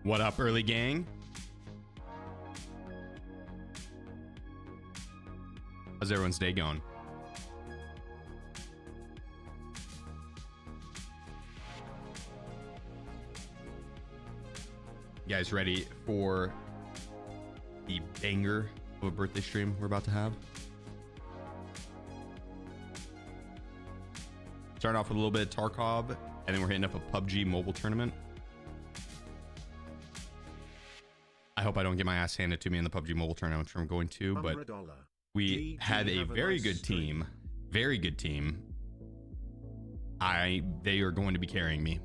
What up, early gang? How's everyone's day going? You guys ready for the banger of a birthday stream we're about to have? Starting off with a little bit of Tarkov, and then we're hitting up a PUBG Mobile tournament. I hope I don't get my ass handed to me in the PUBG Mobile tournament, which I'm going to, but we had a very good team. Very good team. They are going to be carrying me.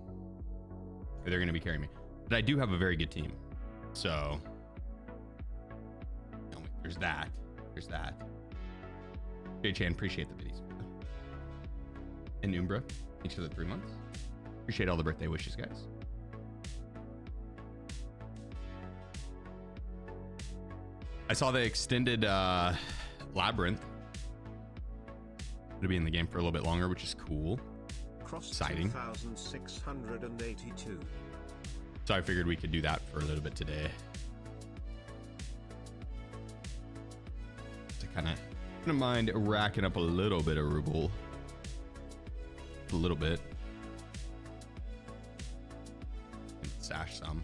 They're going to be carrying me. But I do have a very good team. So there's that. There's that. J-Chan, appreciate the videos. And Umbra, thanks for the 3 months. Appreciate all the birthday wishes, guys. I saw the extended Labyrinth. It'll be in the game for a little bit longer, which is cool. Exciting. 2682. So I figured we could do that for a little bit today. To kind of, don't mind racking up a little bit of ruble. A little bit. Stash some.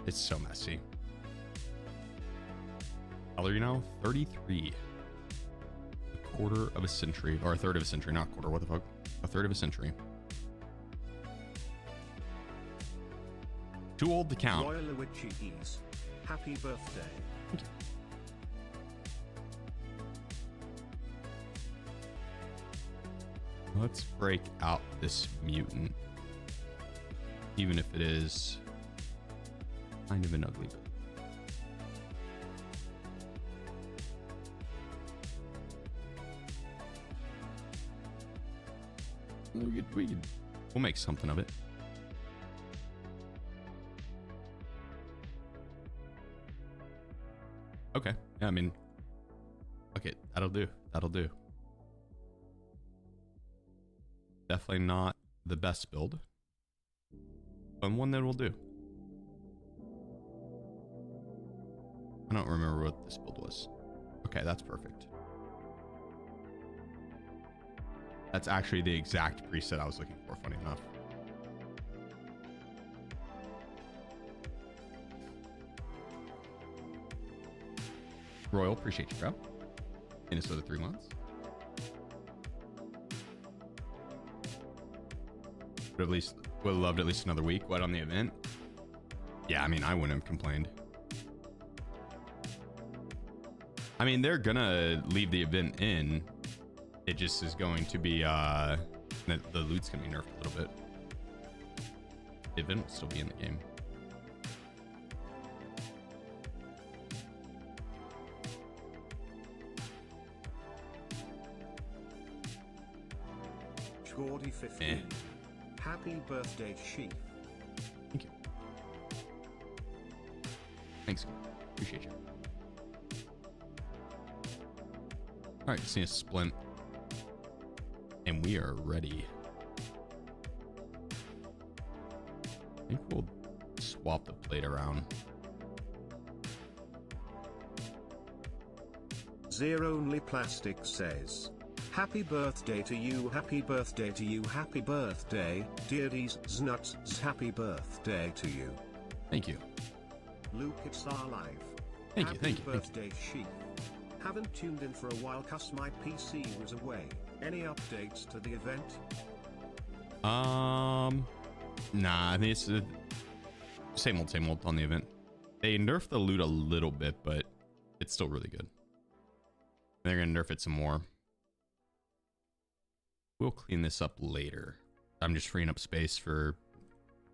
It's so messy. Color, you know, 33. A quarter of a century, or a third of a century, not quarter. What the fuck? A third of a century. Too old to count. Royal Luigi's. Happy birthday. Thank you. Let's break out this mutant, even if it is kind of an ugly build. We'll make something of it. Okay. Yeah, I mean, okay, that'll do. That'll do. Definitely not the best build, but one that will do. I don't remember what this build was. Okay, that's perfect. That's actually the exact preset I was looking for, funny enough. Royal, appreciate you, bro. In us for the 3 months. Would have loved at least another week. What, on the event? Yeah, I mean, I wouldn't have complained. I mean, they're gonna leave the event in. It just is going to be the loot's gonna be nerfed a little bit. The event will still be in the game. Gordy 15. Happy birthday, Sheep. Thank you. Thanks. Appreciate you. All right, see a splint. And we are ready. I think we'll swap the plate around. Zero Only Plastic says, happy birthday to you, happy birthday to you, happy birthday, dear D's Nuts, happy birthday to you. Thank you. Luke, it's our live. Thank you, thank you. Happy birthday, Sheep. Haven't tuned in for a while cause my PC was away. Any updates to the event? Nah, I think it's the same old on the event. They nerfed the loot a little bit, but it's still really good. They're gonna nerf it some more. We'll clean this up later. I'm just freeing up space for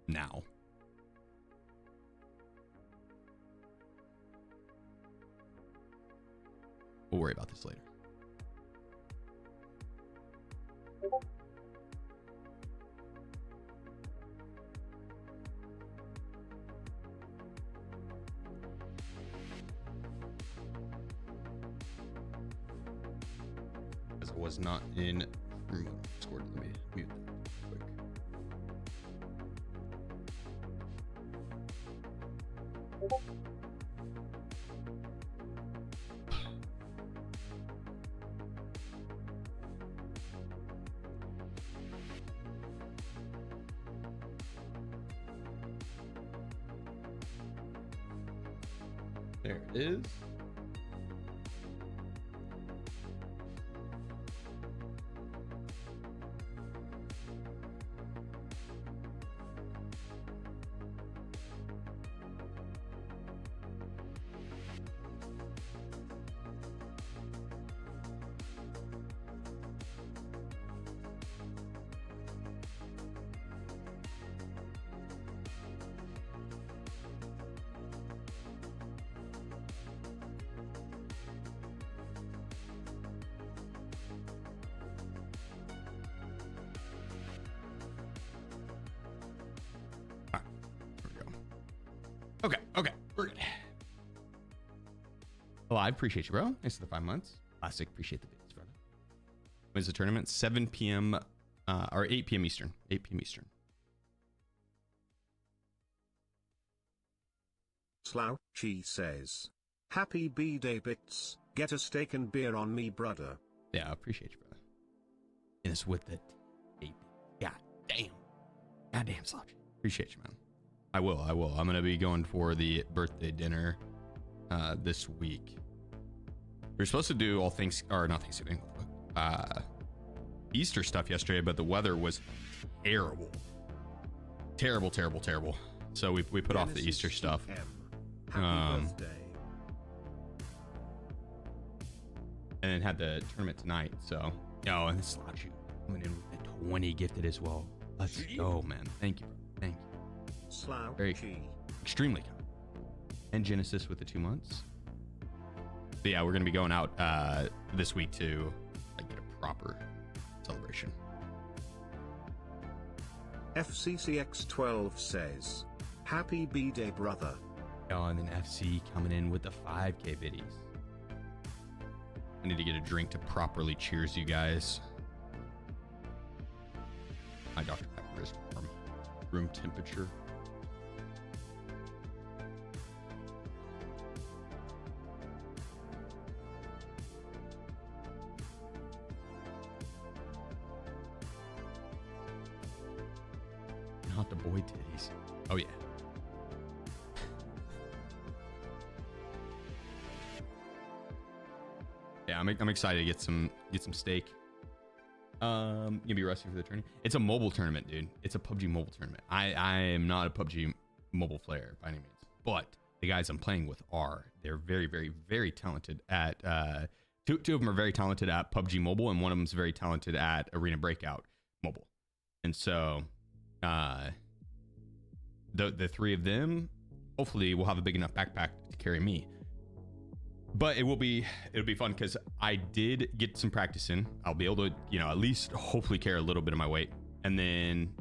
now. We'll worry about this later. because I was not in remote Discord. Let me mute that quick. There it is. Okay, we're good. Well, I appreciate you, bro. Thanks for the 5 months. Classic, appreciate the bits, brother. When's the tournament? 7 p.m. Or 8 p.m. Eastern. 8 p.m. Eastern. Slouchy says, "Happy B-Day bits. Get a steak and beer on me, brother." Yeah, I appreciate you, brother. And it's with it. God damn. Goddamn, Slouchy. Appreciate you, man. I will. I'm gonna be going for the birthday dinner this week. We were supposed to do all things, or not Thanksgiving, Easter stuff yesterday, but the weather was terrible. Terrible. So we put off the Easter stuff. Happy birthday. And then had the tournament tonight. So, and this Slouchy coming in with the 20 gifted as well. Let's go, man. Thank you, bro. Thank you. Very extremely kind. And Genesis with the 2 months. But yeah, we're gonna be going out this week to like get a proper celebration. FCCX12 says, "Happy B-Day, brother." And then FC coming in with the 5K biddies. I need to get a drink to properly cheers you guys. My Dr. Pepper is warm. Room temperature. Not the boy titties. Oh yeah. Yeah, I'm excited to get some steak. Gonna be rusty for the tournament. It's a mobile tournament, dude. It's a PUBG Mobile tournament. I am not a PUBG Mobile player by any means, but the guys I'm playing with are. They're very talented at. Two of them are very talented at PUBG Mobile, and one of them is very talented at Arena Breakout Mobile. And so, the three of them hopefully will have a big enough backpack to carry me. But it'll be fun because I did get some practice in. I'll be able to, at least hopefully carry a little bit of my weight, and then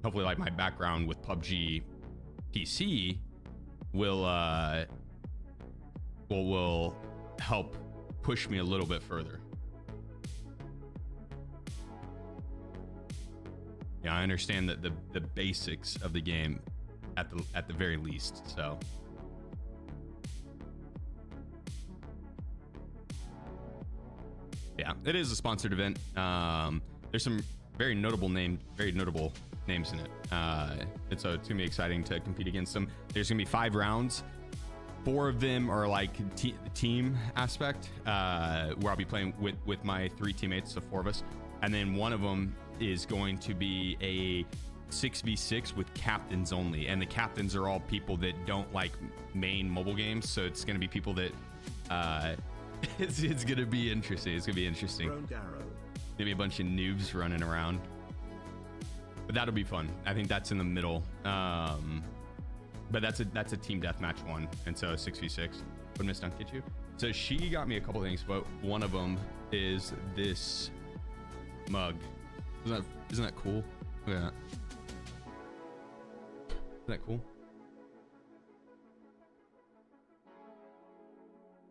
hopefully like my background with PUBG PC will help push me a little bit further. Yeah, I understand that the basics of the game at the very least. So. Yeah, it is a sponsored event. There's some very notable names in it. And so it's gonna be exciting to compete against them. There's gonna be 5 rounds. 4 of them are like the team aspect, where I'll be playing with my 3 teammates, so 4 of us. And then one of them is going to be a 6v6 with captains only. And the captains are all people that don't like main mobile games. So it's gonna be people that, it's gonna be interesting. It's gonna be interesting. Maybe a bunch of noobs running around, but that'll be fun. I think that's in the middle. But that's a team deathmatch one, and so 6v6. What Miss Dunk get you? So she got me a couple things, but one of them is this mug. Isn't that cool? Look at that. Isn't that cool?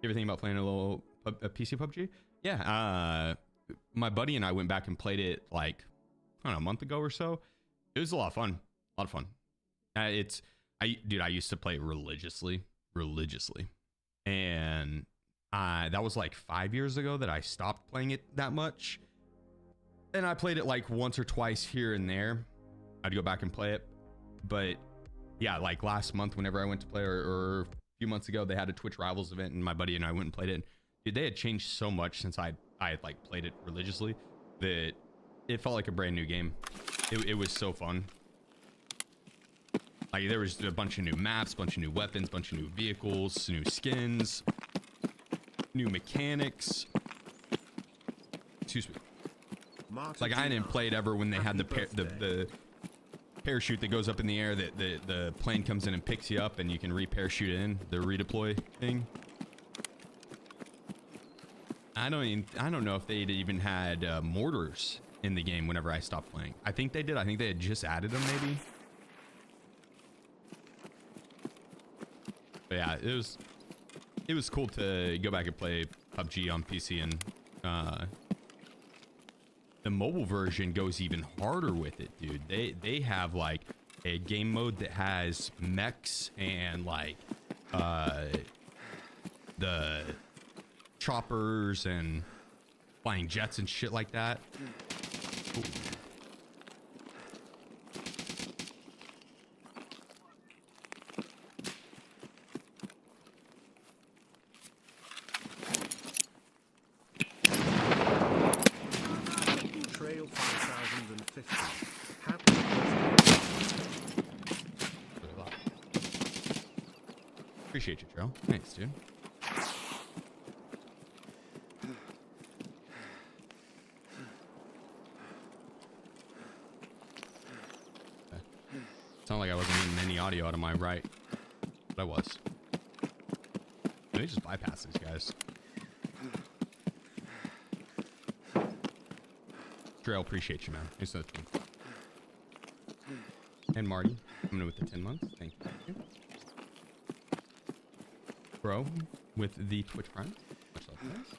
You ever think about playing a PC PUBG? Yeah, my buddy and I went back and played it like, I don't know, a month ago or so. It was a lot of fun. A lot of fun. Dude, I used to play it religiously. And that was like 5 years ago that I stopped playing it that much. And I played it like once or twice here and there. I'd go back and play it. But yeah, like last month, whenever I went to play, or a few months ago, they had a Twitch Rivals event, and my buddy and I went and played it. Dude, they had changed so much since I had like played it religiously that it felt like a brand new game. It was so fun. Like there was a bunch of new maps, bunch of new weapons, bunch of new vehicles, new skins, new mechanics. Excuse me. Like I didn't play it ever when they had the parachute that goes up in the air, that the plane comes in and picks you up and you can re-parachute in, the redeploy thing. I don't know if they'd even had mortars in the game whenever I stopped playing. I think they did. I think they had just added them maybe. But yeah, it was cool to go back and play PUBG on PC, and the mobile version goes even harder with it, dude. They have like a game mode that has mechs and like the choppers and flying jets and shit like that. Ooh. Trail 5050. Happy birthday. Appreciate you, Trail. Thanks, dude. Sounded like I wasn't getting any audio out of my right, but I was. Let me just bypass these guys. Trail, appreciate you, man. Thanks for the 10. And Marty, coming in with the 10 months. Thank you. Bro, with the Twitch Prime. Much love, guys.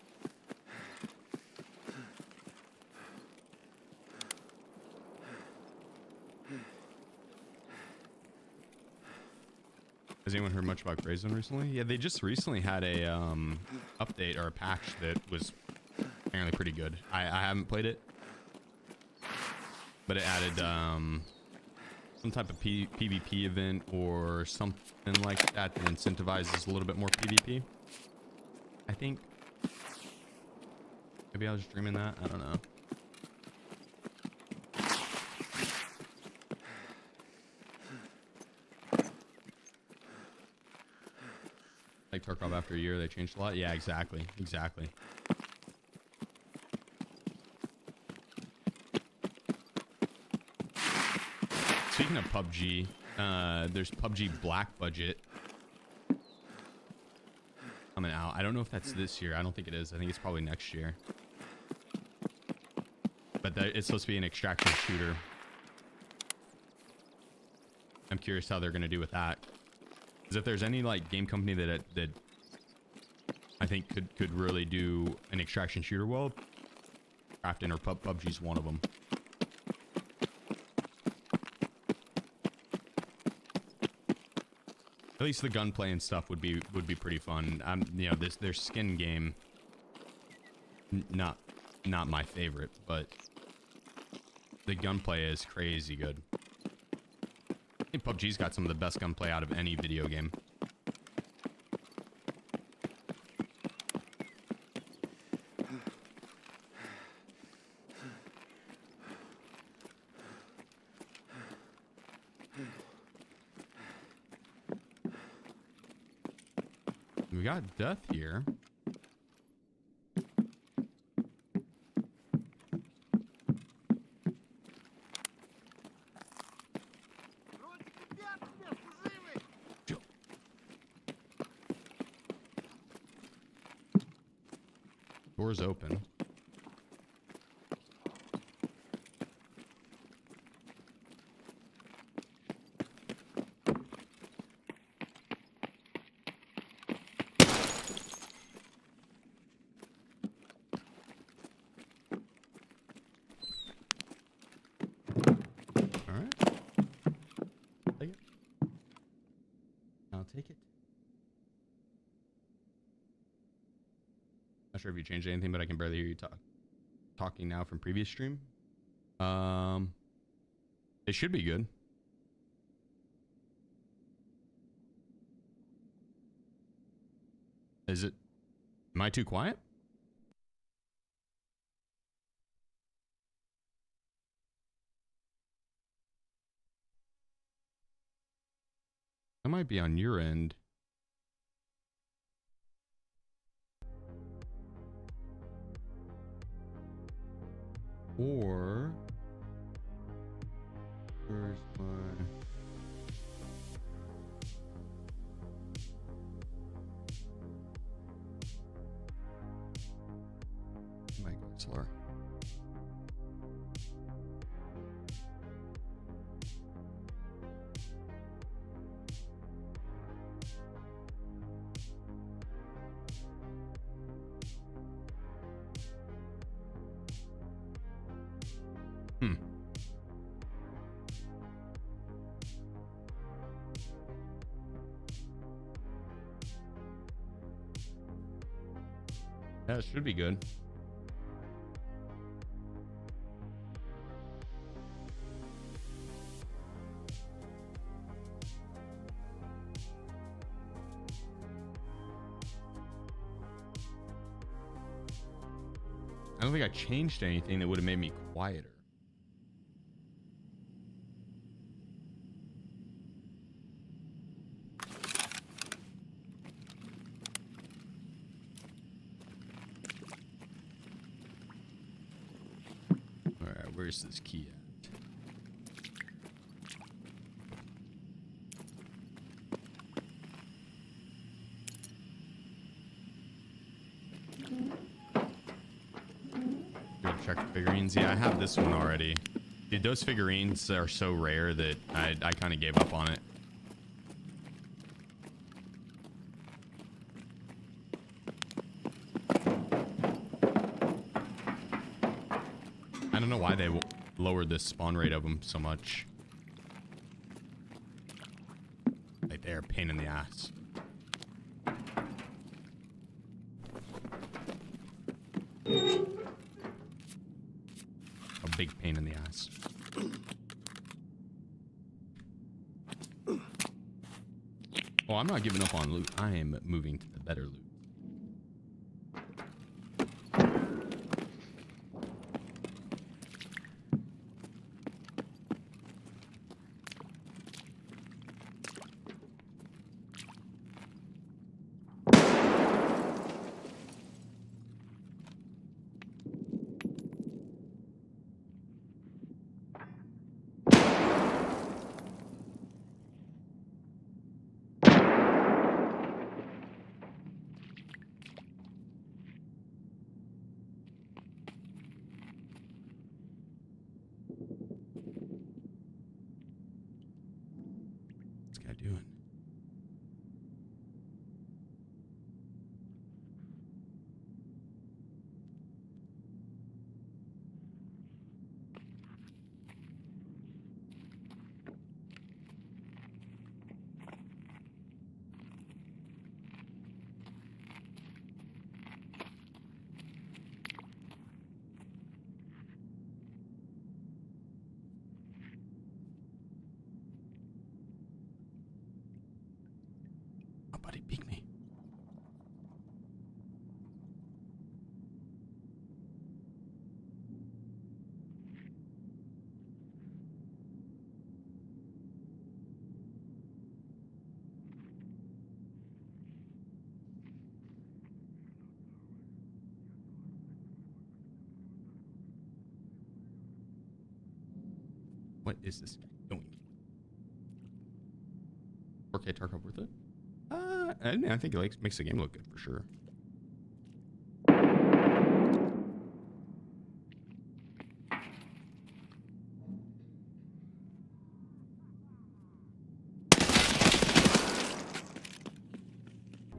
Has anyone heard much about Grayzone recently? Yeah, they just recently had a update or a patch that was apparently pretty good. I haven't played it, but it added some type of PvP event or something like that that incentivizes a little bit more PvP. I think. Maybe I was just dreaming that. I don't know. Like Tarkov after a year, they changed a lot. Yeah, exactly. Exactly. Speaking of PUBG, there's PUBG Black Budget coming out. I don't know if that's this year. I don't think it is. I think it's probably next year. But it's supposed to be an extraction shooter. I'm curious how they're going to do with that. Because if there's any like game company that I think could really do an extraction shooter well, Crafton or PUBG's one of them. At least the gunplay and stuff would be pretty fun. You know, their skin game, not my favorite, but the gunplay is crazy good. I think PUBG's got some of the best gunplay out of any video game. We got Death here. Doors open. take it. Not sure if you changed anything, but I can barely hear you talking now from previous stream. It should be good. Is it? Am I too quiet? That might be on your end. Or where's my might go slower. Yeah, it should be good. I don't think I changed anything that would have made me quieter. Where's this key at? Check the figurines. Yeah, I have this one already. Dude, those figurines are so rare that I kind of gave up on it. I don't know why they lowered the spawn rate of them so much. Like, they're a pain in the ass. A big pain in the ass. Oh, I'm not giving up on loot. I am moving to the better loot. Doing? Nobody peek me. What is this guy doing? 4K Tarkov worth it? I think it makes the game look good for sure.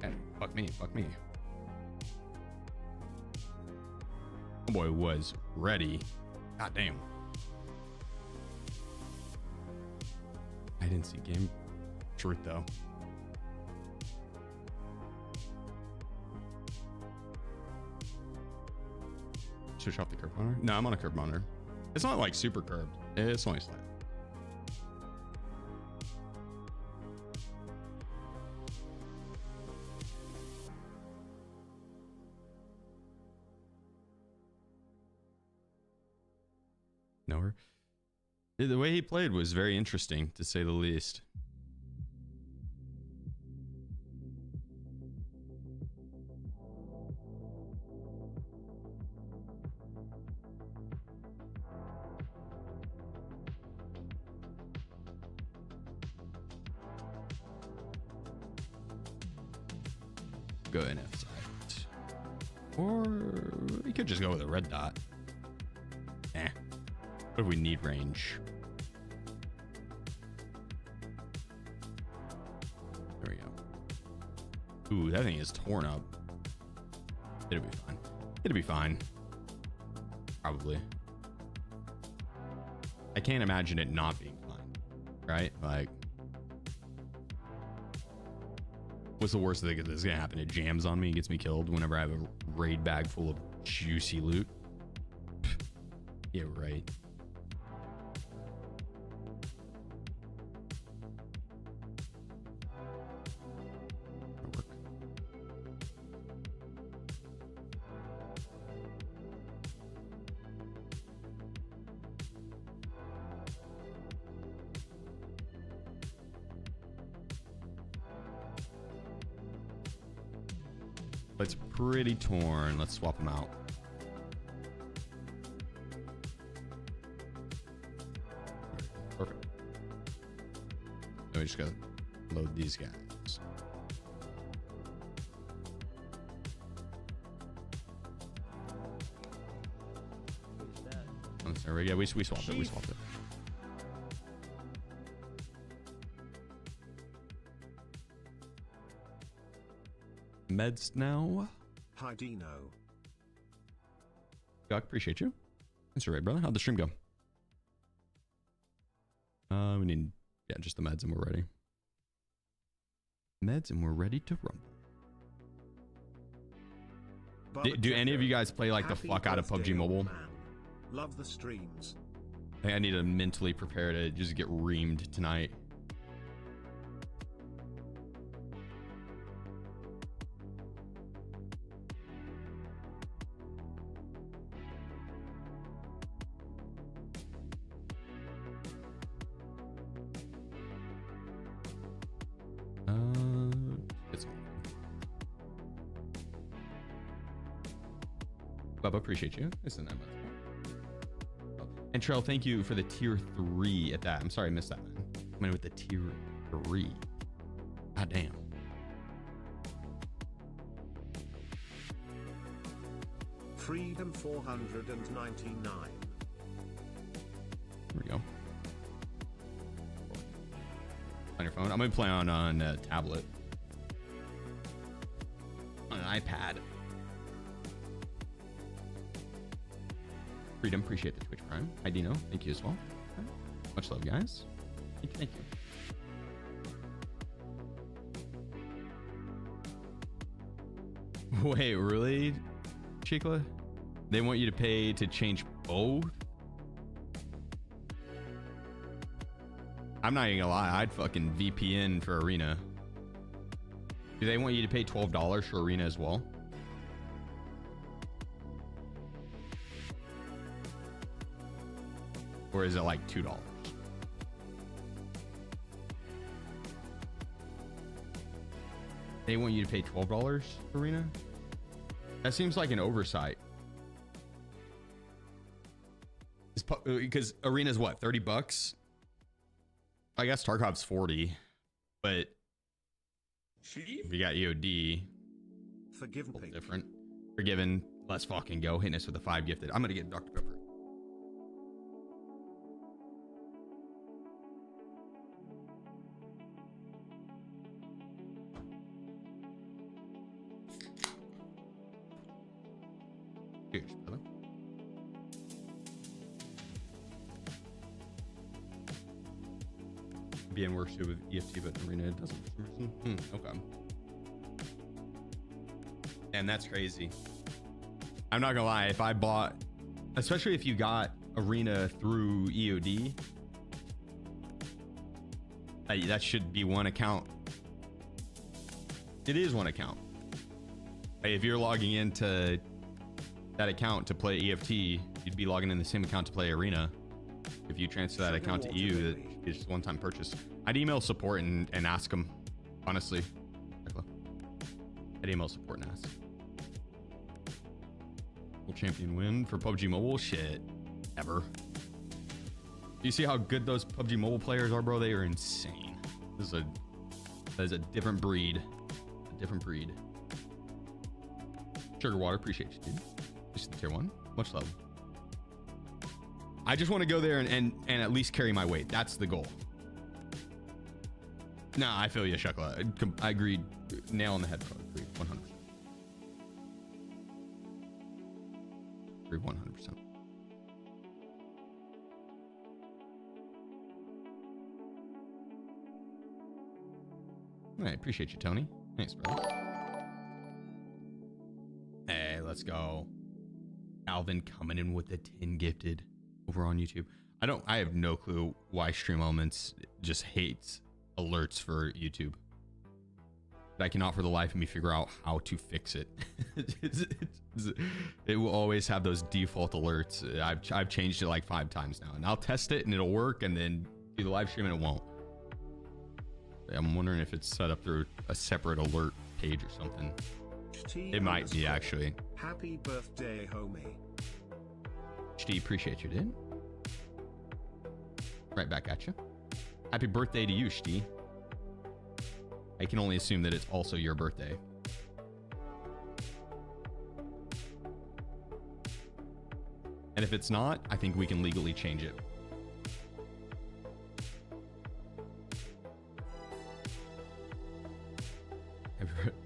Hey, fuck me, fuck me. Oh boy was ready. God damn. I didn't see game truth though. switch off the curve monitor? No, I'm on a curve monitor. It's not like super curved. It's only slight. Nowhere. The way he played was very interesting, to say the least. Go in F side. Or we could just go with a red dot. Eh. What if we need range? There we go. Ooh, that thing is torn up. It'll be fine. It'll be fine. Probably. I can't imagine it not being fine. Right? Like, what's the worst thing that's gonna happen? It jams on me and gets me killed whenever I have a raid bag full of juicy loot. Yeah, right. It's pretty torn. Let's swap them out. Perfect. Now we just gotta load these guys. Oh, sorry, yeah, we swapped it. We swapped it. Meds now. Hi Dino. Doc, appreciate you. That's all right, brother. How'd the stream go? We need, yeah, just the meds and we're ready. Meds and we're ready to rumble. Do any of you guys play like the fuck out of PUBG Mobile? Man. Love the streams. I think I need to mentally prepare to just get reamed tonight. Bubba, appreciate you. Isn't that much? And Trell, thank you for the tier 3 at that. I'm sorry I missed that, man. I'm in with the tier 3. God damn. Freedom 499. There we go. On your phone. I'm gonna play on tablet. On an iPad. Freedom, appreciate the Twitch Prime. Hi Dino, thank you as well. Much love, guys. Thank you. Wait, really, Chikla? They want you to pay to change both? I'm not even gonna lie, I'd fucking VPN for Arena. Do they want you to pay $12 for Arena as well? Or is it like $2? They want you to pay $12 for Arena? That seems like an oversight. Because Arena's what, 30 bucks? I guess Tarkov's 40, but if you got EOD, Forgiven, different. Forgiven, let's fucking go. Hitting us with a 5 gifted. I'm gonna get Dr. Pepper. Cheers, brother. BN works too with EFT, but Arena doesn't for some reason. Okay. And that's crazy. I'm not gonna lie, if I bought especially if you got arena through EOD. That should be one account. It is one account. If you're logging into that account to play EFT, you'd be logging in the same account to play arena. If you transfer that account to EU, it's just one-time purchase. I'd email support and ask them, honestly. I'd email support and ask. Will champion win for PUBG Mobile? Shit, ever. You see how good those PUBG Mobile players are, bro? They are insane. That is a different breed. A different breed. Sugar Water, appreciate you, dude. Just the tier 1. Much love. I just want to go there and at least carry my weight. That's the goal. Nah, I feel you, Shukla. I agreed. Nail on the head, bro. Agreed. 100%. Agreed 100%. I appreciate you, Tony. Thanks, bro. Hey, let's go. Alvin coming in with the 10 gifted over on YouTube. I have no clue why Stream Elements just hates alerts for YouTube. But I cannot for the life of me figure out how to fix it. It will always have those default alerts. I've changed it like 5 times now, and I'll test it and it'll work, and then do the live stream and it won't. I'm wondering if it's set up through a separate alert page or something. It might be, actually. Happy birthday, homie. HD, appreciate you, dude. Right back at you. Happy birthday to you, Shti. I can only assume that it's also your birthday. And if it's not, I think we can legally change it.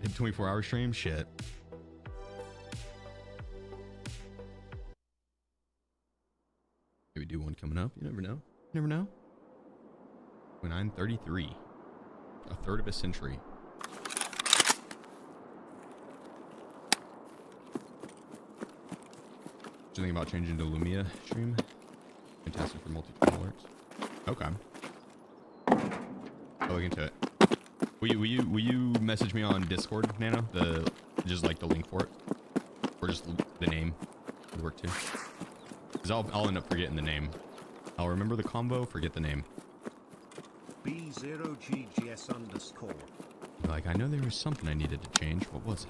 A 24-hour stream? Shit. Maybe do one coming up. You never know. You never know. 9:33. A third of a century. Something about changing to Lumia stream. Fantastic for multi-channel alerts. Okay. I'll look into it. Will you message me on Discord, Nano? Just like the link for it, or just the name would work too. Cause I'll end up forgetting the name. I'll remember the combo, forget the name. B0GGS_. Like, I know there was something I needed to change. What was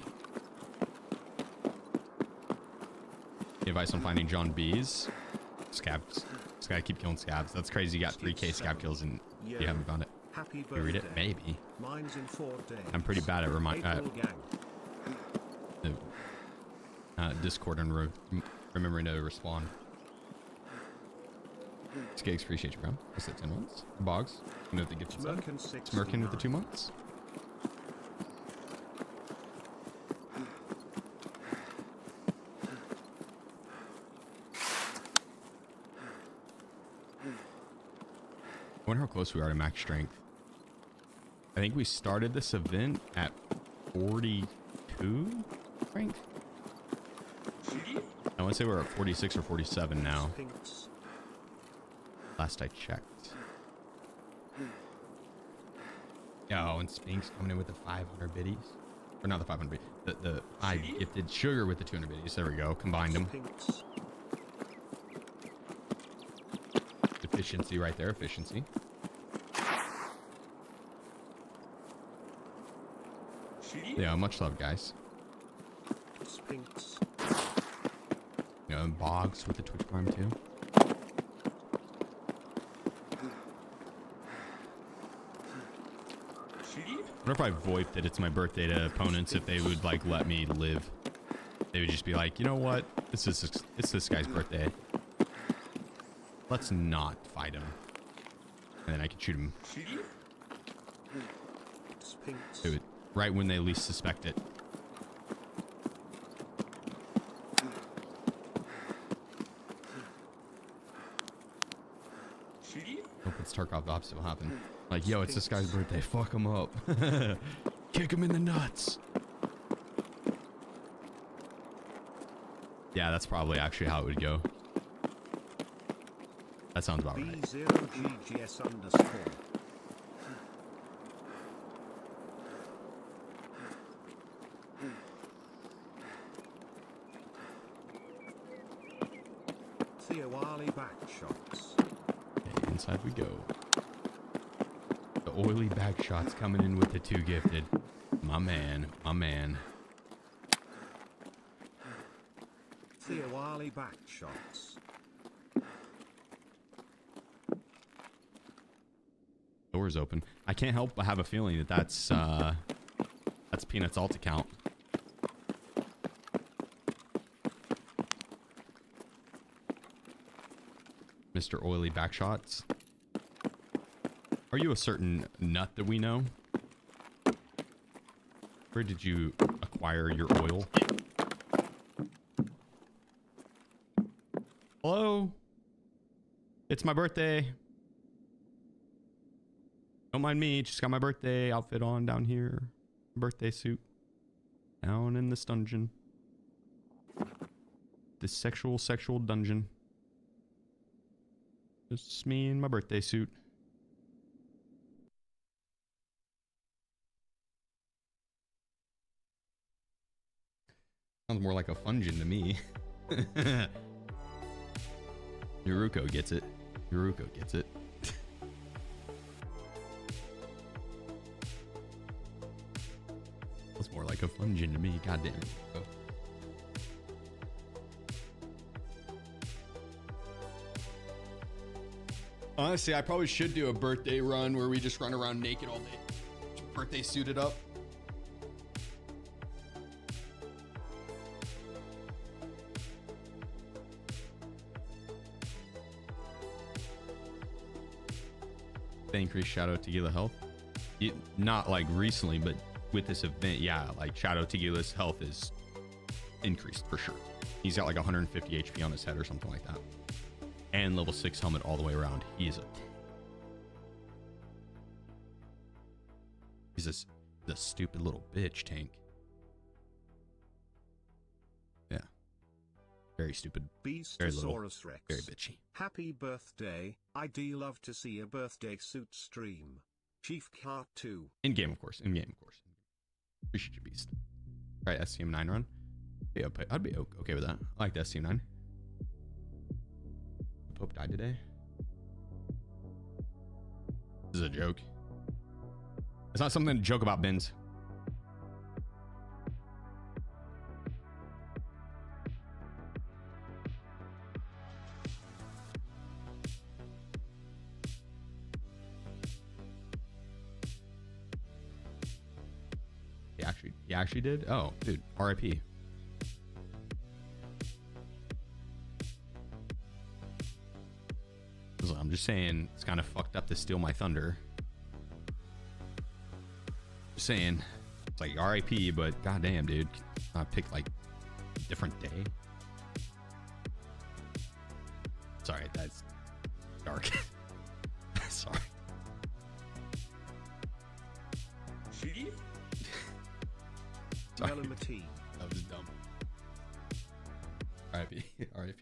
it? Advice on finding John B's scabs. Just gotta keep killing scabs. That's crazy. You got 3K scab kills and you haven't found it. Happy you read it? Maybe. Mine's in 4 days. I'm pretty bad at Discord and remembering to respond. Skiggs, appreciate you, bro. I said 10 months. Boggs, you know the gift Smirking with the 2 months. I wonder how close we are to max strength. I think we started this event at 42 strength. I want to say we're at 46 or 47 now. Last I checked. Oh, and Spink's coming in with the 500 biddies. Or not the 500 biddies. I gifted Sugar with the 200 biddies. There we go. Combined them. Efficiency right there. Efficiency. Yeah, much love, guys. Spinks. You know, and Boggs with the Twitch Prime too. I wonder if I VoIP that it's my birthday to opponents, if they would like let me live. They would just be like, you know what? It's this guy's birthday. Let's not fight him. And then I can shoot him. Do it right when they least suspect it. Hope it's Tarkov, the opposite will happen. Like, yo, it's this guy's birthday. Fuck him up. Kick him in the nuts. Yeah, that's probably actually how it would go. That sounds about right. B0GGS underscore. Theowali back shots. Okay, inside we go. The oily back shots coming in with the 2 gifted. My man, my man. Theowali back shots. Door's open. I can't help but have a feeling that that's Peanut's alt account. Mr. Oily Backshots. Are you a certain nut that we know? Where did you acquire your oil? Hello? It's my birthday. Don't mind me, just got my birthday outfit on down here. Birthday suit. Down in this dungeon. This sexual dungeon. Just me in my birthday suit. Sounds more like a fungin to me. Naruko gets it. Naruko gets it. That's more like a fungin to me. God damn it. Oh. Honestly, I probably should do a birthday run where we just run around naked all day. Birthday suited up. Increased Shadow Tequila health. Not like recently, but with this event, yeah, like Shadow Tequila's health is increased for sure. He's got like 150 HP on his head or something like that. And level 6 helmet all the way around. He's the stupid little bitch tank. Yeah. Very stupid. Very little. Rex. Very bitchy. Happy birthday. I'd love to see a birthday suit stream. Chief Cart 2. In game, of course. In game, of course. Appreciate you, beast. All right, SCM9 run. Yeah, I'd be okay with that. I like the SCM9. The Pope died today. This is a joke. It's not something to joke about, Bins. He actually did? Oh, dude, RIP. I'm just saying, it's kind of fucked up to steal my thunder. Just saying, it's like RIP, but goddamn, dude, I picked like a different day. Sorry, that's dark. Sorry. Sorry. That was dumb. RIP. RIP.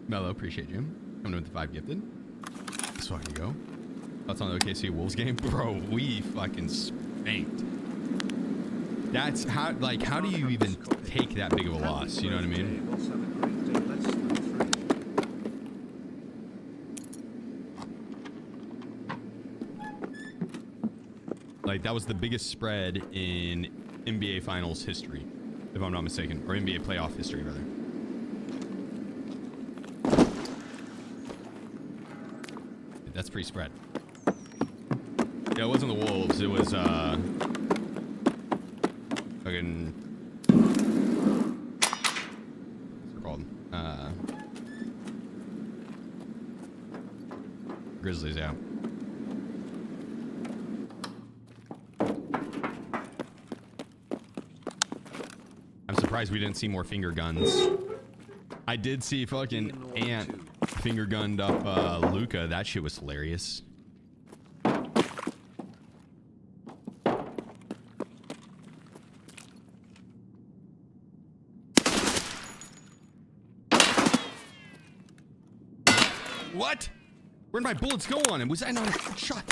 Mello, appreciate you. Coming in with the 5 gifted. Let's fucking go. That's on the OKC Wolves game. Bro, we fucking spanked. That's how, like, how do you even take that big of a loss? You know what I mean? Like, that was the biggest spread in NBA Finals history, if I'm not mistaken, or NBA playoff history, rather. That's pretty spread. Yeah, it wasn't the Wolves. It was, fucking... What's it called? Grizzlies, yeah. I'm surprised we didn't see more finger guns. I did see fucking Ant finger gunned up Luca. That shit was hilarious. What? Where'd my bullets go on him? Was that not a shot?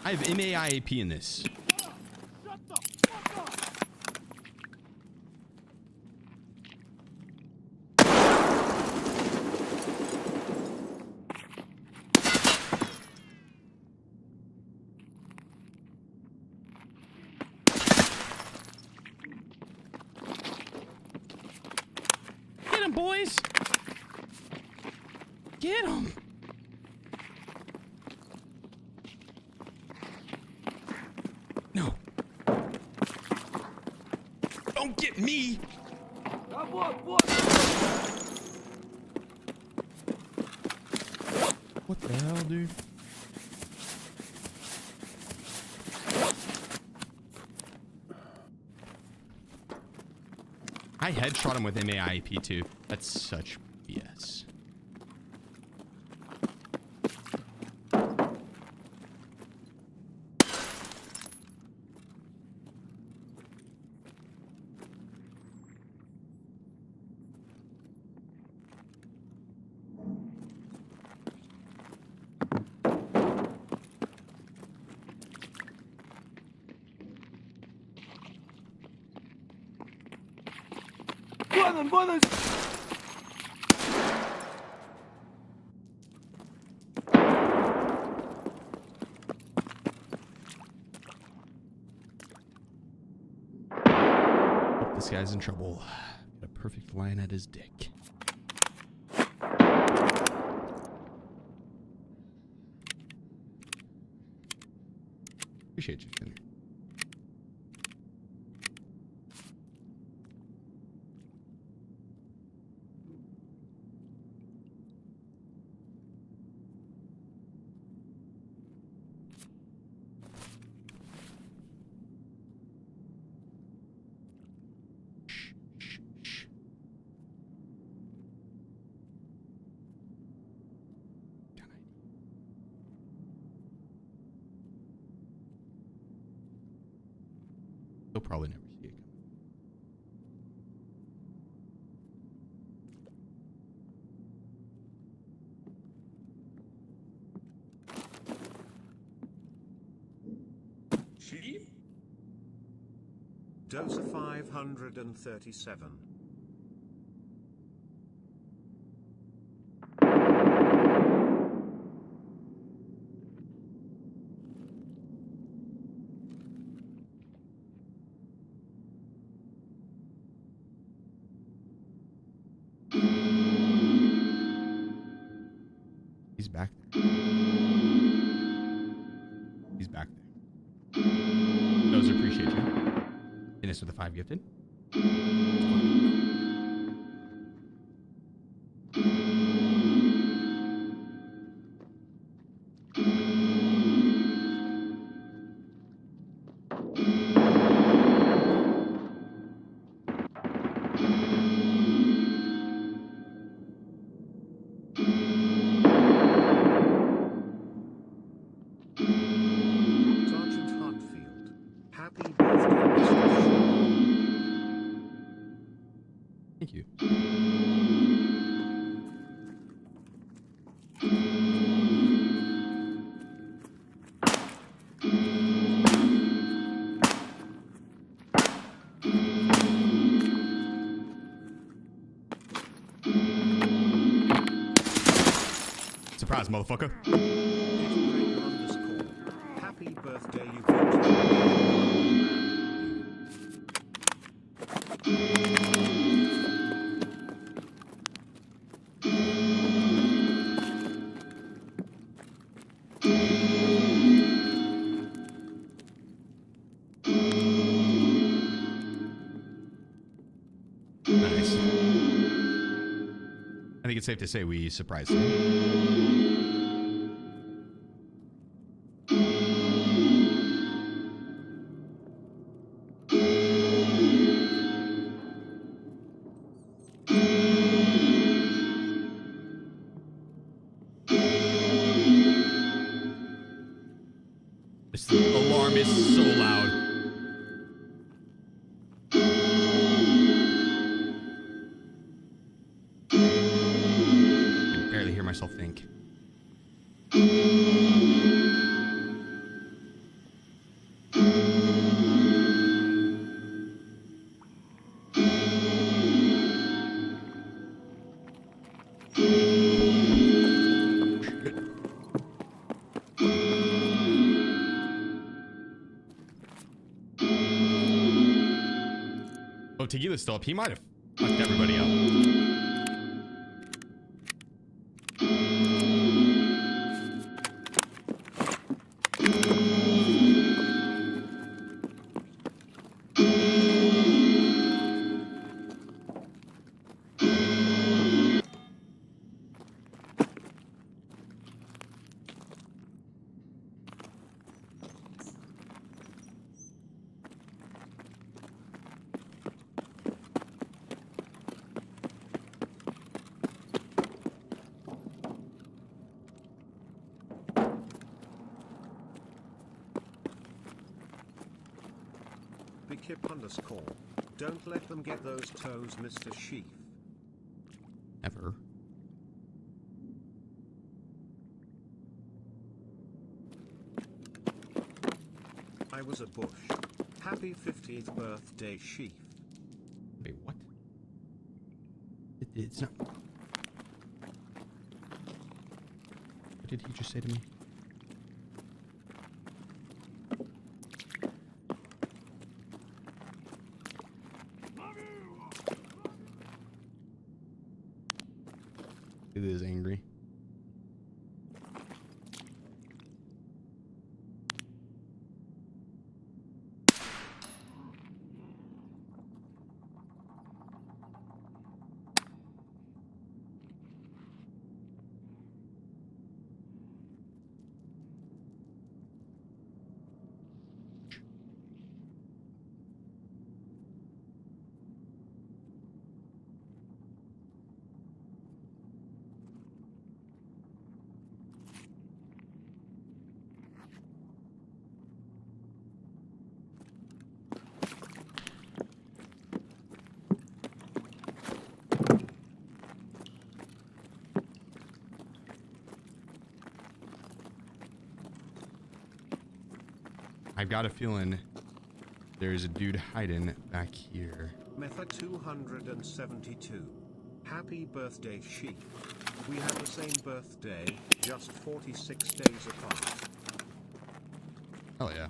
I have MAIAP in this. Shut the fuck up! Get him, boys! Get him! No. Don't get me! What the hell, dude? I headshot him with MAIP too. That's such BS. Brothers! Hope this guy's in trouble. Got a perfect line at his dick. Appreciate you, Kenny. He'll probably never see it coming. Chief? Dozer 537. He's back there. He's back there. Those appreciate you. Finish with the 5 gifted. Thank you. Surprise, motherfucker. Happy birthday, you Nice. I think it's safe to say we surprised him. This alarm is so loud. Tequila's still up. He might have fucked everybody up. Bikip_. Don't let them get those toes, Mr. Sheaf. Ever. I was a bush. Happy 50th birthday, Sheaf. Wait, what? It's not. What did he just say to me? It is angry. I've got a feeling there's a dude hiding back here. Method 272. Happy birthday, Sheep. We have the same birthday, just 46 days apart. Hell yeah.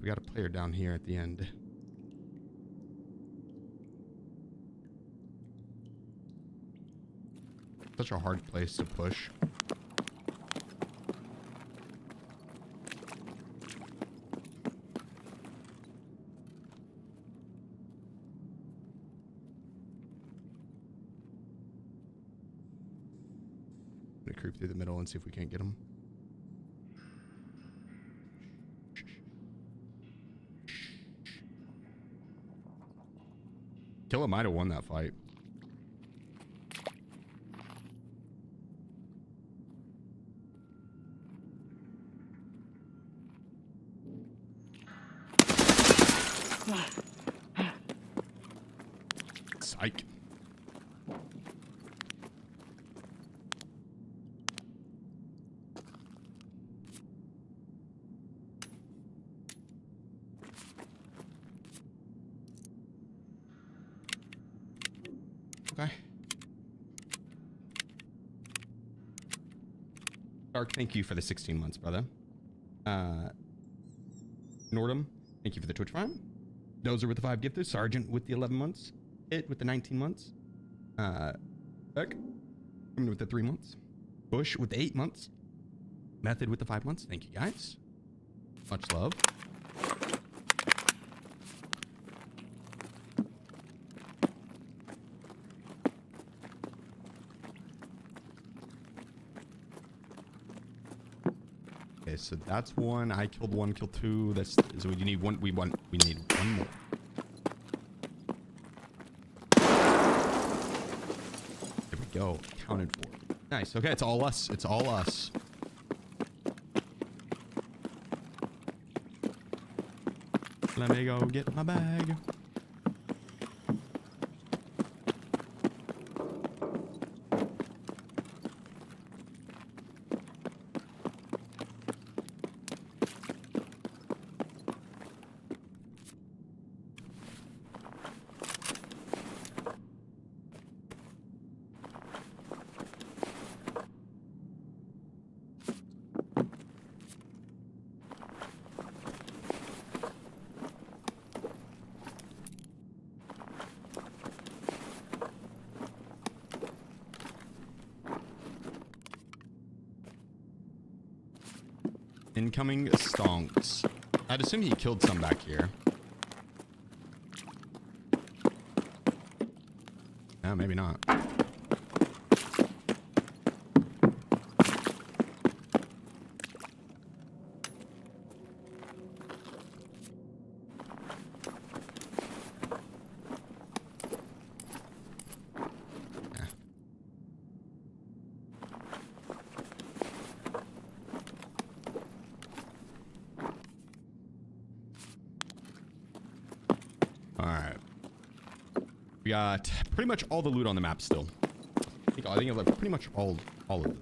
We got a player down here at the end. Such a hard place to push. I'm gonna creep through the middle and see if we can't get him. Killa might have won that fight. Psych. Okay. Dark, thank you for the 16 months, brother. Nordum, thank you for the Twitch Prime. Dozer with the 5 gifted. Sergeant with the 11 months. It with the 19 months. Beck coming with the 3 months. Bush with the 8 months. Method with the 5 months. Thank you, guys. Much love. Okay, so that's one. I killed one, killed two. That's so we need one. We need one more. There we go. Accounted for. Nice. Okay, it's all us. It's all us. Let me go get my bag. incoming stonks. I'd assume he killed some back here. No, maybe not. Got pretty much all the loot on the map still. I think I've like pretty much all of it.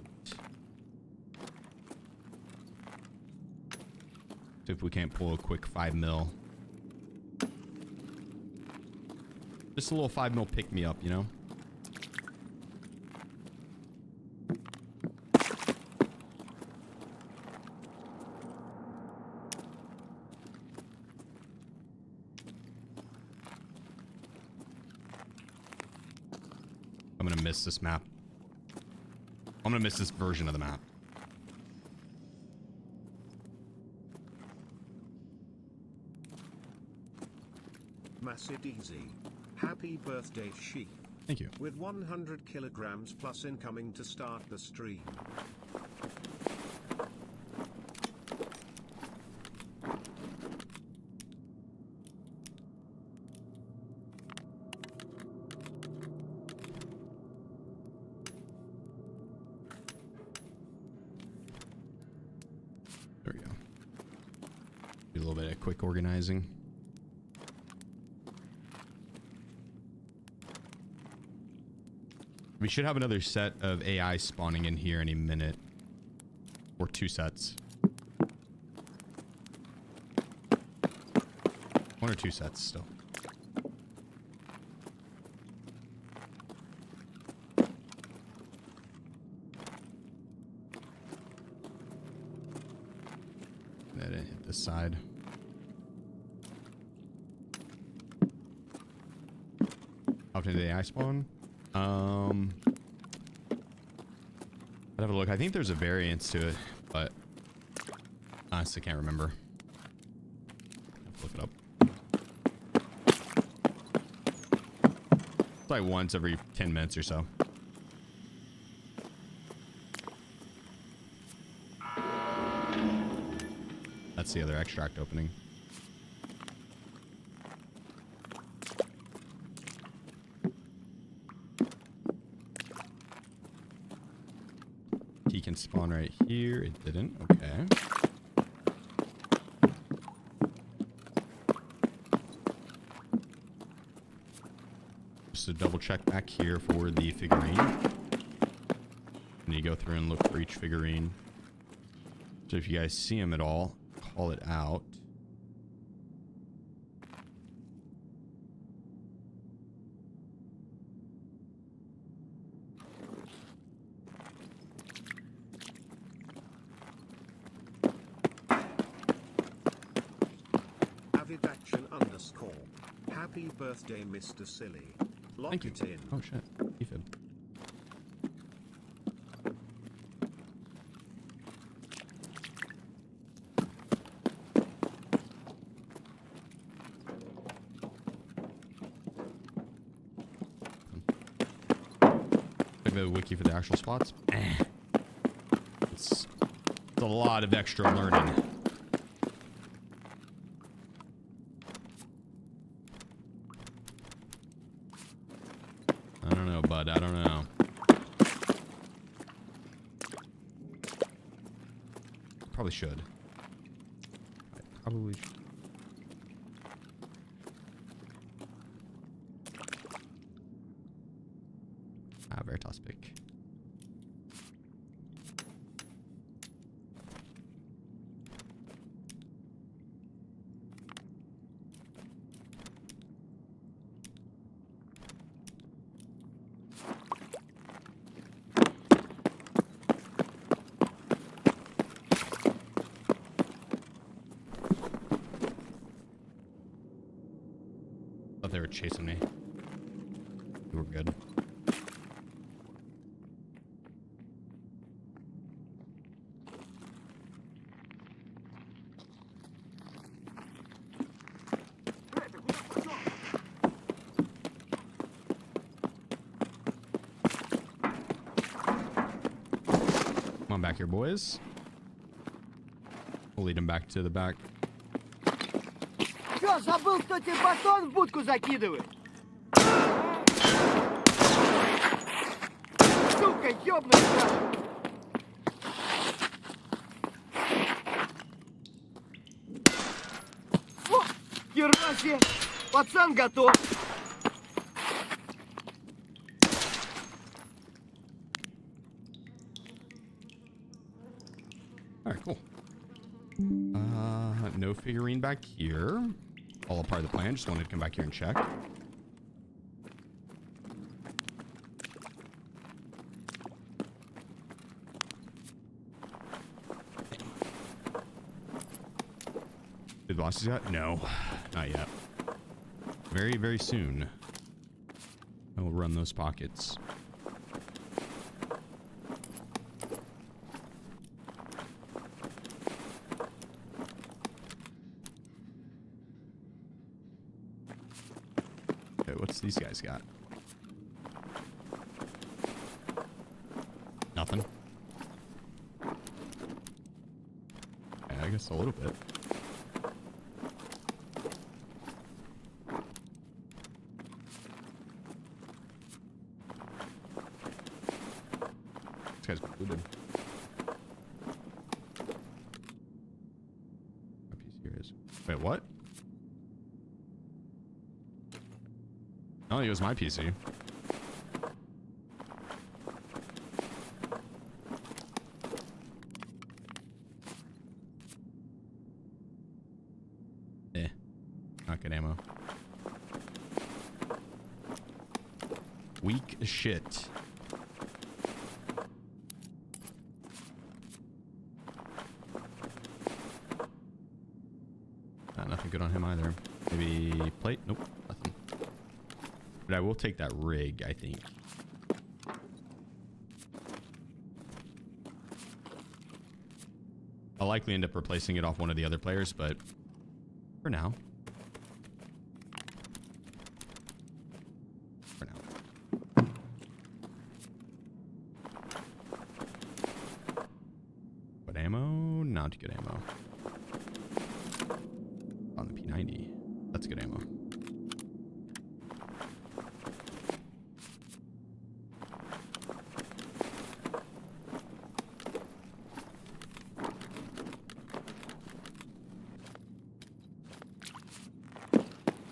So if we can't pull a quick 5 mil. Just a little 5 mil pick me up, you know? Miss this map. I'm gonna miss this version of the map. Masid Easy. Happy birthday, Sheep. Thank you. With 100 kilograms plus incoming to start the stream. Quick organizing. We should have another set of AI spawning in here any minute. Or 2 sets. 1 or 2 sets still. That didn't hit this side. Up into the AI spawn. I'd have a look. I think there's a variance to it, but honestly can't remember. Look it up. It's like once every 10 minutes or so. That's the other extract opening. He can spawn right here. It didn't. Okay. Just to double check back here for the figurine. And you go through and look for each figurine. So if you guys see him at all, call it out. _ Happy birthday, Mr. Silly. Lock Thank you. it in. Oh shit. Ethan. Check the wiki for the actual spots. It's a lot of extra learning. I don't know, bud. I don't know. Probably should. I probably should. Veritas pick. Thought they were chasing me. We were good. back here, boys. We'll lead him back to the back. Чё, забыл, кто тебе батон в будку закидывает? Сука, ёбаный! О, хера себе! Пацан готов! All right, cool. No figurine back here. All a part of the plan. Just wanted to come back here and check. Did the bosses got? No, not yet. Very, very soon. I will run those pockets. Okay, what's these guys got? Nothing. Yeah, I guess a little bit. This guy's included. My piece here is. Wait, what? Oh, it was my PC. Not good ammo. Weak as shit. Nothing good on him either. Maybe plate? Nope, nothing. But I will take that rig, I think. I'll likely end up replacing it off one of the other players, but for now. For now. Good ammo? Not good ammo. On the P90. That's good ammo.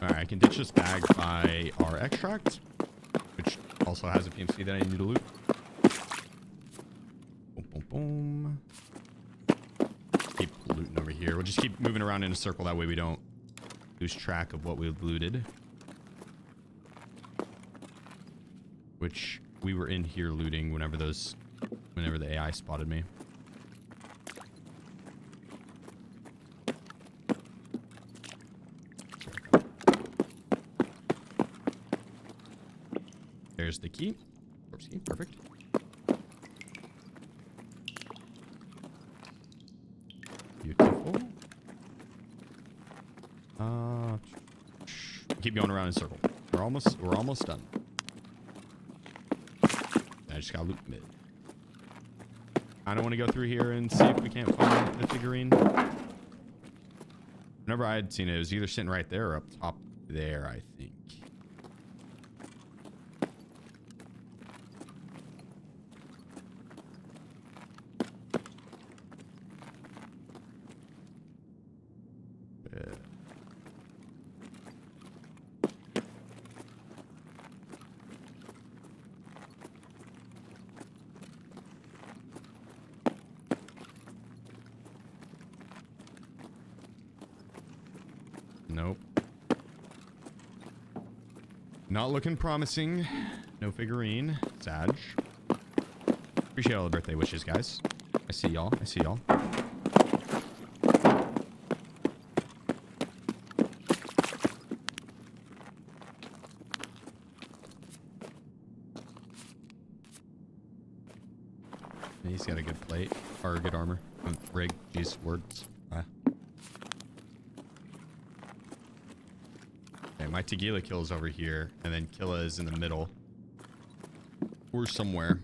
Alright, I can ditch this bag by our extract, which also has a PMC that I need to loot. Boom, boom, boom. Keep looting over here. We'll just keep moving around in a circle. That way we don't lose track of what we've looted. Which we were in here looting whenever the AI spotted me. There's the key. Corpse key. Perfect. Beautiful. Keep going around in a circle. We're almost done. I just gotta loot mid. I don't want to go through here and see if we can't find the figurine. Whenever I had seen it, it was either sitting right there or up top there, I think. Nope. Not looking promising. No figurine. Sag. Appreciate all the birthday wishes, guys. I see y'all. I see y'all. He's got a good plate. Or a good armor. Rig. These words. My Tequila Kill's over here, and then Killa is in the middle. Or somewhere.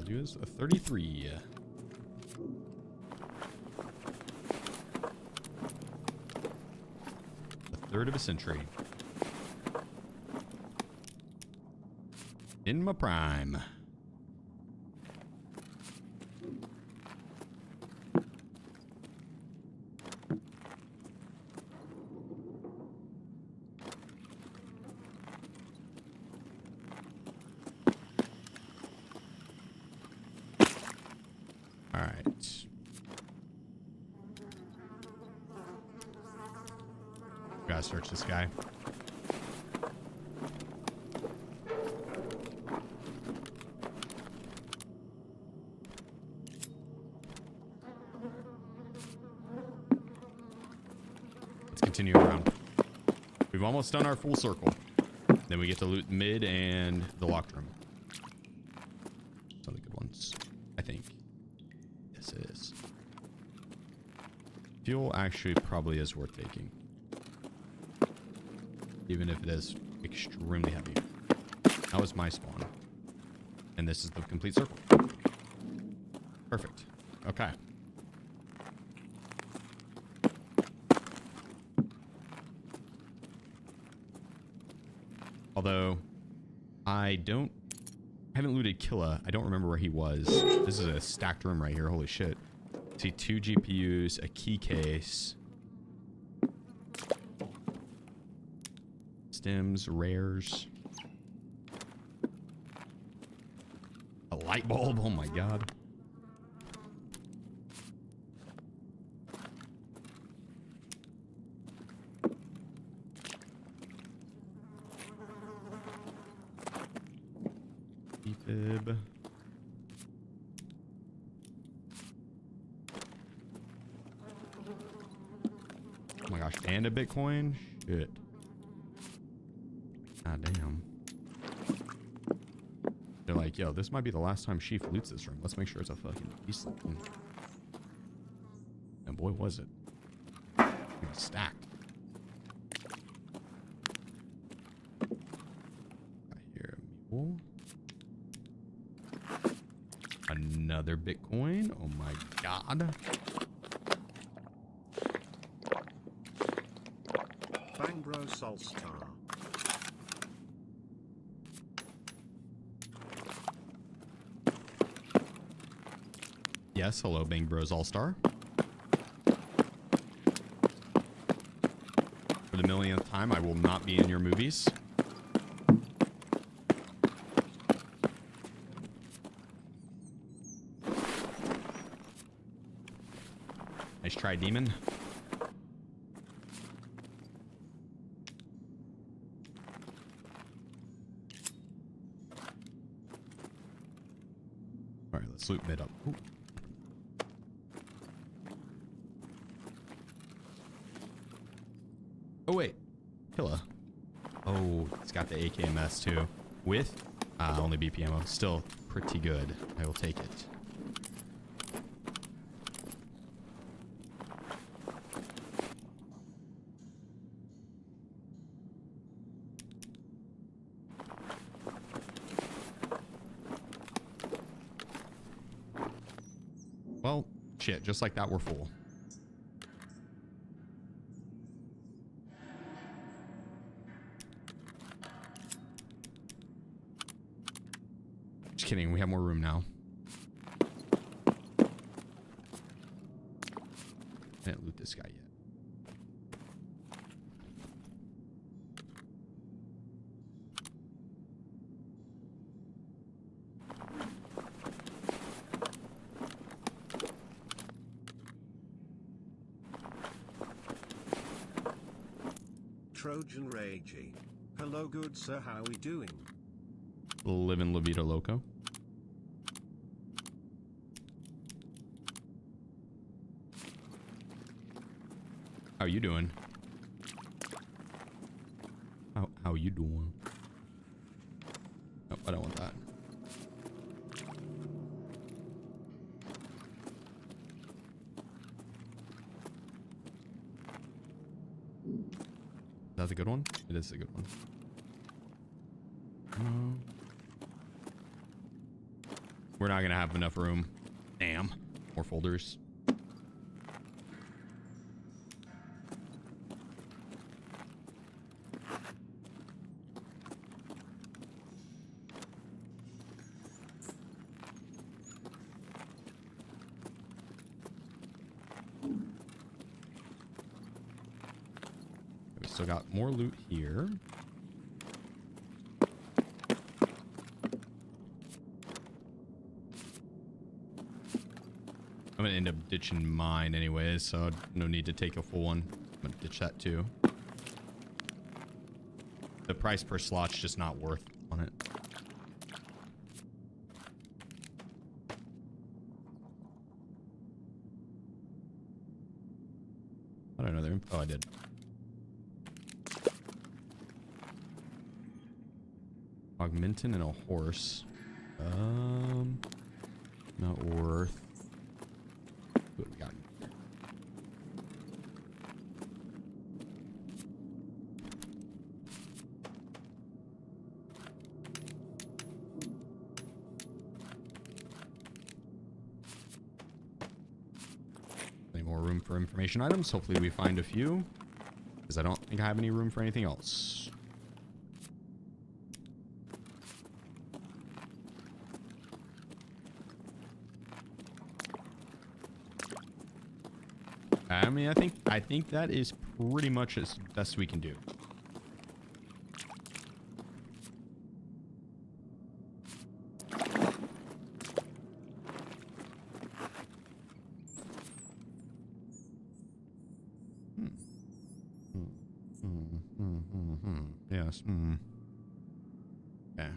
value is a 33. A third of a century. In my prime. All right. Gotta search this guy. Continue around. We've almost done our full circle. Then we get to loot mid and the locked room. Some of the good ones, I think. Yes, it is. Fuel actually probably is worth taking. Even if it is extremely heavy. That was my spawn. And this is the complete circle. Perfect. Okay. Although, I haven't looted Killa. I don't remember where he was. This is a stacked room right here. Holy shit. See 2 GPUs, a key case. Stems, rares. A light bulb. Oh my god. Fib. Oh my gosh, and a Bitcoin? Shit. Ah, damn. They're like, yo, this might be the last time Sheaf loots this room. Let's make sure it's a fucking decent one. And boy, was it. It was stacked. Got here a mule. Another Bitcoin. Oh my god. Bang Bro Solstar. Yes, hello, Bang Bros All-Star. For the millionth time, I will not be in your movies. Nice try, demon. All right, let's loot mid up. Ooh. Oh wait, Killa. Oh, it's got the AKMS too, with only BP ammo. Still pretty good. I will take it. Well, shit, just like that, we're full. Just kidding, we have more room now. I didn't loot this guy yet. Trojan Ragey. Hello good sir, how we doing? Living La Vida Loco. How you doing? How you doing? Nope, I don't want that. That's a good one? It is a good one. We're not gonna have enough room. Damn. More folders. We still got more loot here. I'm gonna end up ditching mine anyways, so no need to take a full one. I'm gonna ditch that too. The price per slot's just not worth on it. I don't know their info. Oh, I did. Augmentin and a horse. Not worth. What we got? Any more room for information items? Hopefully we find a few, because I don't think I have any room for anything else. I mean, I think that is pretty much as best we can do. Yes. Yeah.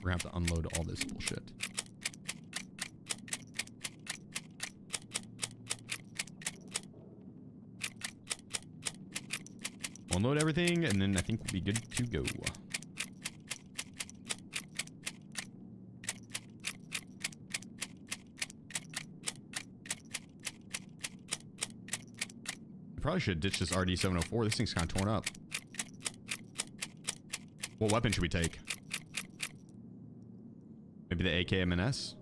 We're gonna have to unload all this bullshit. Unload everything, and then I think we'll be good to go. I probably should ditch this RD704. This thing's kind of torn up. What weapon should we take? Maybe the AKM&S?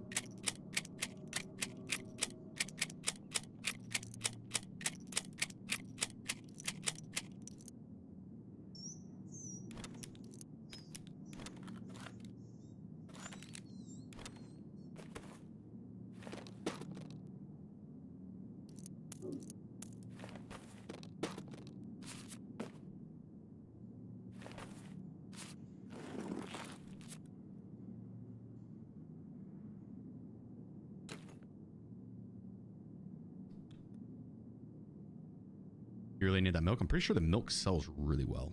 You really need that milk? I'm pretty sure the milk sells really well.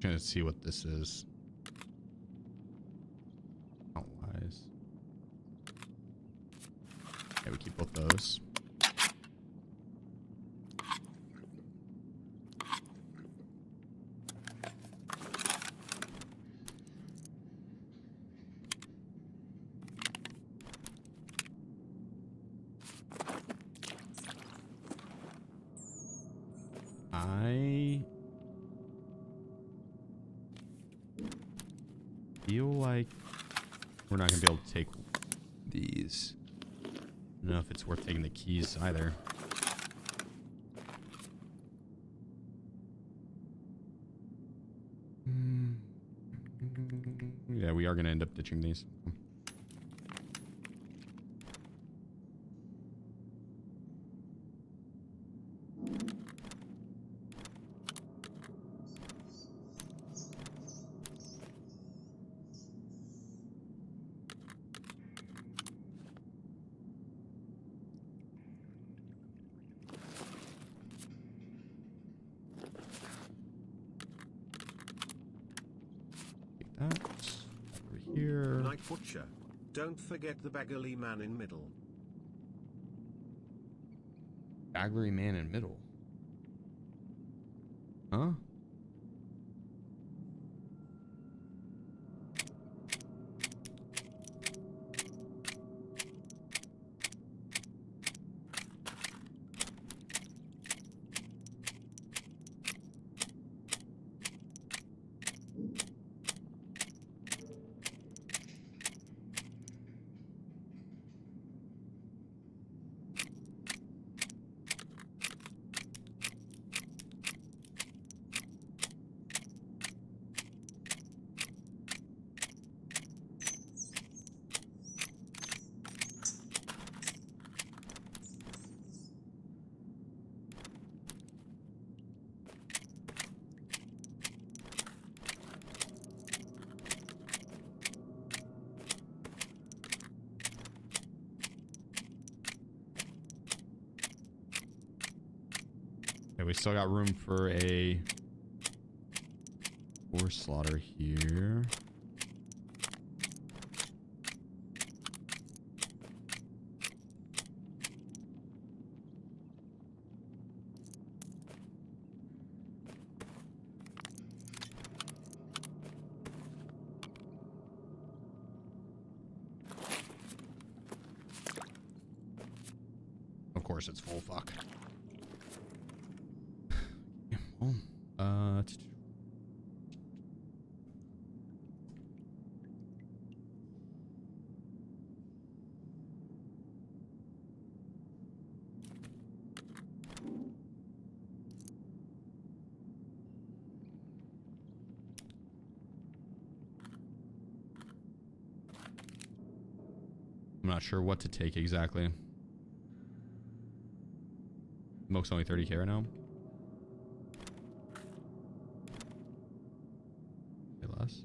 Trying to see what this is. Count-wise. Okay, we keep both those. I feel like we're not gonna be able to take these. I don't know if it's worth taking the keys either. Yeah, we are gonna end up ditching these. Butcher. Don't forget the Baggerly man in middle. Baggery man in middle. Huh? Okay, we still got room for a horse slaughter here. Of course it's full, fuck. I'm not sure what to take exactly. Moke's only 30k right now. Less.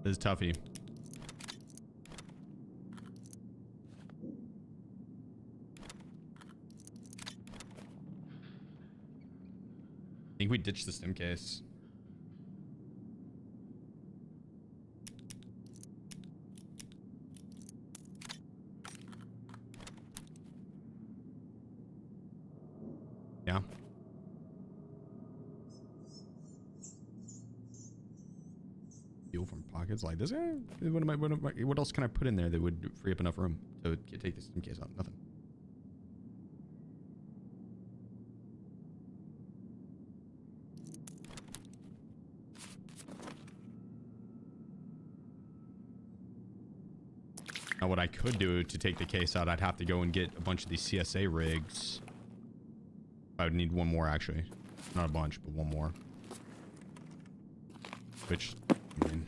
This is toughy. I think we ditched the stim case. Yeah. Fuel from pockets like this. What else can I put in there that would free up enough room to take this stim case out? Nothing. Now, what I could do to take the case out, I'd have to go and get a bunch of these CSA rigs. I would need one more, actually. Not a bunch, but one more. Which, I mean...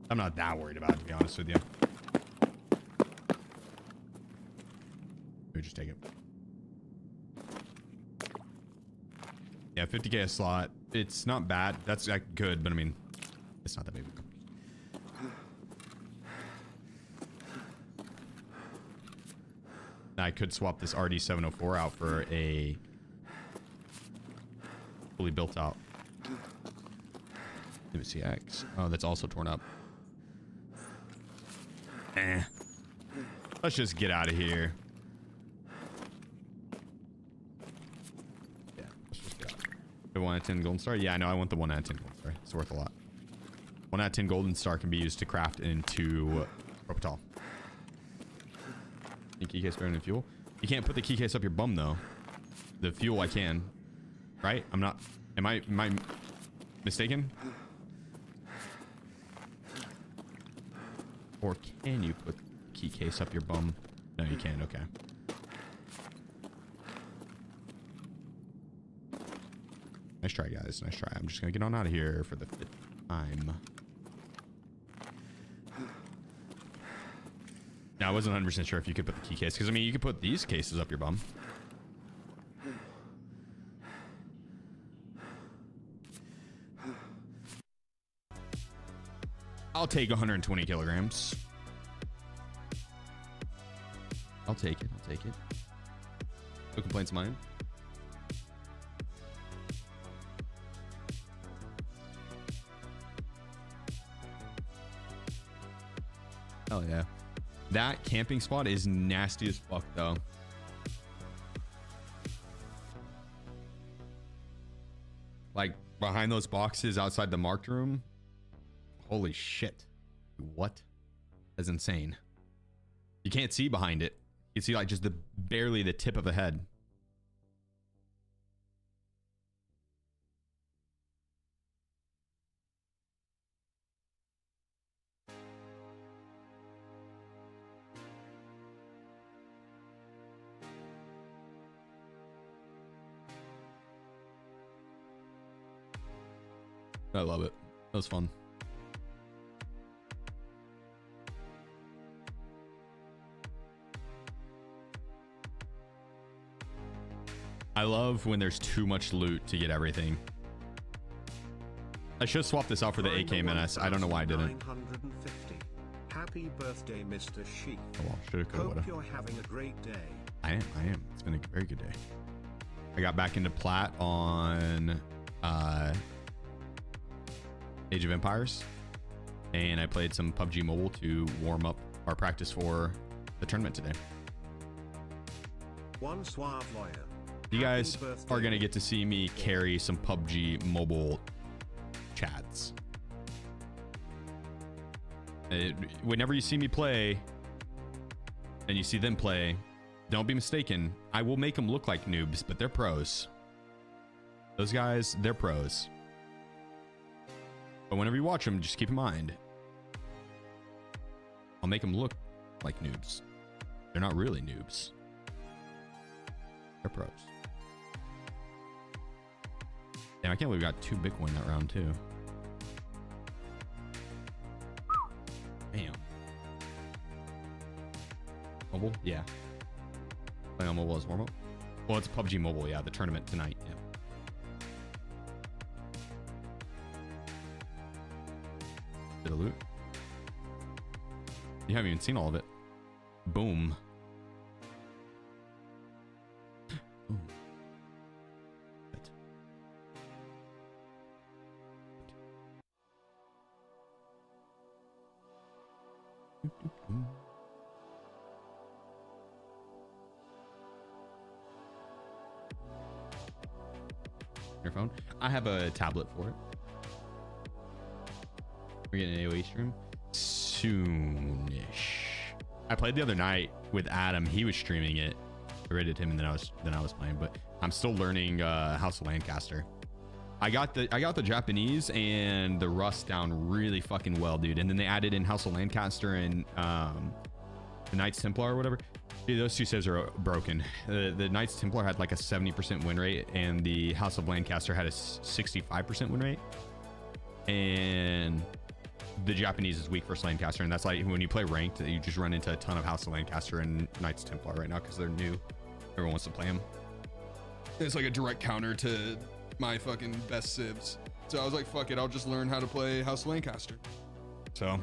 I'm not that worried about it, to be honest with you. Let me just take it. Yeah, 50k a slot. It's not bad. That's good, but I mean, it's not that big. I could swap this RD704 out for a fully built out MCX. Oh, that's also torn up. Let's just get out of here. Yeah, let's just get out. The 1 out of 10 golden star? Yeah, I know. I want the 1 out of 10 golden star. It's worth a lot. 1 out of 10 golden star can be used to craft into Propital. Key case better than fuel? You can't put the key case up your bum though. The fuel I can. Right? I'm not. Am I mistaken? Or can you put the key case up your bum? No, you can't. Okay. Nice try, guys. Nice try. I'm just gonna get on out of here for the 5th time. Now, I wasn't 100% sure if you could put the key case, because I mean, you could put these cases up your bum. I'll take 120 kilograms. I'll take it. I'll take it. No complaints of mine. Hell yeah. That camping spot is nasty as fuck though. Like behind those boxes outside the marked room. Holy shit. What? That's insane. You can't see behind it. You can see like just barely the tip of a head. I love it. That was fun. I love when there's too much loot to get everything. I should swap this out for the AK Menace. I don't know why I didn't. 950. Happy birthday, Mr. Sheep. Oh well, shoulda, coulda, woulda. Hope you're having a great day. I am. It's been a very good day. I got back into Plat on Age of Empires, and I played some PUBG Mobile to warm up our practice for the tournament today. One suave lawyer. You guys are going to get to see me carry some PUBG Mobile chats. Whenever you see me play and you see them play, don't be mistaken. I will make them look like noobs, but they're pros. Those guys, they're pros. But whenever you watch them, just keep in mind, I'll make them look like noobs. They're not really noobs. They're pros. Damn, I can't believe we got 2 Bitcoin that round too. Damn. Mobile? Yeah. Playing on mobile as warm-up? Well, it's PUBG Mobile, yeah. The tournament tonight, yeah. Bit of loot. You haven't even seen all of it. Boom. Boom. Your phone? I have a tablet for it. We're getting an AoE stream soonish. I played the other night with Adam. He was streaming it. I rated him, and then I was playing. But I'm still learning House of Lancaster. I got the Japanese and the Rust down really fucking well, dude. And then they added in House of Lancaster and the Knights Templar or whatever. Dude, those two saves are broken. The Knights Templar had like a 70% win rate, and the House of Lancaster had a 65% win rate. And the Japanese is weak versus Lancaster, and that's like when you play ranked, you just run into a ton of House of Lancaster and Knights Templar right now because they're new. Everyone wants to play them. It's like a direct counter to my fucking best civs. So I was like, fuck it, I'll just learn how to play House of Lancaster. So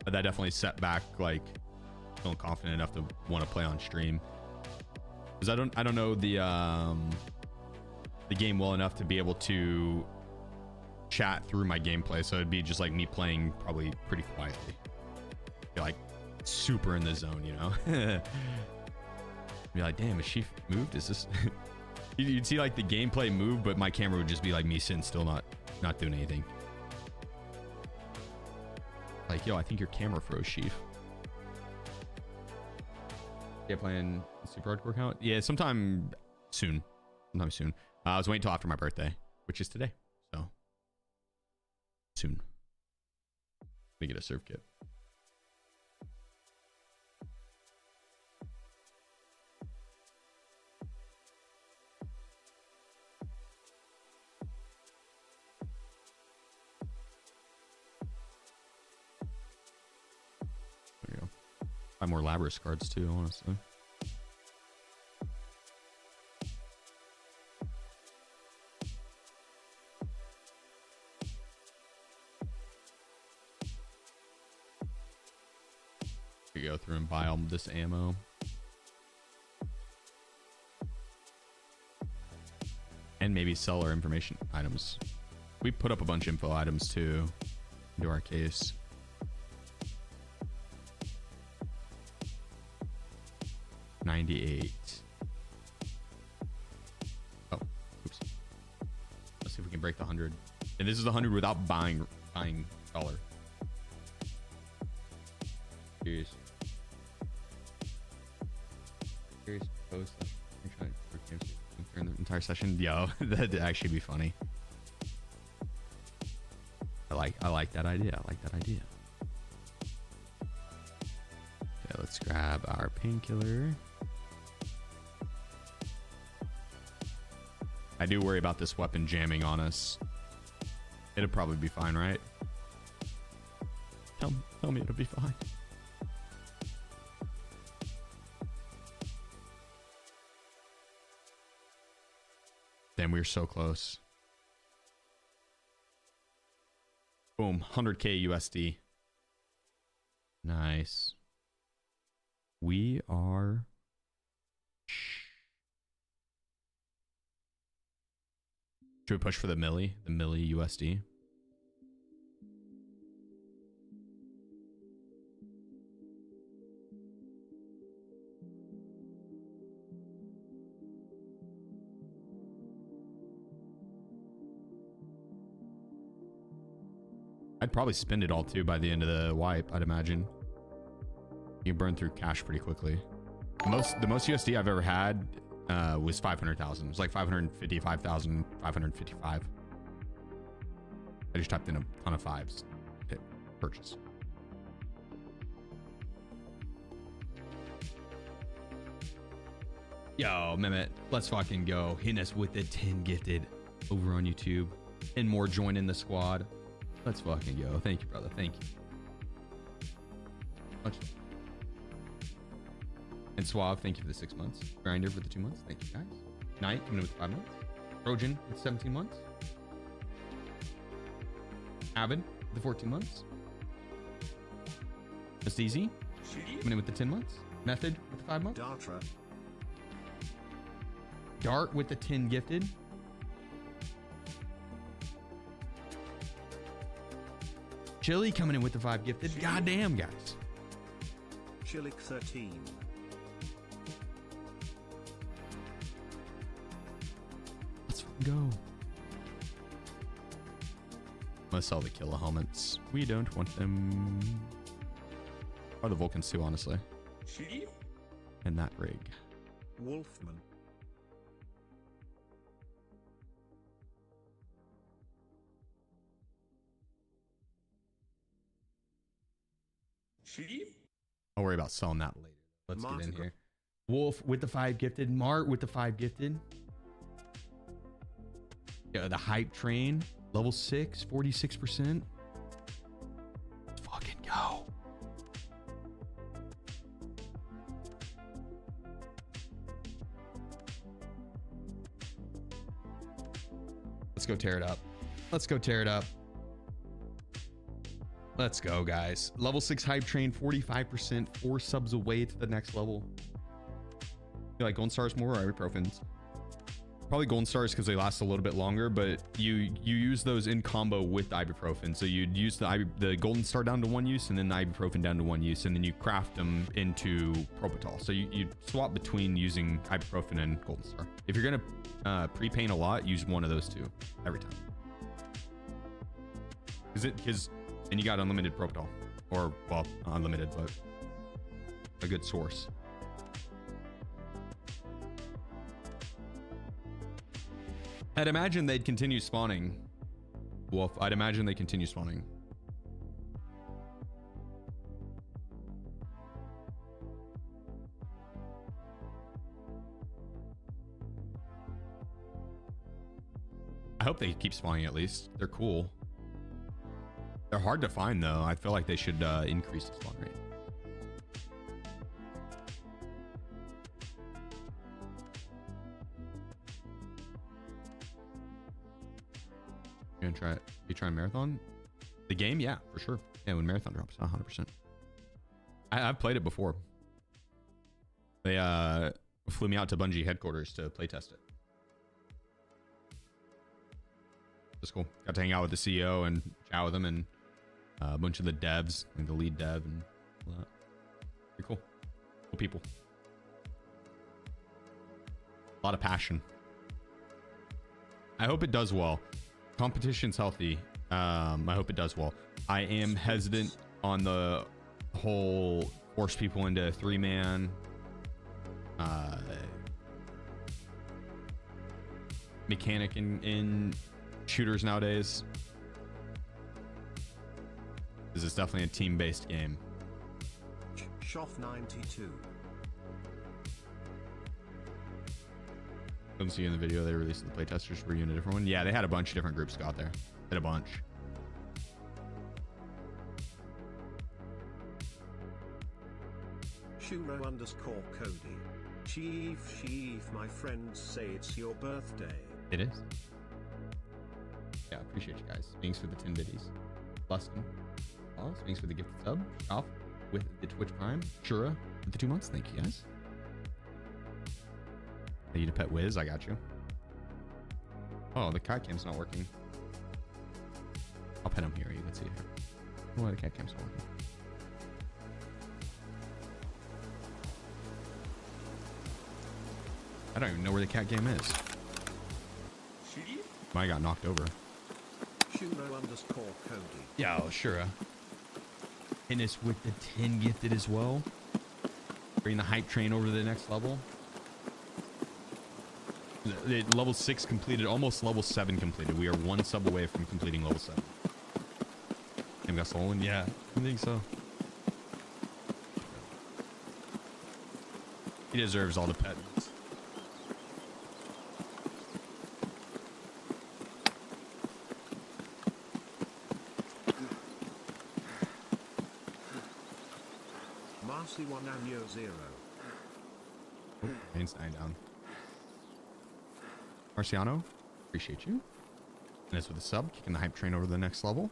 but that definitely set back, like, feeling confident enough to want to play on stream, because I don't know the game well enough to be able to chat through my gameplay. So it'd be just like me playing probably pretty quietly, be like super in the zone, you know. Be like, damn, is she moved? Is this You'd see like the gameplay move, but my camera would just be like me sitting still, not doing anything. Like, yo, I think your camera froze, Chief. Yeah, playing super hardcore count? Yeah, sometime soon. Sometime soon. I was waiting till after my birthday, which is today. So soon. Let me get a serve kit. There you go. Buy more Labyrinth cards too, honestly. Go through and buy all this ammo. And maybe sell our information items. We put up a bunch of info items too into our case. $98. Oh, oops. Let's see if we can break the 100. And this is the 100 without buying dollar. Serious. Post during the entire session. Yo, that'd actually be funny. I like that idea. I like that idea. Okay, let's grab our painkiller. I do worry about this weapon jamming on us. It'll probably be fine, right? Tell me it'll be fine. Damn, we were so close. Boom, 100K USD. Nice. We are... Should we push for the milli USD? I'd probably spend it all too by the end of the wipe, I'd imagine. You burn through cash pretty quickly. The most USD I've ever had was 500,000. It was like 555,555. I just typed in a ton of fives. Hit purchase. Yo, Mehmet, let's fucking go. Hitting us with the 10 gifted over on YouTube. And more joining the squad. Let's fucking go. Thank you, brother. Thank you. Much. And Suave, thank you for the 6 months. Grinder for the 2 months. Thank you, guys. Knight coming in with 5 months. Trojan with 17 months. Avid with the 14 months. Just Easy coming in with the 10 months. Method with the 5 months. Dart with the 10 gifted. Chili coming in with the 5 gifted. Goddamn, guys. Chilik 13. Let's go. Let's sell the killer helmets. We don't want them. Or the Vulcans too, honestly. And that rig. Wolfman. I'll worry about selling that later. Let's get in here. Wolf with the 5 gifted. Mart with the 5 gifted. Yeah, the hype train. Level 6, 46%. Let's fucking go. Let's go tear it up. Let's go tear it up. Let's go, guys. Level 6 hype train, 45%, 4 subs away to the next level. You like Gold Stars more or ibuprofens? Probably golden stars because they last a little bit longer, but you use those in combo with ibuprofen. So you'd use the golden star down to 1 use and then the ibuprofen down to 1 use, and then you craft them into propofol. So you swap between using ibuprofen and golden star. If you're gonna pre-paint a lot, use one of those two every time. Because then you got unlimited propofol, or well, not unlimited, but a good source. I'd imagine they'd continue spawning. Wolf, I'd imagine they continue spawning. I hope they keep spawning at least. They're cool. They're hard to find though. I feel like they should increase the spawn rate. You gonna try it? You trying marathon? The game? Yeah, for sure. Yeah, when marathon drops, 100%. I've played it before. They flew me out to Bungie headquarters to play test it. That's cool. Got to hang out with the CEO and chat with him and a bunch of the devs, like the lead dev and all that. Pretty cool. Cool people. A lot of passion. I hope it does well. Competition's healthy. I hope it does well. I am hesitant on the whole force people into 3-man mechanic in shooters nowadays. This is definitely a team-based game. Shoff 92. Couldn't see you in the video they released the playtesters. Were you in a different one? Yeah, they had a bunch of different groups go out there. Had a bunch. Shuno_Cody. Chief, my friends say it's your birthday. It is. Yeah, I appreciate you guys. Thanks for the 10 biddies. Bustin. Thanks for the gifted sub. Off with the Twitch Prime. Shura with the 2 months. Thank you guys. I need a pet whiz. I got you. Oh, the cat cam's not working. I'll pet him here. You can see it here. Oh, the cat cam's not working. I don't even know where the cat game is. Mine got knocked over. Shuno_Cody. Yeah, oh, sure. And it's with the 10 gifted as well. Bring the hype train over to the next level. Level 6 completed, almost level 7 completed. We are 1 sub away from completing level 7. Him got stolen? Yeah, I think so. He deserves all the pets. Marcy 1 Anyo 0. Oh, main's dying down. Marciano, appreciate you. And this with a sub, kicking the hype train over to the next level.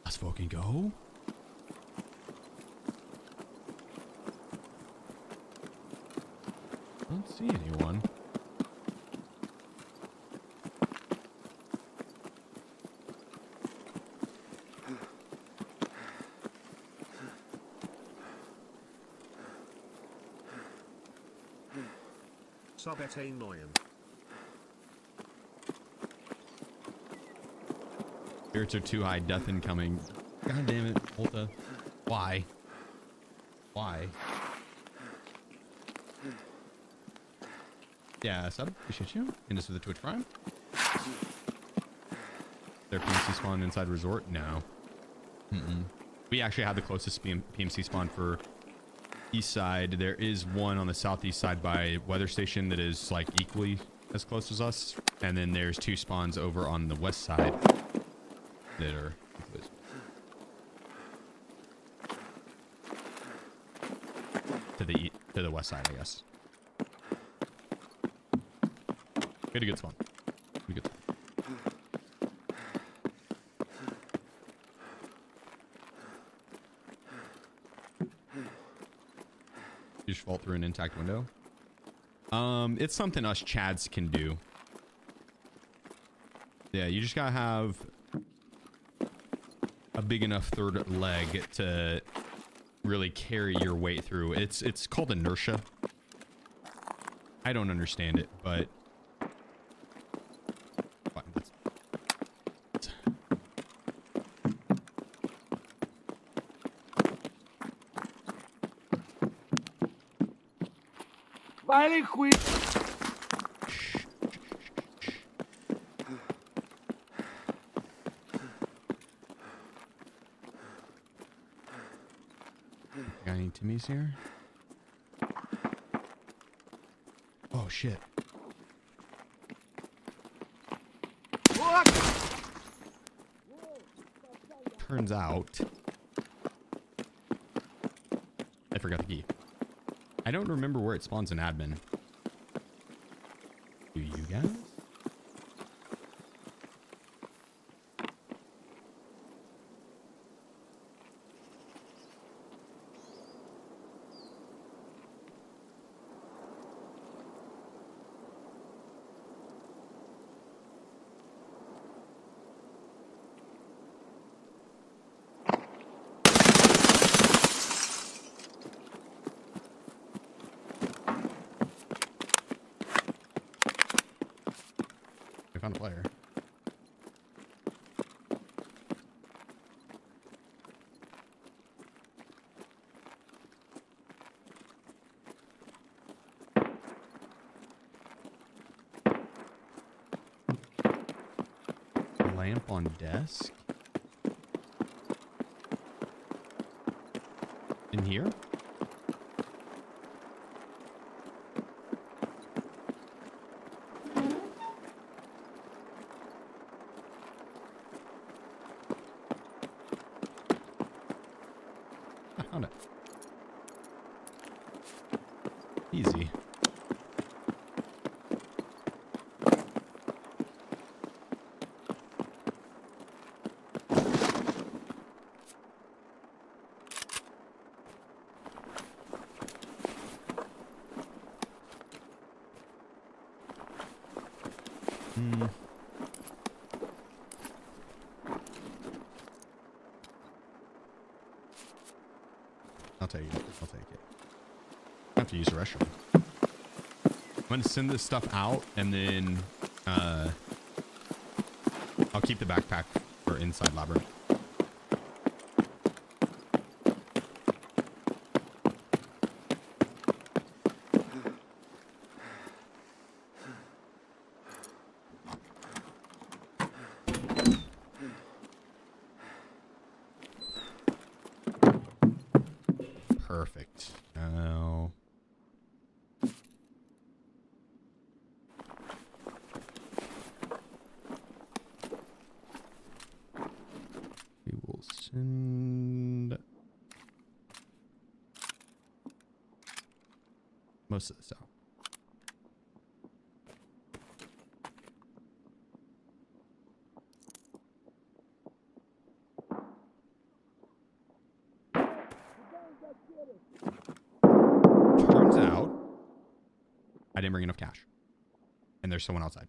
Let's fucking go. I don't see anyone. Sub at a million. Spirits are too high, death incoming. God damn it, Volta. Why? Why? Yeah, sub, appreciate you. And this with the Twitch Prime. Their PMC spawn inside resort? No. We actually have the closest PMC spawn for east side. There is one on the southeast side by weather station that is like equally as close as us. And then there's 2 spawns over on the west side that are to the west side, I guess. Get a good spawn. Get a good spawn. You just fall through an intact window. It's something us Chads can do. Yeah, you just gotta have a big enough third leg to really carry your weight through. It's called inertia. I don't understand it, but Vale, хуй. Got any Timmies here? Oh shit. Turns out I forgot the key. I don't remember where it spawns in admin. Do you guys? I found a player. Lamp on desk. In here? I found it. Easy. I'll take it. I'll take it. I have to use the restroom. I'm gonna send this stuff out and then I'll keep the backpack for inside Labyrinth. Perfect. Now we will send most of this out. Turns out I didn't bring enough cash. And there's someone outside.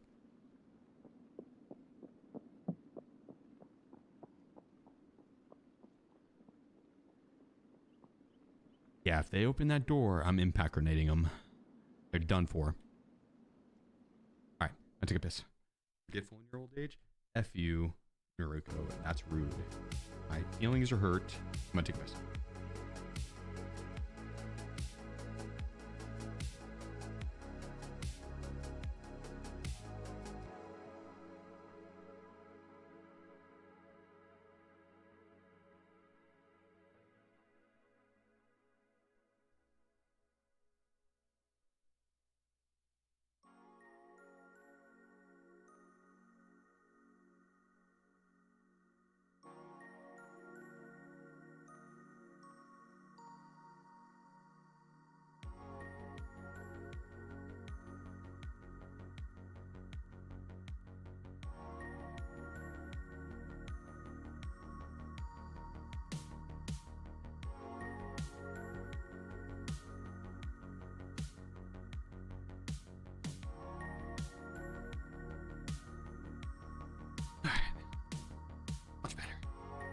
Yeah, if they open that door, I'm impact grenading them. They're done for. Alright, I took a piss. Forgetful in your old age? F you, Naruto. That's rude. My feelings are hurt. I'm gonna take a piss.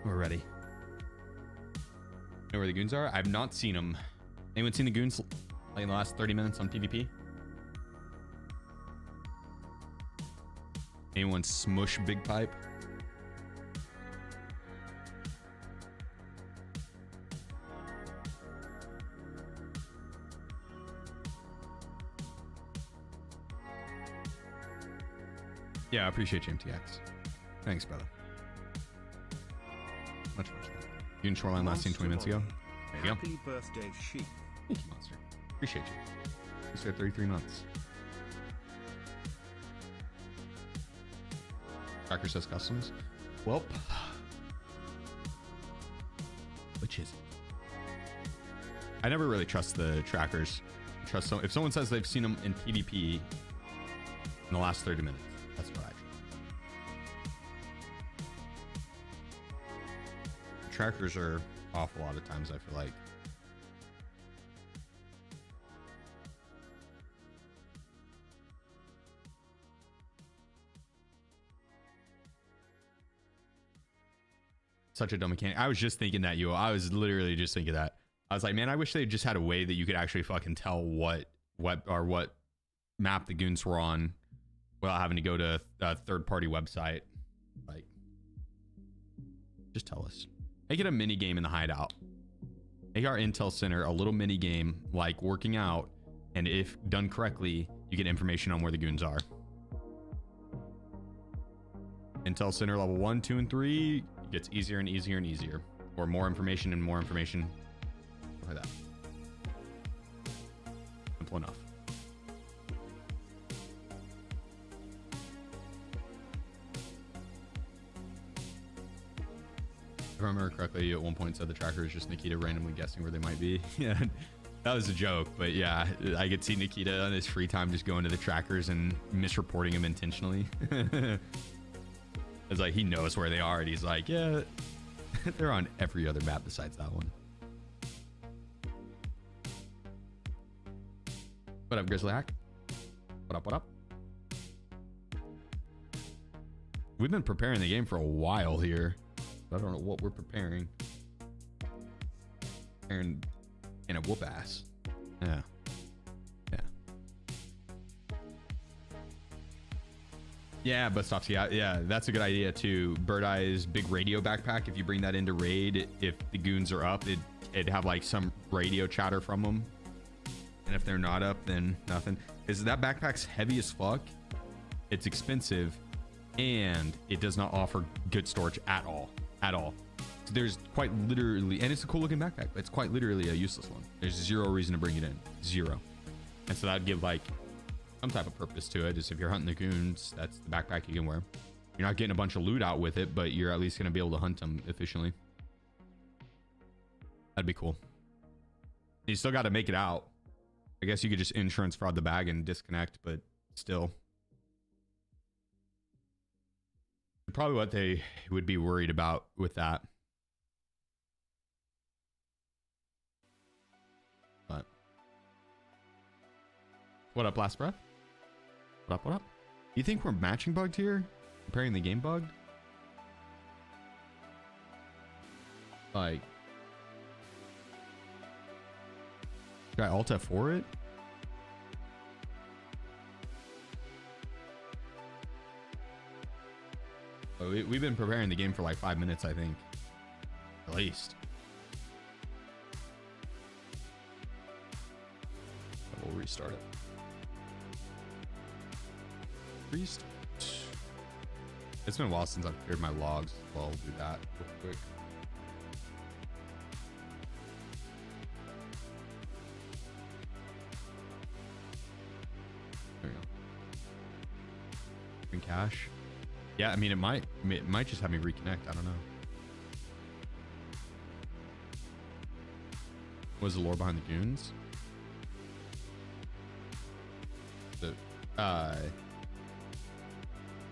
We're ready. Know where the goons are? I've not seen them. Anyone seen the goons like in the last 30 minutes on PvP? Anyone smush big pipe? Yeah, I appreciate you, MTX. Thanks, brother. Much. You in Shoreline last seen 20 minutes ago? There you go. Happy birthday, sheep. Thank you, Monster. Appreciate you. You said 33 months. Tracker says customs. Welp. Which is it? I never really trust the trackers. If someone says they've seen them in PvP in the last 30 minutes, that's what I trust. Trackers are off a lot of times, I feel like. Such a dumb mechanic. I was just thinking that, yo. I was literally just thinking that. I was like, man, I wish they just had a way that you could actually fucking tell what map the goons were on without having to go to a third-party website. Like, just tell us. Make it a mini game in the hideout. Make our intel center a little mini game like working out, and if done correctly, you get information on where the goons are. Intel center level 1, 2, and 3 gets easier and easier and easier, or more information and more information. Like that. Simple enough. If I remember correctly, you at one point said the tracker is just Nikita randomly guessing where they might be. Yeah, that was a joke, but yeah, I could see Nikita on his free time just going to the trackers and misreporting them intentionally. It's like he knows where they are, and he's like, yeah, they're on every other map besides that one. What up, Grizzly Hack? What up, what up? We've been preparing the game for a while here. I don't know what we're preparing. Preparing in a whoop ass. Yeah. Yeah. Yeah, Bustovsky. Yeah, that's a good idea too. Bird Eye's big radio backpack. If you bring that into raid, if the goons are up, it'd have like some radio chatter from them. And if they're not up, then nothing. Because that backpack's heavy as fuck. It's expensive, and it does not offer good storage at all. At all. So there's quite literally, and it's a cool looking backpack, but it's quite literally a useless one. There's zero reason to bring it in. Zero. And so that'd give like some type of purpose to it. Just if you're hunting the goons, that's the backpack you can wear. You're not getting a bunch of loot out with it, but you're at least going to be able to hunt them efficiently. That'd be cool. You still got to make it out. I guess you could just insurance fraud the bag and disconnect, but still. Probably what they would be worried about with that. But what up, Last Breath? What up, what up? You think we're matching bugged here? Comparing the game bugged? Like, should I Alt F4 it? We've been preparing the game for like 5 minutes, I think. At least. We'll restart it. Restart. It's been a while since I've cleared my logs. Well, I'll do that real quick. There we go. Bring cash. Yeah, I mean, it might just have me reconnect. I don't know. What was the lore behind the goons?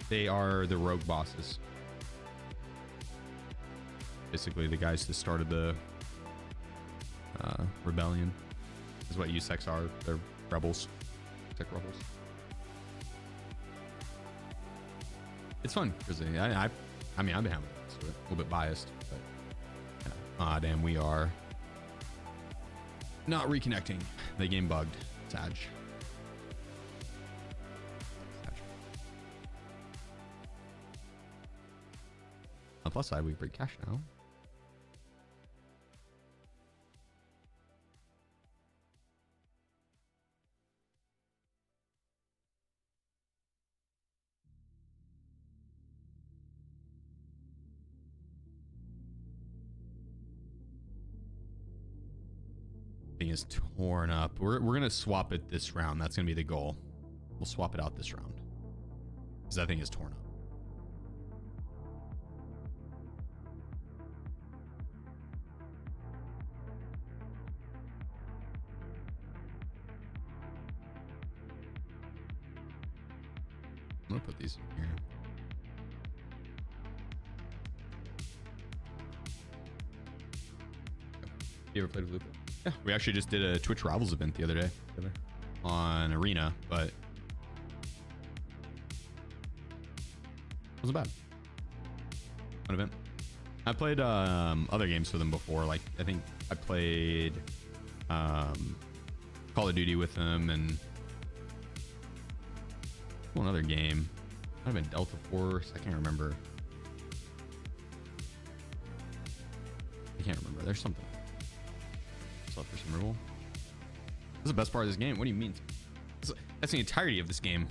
They are the rogue bosses. Basically, the guys that started the rebellion. Is what USECs are. They're rebels. Tech rebels. It's fun, because I mean, I've been having it. into it. A little bit biased, but yeah. Ah, damn, we are not reconnecting. The game bugged. Sag. On the plus side, we bring cash now. Thing is torn up. We're gonna swap it this round. That's gonna be the goal. We'll swap it out this round because that thing is torn up. I'm gonna put these in here. You ever played with Lupa? Yeah, we actually just did a Twitch Rivals event the other day on Arena, but wasn't bad. Fun event. I played other games with them before. Like I think I played Call of Duty with them and one other game. Might have been Delta Force. I can't remember. I can't remember. There's something. Up for some rule. This is the best part of this game. What do you mean? That's the entirety of this game.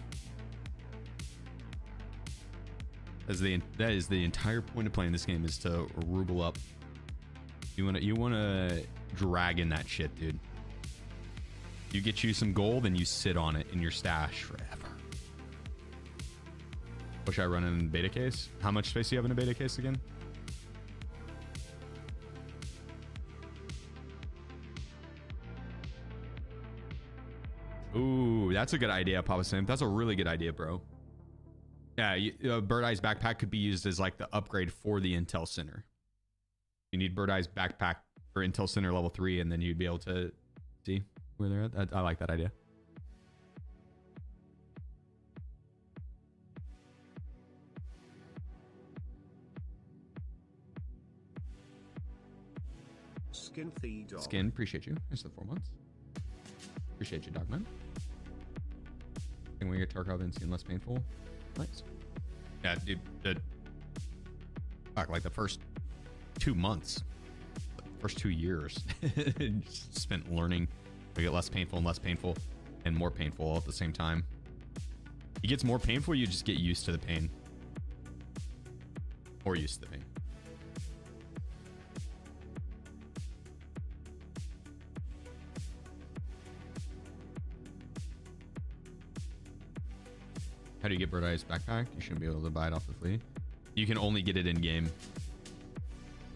That is the entire point of playing this game, is to ruble up. You wanna drag in that shit, dude. You get you some gold and you sit on it in your stash forever. What should I run in beta case? How much space do you have in a beta case again? Ooh, that's a good idea, Papa Sim. That's a really good idea, bro. Yeah, Bird Eye's backpack could be used as like the upgrade for the Intel Center. You need Bird Eye's backpack for Intel Center level 3, and then you'd be able to see where they're at. I like that idea. Skin, appreciate you. Thanks for the 4 months. Appreciate you, Dogman. Can we get Tarkov and Skin less painful? Nice. Yeah, dude. Fuck, like the first 2 months, the first 2 years, just spent learning to get less painful and more painful all at the same time. It gets more painful, you just get used to the pain. Or used to the pain. How do you get Bird Eye's backpack? You shouldn't be able to buy it off the flea. You can only get it in game.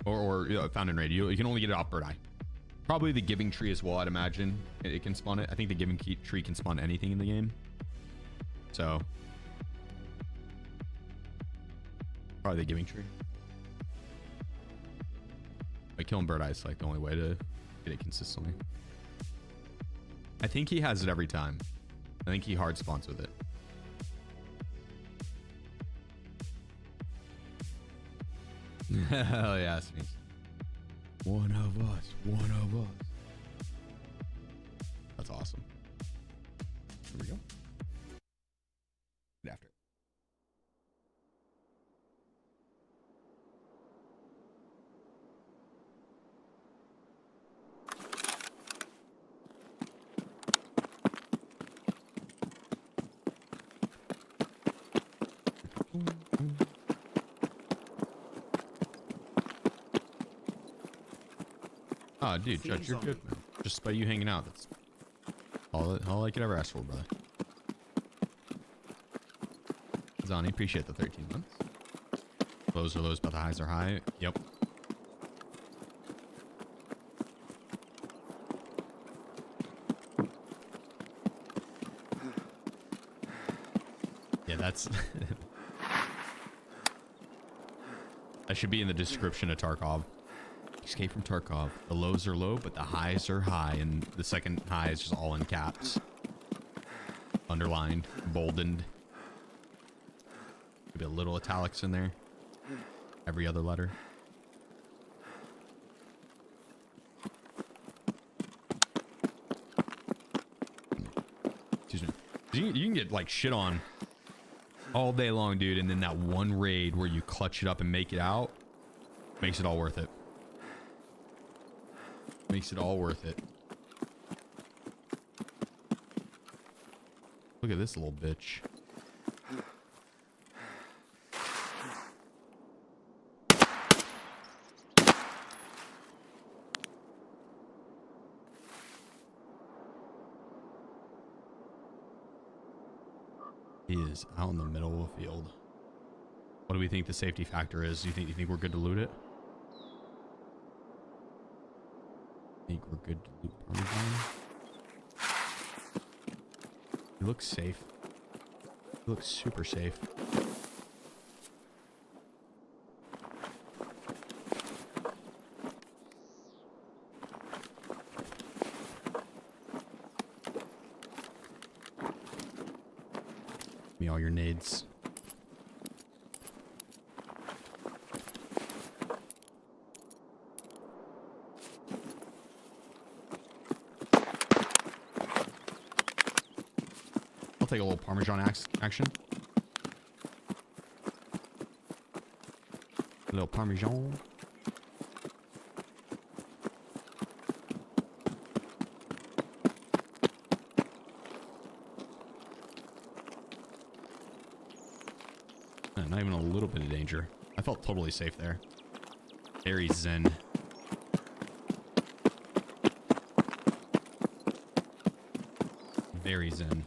Or found in raid. You can only get it off Bird Eye. Probably the Giving Tree as well, I'd imagine. It can spawn it. I think the Giving Tree can spawn anything in the game. So. Probably the Giving Tree. But killing Bird Eye is like the only way to get it consistently. I think he has it every time. I think he hard spawns with it. Hell yeah, Sphinx. One of us. One of us. That's awesome. Here we go. Get after it. Oh, dude, Judge, you're good, man. Just by you hanging out, that's all I could ever ask for, brother. Zani, appreciate the 13 months. Lows are lows, but the highs are high. Yep. Yeah, that's... that should be in the description of Tarkov. Escape from Tarkov. The lows are low, but the highs are high, and the second high is just all in caps. Underlined, boldened. Maybe a little italics in there. every other letter. Excuse me. You can get like shit on all day long, dude, and then that one raid where you clutch it up and make it out makes it all worth it. Makes it all worth it. Look at this little bitch. He is out in the middle of the field. What do we think the safety factor is? Do you think we're good to loot it? Think we're good to loot Parmesan? He looks safe. He looks super safe. Give me all your nades. I'll take a little Parmesan action. A little Parmesan. Not even a little bit of danger. I felt totally safe there. Very zen. Very zen.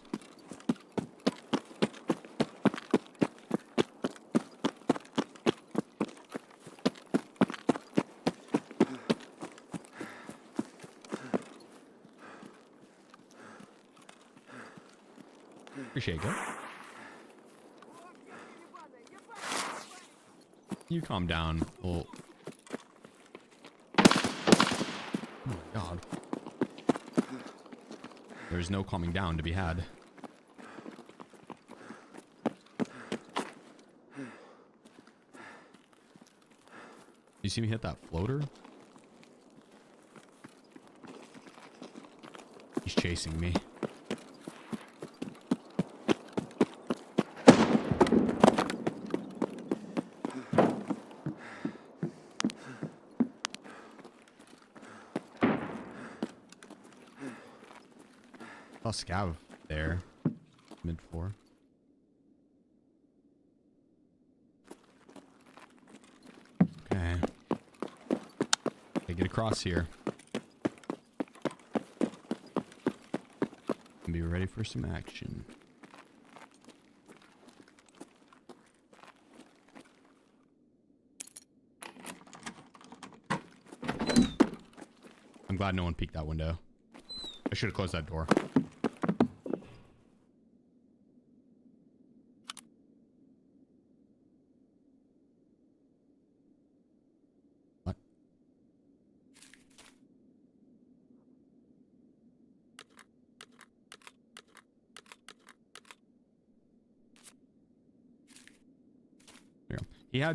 Appreciate it. You calm down. Oh my god. There's no calming down to be had. You see me hit that floater? He's chasing me. Scav there. Mid 4. Okay. Get across here. And be ready for some action. I'm glad no one peeked that window. I should have closed that door.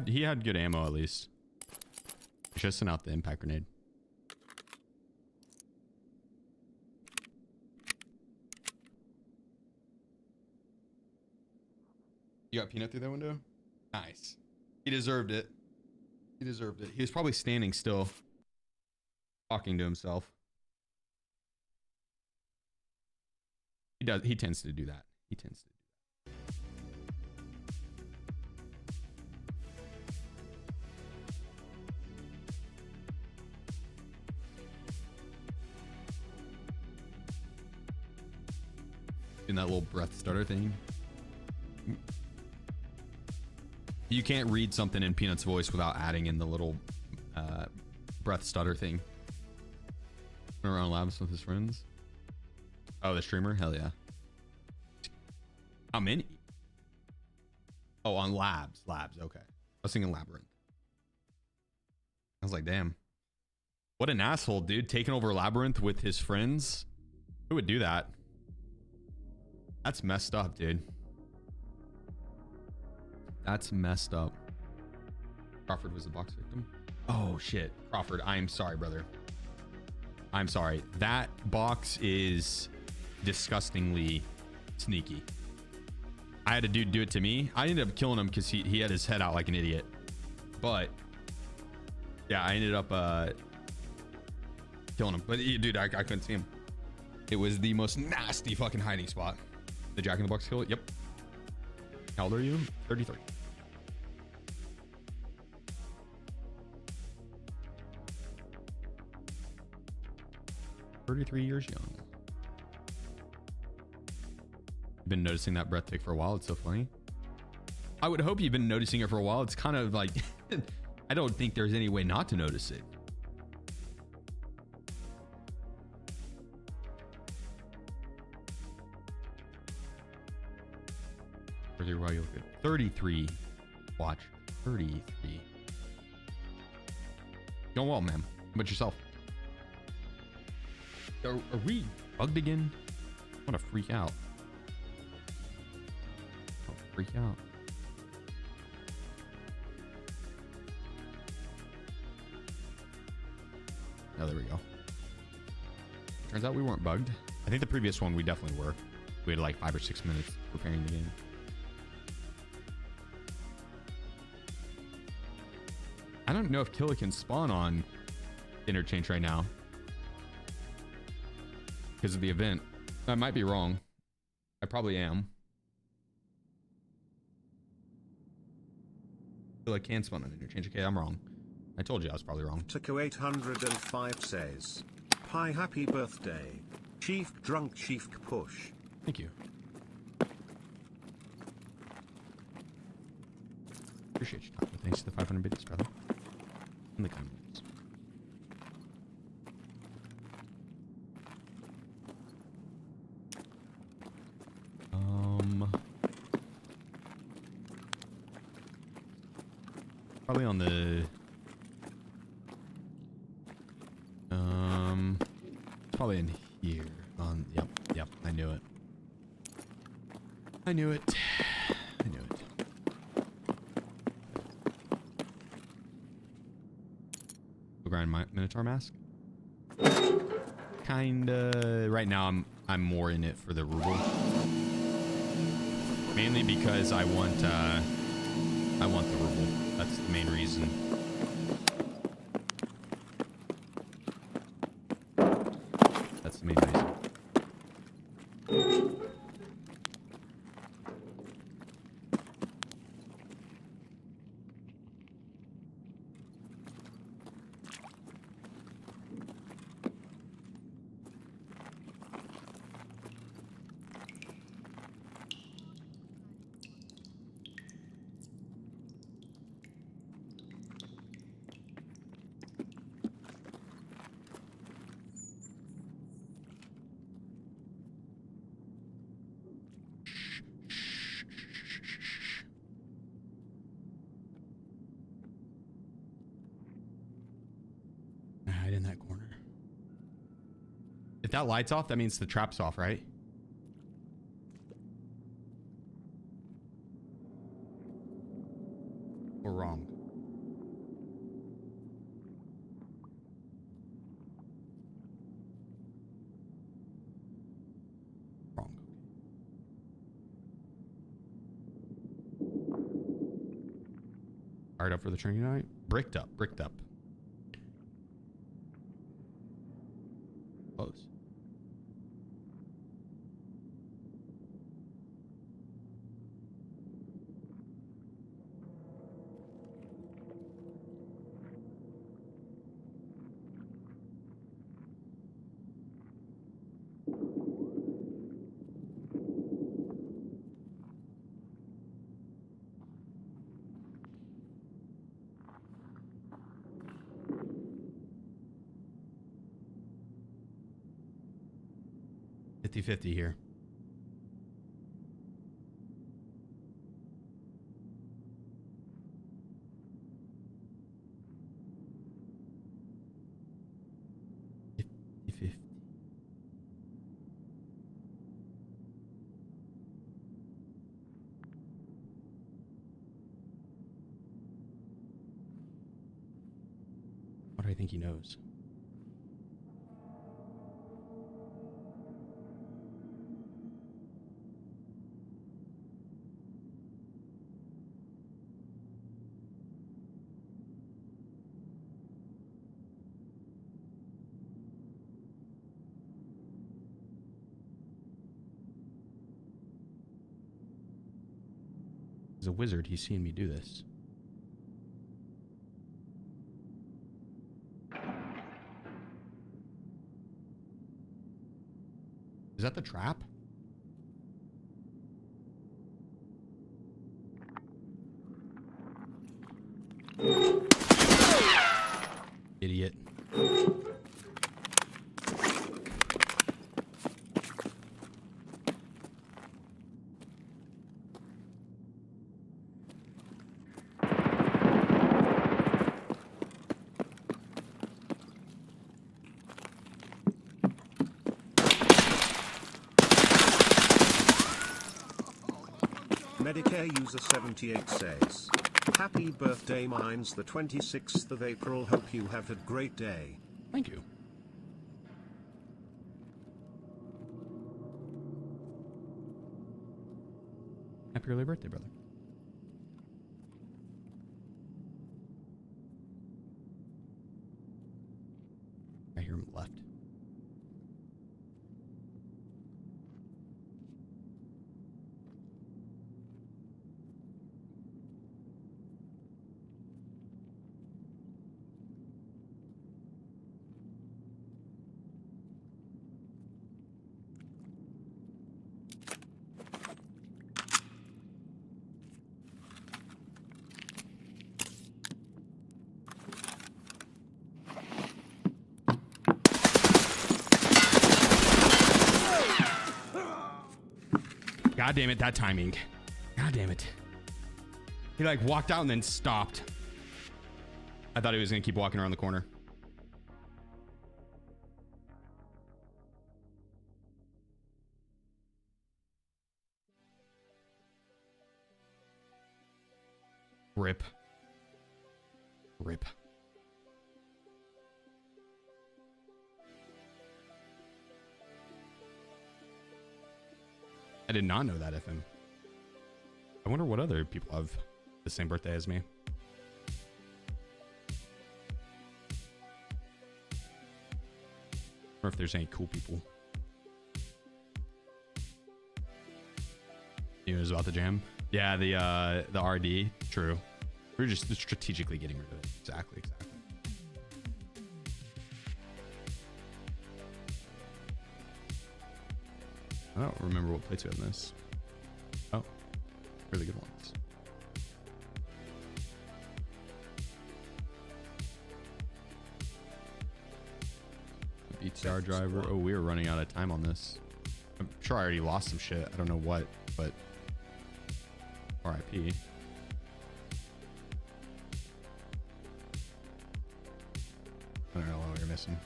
He had good ammo at least. Just sent out the impact grenade. You got peanut through that window? Nice. He deserved it. He deserved it. He was probably standing still, talking to himself. He tends to do that. He tends to. In that little breath starter thing. You can't read something in Peanut's voice without adding in the little breath stutter thing. Went around labs with his friends. Oh, the streamer? Hell yeah. How many? Oh, on labs. Labs, okay. I was thinking Labyrinth. I was like, damn. What an asshole, dude. Taking over Labyrinth with his friends. Who would do that? That's messed up, dude. That's messed up. Crawford was the box victim. Oh shit, Crawford. I'm sorry, brother. I'm sorry. That box is disgustingly sneaky. I had a dude do it to me. I ended up killing him because he had his head out like an idiot. But yeah, I ended up killing him. But dude, I couldn't see him. It was the most nasty fucking hiding spot. The Jack in the Box kill it. Yep. How old are you? 33. Years young. Been noticing that breath take for a while. It's so funny. I would hope you've been noticing it for a while. It's kind of like I don't think there's any way not to notice it. While you look at 33. Watch 33. Going well, man. How about yourself? Are we bugged again? I want to freak out. Freak out. Oh, there we go. Turns out we weren't bugged. I think the previous one we definitely were. We had like 5 or 6 minutes preparing the game. I don't know if Killa can spawn on Interchange right now because of the event. I might be wrong. I probably am. Killa can spawn on Interchange. Okay, I'm wrong. I told you I was probably wrong. Taco 805 says, "Hi, happy birthday, Chief Drunk Chief Push." Thank you. Appreciate you, Taco. Thanks to the 500 bits, brother. In the comments. Probably on the probably in here on yep, I knew it. I knew it. Grind my Minotaur mask. Kinda right now I'm more in it for the ruble. Mainly because I want the ruble. That's the main reason. That's the main reason. In that corner. If that light's off, that means the trap's off, right? Or wrong? Wrong. Fired up for the training night? Bricked up. Close. $50-50 here. What do I think he knows? He's a wizard. He's seen me do this. Is that the trap? Idiot. Medicare user 78 says, "Happy birthday, mine's the 26th of April. Hope you have a great day." Thank you. Happy early birthday, brother. I hear him left. God damn it, that timing. God damn it. He like walked out and then stopped. I thought he was gonna keep walking around the corner. Rip. Rip. I did not know that, FM. I wonder what other people have the same birthday as me. Or if there's any cool people. You was about the jam? Yeah, the RD. True. We're just strategically getting rid of it. Exactly. I don't remember what plates we have in this. Oh, really good ones. BTR driver. Oh, we are running out of time on this. I'm sure I already lost some shit. I don't know what, but RIP. I don't know what you're missing.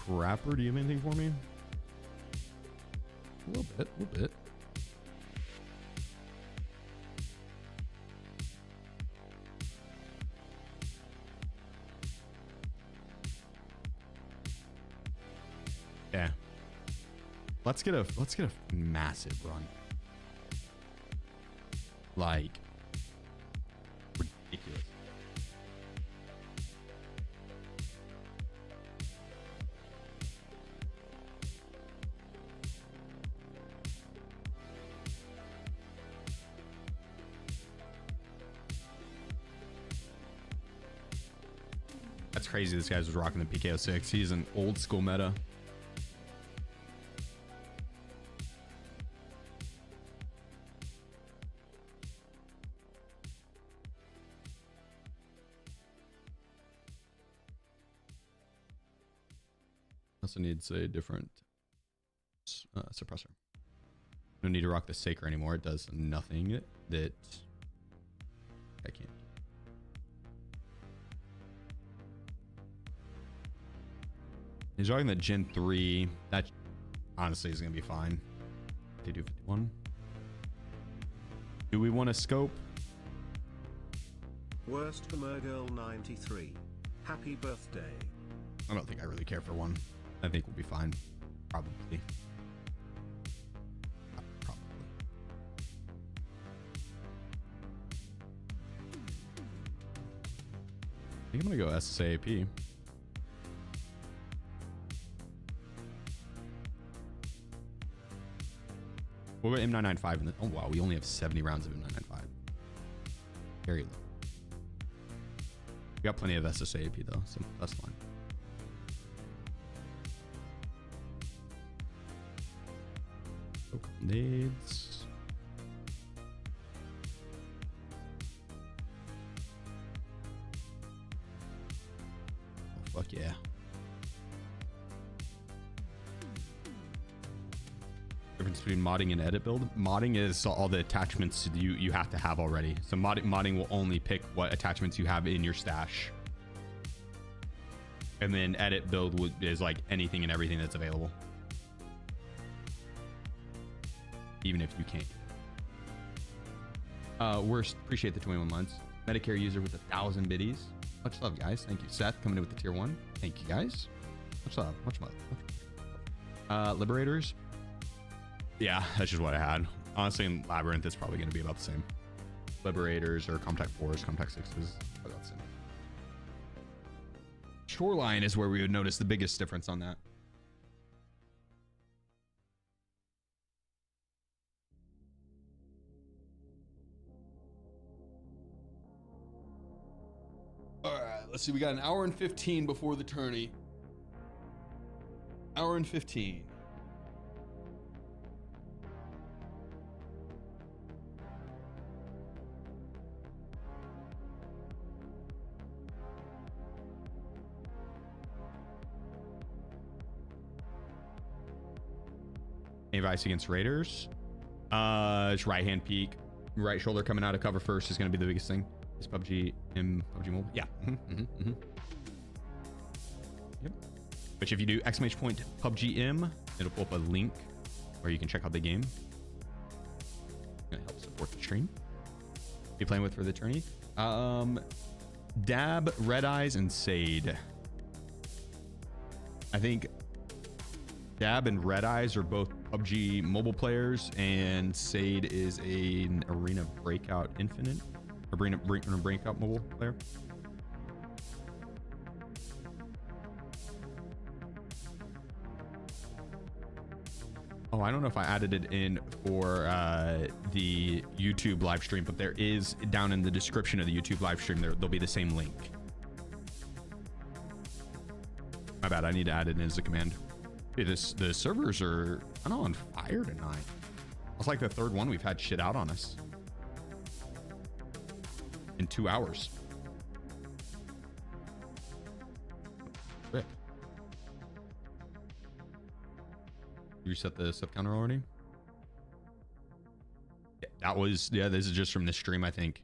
Rapper, do you have anything for me? A little bit. Yeah. Let's get a massive run. Like ridiculous. That's crazy. This guy was rocking the PK06. He's an old school meta. Also needs a different suppressor. No need to rock the Saker anymore. It does nothing that I can't. He's rocking the Gen 3. That honestly is going to be fine. They do 51. Do we want to scope? Worst Girl 93. Happy birthday. I don't think I really care for one. I think we'll be fine. Probably. Probably. I think I'm gonna go SSAP. We'll go M995 in the, oh wow, we only have 70 rounds of M995. Very low. We got plenty of SSAP though, so that's fine. Nades. Oh, fuck yeah. Difference between modding and edit build. Modding is all the attachments you have to have already. So modding will only pick what attachments you have in your stash. And then edit build is like anything and everything that's available. Even if you can't. Worst, appreciate the 21 months. Medicare user with 1,000 biddies. Much love, guys. Thank you. Seth coming in with the tier 1. Thank you, guys. Much love. Much love. Liberators. Yeah, that's just what I had. Honestly, in Labyrinth, it's probably going to be about the same. Liberators or Comtac 4s, Comtac 6s. About the same. Shoreline is where we would notice the biggest difference on that. Let's see, we got an hour and 15 before the tourney. Hour and 15. Advice against Raiders. It's right hand peek. Right shoulder coming out of cover first is going to be the biggest thing. Is PUBG Mobile? Yeah. Yep. Which if you do ! PUBG M, it'll pull up a link where you can check out the game. Gonna help support the stream. Be playing with for the tourney. Dab, Red Eyes, and Sade. I think Dab and Red Eyes are both PUBG Mobile players, and Sade is an Arena Breakout Infinite. Arena Breakout Mobile player. Oh, I don't know if I added it in for the YouTube live stream, but there is down in the description of the YouTube live stream. There'll be the same link. My bad. I need to add it in as a command. Dude, the servers are kind of on fire tonight. It's like the third one we've had shit out on us in 2 hours. Rip. You reset the sub counter already? Yeah, that was, yeah, this is just from this stream, I think.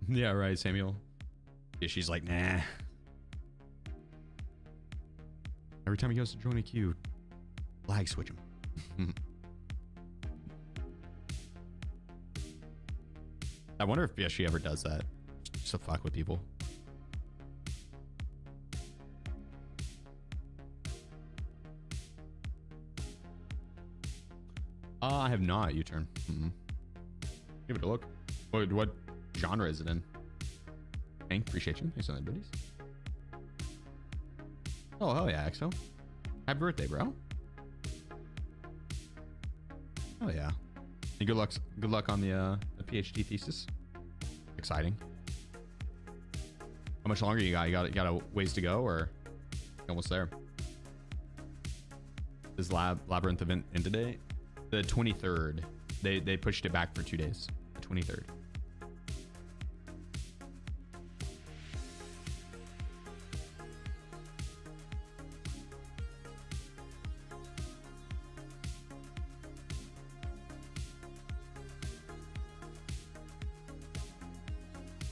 Yeah, right, Samuel. Yeah, she's like, nah. Every time he goes to join a queue, flag switch him. I wonder if she ever does that. Just to fuck with people. I have not. U-turn. Give it a look. What genre is it in? Hank, appreciate you. Thanks on that, buddies. Oh, hell yeah, XO. Happy birthday, bro. Oh yeah. And good luck on the PhD thesis. Exciting. How much longer you got? You got a ways to go, or almost there? Is Labyrinth event in today? The 23rd. They pushed it back for 2 days. The 23rd.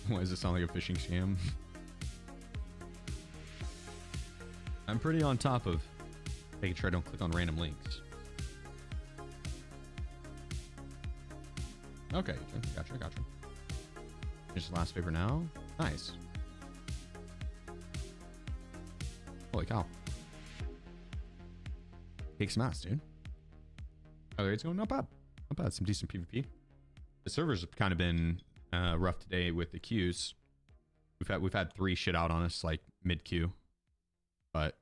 Why does it sound like a phishing scam? I'm pretty on top of making sure I don't click on random links. Okay, gotcha. Just last paper now. Nice. Holy cow. Take some ass, dude. Oh, the raid's going not bad. Not bad. Some decent PvP. The servers have kind of been rough today with the queues. We've had 3 shit out on us like mid queue, but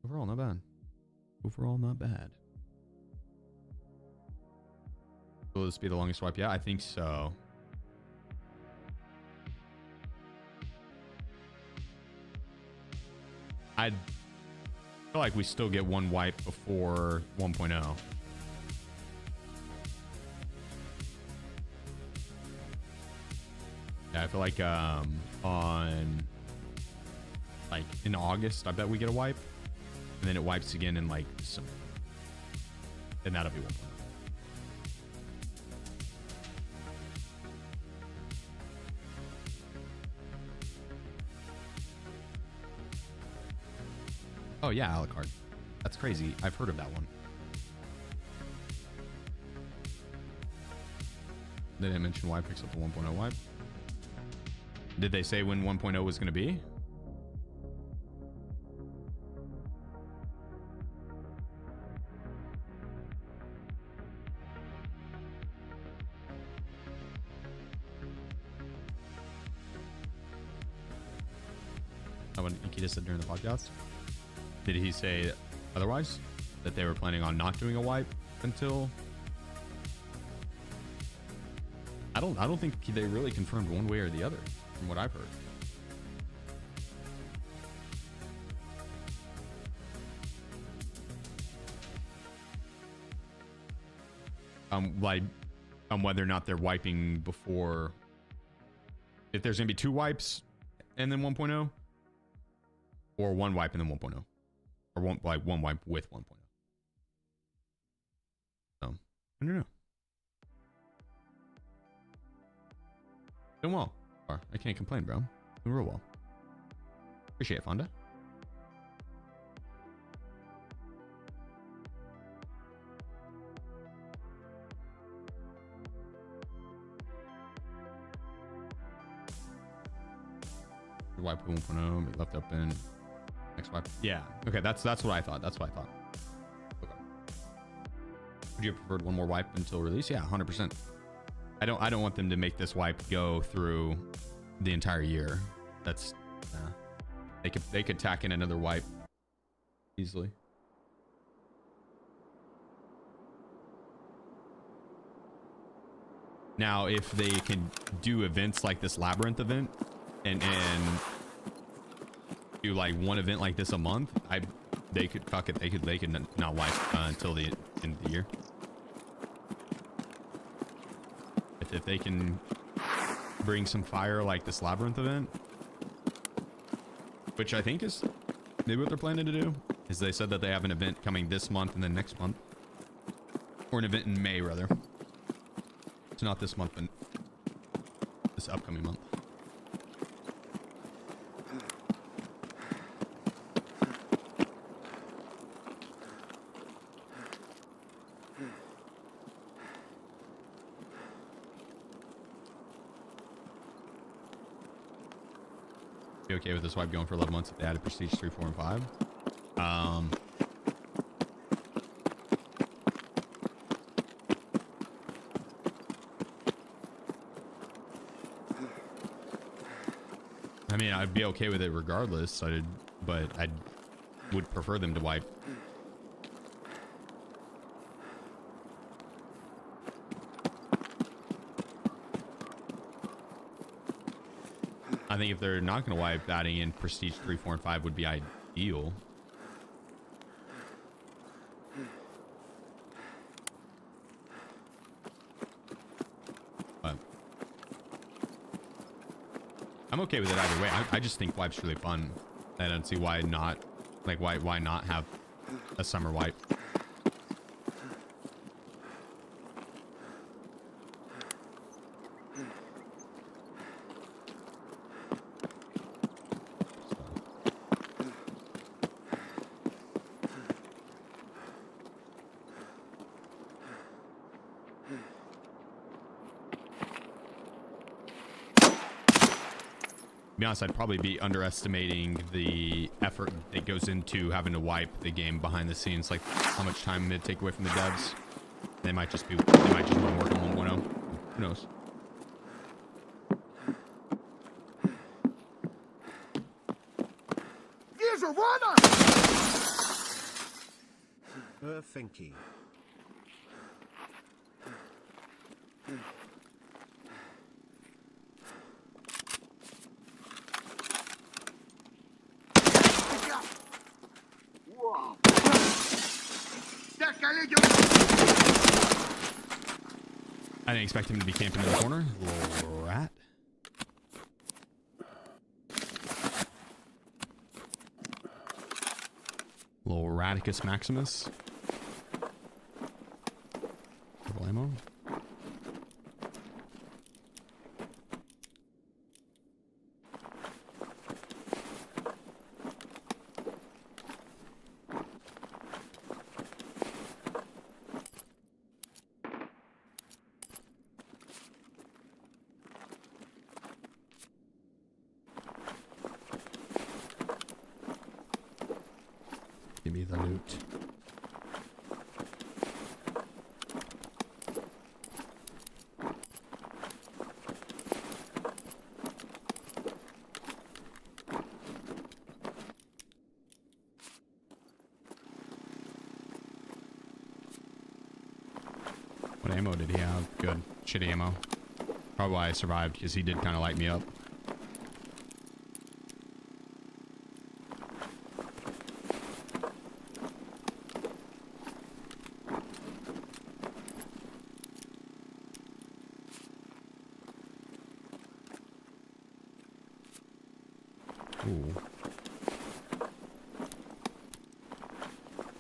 overall not bad. Overall not bad. Will this be the longest wipe? Yeah, I think so. I feel like we still get 1 wipe before 1.0. Yeah, I feel like on like in August, I bet we get a wipe, and then it wipes again in like December, and that'll be 1.0. Oh yeah, Alucard. That's crazy. I've heard of that one. They didn't mention wipe except the 1.0 wipe. Did they say when 1.0 was going to be? What Nikita said during the podcast. Did he say otherwise? That they were planning on not doing a wipe until? I don't think they really confirmed one way or the other, from what I've heard. Like, whether or not they're wiping before, if there's gonna be 2 wipes and then 1.0, or 1 wipe and then 1.0, or one wipe with 1.0. So I don't know. Doing well. I can't complain, bro. Doing real well. Appreciate it, Fonda. Wipe 1.0, be left open. Next wipe. Yeah. Okay, that's what I thought. That's what I thought. Okay. Would you have preferred 1 more wipe until release? Yeah, 100%. I don't want them to make this wipe go through the entire year. That's they could tack in another wipe easily. Now, if they can do events like this Labyrinth event and do like 1 event like this a month, they could fuck it. They could not wipe until the end of the year. If they can bring some fire like this Labyrinth event, which I think is maybe what they're planning to do, is they said that they have an event coming this month and then next month, or an event in May rather. It's not this month, but this upcoming month. Be okay with this wipe going for 11 months if they added Prestige 3, 4, and 5. I mean, I'd be okay with it regardless, but I would prefer them to wipe. I think if they're not going to wipe, adding in Prestige 3, 4, and 5 would be ideal. But I'm okay with it either way. I just think wipe's really fun. I don't see why not. Like, why not have a summer wipe? be honest, I'd probably be underestimating the effort that goes into having to wipe the game behind the scenes, like how much time it'd take away from the devs. They might just want to work on 1.0. Who knows? Вижу, вон он! Finky. Вау! Так, коллеги, I didn't expect him to be camping in the corner. Little rat. Little Radicus Maximus. Purple ammo. Give me the loot. What ammo did he have? Good. Shitty ammo. Probably why I survived, because he did kind of light me up. Ooh.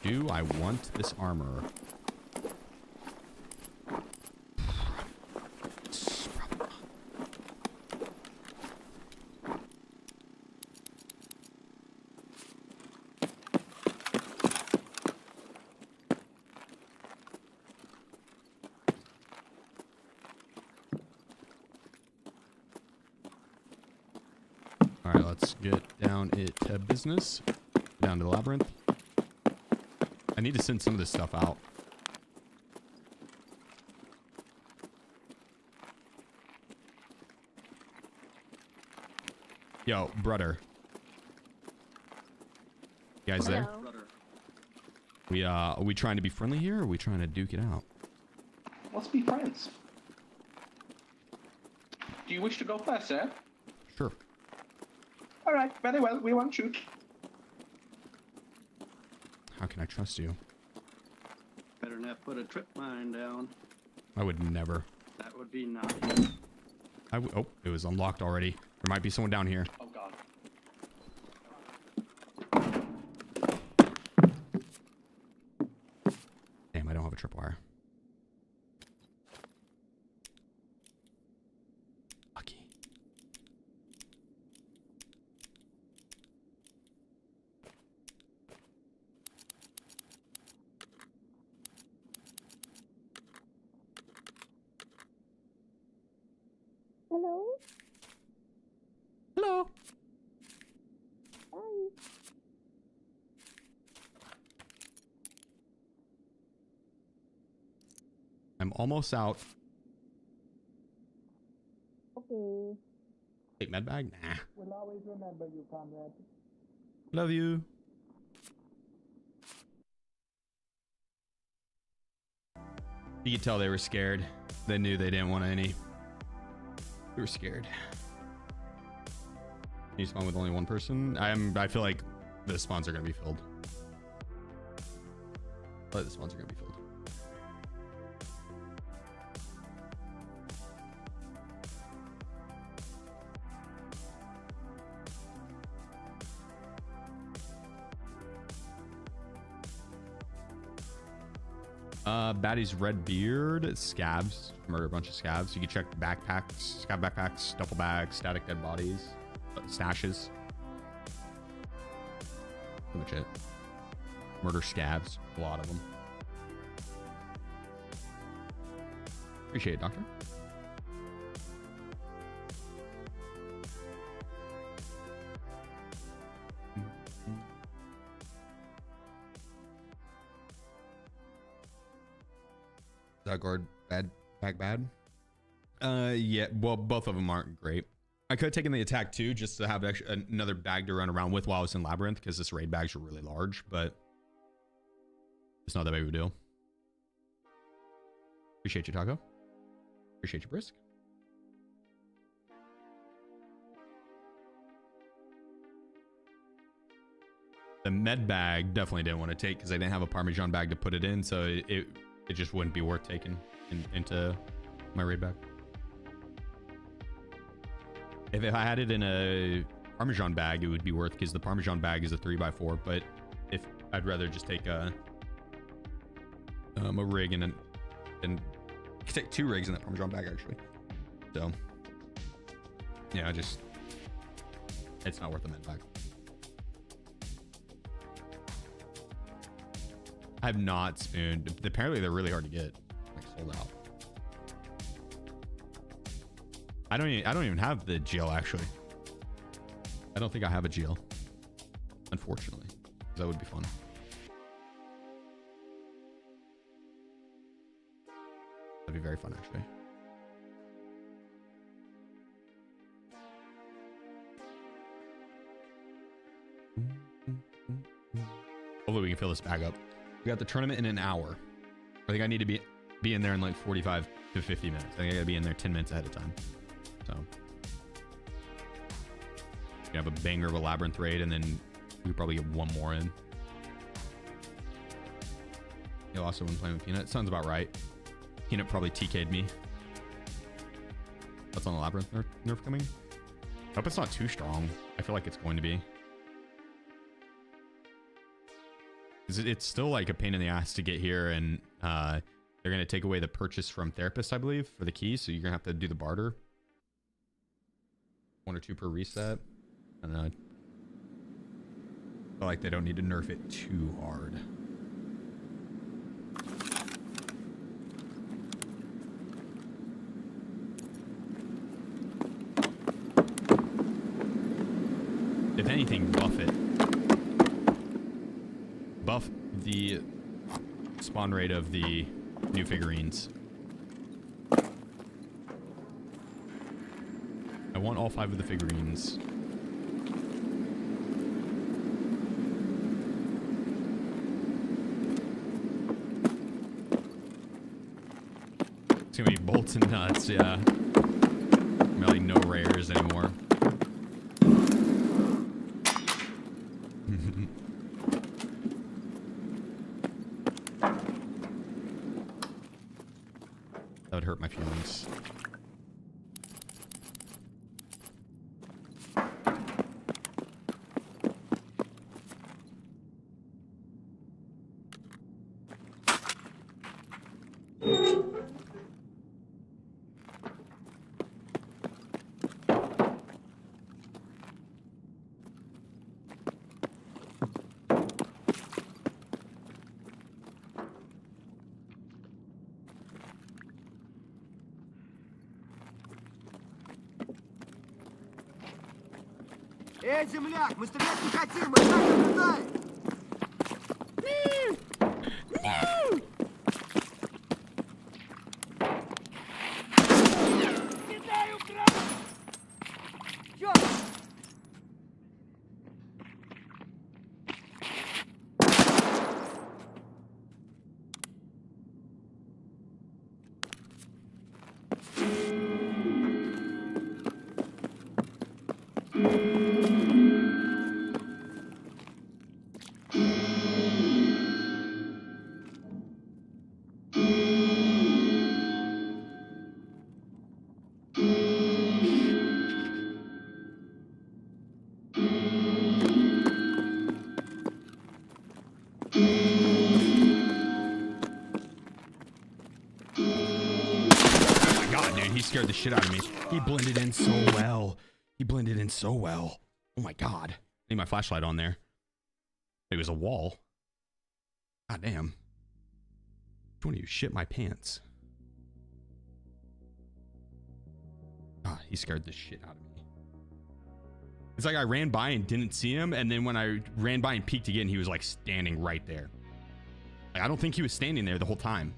Do I want this armor? Alright, let's get down to business. Down to the Labyrinth. I need to send some of this stuff out. Yo, brother. You guys there? Are we trying to be friendly here, or are we trying to duke it out? Let's be friends. Do you wish to go first, sir? Sure. All right, very well. We won't shoot. How can I trust you? Better not put a trip mine down. I would never. That would be nice. Oh, it was unlocked already. There might be someone down here. Oh God. Damn, I don't have a tripwire. Lucky. Hello? Hello. Hi. I'm almost out. Okay. Take med bag? Nah. We'll always remember you, comrade. Love you. You could tell they were scared. They knew they didn't want any. They were scared. You spawn with only one person? I feel like the spawns are gonna be filled. I feel like the spawns are gonna be filled. Baddie's red beard, scabs, murder a bunch of scabs. You can check backpacks, scab backpacks, duffel bags, static dead bodies, stashes. Pretty much it. Murder scabs, a lot of them. Appreciate it, Doctor. guard bad. Yeah, well, both of them aren't great. I could have taken the attack too, just to have another bag to run around with while I was in Labyrinth, because this raid bags are really large, but it's not that big of a deal. Appreciate you, Taco. Appreciate you, Brisk. The med bag definitely didn't want to take because I didn't have a Parmesan bag to put it in, so it just wouldn't be worth taking into my raid bag. If I had it in a Parmesan bag, it would be worth, because the Parmesan bag is a 3x4. But if I'd rather just take a rig and I could take 2 rigs in that Parmesan bag actually. So yeah, it's not worth the med bag. I have not spooned. Apparently they're really hard to get, like sold out. I don't even have the GL actually. I don't think I have a GL, unfortunately. That would be fun. That'd be very fun actually. Hopefully we can fill this bag up. We got the tournament in an hour. I think I need to be in there in like 45 to 50 minutes. I think I gotta be in there 10 minutes ahead of time. So we have a banger of a Labyrinth raid, and then we could probably get one more in. You also when playing with Peanut. Sounds about right. Peanut probably TK'd me. What's on the Labyrinth nerf coming? I hope it's not too strong. I feel like it's going to be. It's still like a pain in the ass to get here, and they're going to take away the purchase from therapist, I believe, for the keys, so you're going to have to do the barter. 1 or 2 per reset. I don't know. I feel like they don't need to nerf it too hard. If anything, buff it. Buff the spawn rate of the new figurines. I want all 5 of the figurines. It's gonna be bolts and nuts, yeah. Really no rares anymore. That would hurt my feelings. Эй, земляк, мы стрелять не хотим, мы так наблюдаем! Кидаю гранату! Чёрт! Scared the shit out of me. He blended in so well. He blended in so well. Oh my god. I need my flashlight on there. It was a wall. God damn. Which one of you shit my pants? Ah, he scared the shit out of me. It's like I ran by and didn't see him, and then when I ran by and peeked again, he was like standing right there. Like, I don't think he was standing there the whole time.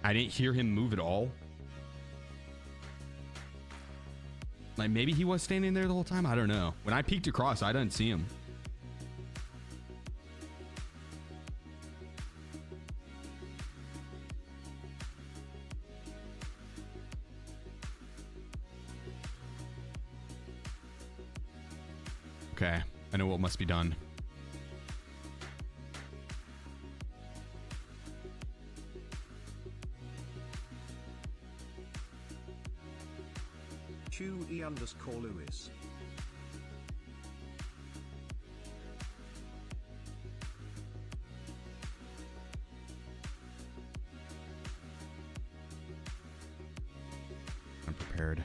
I didn't hear him move at all. Like maybe he was standing there the whole time. I don't know. When I peeked across, I didn't see him. Okay, I know what must be done. Chewy_Lewis. I'm prepared.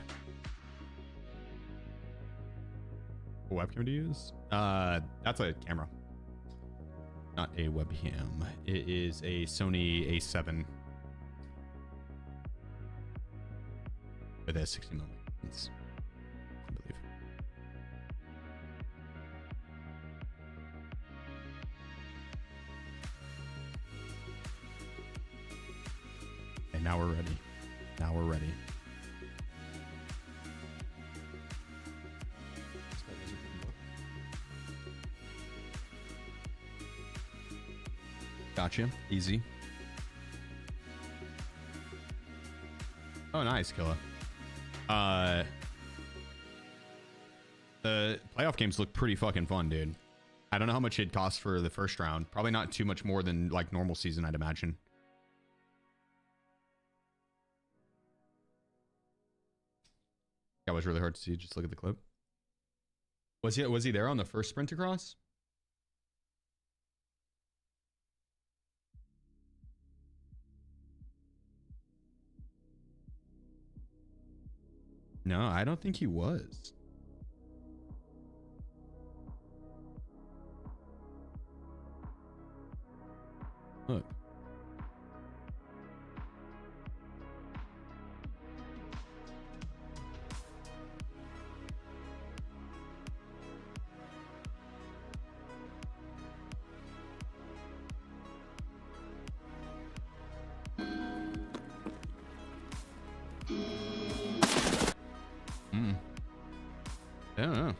What webcam to use? That's a camera, not a webcam. It is a Sony A7 with a 60mm lens, I believe. And now we're ready. Now we're ready. Gotcha. Easy. Oh, nice, Killa. The playoff games look pretty fucking fun, dude. I don't know how much it cost for the first round. Probably not too much more than like normal season, I'd imagine. That was really hard to see. Just look at the clip. Was he there on the first sprint across? No, I don't think he was. Look. I don't know.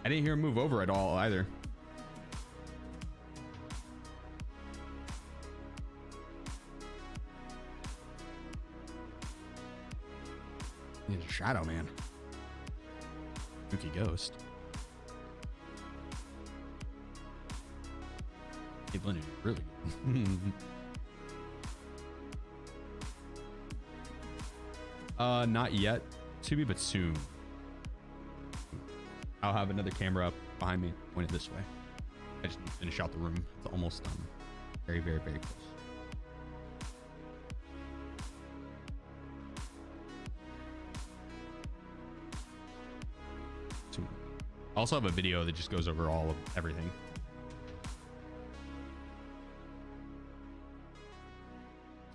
I didn't hear him move over at all either. He's a shadow man. Spooky ghost. He blended really good. Not yet, Subi, but soon. I'll have another camera up behind me, pointed this way. I just need to finish out the room. It's almost done. Very, very, very close. Soon. I also have a video that just goes over all of everything.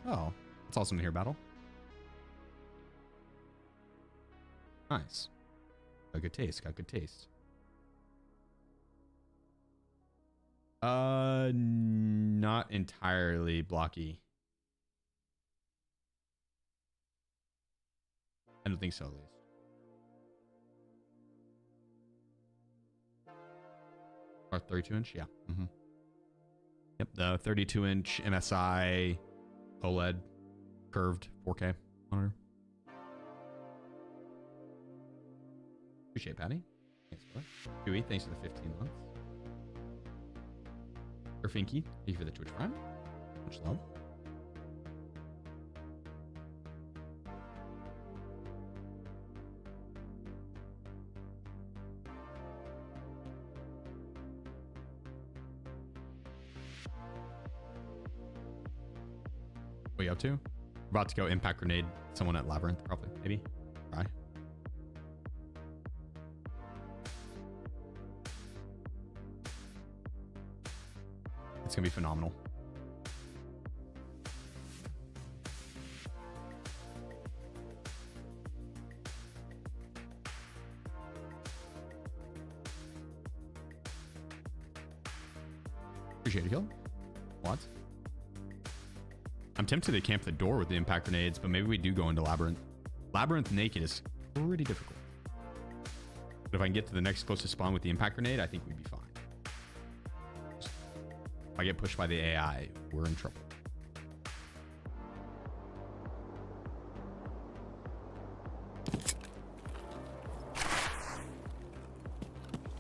Oh, it's awesome to hear, Battle. Nice. Got good taste. Got good taste. Not entirely blocky. I don't think so, at least. Or 32-inch, yeah. Mm-hmm. Yep, the 32-inch MSI OLED curved 4K monitor. Appreciate it, Patty. Thanks for that. Huey, thanks for the 15 months. Finky, thank you for the Twitch Prime. Much love. What are you up to? About to go impact grenade someone at Labyrinth, probably. Maybe. Try. It's gonna be phenomenal. Appreciate it, Hill. What? I'm tempted to camp the door with the impact grenades, but maybe we do go into Labyrinth. Labyrinth naked is pretty difficult. But if I can get to the next closest spawn with the impact grenade, I think we'd be fine. If I get pushed by the AI, we're in trouble.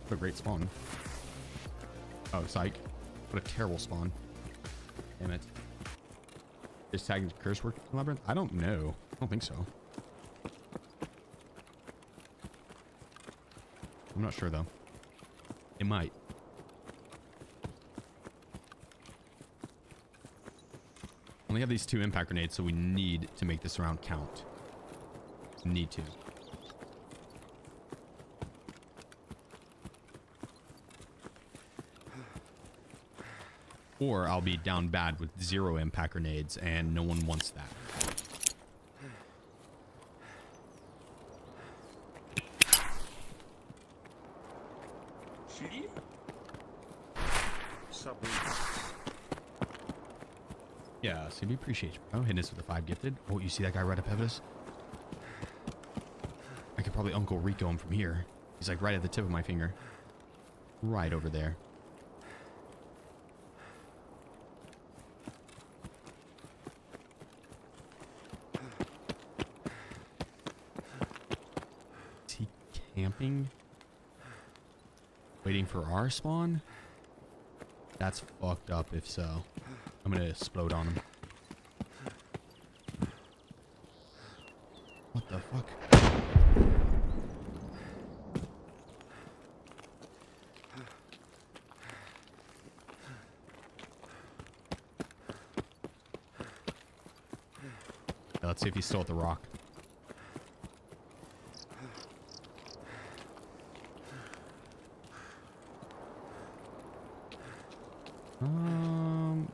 What a great spawn. Oh, psych. What a terrible spawn. Damn it. Is tagging curse work in Labyrinth? I don't know. I don't think so. I'm not sure though. It might. Only have these 2 impact grenades, so we need to make this round count. Need to. Or I'll be down bad with 0 impact grenades, and no one wants that. Yeah, CB, appreciate you, bro. Hitting us with a 5 gifted. Oh, you see that guy right up ahead of us? I could probably Uncle Rico him from here. He's like right at the tip of my finger. Right over there. Is he camping? Waiting for our spawn? That's fucked up if so. I'm gonna explode on him. What the fuck? Let's see if he's still at the rock.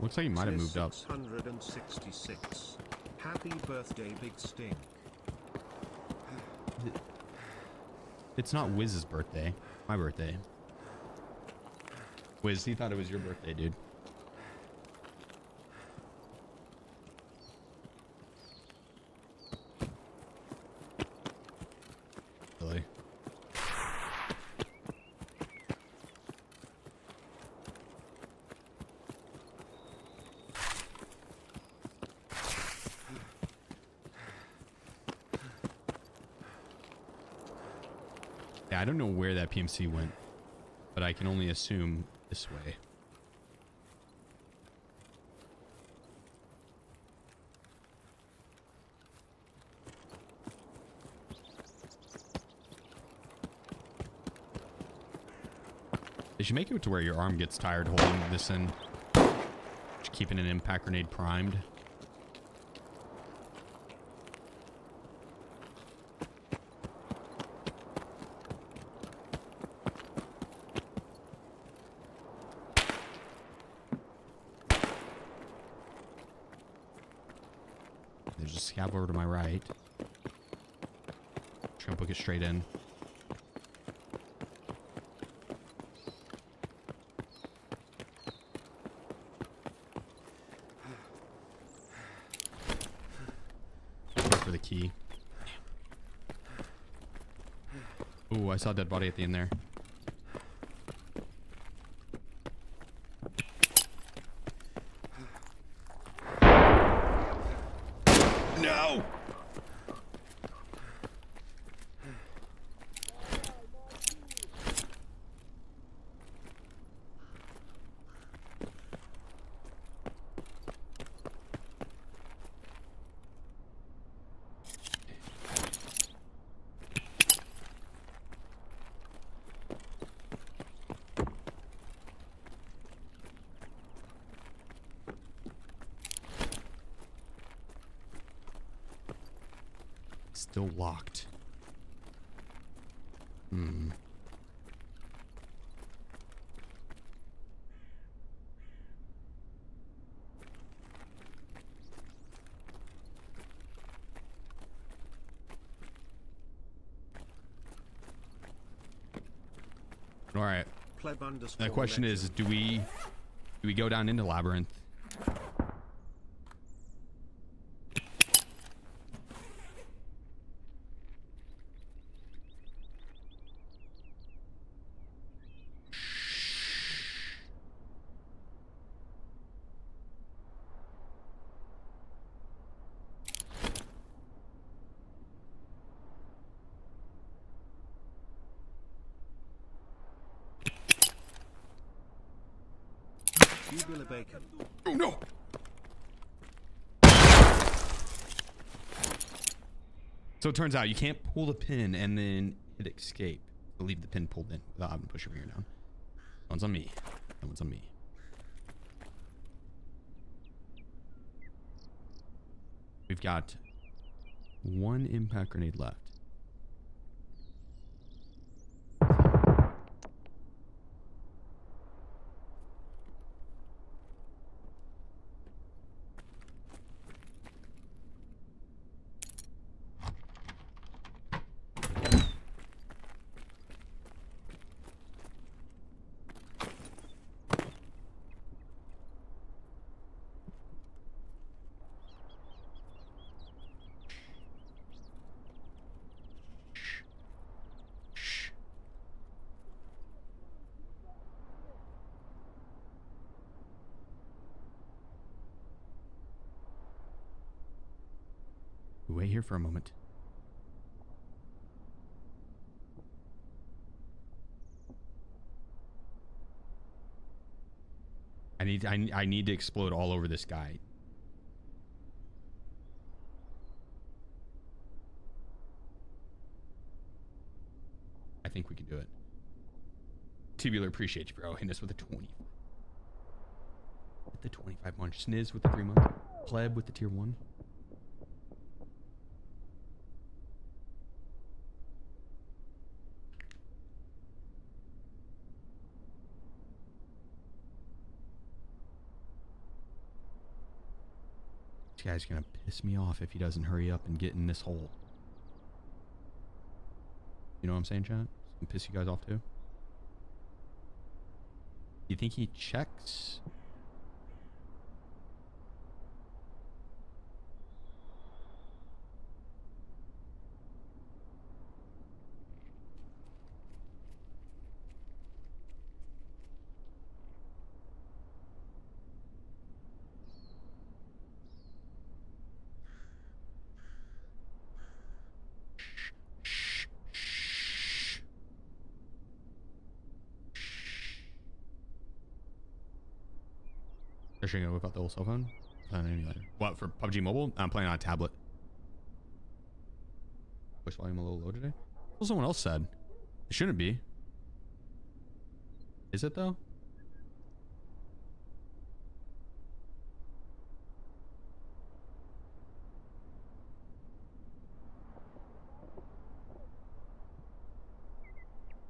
Looks like he might have moved up. 666. Happy birthday, Big Stink. It's not Wiz's birthday. My birthday. Wiz, he thought it was your birthday, dude. Really? Yeah, I don't know where that PMC went, but I can only assume this way. They should make it to where your arm gets tired holding this in. Just keeping an impact grenade primed. There's a scav over to my right. Just gonna book it straight in. For the key. Ooh, I saw a dead body at the end there. No! Still locked. Hmm. All right. The question is, do we go down into Labyrinth? Tubular bacon. Oh no! So it turns out you can't pull the pin and then hit escape to leave the pin pulled in without having to push your finger down. That one's on me. That one's on me. We've got one impact grenade left. Wait here for a moment. I need to explode all over this guy. I think we can do it. Tubular, appreciate you, bro. Hitting us with a 20. With the 25 month. Sniz with the 3 month. Pleb with the tier 1. This guy's gonna piss me off if he doesn't hurry up and get in this hole. You know what I'm saying, chat? It's gonna piss you guys off too. You think he checks? Are you gonna whip out the old cell phone? What, for PUBG Mobile? I'm playing on a tablet. Push volume a little low today? Well, someone else said. It shouldn't be. Is it though?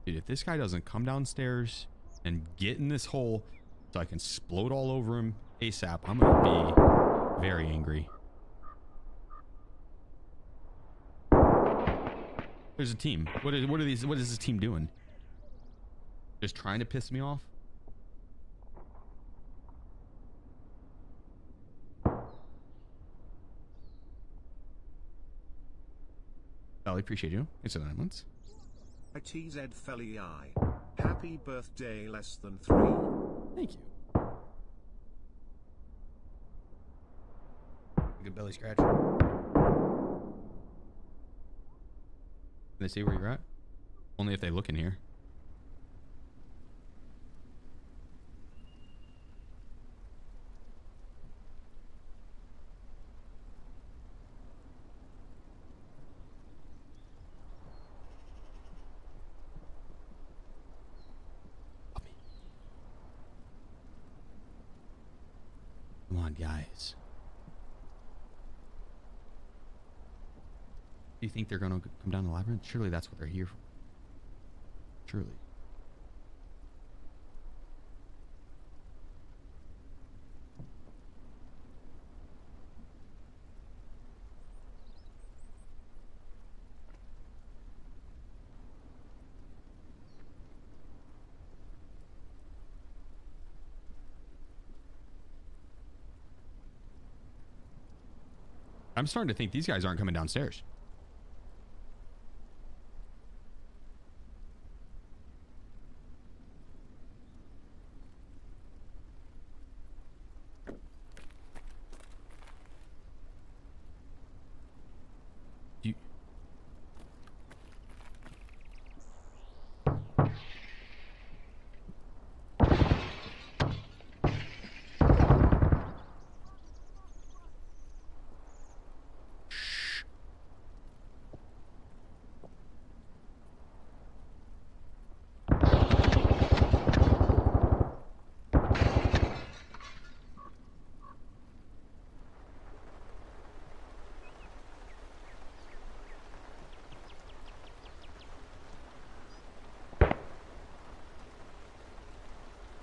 Dude, if this guy doesn't come downstairs and get in this hole so I can explode all over him ASAP, I'm gonna be very angry. There's a team. What is this team doing? Just trying to piss me off? Valley, appreciate you. Thanks for the 9 months. ITZ Felly I. Happy birthday less than 3. Thank you. Good belly scratch. Can they see where you're at? Only if they look in here. Come on, guys. Do you think they're gonna come down the labyrinth? Surely that's what they're here for. Surely. I'm starting to think these guys aren't coming downstairs.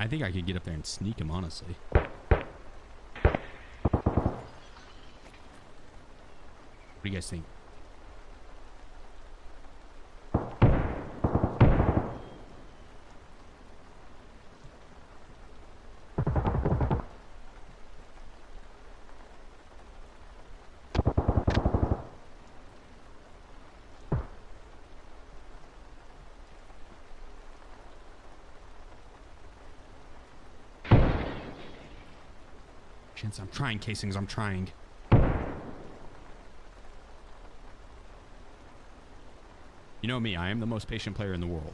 I think I could get up there and sneak him, honestly. What do you guys think? I'm trying, casings. I'm trying. You know me. I am the most patient player in the world.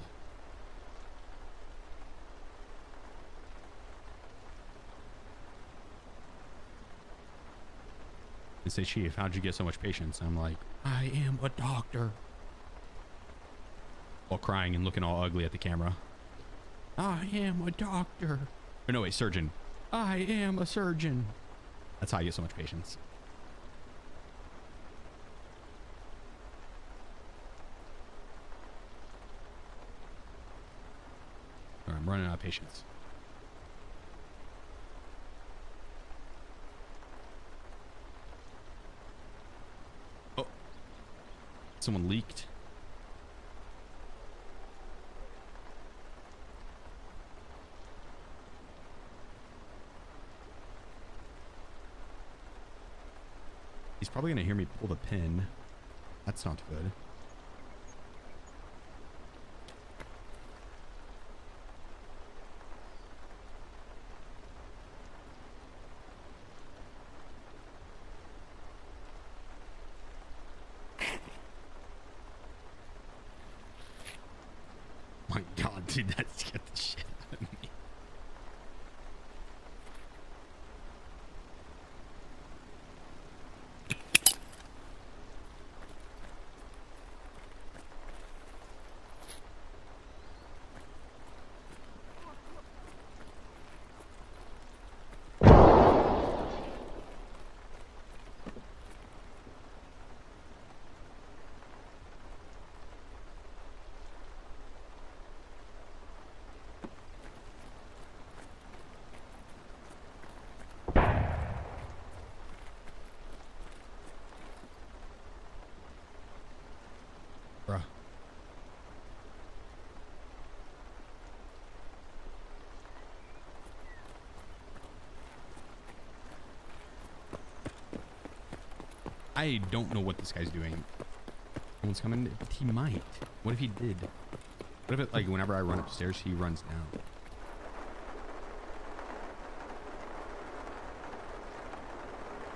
They say, Chief, how'd you get so much patience? I'm like, I am a doctor. While crying and looking all ugly at the camera. I am a doctor. Or no, wait, surgeon. I am a surgeon. That's how I get so much patience. All right, I'm running out of patience. Oh, someone leaked. He's probably gonna hear me pull the pin. That's not good. My God, dude, that scared the shit out of me. Bruh. I don't know what this guy's doing. No one's coming, but he might. What if he did? What if it, like, whenever I run upstairs, he runs down?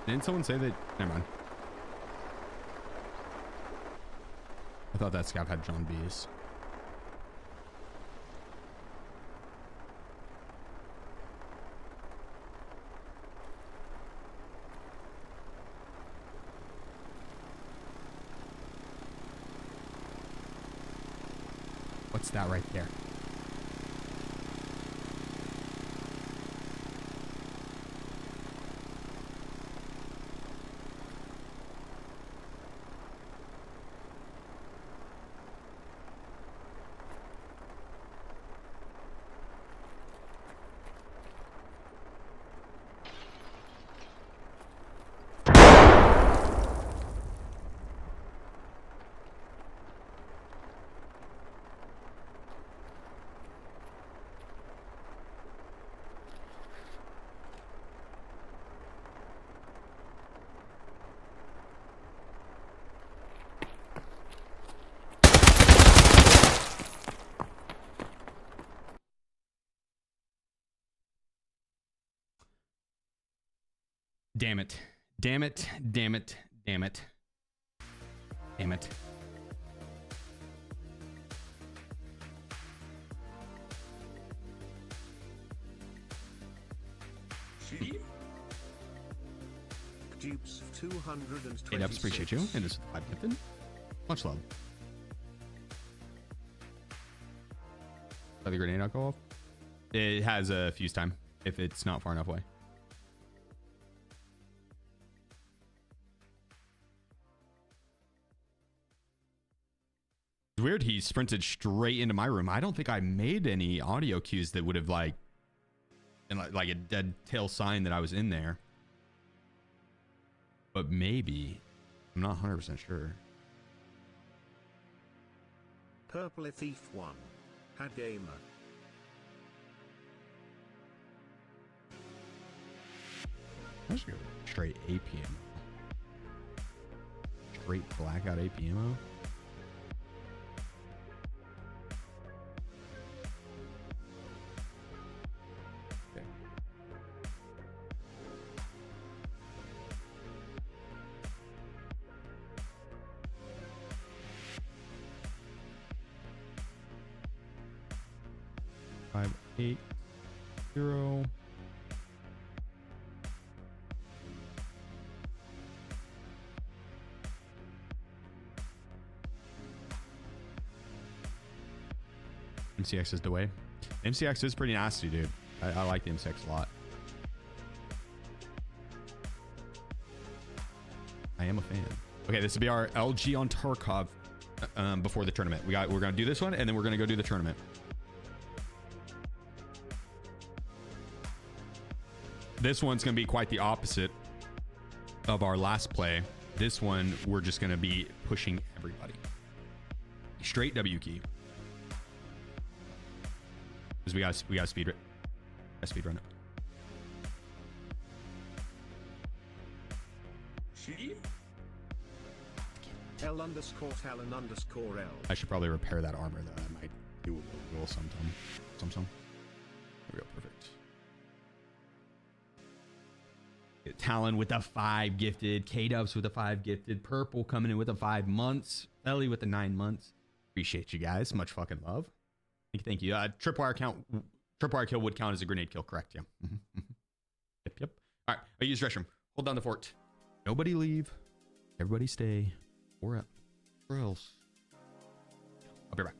Didn't someone say that? Never mind. I thought that scout had John B's. What's that right there? Damn it. Damn it. Damn it. Damn it. Damn it. Dupes 226. Hey, Dubs, appreciate you. And this is the 5 gifted. Much love. Did the grenade not go off? It has a fuse time if it's not far enough away. It's weird he sprinted straight into my room. I don't think I made any audio cues that would have like and like a dead tail sign that I was in there. But maybe, I'm not 100% sure. Purple Thief 1. Had gamer. I'm just gonna go straight APM. Straight blackout APMO. Okay. Five, 8, 0. MCX is the way. MCX is pretty nasty, dude. I like the MCX a lot. I am a fan. Okay, this will be our LG on Tarkov before the tournament. We're gonna do this one, and then we're gonna go do the tournament. This one's gonna be quite the opposite of our last play. This one, we're just gonna be pushing everybody. Straight W key. Because we got speed run it. L_Talon_L. I should probably repair that armor though. I might do a little sometime. There we go, perfect. Get Talon with the 5 gifted, K-Dubs with the 5 gifted, Purple coming in with the 5 months, Ellie with the 9 months. Appreciate you guys. Much fucking love. Thank you. Tripwire kill would count as a grenade kill, correct? Yeah. Yep. All right. I use restroom. Hold down the fort. Nobody leave. Everybody stay. Or up. Or else. I'll be right back.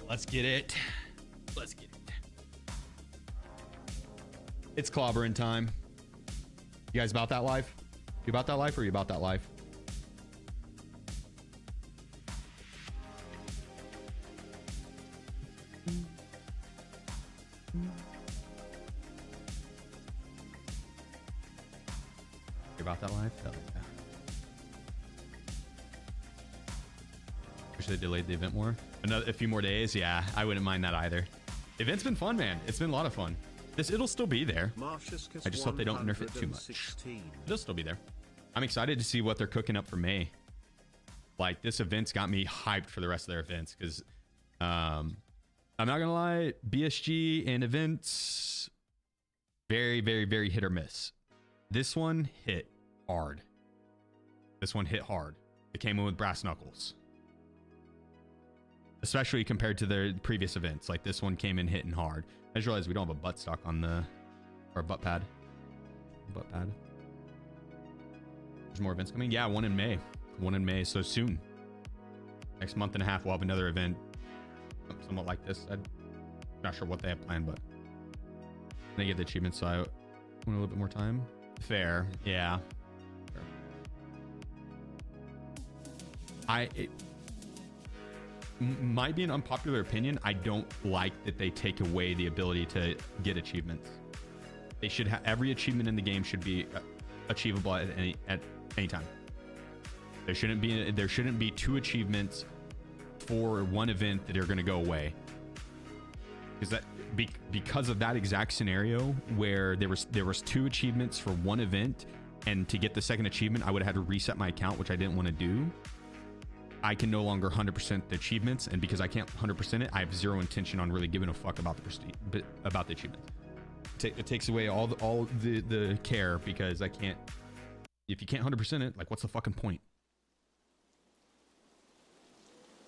Let's get it. Let's get it. It's clobbering time. You guys about that life? You about that life or you about that life? You about that life? Hell yeah. Wish they delayed the event more. A few more days, yeah, I wouldn't mind that either. The event's been fun, man. It's been a lot of fun. It'll still be there. I just hope they don't nerf it too much. It'll still be there. I'm excited to see what they're cooking up for May. Like, this event's got me hyped for the rest of their events because I'm not gonna lie, BSG and events very, very, very hit or miss. This one hit hard. This one hit hard. It came in with brass knuckles. Especially compared to their previous events. Like, this one came in hitting hard. I just realized we don't have a butt stock on the... Or a butt pad. Butt pad. There's more events coming. Yeah, one in May. One in May, so soon. Next month and a half, we'll have another event. Somewhat like this. I'm not sure what they have planned, but... They get the achievement, so I want a little bit more time. Fair. Yeah. Fair. might be an unpopular opinion. I don't like that they take away the ability to get achievements. They should have every achievement in the game should be achievable at any time. There shouldn't be 2 achievements for one event that are going to go away. Because of that exact scenario where there was 2 achievements for one event, and to get the second achievement I would have had to reset my account, which I didn't want to do. I can no longer 100% the achievements, and because I can't 100% it, I have zero intention on really giving a fuck about the achievements. It takes away all the care, because I can't. If you can't 100% it, like, what's the fucking point?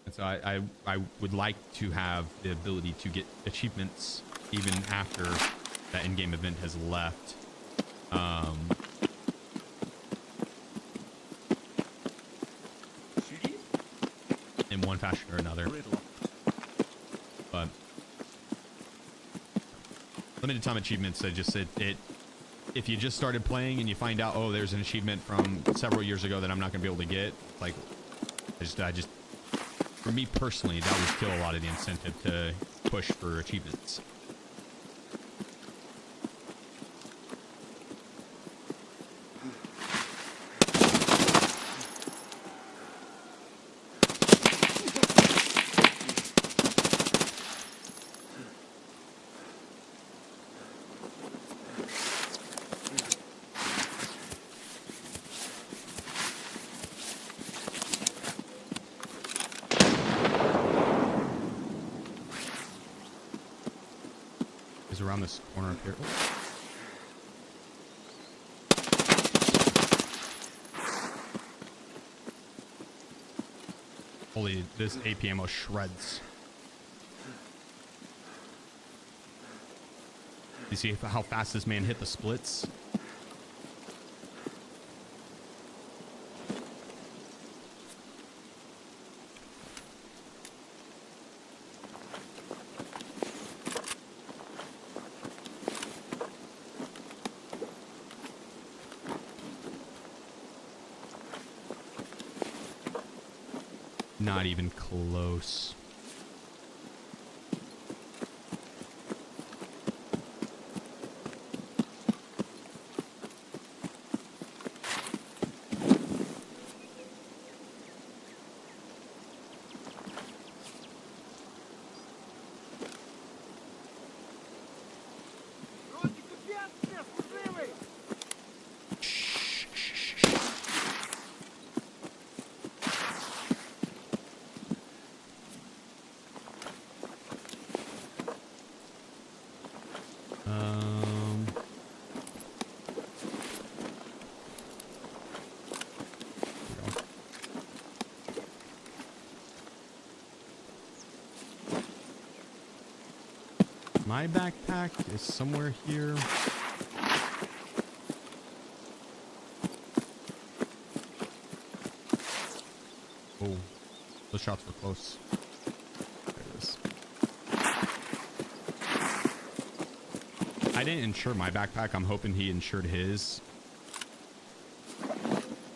And so I would like to have the ability to get achievements even after that in-game event has left. In one fashion or another. But limited time achievements, if you just started playing and you find out, oh, there's an achievement from several years ago that I'm not gonna be able to get, like, I just for me personally, that would kill a lot of the incentive to push for achievements. Around this corner up here. Holy, this AP ammo shreds. You see how fast this man hit the splits? Not even close. My backpack is somewhere here. Oh, those shots were close. There it is. I didn't insure my backpack. I'm hoping he insured his.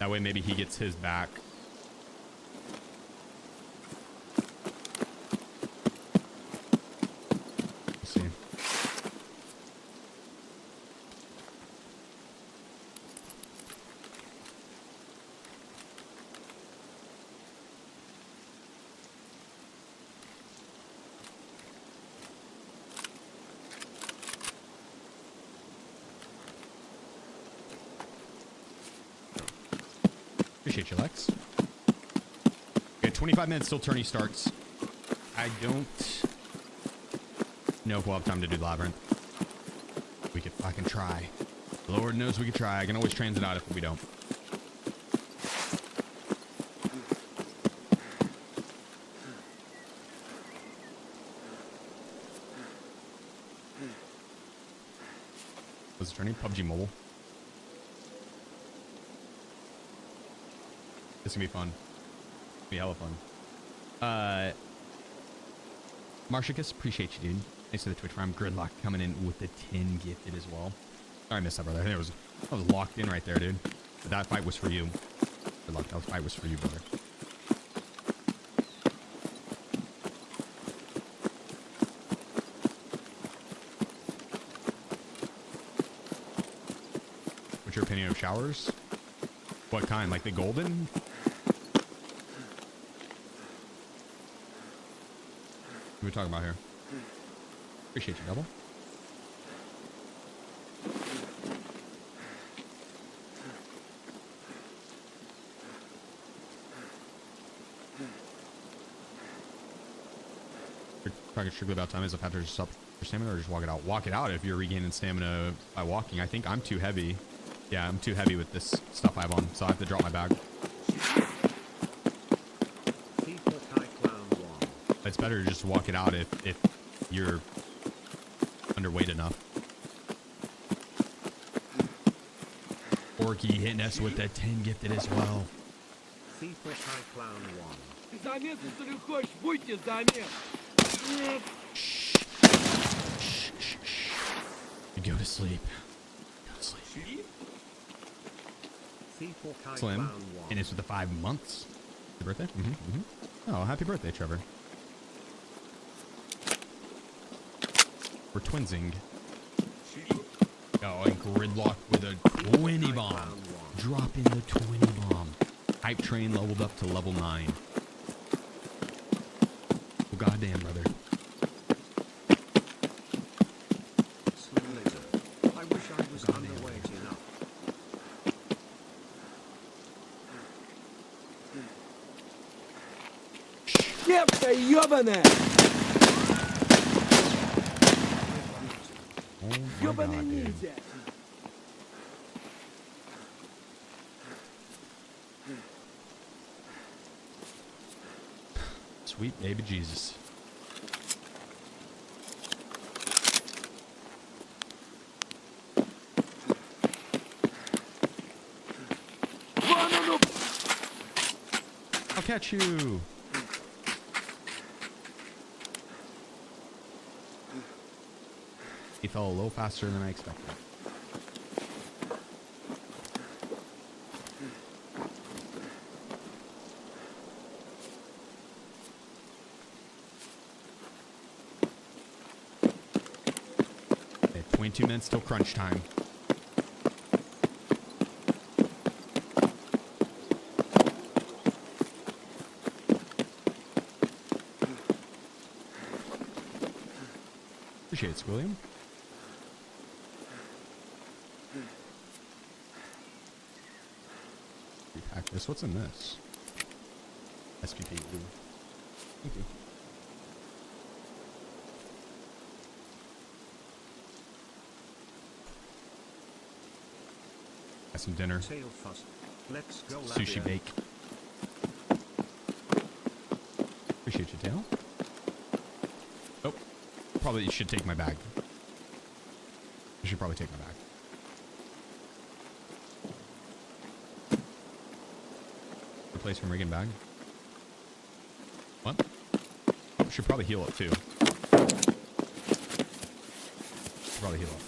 That way maybe he gets his back. Appreciate you, Lex. Okay, 25 minutes till tourney starts. I don't know if we'll have time to do Labyrinth. We could fucking try. Lord knows we could try. I can always transit out if we don't. What's the tourney? PUBG Mobile. This is gonna be fun. It's gonna be hella fun. Marshicus, appreciate you, dude. Thanks for the Twitch Prime. Gridlock coming in with the 10 gifted as well. Sorry I missed that, brother. I was locked in right there, dude. But that fight was for you. Gridlock, that fight was for you, brother. temperature opinion of showers? What kind? Like the golden? What are we talking about here? Appreciate you, Double. You're talking strictly about time as a factor to stop your stamina or just walk it out? Walk it out if you're regaining stamina by walking. I think I'm too heavy. Yeah, I'm too heavy with this stuff I have on, so I have to drop my bag. It's better to just walk it out if you're underweight enough. Orky hitting us with that 10 gifted as well. You go to sleep. Go to sleep. Slim. And it's with the 5 months. Your birthday? Oh, happy birthday, Trevor. We're twinsing. Oh, and Gridlock with a 20 bomb. Dropping the 20 bomb. Hype train leveled up to level 9. Oh, goddamn, brother. I wish I was underweight enough. Кепка ебаная! Ёбаный ниндзя! Sweet baby Jesus. I'll catch you. He fell a little faster than I expected. Okay, 22 minutes till crunch time. Appreciate it, William. Repack this. What's in this? SPP. Ooh. Thank you. Got some dinner. Let's go Sushi bake. Appreciate you, Tail. Oh, probably should take my bag. I should probably take my bag. Replace from rigging bag. What? Should probably heal up too. Should probably heal up.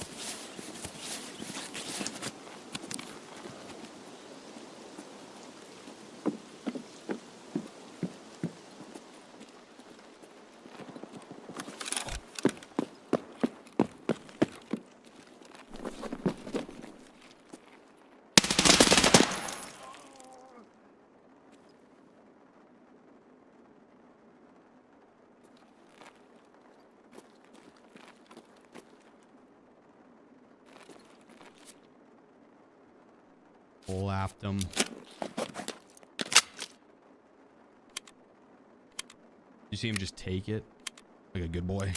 Laughed him. You see him just take it like a good boy.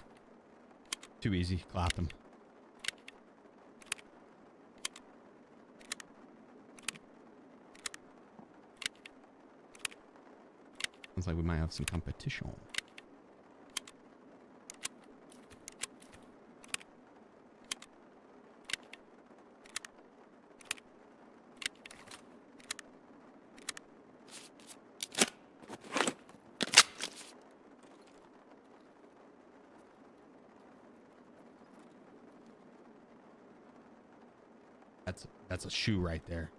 Too easy. Clapped him. Sounds like we might have some competition. That's a shoe right there.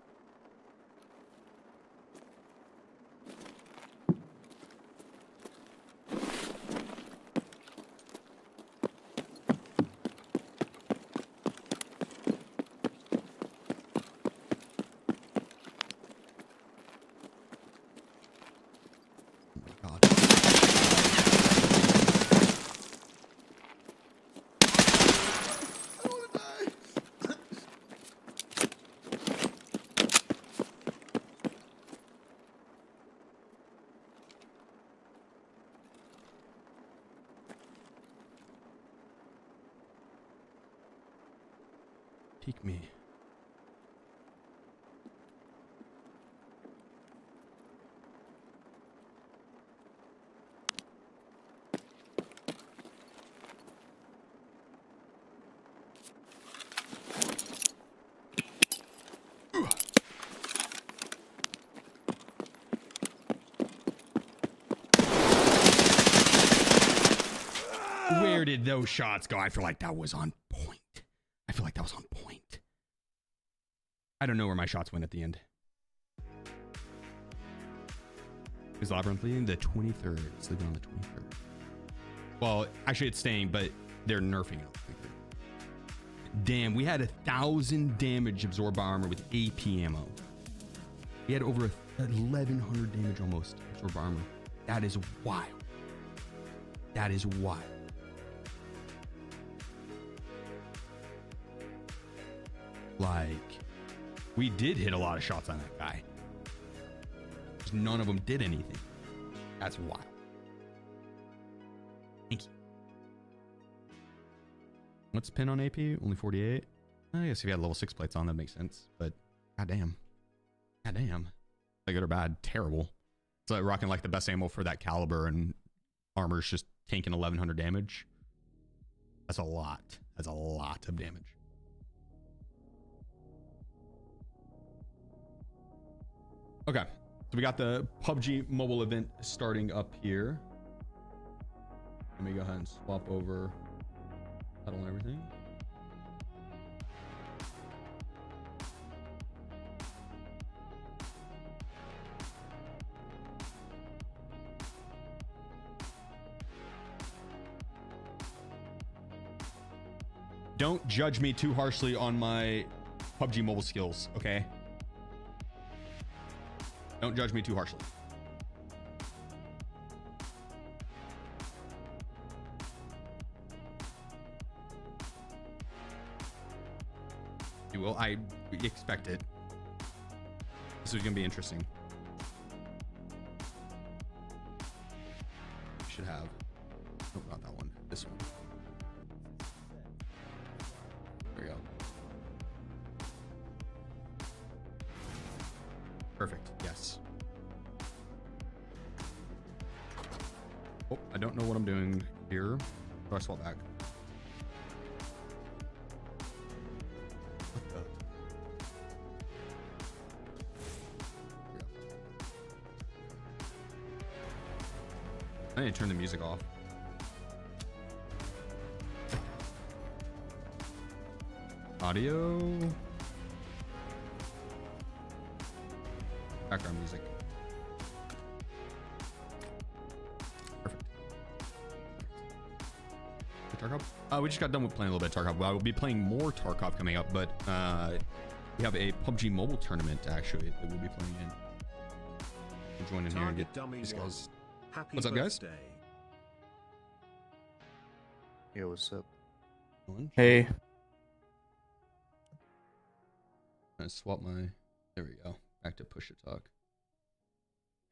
Peek me. Where did those shots go? I feel like that was on point. I feel like that was on point. I don't know where my shots went at the end. Is Labyrinth leading? The 23rd. It's leaving on the 23rd. Well, actually it's staying, but they're nerfing it. Damn, we had 1,000 damage absorbed by armor with AP ammo. We had over 1,100 damage almost absorbed by armor. That is wild. That is wild. Like, we did hit a lot of shots on that guy. Just none of them did anything. That's wild. Thank you. What's pin on AP? Only 48? I guess if you had level 6 plates on, that makes sense. But, goddamn. Goddamn. Like, good or bad, terrible. It's like rocking like the best ammo for that caliber and armor's just tanking 1,100 damage. That's a lot. That's a lot of damage. Okay, so we got the PUBG Mobile event starting up here. Let me go ahead and swap over title and everything. Don't judge me too harshly on my PUBG Mobile skills, okay? Don't judge me too harshly. You will. I expect it. This is going to be interesting. Should have. Nope, not that one. This one. There we go. Perfect. Yes. Oh, I don't know what I'm doing here. Do I swap back? What the? I need to turn the music off. Audio. Background music. Perfect. Tarkov? We just got done with playing a little bit of Tarkov. I will be playing more Tarkov coming up, but we have a PUBG Mobile tournament actually that we'll be playing in. We'll join in here and get these guys. What's up, guys? Yo, what's up? Hey. I swap my. There we go. Back to push to talk.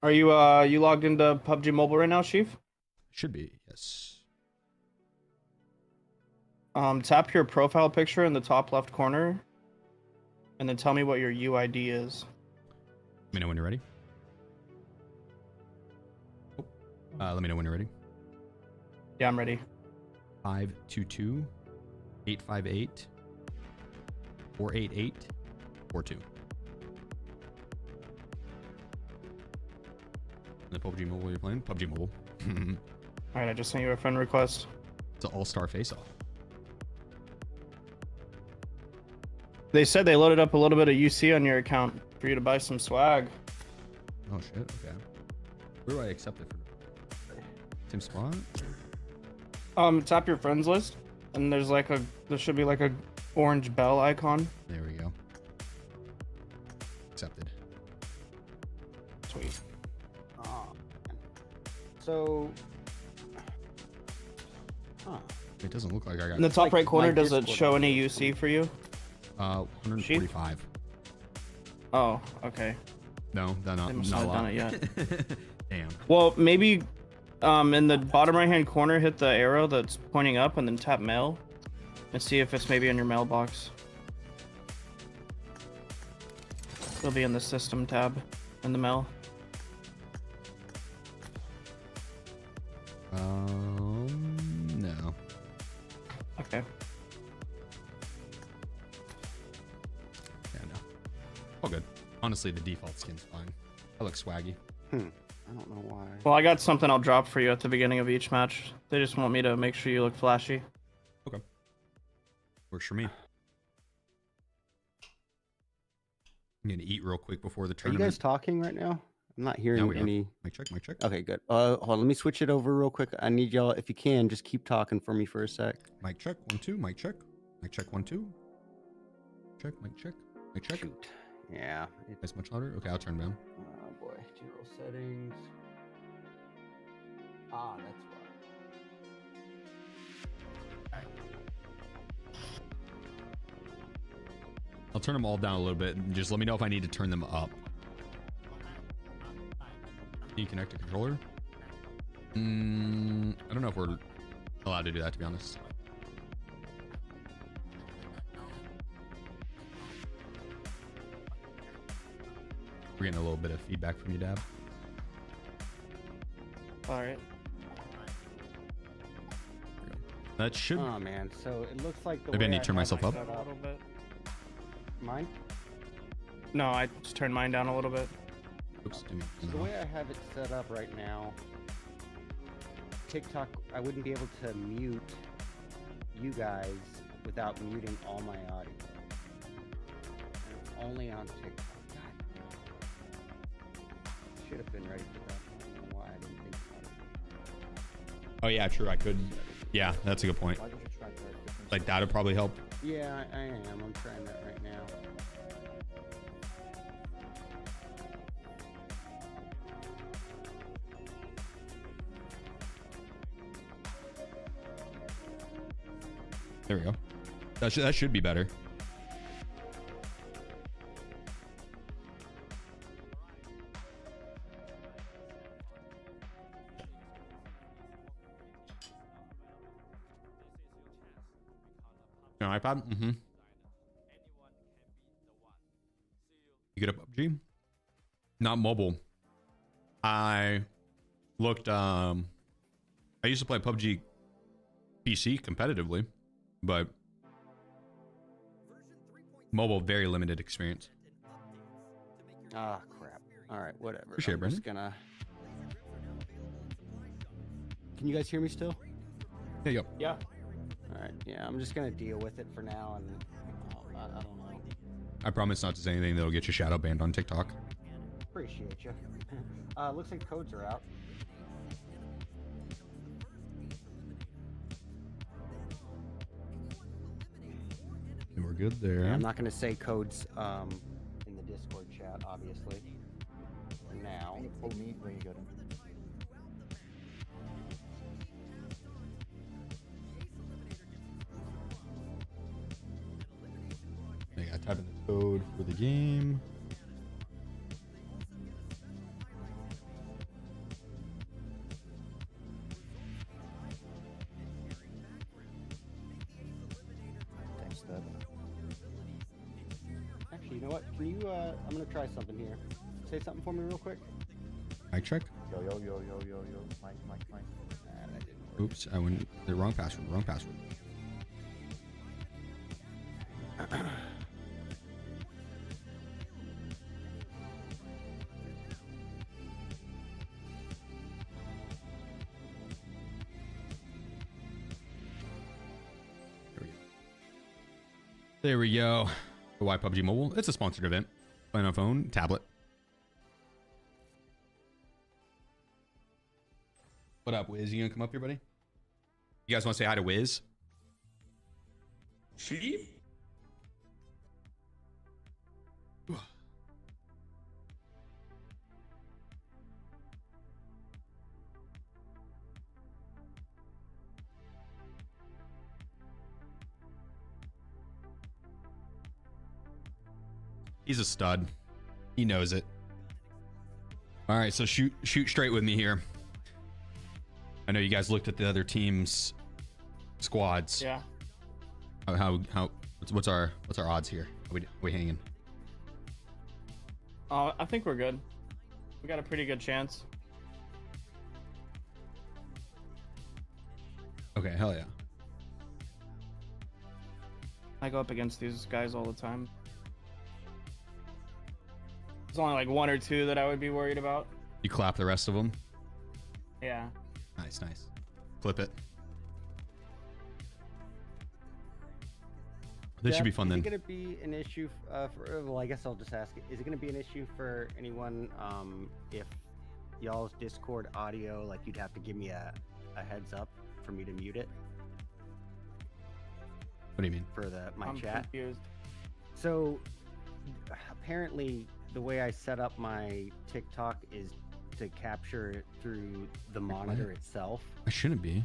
Are you you logged into PUBG Mobile right now, Chief? Should be, yes. Tap your profile picture in the top left corner, and then tell me what your UID is. Let me know when you're ready. Oh, let me know when you're ready. Yeah, I'm ready. 522 858 488 42. The PUBG Mobile you're playing? PUBG Mobile. Alright, I just sent you a friend request. It's an all-star face-off. They said they loaded up a little bit of UC on your account for you to buy some swag. Oh shit, okay. Where do I accept it from? Same spot? Tap your friends list, and there's like there should be like a orange bell icon. There we go. Accepted. Sweet. So, It doesn't look like I got. In the top like right corner, my does it Discord show any UC for you? 145. Oh, okay. No, they're not. They must Not a not have lot. done it yet. Damn. Well, maybe in the bottom right hand corner, hit the arrow that's pointing up, and then tap mail, and see if it's maybe in your mailbox. It'll be in the system tab in the mail. No. Okay. Yeah, no. All good. Honestly, the default skin's fine. I look swaggy. I don't know why. Well, I got something I'll drop for you at the beginning of each match. They just want me to make sure you look flashy. Okay. Works for me. I'm gonna eat real quick before the Are you tournament. guys talking right now? I'm not hearing we are. any. Mic check, mic check. Okay, good. Hold on, let me switch it over real quick. I need y'all, if you can, just keep talking for me for a sec. Mic check, 1 2, mic check. Mic check, 1 2. Check, mic check. Mic check. Shoot. Yeah. It's much louder. Okay, I'll turn down. Oh boy. General settings. Ah, that's why. I'll turn them all down a little bit and just let me know if I need to turn them up. Can you connect a controller? I don't know if we're allowed to do that, to be honest. We're getting a little bit of feedback from you, Dab. All right. That should. Oh man, so it looks like the Maybe I way need to turn myself up. A little bit. Mine? No, I just turned mine down a little bit. Oops. So the way I have it set up right now, TikTok, I wouldn't be able to mute you guys without muting all my audio. And it's only on TikTok. God. Should have been ready for that. I don't know why I didn't think about it. Oh yeah, true. I could. Yeah, that's a good point. Why don't you try that? Like that would probably help. Yeah, I am. I'm trying that right now. There we go. That should be better. No iPad? Mm-hmm. You get a PUBG? Not mobile. I looked, I used to play PUBG PC competitively, but mobile, very limited experience. Ah, crap. All right, whatever. Appreciate it, I'm just gonna... Can you guys hear me still? There you go. Yeah. All right, yeah, I'm just gonna deal with it for now, and I don't know. I promise not to say anything that'll get you shadow banned on TikTok. Appreciate you. Looks like codes are out. And we're good there. Yeah, I'm not gonna say codes in the Discord chat, obviously. For now. Pull me when you get him. I gotta type in the code for the game. Thanks, Deb. Actually, you know what? Can you, I'm gonna try something here. Say something for me real quick. Mic check. Yo. Mike. That didn't work. Oops, I went the wrong password. Wrong password. There we go. Why PUBG Mobile? It's a sponsored event. Playing on phone, tablet. What up, Wiz? You gonna come up here, buddy? You guys want to say hi to Wiz? Sheep? He's a stud. He knows it. All right, so shoot straight with me here. I know you guys looked at the other team's squads. Yeah. What's our odds here? Are we hanging? I think we're good. We got a pretty good chance. Okay, hell yeah. I go up against these guys all the time. There's only like one or two that I would be worried about. You clap the rest of them? Yeah. Nice, nice. Flip it. This should be fun then. Is it going to be an issue well, I guess I'll just ask it. Is it going to be an issue for anyone if y'all's Discord audio, like you'd have to give me a heads up for me to mute it? What do you mean? For my I'm chat? confused. So apparently the way I set up my TikTok is to capture it through the monitor itself. I shouldn't be.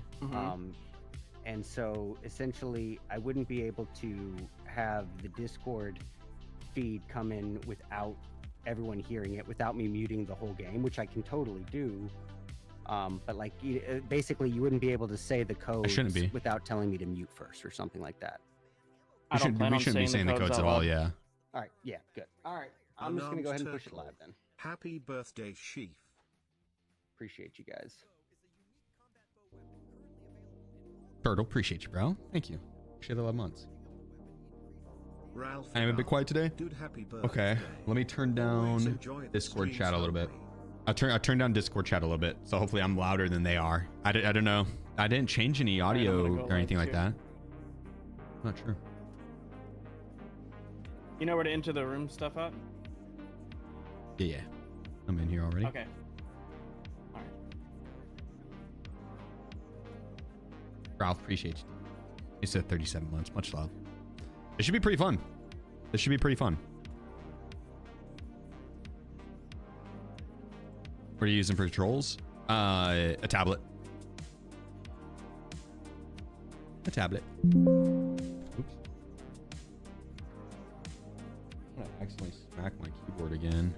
And so essentially I wouldn't be able to have the Discord feed come in without everyone hearing it, without me muting the whole game, which I can totally do. But like basically you wouldn't be able to say the code without telling me to mute first or something like that. I don't plan we on shouldn't be saying the codes at all, yeah. All right, yeah, good. All right, I'm just gonna go ahead and push it live then. Happy birthday, Sheaf. Appreciate you guys. Turtle, appreciate you, bro. Thank you. Appreciate the 11 months. Ralph, I am a bit quiet today. dude, happy birthday. Okay, let me turn down Discord chat a little bit. I turned down Discord chat a little bit, so hopefully I'm louder than they are. I don't know. I didn't change any audio or anything like that. I'm not sure. You know where to enter the room stuff at? Yeah. I'm in here already. Okay. All right. Ralph, appreciate you. You said 37 months. Much love. It should be pretty fun. This should be pretty fun. What are you using for controls? A tablet. A tablet. Oops. I accidentally smacked my keyboard again.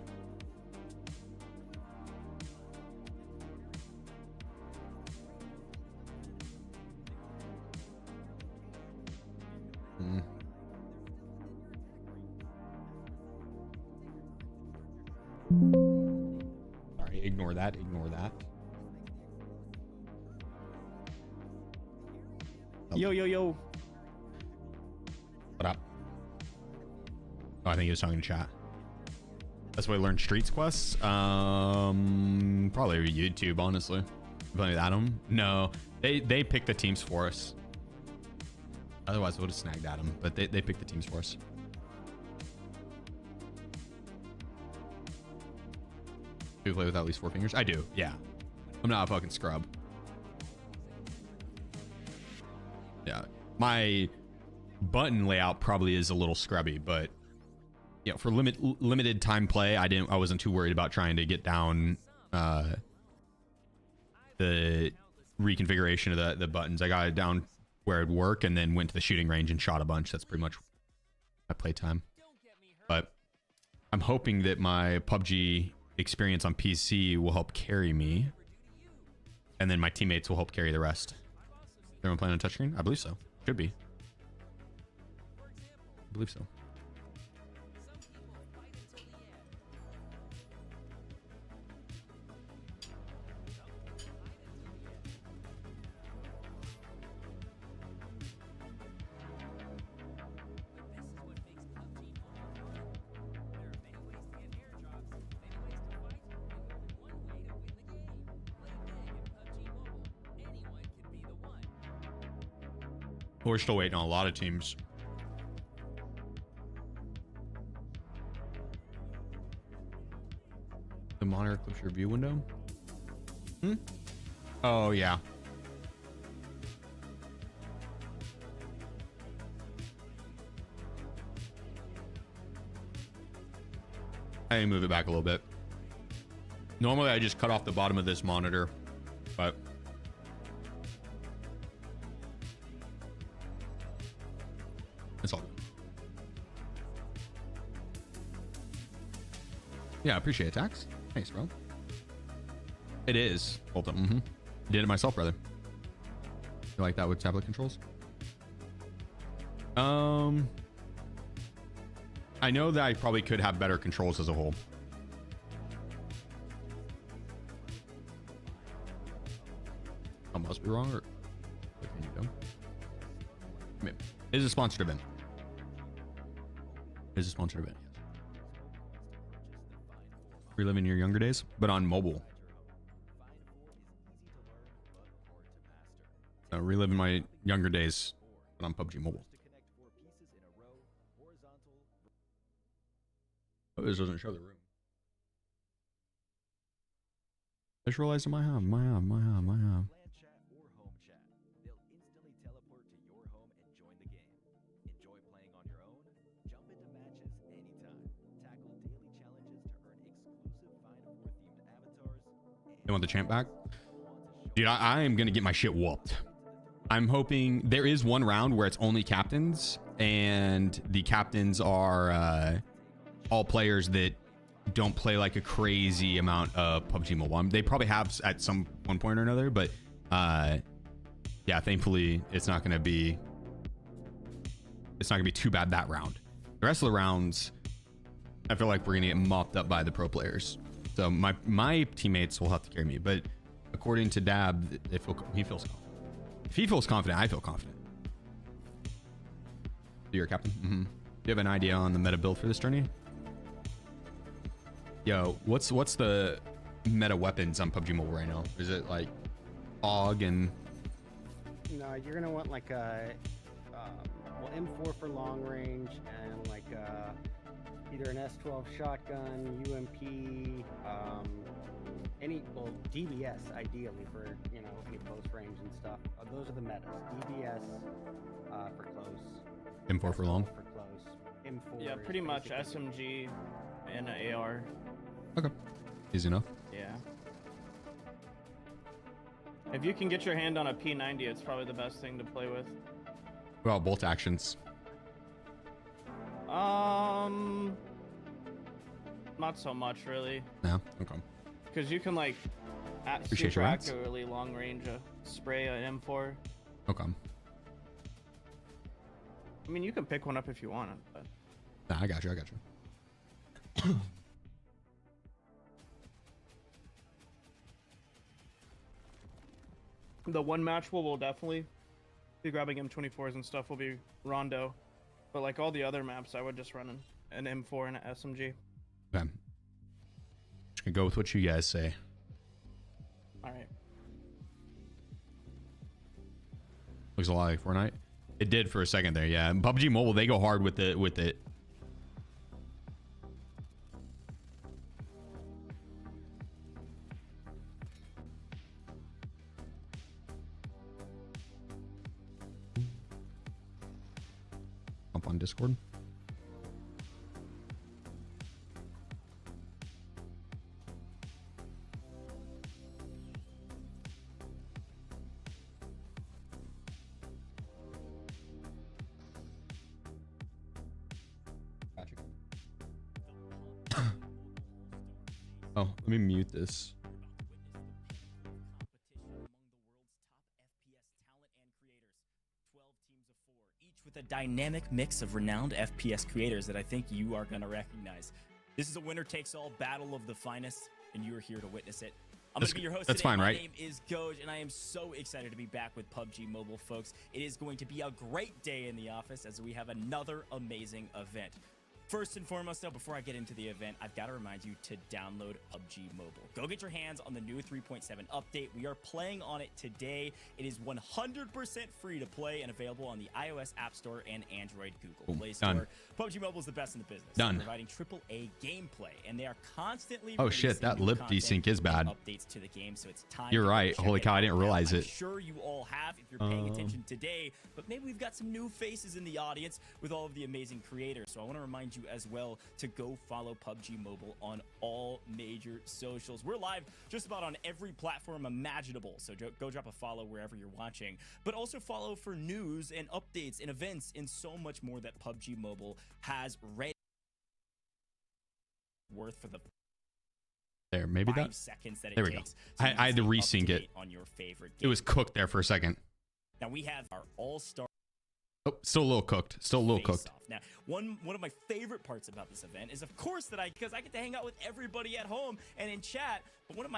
Sorry, ignore that, ignore that. Yo, yo, yo. What up? Oh, I think he was talking to chat. That's why I learned Streets quests. Probably YouTube, honestly. Playing with Adam? No, they picked the teams for us. Otherwise, I would have snagged Adam, but they picked the teams for us. Do you play with at least 4 fingers? I do, yeah. I'm not a fucking scrub. Yeah, my button layout probably is a little scrubby, but you know, for limited time play, I wasn't too worried about trying to get down the reconfiguration of the buttons. I got it down where it'd work, and then went to the shooting range and shot a bunch. That's pretty much my playtime. But I'm hoping that my PUBG experience on PC will help carry me, and then my teammates will help carry the rest. Everyone playing on touchscreen? I believe so. Should be. I believe so. We're still waiting on a lot of teams. The monitor clips your view window? Oh, yeah. I need to move it back a little bit. Normally, I just cut off the bottom of this monitor, but it's all good. Yeah, I appreciate it, Tax. Thanks, bro. It is. Hold up. Did it myself, brother. You like that with tablet controls? I know that I probably could have better controls as a whole. completely wrong, or can you dumb? I mean, it is a sponsored event. It is a sponsored event. Yes. Reliving your younger days, but on mobile. Reliving my younger days, but on PUBG Mobile. Oh, this doesn't show the room. I just realized my home. They want the champ back? Dude, I am going to get my shit whooped. I'm hoping there is one round where it's only captains, and the captains are all players that don't play like a crazy amount of PUBG Mobile. They probably have at some one point or another, but yeah, thankfully it's not going to be too bad that round. The rest of the rounds, I feel like we're going to get mopped up by the pro players. So my teammates will have to carry me, but according to Dab, he feels confident. If he feels confident, I feel confident. You're a captain? Mm-hmm. Do you have an idea on the meta build for this tourney? Yo, what's the meta weapons on PUBG Mobile right now? Is it like AUG and... No, you're gonna want like a well, M4 for long range, and like either an S12 shotgun, UMP, DBS ideally for, you know, any close range and stuff. Those are the metas. DBS for close. M4 for long. For close. M4. Yeah, pretty much SMG and an AR. Okay. Easy enough. Yeah. If you can get your hand on a P90, it's probably the best thing to play with. What about bolt actions? Not so much really. No. Okay. Because you can like super accurately long range spray an M4. Okay. I mean, you can pick one up if you want it, but. Nah, I got you. The one match we'll definitely be grabbing M24s and stuff will be Rondo, but like all the other maps, I would just run an M4 and an SMG. Okay. Just gonna go with what you guys say. All right. Looks a lot like Fortnite. It did for a second there, yeah. And PUBG Mobile, they go hard with it. Up on Discord. Oh, let me mute this. With a dynamic mix of renowned FPS creators that I think you are going to recognize. This is a winner-takes-all battle of the finest, and you are here to witness it. I'm going to be your host today. Fine, My right? name is Goj, and I am so excited to be back with PUBG Mobile, folks. It is going to be a great day in the office as we have another amazing event. First and foremost, though, before I get into the event, I've got to remind you to download PUBG Mobile. Go get your hands on the new 3.7 update. We are playing on it today. It is 100% free to play and available on the iOS App Store and Android Google Play Store. Done. PUBG Mobile is the best in the business. Done. Providing AAA gameplay, and they are constantly Oh shit, that lip desync is bad. Updates to the game, so it's time. You're right. Holy cow, I didn't realize it. I'm sure you all have if you're paying attention today, but maybe we've got some new faces in the audience with all of the amazing creators. So I want to remind you as well to go follow PUBG Mobile on all major socials. We're live just about on every platform imaginable, so go drop a follow wherever you're watching, but also follow for news and updates and events and so much more that PUBG Mobile has ready worth for the there, maybe 5 that seconds that it there we go. takes. I had to resync it on your favorite game. It was cooked there for a second. Now we have our all-star. Oh, still a little cooked. Still a little cooked. Now, one of my favorite parts about this event is, of course, because I get to hang out with everybody at home and in chat. But one of my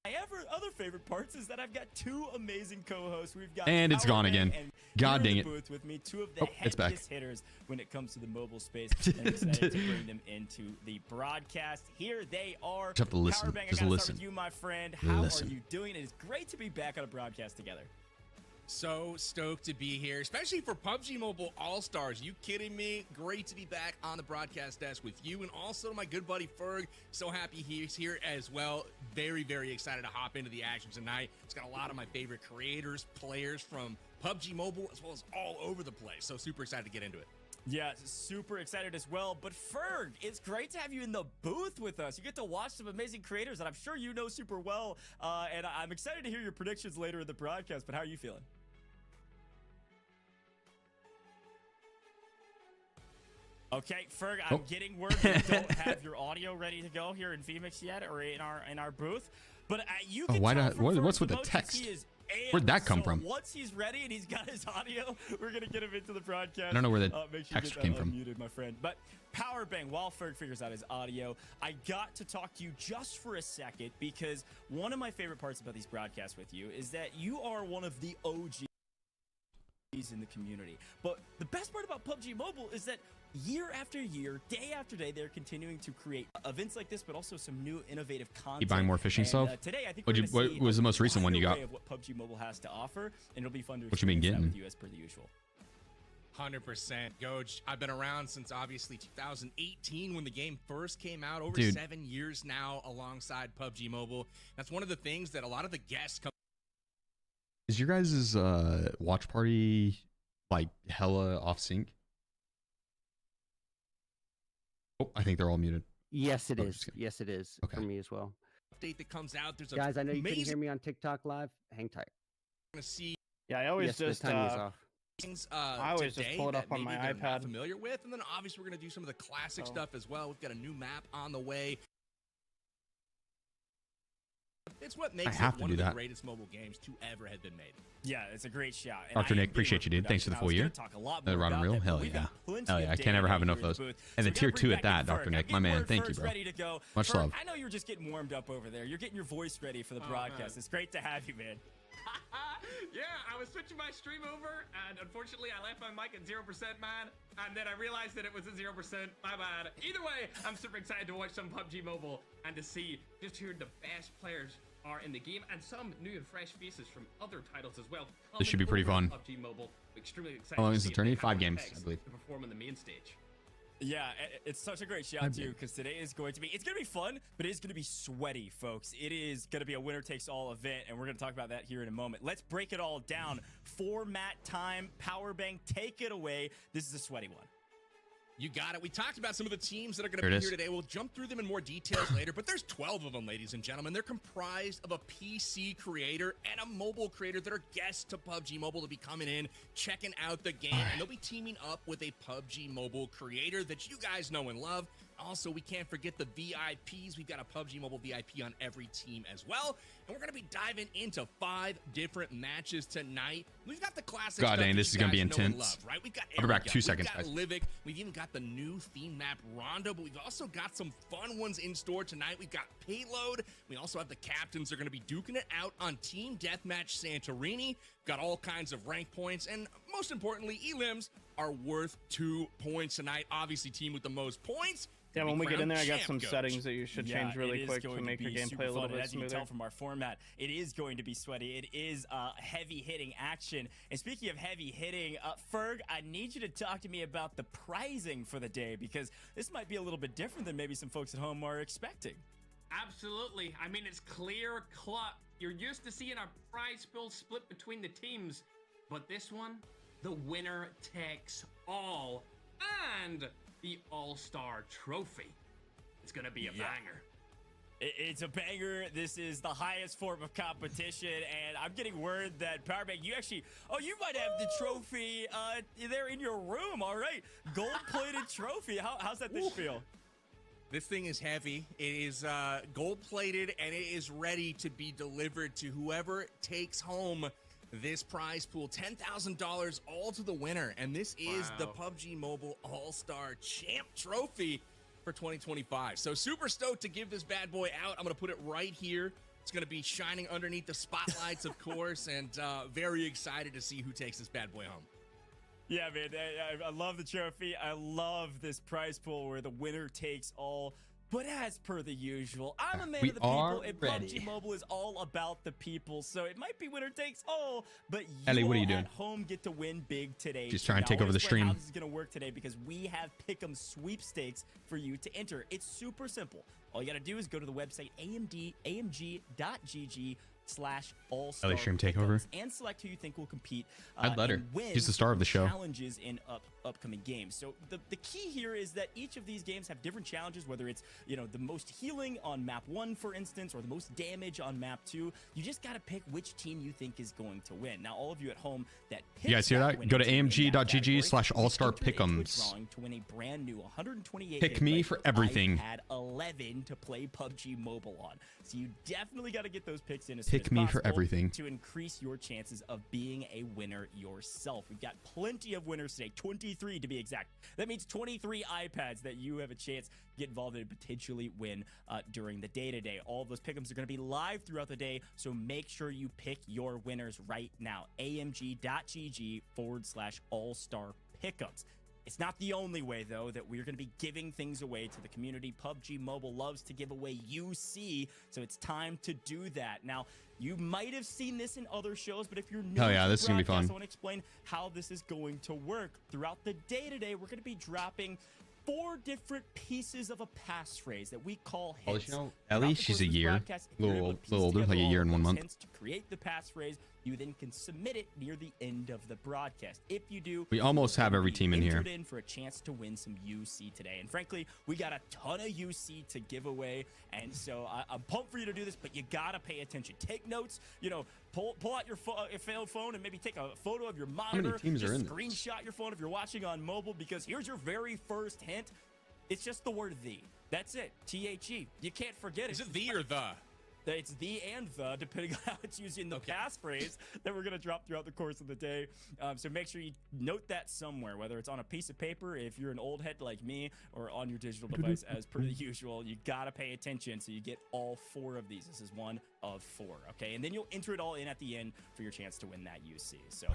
other favorite parts is that I've got two amazing co-hosts. We've got And it's gone again. and God here in dang the it. booth with me, two of the It's back. heaviest hitters when it comes to the mobile space. And I'm excited to bring them into the broadcast. Here they are. Just have to listen. Powerbang, Just I gotta listen. start with you, my friend. How Listen. are you doing? It is great to be back on a broadcast together. So stoked to be here, especially for PUBG Mobile All-Stars. You kidding me? Great to be back on the broadcast desk with you, and also my good buddy Ferg. So happy he's here as well. Very, very excited to hop into the action tonight. It's got a lot of my favorite creators, players from PUBG Mobile, as well as all over the place. So super excited to get into it. Yeah, super excited as well. But Ferg, it's great to have you in the booth with us. You get to watch some amazing creators that I'm sure you know super well. And I'm excited to hear your predictions later in the broadcast. But how are you feeling? Okay, Ferg, I'm getting word you don't have your audio ready to go here in Phoenix yet, or in our booth. But you can why tell not? from What's Ferg's with the emojis, text? he is Where'd that amped. come So from? Once he's ready and he's got his audio, we're gonna get him into the broadcast. I don't know where the make sure text you get came that from. unmuted, my friend. But Powerbang, while Ferg figures out his audio, I got to talk to you just for a second because one of my favorite parts about these broadcasts with you is that you are one of the OGs in the community. But the best part about PUBG Mobile is that year after year, day after day, they're continuing to create events like this, but also some new innovative content. You buying more fishing And, stuff? Today, I think What was the most recent one you got? Of what PUBG Mobile has to offer, and it'll be fun to What you been experience that getting? with you as per the usual. 100%. Goj, I've been around since obviously 2018 when the game first came out. Over Dude. 7 years now alongside PUBG Mobile. That's one of the things that a lot of the guests come. Is your guys' watch party like hella off sync? Oh, I think they're all muted. Yes, it Oh, is. just kidding. Yes, it is Okay. for me as well. Update that comes out. There's a Guys, I know you couldn't amazing hear me on TikTok live. Hang tight. to see Yeah, I always Yes, just the timing is off. things I always just today pull it that up on maybe my they're not iPad. familiar with, and then obviously we're going to do some of the classic Oh. stuff as well. We've got a new map on the way. It's what makes have it to one do of the that. greatest mobile games to ever have been made. Yeah, it's a great shout. And Dr. I Nick, am appreciate getting you, dude. Thanks for the I full was year. gonna talk a lot The more Rod and about Reel? that, but Hell we've yeah. got plenty Hell of yeah. I data can't ever have here enough in the of those. booth. And So the we tier gotta 2 bring at back that, in Dr. Ferg. Nick. I'm My getting man. word Thank you, Ferg's bro. ready to go. Much Ferg, love. I know you're just getting warmed up over there. You're getting your voice ready for the broadcast. man. It's great to have you, man. Yeah, I was switching my stream over, and unfortunately, I left my mic at 0%, man. And then I realized that it was at 0%. My bad. Either way, I'm super excited to watch some PUBG Mobile and to see just who the best players are in the game, and some new and fresh faces from other titles as well. This should be pretty coming fun. over to PUBG Mobile. Extremely excited. How long to is the see if tourney? they have 5 what it games, takes I believe. to perform on the main stage. Yeah, it's such a great shout too, because today is going to be, it's going to be fun, but it is going to be sweaty, folks. It is going to be a winner takes all event, and we're going to talk about that here in a moment. Let's break it all down. Format time, Powerbang, take it away. This is a sweaty one. You got it. We talked about some of the teams that are going Here to it be is. here today. We'll jump through them in more details later, but there's 12 of them, ladies and gentlemen. They're comprised of a PC creator and a mobile creator that are guests to PUBG Mobile to be coming in, checking out the game, and they'll be teaming up with a PUBG Mobile creator that you guys know and love. Also, we can't forget the VIPs. We've got a PUBG Mobile VIP on every team as well. And we're going to be diving into 5 different matches tonight. We've got the classic God stuff dang, that this you is gonna be guys know and intense. love, right? We've got I'll be back Erangel, 2 seconds, we've got guys. Livik. We've even got the new theme map Rondo, but we've also got some fun ones in store tonight. We've got Payload. We also have the captains are going to be duking it out on Team Deathmatch Santorini. Got all kinds of rank points, and most importantly, elims are worth 2 points tonight. Obviously, team with the most points. Yeah, when we get in there, I got some Champ settings that you should change really quick to make your gameplay a little bit As you can smoother. tell from our format, it is going to be sweaty. It is heavy hitting action. And speaking of heavy hitting, Ferg, I need you to talk to me about the prizing for the day, because this might be a little bit different than maybe some folks at home are expecting. Absolutely. I mean, it's clear cut. You're used to seeing a prize pool split between the teams, but this one, the winner takes all, and the All-Star Trophy. It's gonna be a banger. It's a banger. This is the highest form of competition, and I'm getting word that Powerbang, you actually, you might have the trophy there in your room. All right, gold-plated trophy. How's that thing feel? This thing is heavy. It is gold-plated, and it is ready to be delivered to whoever takes home this prize pool. $10,000 all to the winner, and this is the PUBG Mobile All-Star Champ Trophy for 2025. So super stoked to give this bad boy out. I'm going to put it right here It's going to be shining underneath the spotlights, of course, and very excited to see who takes this bad boy home. Yeah, man, I love the trophy. I love this prize pool where the winner takes all. But as per the usual, I'm a man of the people, and PUBG Mobile is all about the people. So it might be winner takes all, but you Ellie, what are you all doing? at home get to win big today. She's trying to Now, take I over the wanna explain stream. How this is going to work today because we have Pick'em sweepstakes for you to enter. It's super simple. All you got to do is go to the website amg.gg/all-star Ellie stream takeover. and select who you think will compete. I'd let her. and win She's the star of the show. Challenges in upcoming games. So the key here is that each of these games have different challenges, whether it's, you know, the most healing on map 1, for instance, or the most damage on map 2. You just got to pick which team you think is going to win. Now, all of you at home that pick You guys hear that? Go to amg.gg/allstarpick'ems. to win a brand new 128 Pick me for everything. iPad 11 to play PUBG Mobile on. So you definitely got to get those picks in as Pick soon as me for possible everything. to increase your chances of being a winner yourself. We've got plenty of winners today, 23 to be exact. That means 23 iPads that you have a chance to get involved in and potentially win during the day today. All of those pick'ems are going to be live throughout the day, so make sure you pick your winners right now. amg.gg/all-star pick'ems. It's not the only way, though, that we're going to be giving things away to the community. PUBG Mobile loves to give away UC, so it's time to do that. Now, you might have seen this in other shows, but if you're new Oh, yeah, to this is gonna be broadcast, fun. I want to explain how this is going to work. Throughout the day today, we're going to be dropping 4 different pieces of a passphrase that we call Oh, hints. you know, Throughout Ellie, the she's course a of this year. broadcast, if you're Little able to piece older, like a together year all and of 1 those month. hints to create the passphrase, you then can submit it near the end of the broadcast. If you do, We almost have every team in here. entered in for a chance to win some UC today. And frankly, we got a ton of UC to give away, and so I'm pumped for you to do this, but you gotta pay attention. Take notes, you know, pull out your phone and maybe take a photo of your monitor. many teams are Just in this? screenshot your phone if you're watching on mobile, because here's your very first hint. It's just the word "the." That's it. THE. You can't forget it. Is it the or the? It's the and the, depending on how it's used in the passphrase that we're going to drop throughout the course of the day. So make sure you note that somewhere, whether it's on a piece of paper, if you're an old head like me, or on your digital device as per the usual. You got to pay attention so you get all 4 of these. This is 1 of 4, okay? And then you'll enter it all in at the end for your chance to win that UC. So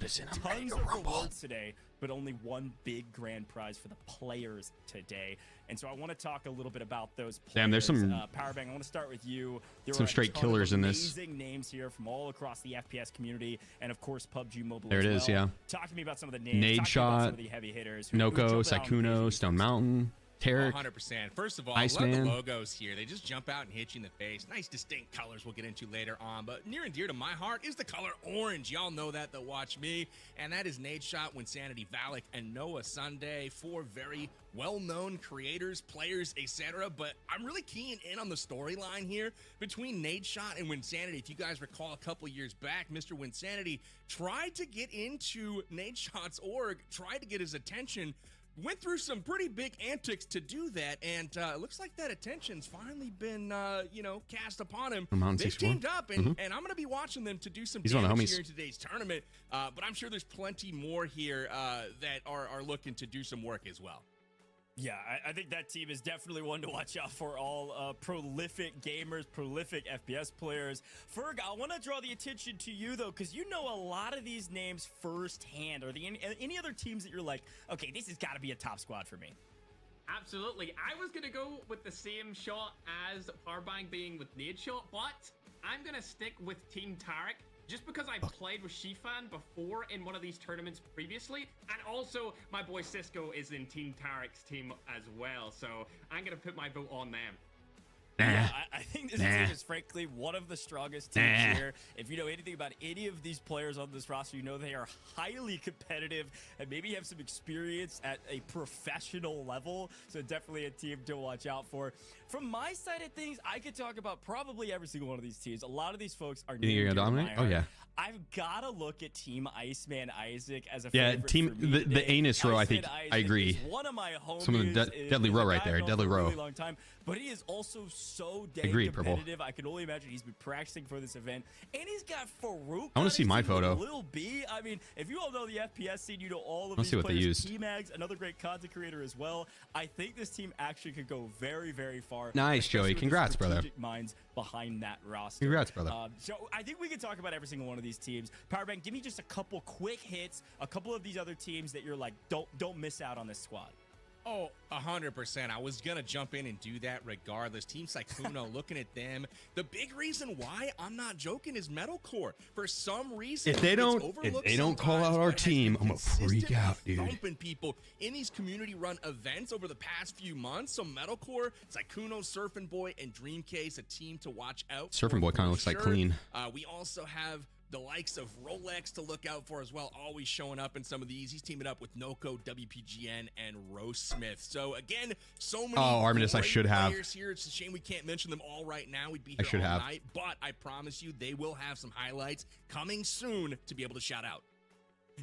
tons of rewards today, but only 1 big grand prize for the players today. And so I want to talk a little bit about those players. Damn, there's some Powerbang, I want to start with you. There some are a straight ton killers of in this. amazing names here from all across the FPS community, and of course PUBG Mobile. There as it is, well. yeah. Talk to me about some of the names. Talk to me about Nadeshot, some of the heavy hitters. Who Noko, jumped out and Sykkuno, hit you. StoneMountain, Tarek. 100%. First of all, I love Iceman. the logos here. They just jump out and hit you in the face. Nice distinct colors we'll get into later on. But near and dear to my heart is the color orange. Y'all know that watch me. And that is Nadeshot, Wynnsanity, Valic, and NoahSunday. 4 very well-known creators, players, etc. But I'm really keying in on the storyline here between Nadeshot and Wynnsanity. If you guys recall, a couple years back, Mr. Wynnsanity tried to get into Nadeshot's org, tried to get his attention, went through some pretty big antics to do that, and it looks like that attention's finally been, cast upon him. They've teamed up, and I'm going to be watching them to do some damage here in today's tournament, but I'm sure there's plenty more here that are looking to do some work as well. Yeah, I think that team is definitely one to watch out for. All prolific gamers, prolific FPS players. Ferg, I want to draw the attention to you, though, because you know a lot of these names firsthand. Are there any other teams that you're like, okay, this has got to be a top squad for me? Absolutely. I was going to go with the same shot as Powerbang being with Nadeshot, but I'm going to stick with Team Tarek. Just because I played with Shifan before in one of these tournaments previously, and also my boy Cisco is in Team Tarek's team as well, so I'm going to put my vote on them. Yeah, I think this team is frankly one of the strongest teams here. If you know anything about any of these players on this roster, you know they are highly competitive and maybe have some experience at a professional level. So definitely a team to watch out for. From my side of things, I could talk about probably every single one of these teams. A lot of these folks are new. You're gonna dominate? Oh yeah. I've got to look at Team Iceman Isaac as a Yeah, favorite team for me the today. Anus row. I Iceman think I Isaac agree. is one of my homies. Some of the deadly row right there. Deadly row. Really long time, but he is also so dang Agreed, Purple. competitive. I can only imagine he's been practicing for this event, and he's got Farouk. I want to see my photo. Little B. I mean, if you all know the FPS scene, you know all of Let's these see what they players. used. T-Mags, another great content creator as well. I think this team actually could go very, very far. Nice, especially Joey. with the Congrats, brother. strategic minds behind that roster. Congrats, brother. So I think we can talk about every single one of these teams. Powerbank, give me just a couple quick hits, a couple of these other teams that you're like, don't miss out on this squad. Oh, 100%. I was going to jump in and do that regardless. Team Sykkuno, looking at them. The big reason why I'm not joking is Medalcore. For some reason, If they don't call out our team, I'm going to freak out, dude. Thumping people in these community-run events over the past few months. So Medalcore, Sykkuno, SurfnBoy, and Dreamcase, a team to watch out for. SurfnBoy kind of looks like clean. We also have the likes of Rolex to look out for as well, always showing up in some of these. He's teaming up with Noko, WPGN, and RoastSmith. So again, so many Armidas, I should have. players here. It's a shame we can't mention them all right now. We'd be here all night, but I promise you they will have some highlights coming soon to be able to shout out.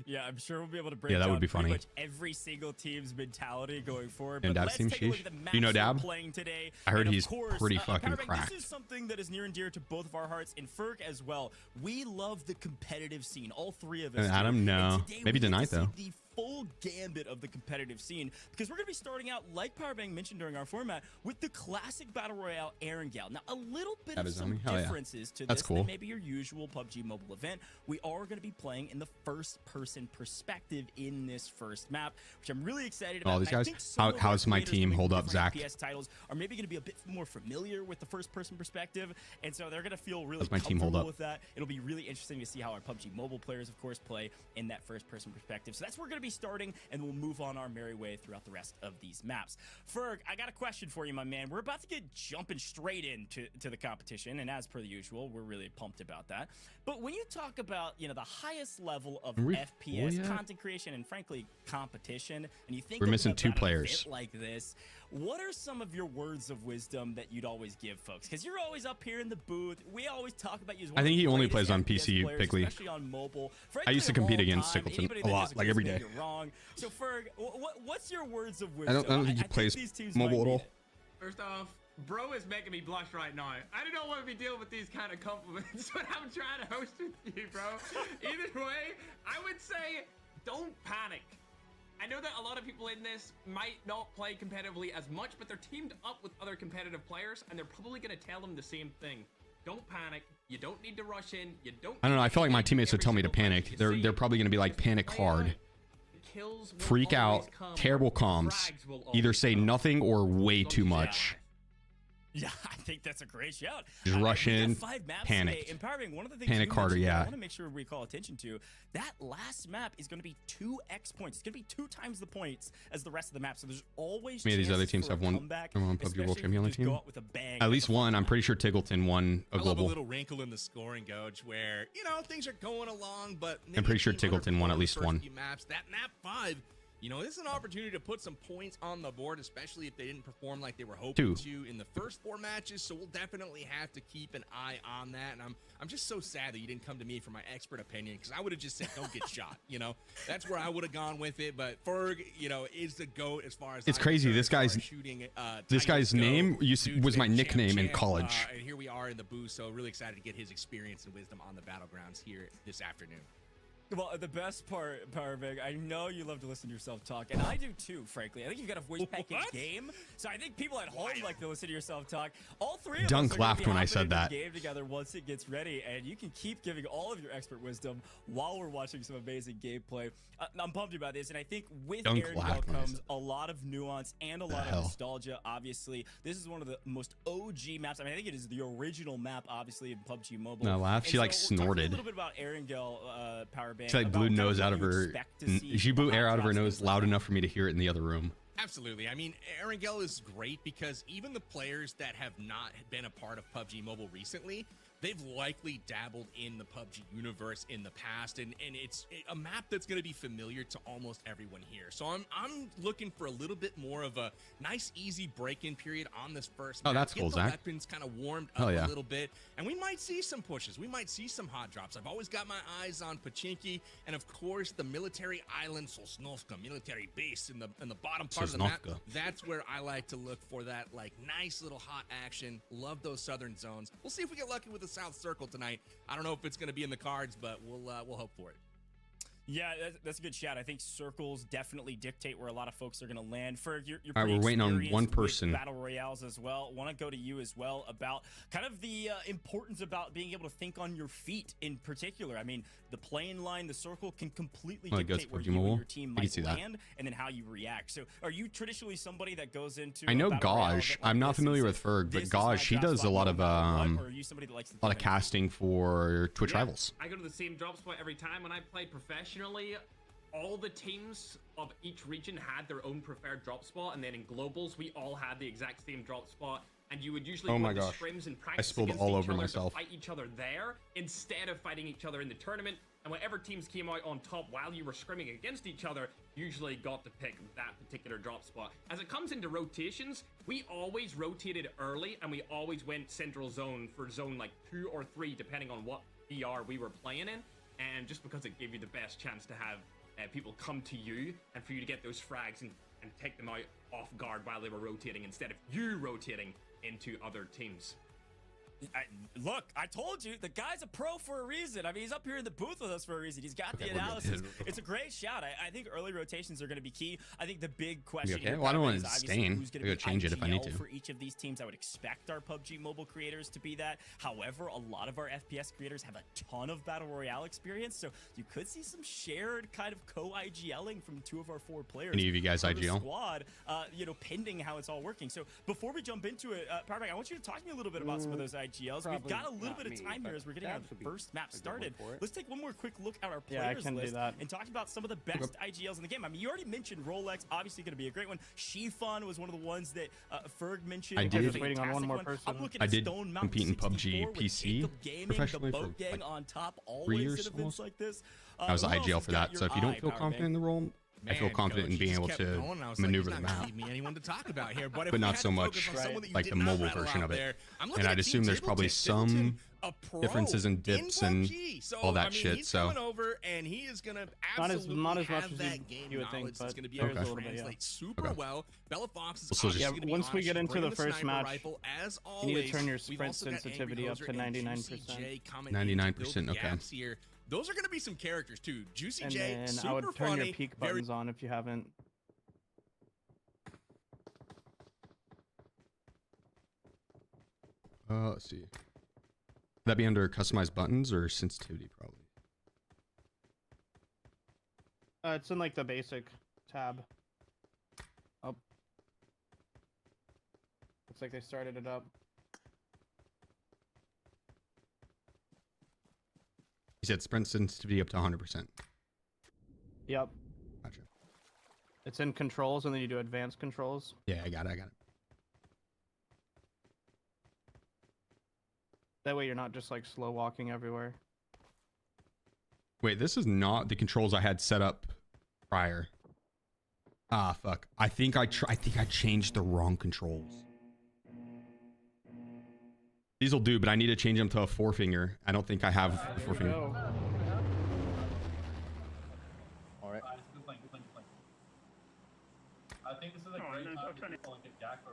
Yeah, I'm sure we'll be able to break that would be down funny. pretty much every single team's mentality going forward. And But Dab's let's team, take a look sheesh. at the Do maps you know we're Dab? playing today. I heard And of he's course, pretty fucking Powerbank, cracked. This is something that is near and dear to both of our hearts, and Ferg as well. We love the competitive scene. All three of us. And Adam, do. no. And today Maybe we get tonight, to see though. The full gambit of the competitive scene, because we're going to be starting out, like Powerbank mentioned during our format, with the classic battle royale Erangel. Now, a little bit of some differences to That's this cool. than maybe your usual PUBG Mobile event. We are going to be playing in the first-person perspective in this first map, which I'm really excited about. All these And I guys? think some of our How's my creators team doing hold up, different Zach? FPS titles are maybe going to be a bit more familiar with the first-person perspective, and so they're going to feel really How's my team comfortable hold up? with that. It'll be really interesting to see how our PUBG Mobile players, of course, play in that first-person perspective. So that's where we're going to be starting, and we'll move on our merry way throughout the rest of these maps. Ferg, I got a question for you, my man. We're about to get jumping straight into the competition, and as per the usual, we're really pumped about that. But when you talk about, you know, the highest level of FPS content creation and frankly competition, and you think We're missing about two an players. event like this, what are some of your words of wisdom that you'd always give folks? Because you're always up here in the booth. We always talk about you as one I think of the he only greatest plays on FPS PC, players, Pigley. especially on mobile. I used to Frankly, of compete all against time, Sickleton anybody a that lot, like disagrees every with day. me, you're wrong. So Ferg, what's your words of I wisdom? don't think he plays these teams mobile might at need all. it. First off, bro is making me blush right now. I don't want to be dealing with these kind of compliments when I'm trying to host with you, bro. Either way, I would say don't panic. I know that a lot of people in this might not play competitively as much, but they're teamed up with other competitive players, and they're probably going to tell them the same thing. Don't panic. You don't need to rush in. You don't. I don't know. I feel like my teammates would tell me to panic. They're probably going to be like, panic hard. Freak out. Terrible comms. Either say nothing or way too much. Yeah, I think that's a great shout. Just rush we got in, 5 maps panic. today. Empowering, one of the things Panic you harder, mentioned that yeah. I want to make sure we call attention to, that last map is going to be 2x points. It's going to be 2 times the points as the rest of the map. So there's always Many of these other chances teams for a have one comeback, PUBG World especially if Champion you on the just go team. out with a bang. At least one. I'm pretty sure Tiggleton won a I love a global. little wrinkle in the scoring gauge where, you know, things are going along, but I'm pretty sure Tiggleton won at least one. Maps. That map 5, you know, this is an opportunity to put some points on the board, especially if they didn't perform like they were hoping to in the first 4 matches. So we'll definitely have to keep an eye on that. And I'm just so sad that you didn't come to me for my expert opinion, because I would have just said don't get shot. You know, that's where I would have gone with it. But Ferg, you know, is the GOAT as far as It's crazy. This guy's name was my nickname in college. And here we are in the booth. So really excited to get his experience and wisdom on the battlegrounds here this afternoon. Well, the best part, Powerbank, I know you love to listen to yourself talk, and I do too, frankly. I think you've got a voice pack in game, so I think people at home like to listen to yourself talk. All 3 of Dunk us are gonna laughed be when I hopping said into that. the game together once it gets ready, and you can keep giving all of your expert wisdom while we're watching some amazing gameplay. I'm pumped about this, and I think with Dunk Erangel laughed when I comes said a lot of nuance and a lot of nostalgia, obviously. This is one of the most OG maps. I mean, I think it is the original map, obviously, in PUBG Mobile. No, laugh. And She like so we'll talk snorted. a little bit about Erangel, Powerbank. She like blew nose out of her. She blew air out of her nose loud enough for me to hear it in the other room. Absolutely. I mean, Erangel is great because even the players that have not been a part of PUBG Mobile recently, they've likely dabbled in the PUBG universe in the past, and it's a map that's going to be familiar to almost everyone here. So I'm looking for a little bit more of a nice, easy break-in period on this first map. That's cool, Get the Zach. weapons kind of warmed up a little bit, and we might see some pushes. We might see some hot drops. I've always got my eyes on Pachinki, and of course the military island, Sosnovka, military base in the bottom part of the map. That's where I like to look for that like nice little hot action. Love those southern zones. We'll see if we get lucky with the South Circle tonight. I don't know if it's going to be in the cards, but we'll hope for it. Yeah, that's a good shout. I think circles definitely dictate where a lot of folks are going to land. For your All right, we're waiting on one person. Battle royales as well. Want to go to you as well about kind of the importance about being able to think on your feet in particular. I mean, the playing line, the circle can completely dictate where you and your team might land and then how you react. So are you traditionally somebody that goes into I know Gaj. I'm not familiar with Ferg, but Gaj, he does a lot of casting for Twitch Rivals. I go to the same drop spot every time when I play professionally. All the teams of each region had their own preferred drop spot, and then in globals we all had the exact same drop spot, and you would usually go to scrims and practice against each other to fight each other there instead of fighting each other in the tournament. And whatever teams came out on top while you were scrimming against each other usually got to pick that particular drop spot. As it comes into rotations, we always rotated early, and we always went central zone for zone like 2 or 3 depending on what VR we were playing in. And just because it gave you the best chance to have people come to you and for you to get those frags and take them out off guard while they were rotating instead of you rotating into other teams. Look, I told you, the guy's a pro for a reason. I mean, he's up here in the booth with us for a reason. He's got the analysis. It's a great shout. I think early rotations are going to be key. I think the big question here I don't want is to obviously stain. who's going to be change it if I need to. for each of these teams. I would expect our PUBG Mobile creators to be that. However, a lot of our FPS creators have a ton of Battle Royale experience, so you could see some shared kind of co-IGLing from 2 of our 4 players. Any of you guys IGL? Squad, pending how it's all working. So before we jump into it, Powerbank, I want you to talk to me a little bit about some of those IGLs. We've got a little bit of time here as we're getting our first map started. Let's take one more quick look at our players list and talk about some of the best IGLs in the game. I mean, you already mentioned Rolex, obviously going to be a great one. Shifan was one of the ones that Ferg mentioned. I did. Waiting on one more person. I'm looking at StoneMountain compete in PUBG PC professionally for gang on top, 3 years almost like this. I was the IGL for that. So if you don't feel confident in the role, I feel confident in being able to maneuver the map, but not so much like the mobile version of it. And I'd assume there's probably some differences in dips and all that shit. So and he is gonna not as much as you would think, but there's a little bit, yeah. super well. Bella Fox is once we get into the first match, as you need to turn your sprint sensitivity up to 99%. 99%, okay. Those are going to be some characters too. Juicy and J, then super I would turn funny, your peak buttons on if you haven't. Let's see. Would that be under customized buttons or sensitivity? Probably. It's in like the basic tab. Oh. Looks like they started it up. You said sprint sensitivity up to 100%. Yep. Gotcha. It's in controls, and then you do advanced controls. Yeah, I got it. That way you're not just like slow walking everywhere. Wait, this is not the controls I had set up prior. Ah, fuck. I think I changed the wrong controls. These will do, but I need to change them to a 4-finger. I don't think I have a 4-finger. All right. I think this is a great time to get Jack or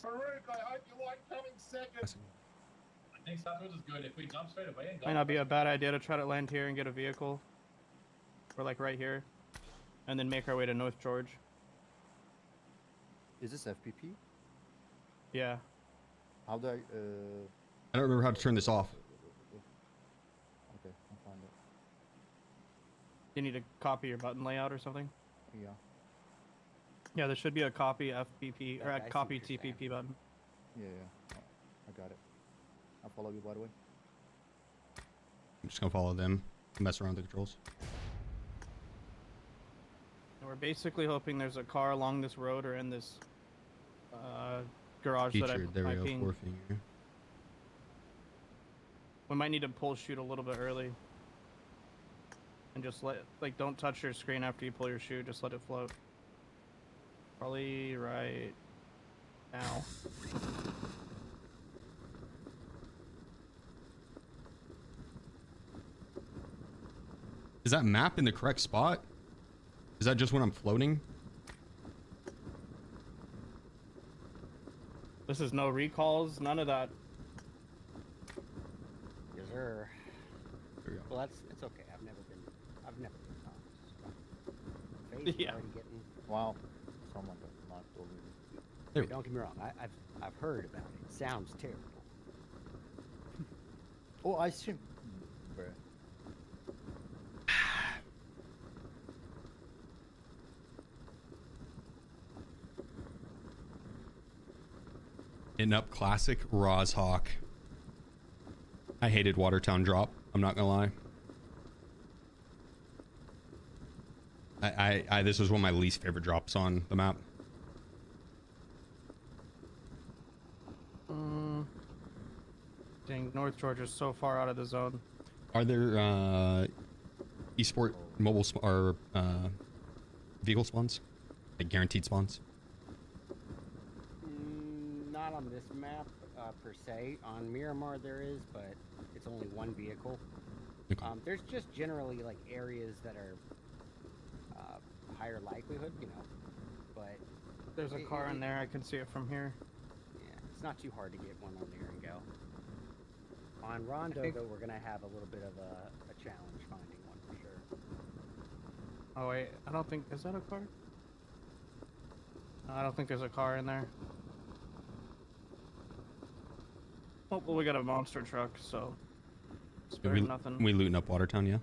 Farouk, I hope you like coming second. I think Southwoods is good. If we jump straight away and go... Might not be a bad idea to try to land here and get a vehicle. Or like right here. And then make our way to North George. Is this FPP? Yeah. How do I don't remember how to turn this off. Okay, I'll find it. You need to copy your button layout or something? Yeah. Yeah, there should be a copy FPP or a copy TPP button. Yeah. Oh, I got it. I'll follow you, by the way. I'm just gonna follow them, mess around with the controls. And we're basically hoping there's a car along this road or in this garage Featured. that I There we go. pinged. 4-finger. We might need to pull shoot a little bit early. And just like, don't touch your screen after you pull your shoot, just let it float. Probably right now. Is that map in the correct spot? Is that just when I'm floating? This is no recalls, none of that. Yes, sir. There we go. Well, it's okay. I've never been Phase Yeah. already getting. Wow. Someone got knocked over. Wait, don't get me wrong. I've heard about it. It sounds terrible. Oh, I stream. Bruh. Hitting up classic Rozhawk. I hated Watertown drop. I'm not gonna lie. This was one of my least favorite drops on the map. Dang, North Georgia's so far out of the zone. Are there esport mobile or vehicle spawns, like guaranteed spawns? Not on this map per se. On Miramar there is, but it's only one vehicle. Okay. There's just generally like areas that are higher likelihood, you know. But There's a car in there. I can see it from here. yeah, it's not too hard to get one on Erangel. On Rondo though, we're gonna have a little bit of a challenge finding one for sure. Oh wait, I don't think, is that a car? No, I don't think there's a car in there. Oh, well, we got a monster truck, so it's better than nothing. We looting up Watertown, yeah.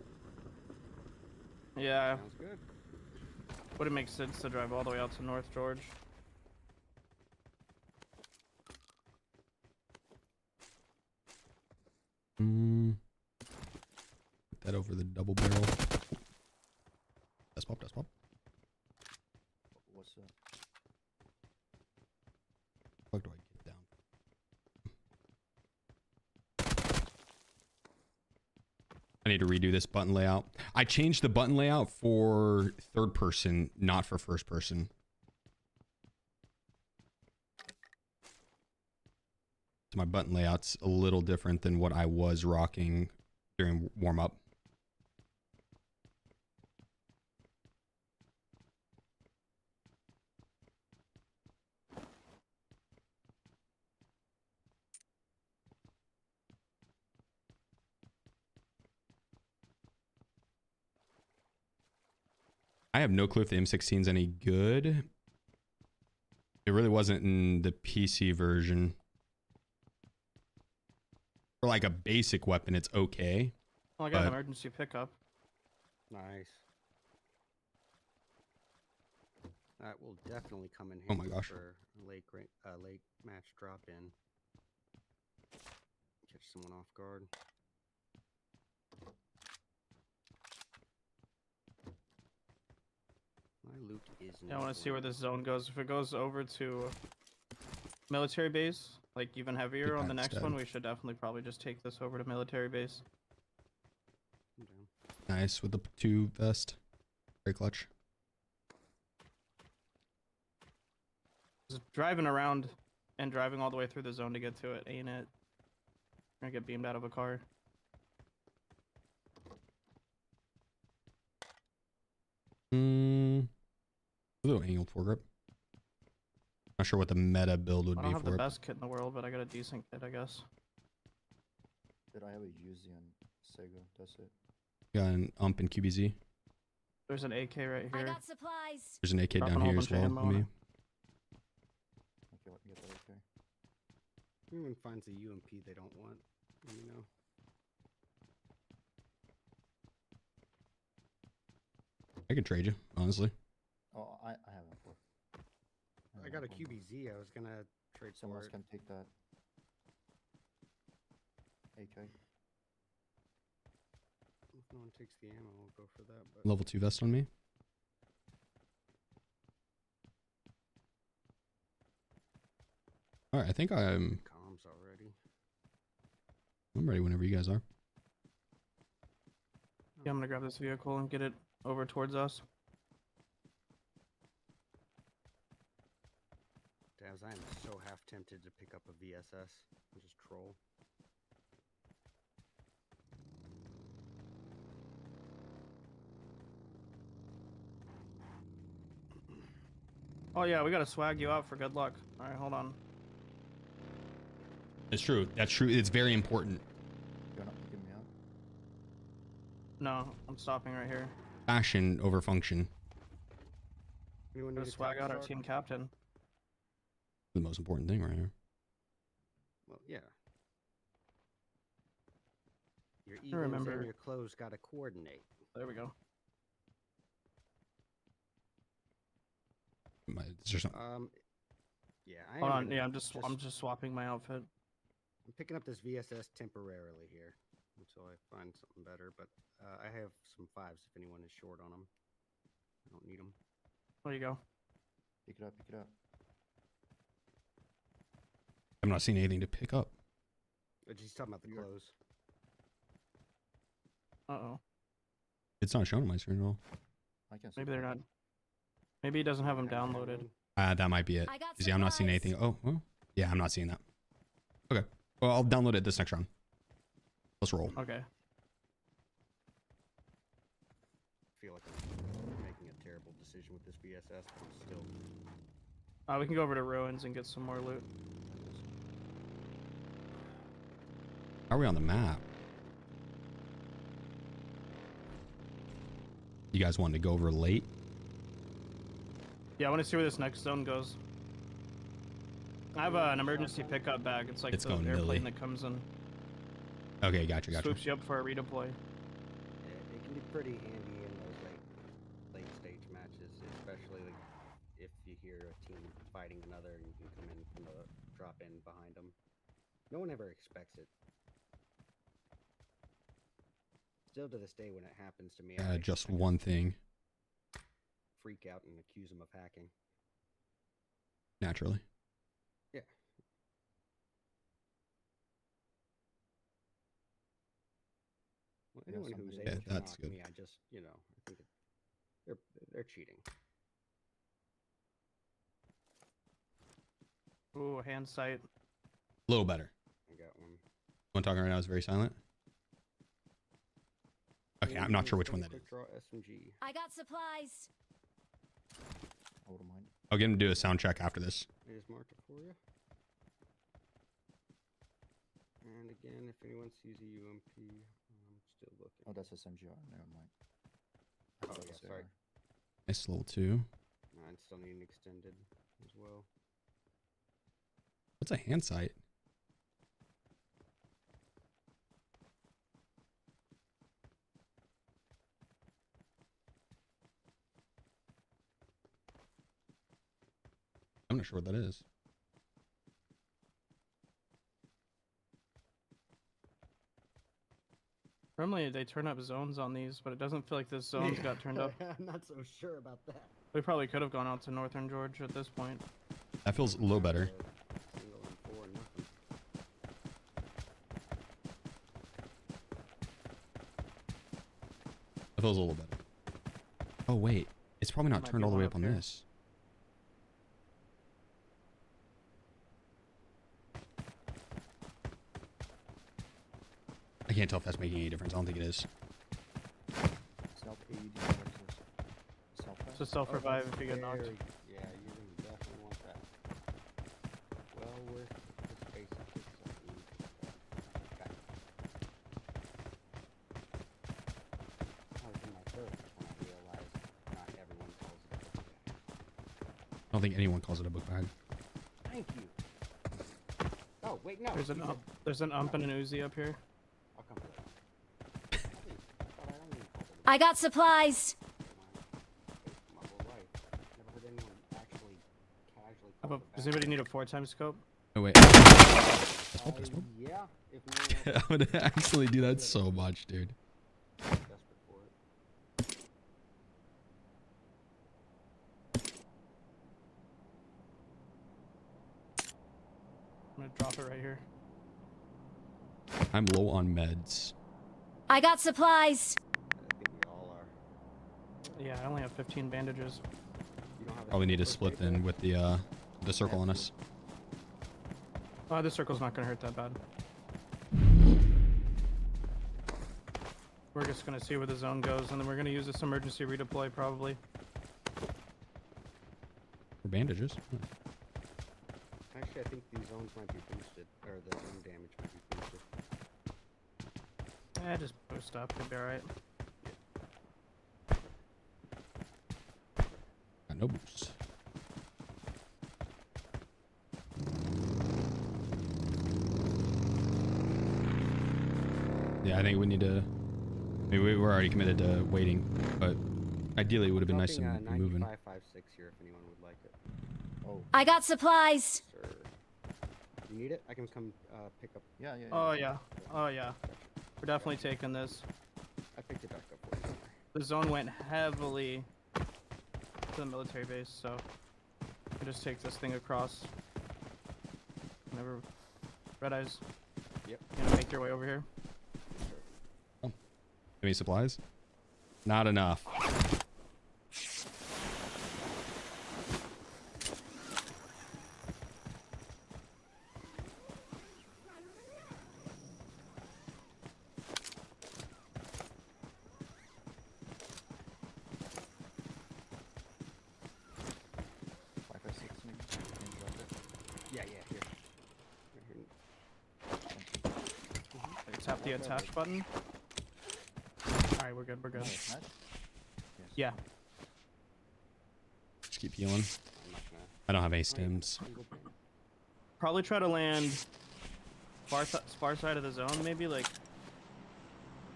Yeah. Sounds good. Would it make sense to drive all the way out to North George? Put that over the double barrel. That's pop. What's up? Fuck do I get down? I need to redo this button layout. I changed the button layout for third person, not for first person. So my button layout's a little different than what I was rocking during warm up. I have no clue if the M16's any good. It really wasn't in the PC version. For like a basic weapon, it's okay. Well, I got an emergency pickup. Nice. That will definitely come in Oh my handy gosh. for late match drop in. Catch someone off guard. My loot is. Yeah, I want to see where this zone goes. If it goes over to military base, like even heavier on the next one, we should definitely probably just take this over to military base. Nice with the 2 vest. Very clutch. Just driving around and driving all the way through the zone to get to it, ain't it? Gonna get beamed out of a car. A little angled foregrip. Not sure what the meta build would I be don't have for the it. best kit in the world, but I got a decent kit, I guess. Did I have a Uzi on Sega? That's it. Got an ump in QBZ. There's an AK right here. I got supplies. There's an AK Dropping down a whole here as bunch of well. ammo For on me. Okay, let me get that AK. Anyone finds a UMP they don't want, you know. I could trade you, honestly. Oh, I haven't. I got a QBZ. I was gonna trade Someone for else it. can take that. AK. If no one takes the ammo, I'll go for that. But Level 2 vest on me. All right, I think I'm comms already. I'm ready whenever you guys are. Yeah, I'm gonna grab this vehicle and get it over towards us. Daz, I am so half tempted to pick up a VSS and just troll. Oh yeah, we gotta swag you out for good luck. All right, hold on. It's true. That's true. It's very important. You're not picking me up. No, I'm stopping right here. Fashion over function. Anyone Gotta need a swag out our Shark? team captain. The most important thing right here. Well, yeah. Your I evens remember. and your clothes gotta coordinate. There we go. Is there some? Yeah. Hold on. Yeah, I'm just swapping my outfit. I'm picking up this VSS temporarily here until I find something better. But I have some 5s if anyone is short on them. I don't need them. There you go. Pick it up, pick it up. I'm not seeing anything to pick up. He's talking about the clothes. Uh-oh. It's not showing on my screen at all. I can see Maybe they're not. Maybe he doesn't have them downloaded. That might be it. See, I'm not seeing anything. Oh, well, yeah, I'm not seeing that. Okay. Well, I'll download it this next round. Let's roll. Okay. I feel like I'm making a terrible decision with this VSS, but I'm still... We can go over to Ruins and get some more loot. How are we on the map? You guys wanted to go over late? Yeah, I want to see where this next zone goes. I have an emergency pickup bag. It's like It's the going airplane Millie. that comes in. Okay, gotcha. Swoops you up for a redeploy. It can be pretty handy in those late stage matches, especially like if you hear a team fighting another and you can come in from the drop in behind them. No one ever expects it. Still to this day, when it happens to me, Just one thing. freak out and accuse them of hacking. Naturally. Yeah. Well, anyone who's able to that's knock good. me, I just, I think they're cheating. Ooh, hand sight. A little better. I got one. One talking right now is very silent. Okay, I'm not sure which one that is. Draw SMG. I got supplies. I wouldn't mind. I'll get him to do a sound check after this. I just marked it for you. And again, if anyone sees a UMP, I'm still looking. Oh, that's SMGR. Never mind. Oh, yeah, sorry. Nice level 2. I still need an extended as well. What's a hand sight? I'm not sure what that is. Normally they turn up zones on these, but it doesn't feel like this zone's got turned up. I'm not so sure about that. We probably could have gone out to Northern Georgia at this point. That feels a little better. Single and 4 and nothing. That feels a little better. Oh, wait. It's probably not Might turned be all the way one up up on here. this. I can't tell if that's making any difference. I don't think it is. Self AED versus self. So self-revive if you get knocked. Yeah, you're going to definitely want that. Well worth the space it takes on you. Okay. I was in my first when I realized not everyone calls it a book bag. I don't think anyone calls it a book bag. Thank you. Oh, wait, no. There's an ump and an Uzi up here. I'll come for that. I got supplies. Does anybody need a 4x scope? Oh, wait. Yeah, if no one else I would actually do that so much, dude. is desperate for it. I'm gonna drop it right here. I'm low on meds. I got supplies. Yeah, I only have 15 bandages. Probably need to split then with the circle on us. This circle's not gonna hurt that bad. We're just gonna see where the zone goes, and then we're gonna use this emergency redeploy probably. For bandages. Actually, I think these zones might be boosted, or the zone damage might be boosted. Yeah, just boost up. You'll be alright. Got no boost. Yeah, I think we need to. I mean, we're already committed to waiting, but ideally it would have been nice to be moving. 9556 here if anyone would like it. Oh. I got supplies. Sure. You need it? I can come pick up. Yeah. Oh yeah. Oh yeah. We're definitely taking this. I picked it back up for you. The zone went heavily to the military base, so we just take this thing across. Whenever Red Eyes. Yep. You gonna make your way over here? Any supplies? Not enough. Yeah, here. Tap the attach button. Alright, we're good, we're good. Yeah. Just keep healing. I don't have any stims. Probably try to land far side of the zone, maybe like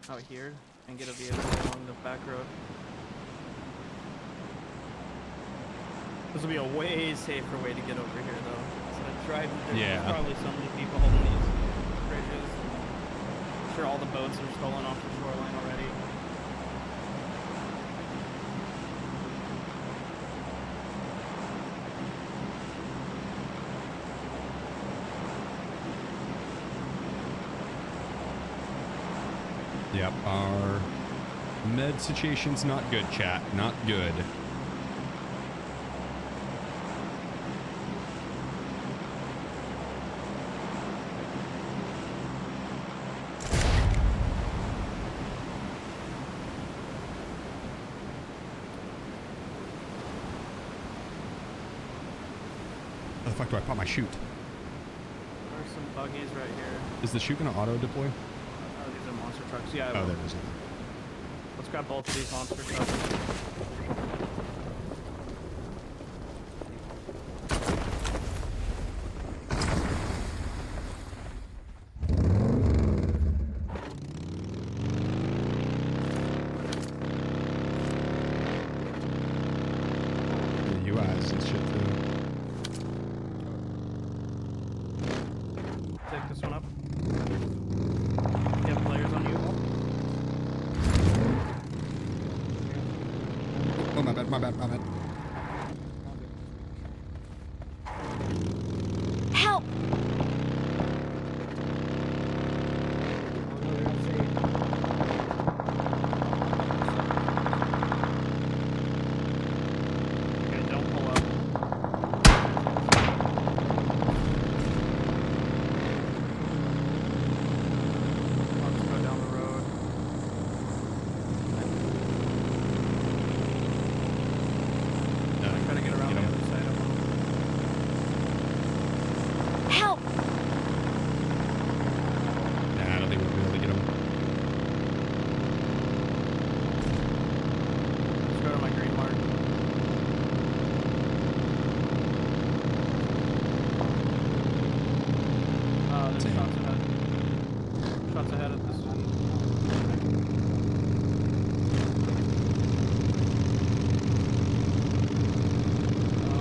out here, and get a vehicle along the back road. This will be a way safer way to get over here, though. Instead of driving, there's probably so many people holding these bridges. I'm sure all the boats are stolen off the shoreline already. Yep, our med situation's not good, chat. Not good. How the fuck do I pop my chute? There's some buggies right here. Is the chute gonna auto deploy? Oh, these are monster trucks. Yeah. Oh, there it is. Let's grab both of these monster trucks. The UIs and shit too. Take this one up. You have players on you? Oh, my bad, my bad, my bad. Help! Okay, don't pull up. Let's go down the road. Try to get around the other side of them. Help! Nah, I don't think we'll be able to get him. Let's go to my green mark. There's shots ahead. Shots ahead at this.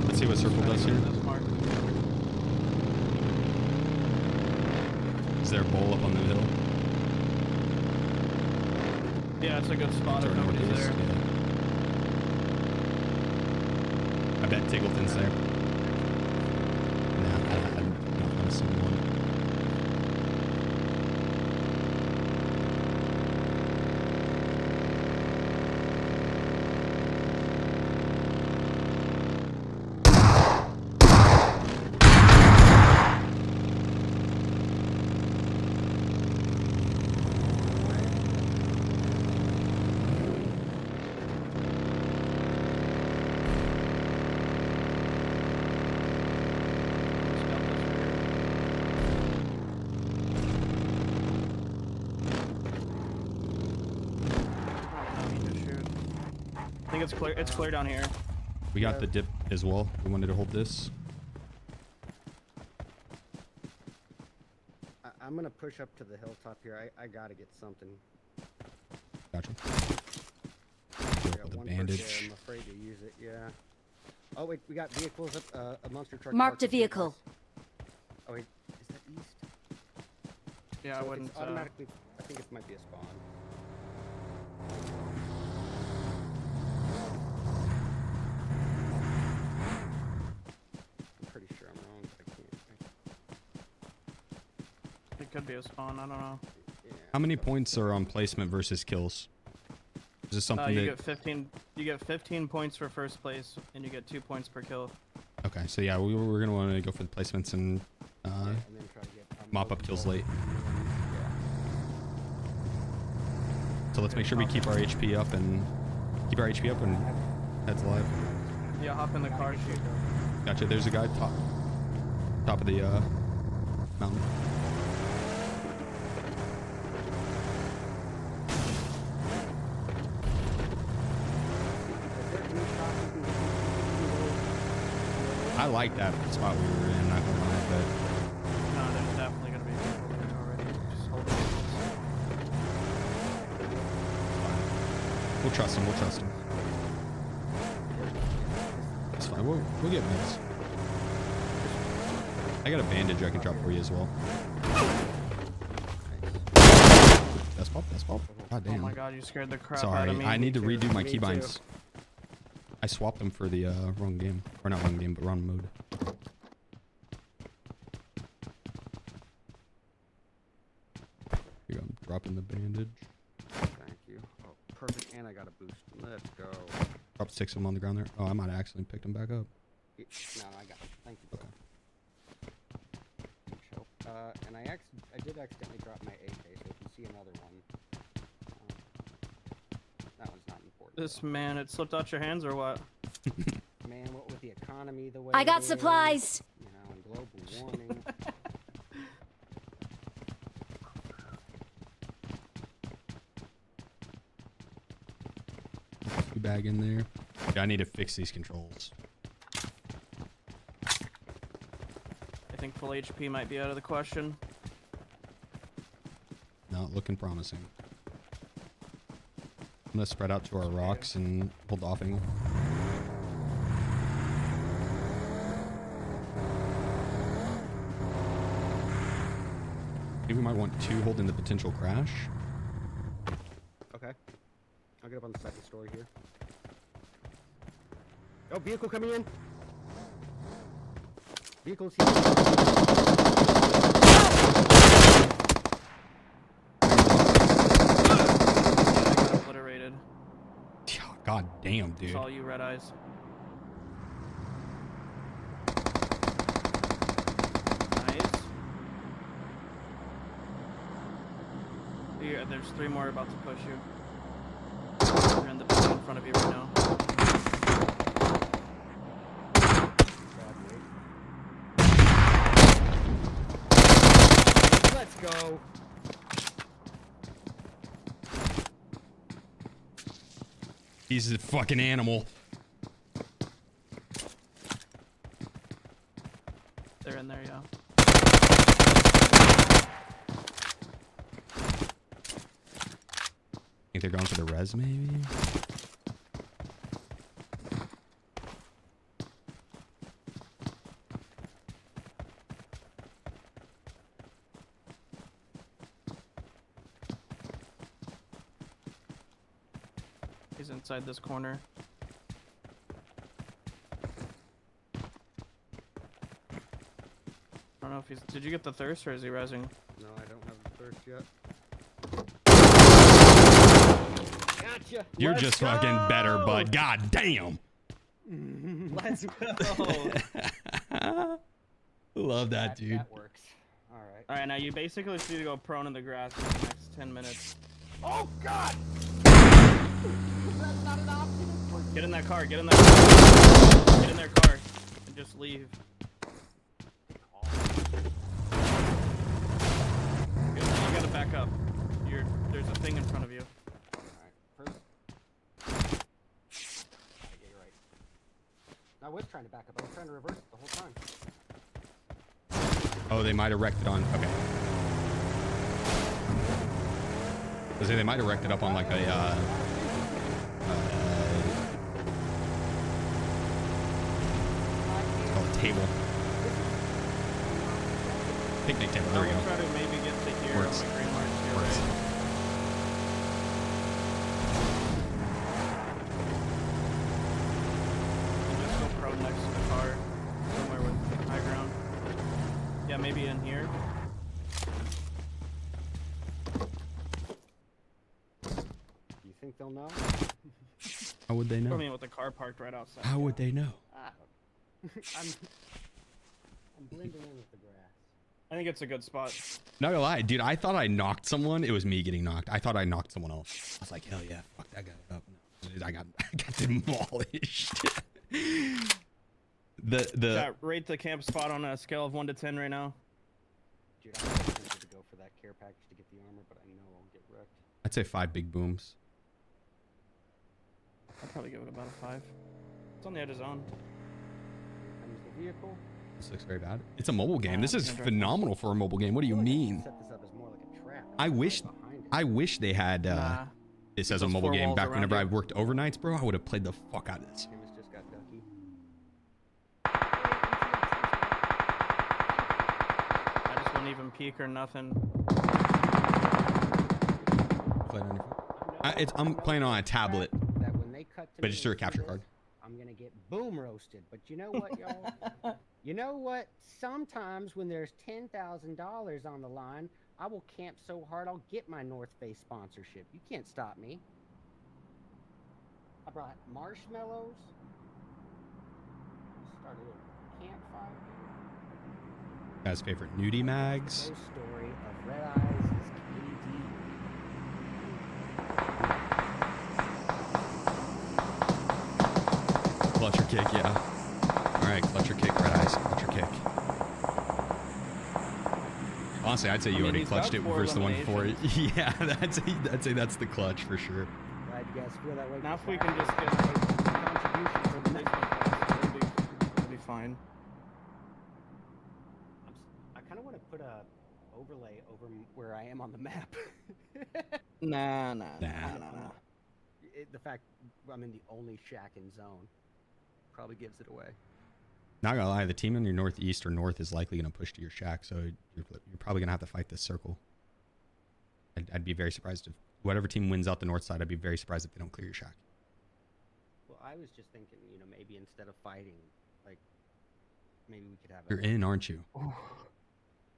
Let's see what circle does here. This mark. Is there a bowl up on the hill? Yeah, it's a good spot if Or nobody's northeast? there. Yeah. I bet Tiggleton's there. Nah, I don't want to see one. think it's clear. It's clear down here. We got the dip as well. We wanted to hold this. I'm gonna push up to the hilltop here. I gotta get something. Gotcha. I got The one bandage. perk there. I'm afraid to use it. Yeah. Oh wait, we got vehicles up. A monster truck. Marked parked a up here, vehicle. guys. Oh wait, is that east? Yeah, So I if wouldn't. It's automatically. I think it might be a spawn. I'm pretty sure I'm wrong, but I can't. It could be a spawn. I don't know. How many points are on placement versus kills? Is this something you that... get 15. You get 15 points for first place, and you get 2 points per kill. Okay, so yeah, we're gonna want to go for the placements and, And then try to get mop up kills late. So let's make sure we keep our HP up and heads alive. Yeah, hop in the car. Shoot. Gotcha. There's a guy top of the mountain. I like that spot we were in, not gonna lie, but No, there's definitely gonna be people there already. Just hold the vehicles. we'll trust him. It's fine. We'll get mixed. I got a bandage I can drop for you as well. That's pop. God damn. Oh my god, you scared the crap out of Sorry, me. I need to redo my Me keybinds. too. I swapped them for the wrong game. Or not wrong game, but wrong mode. Here you go, I'm dropping the bandage. Thank you. Oh, perfect. And I got a boost. Let's go. Dropped 6 of them on the ground there. Oh, I might have accidentally picked them back up. No, I got it. Thank you. Okay. Huge help. And I did accidentally drop my AK, so if you see another one, that one's not important. This man, it slipped out your hands or what? Man, what with the economy the way I got it is, supplies. you know, and global warming. Bag in there. Yeah, I need to fix these controls. I think full HP might be out of the question. Not looking promising. I'm gonna spread out to our rocks and hold off angle. Maybe we might want 2 holding the potential crash. Okay. I'll get up on the second story here. Oh, vehicle coming in. Vehicles here. Obliterated. God damn, dude. It's all you, Red Eyes. Nice. Here, there's 3 more about to push you. They're in the building in front of you right now. Let's go. He's a fucking animal. They're in there, yeah. Think they're going for the res, maybe? He's inside this corner. I don't know if he's... Did you get the thirst or is he rezzing? No, I don't have the thirst yet. Gotcha. You're Let's just go. fucking better, bud. God damn. Let's go. Love that, dude. That works. All right. Alright, now you basically just need to go prone in the grass for the next 10 minutes. Oh God! That's not an option. Get in that car, get in that car. Get in their car and just leave. Good, you gotta back up. There's a thing in front of you. Alright, first. was trying to back up. I was trying to reverse it the whole time. Oh, they might have wrecked it on. Okay. I was saying they might have wrecked it up on like a. It's called a table. Picnic table. There we go. Try to maybe get to here on Works. my green mark here, Works. right? And just go pro next to the car, somewhere with high ground. Yeah, maybe in here. You think they'll know? How would they I know? mean, with the car parked right outside. How would they know? I'm blending in with the grass. I think it's a good spot. Not gonna lie, dude. I thought I knocked someone. It was me getting knocked. I thought I knocked someone else. I was like, hell yeah, fuck that guy up. No, I got demolished. Yeah, rate the camp spot on a scale of 1 to 10 right now. Dude, I'm tempted to go for that care package to get the armor, but I know I'll get wrecked. I'd say 5 big booms. I'd probably give it about a 5. It's on the edge of zone. Here comes the vehicle. This looks very bad. It's a mobile game. This is phenomenal for a mobile game. What do you mean? Set this up as more like a trap. I wish they had this as a Those mobile 4 game walls back around whenever you. I worked overnights, bro. I would have played the fuck out of this. Chemist just got Ducky. I just wouldn't even peek or nothing. Play it on your phone? I'm playing on a tablet, That when they cut to but me just through a and see capture this, card. I'm gonna get boom roasted. But you know what, y'all? You know what? Sometimes when there's $10,000 on the line, I will camp so hard I'll get my North Face sponsorship. You can't stop me. I brought marshmallows. Started a campfire. Guy's favorite nudie mags. Ghost story of Red Eyes is KD. Clutcher kick, yeah. All right, clutcher kick, red eyes, clutcher kick. Honestly, I'd say you already clutched it versus the one before it. Yeah, I'd say that's the clutch for sure. Glad you guys feel that way. Now if we can just get contribution for the next it'll be fine. I kind of want to put a overlay over where I am on the map. Nah. The fact I'm in the only shack in zone probably gives it away. Not gonna lie, the team in your northeast or north is likely gonna push to your shack, so you're probably gonna have to fight this circle. I'd be very surprised if whatever team wins out the north side. I'd be very surprised if they don't clear your shack. Well, I was just thinking, maybe instead of fighting, like maybe we could have. You're in, aren't you?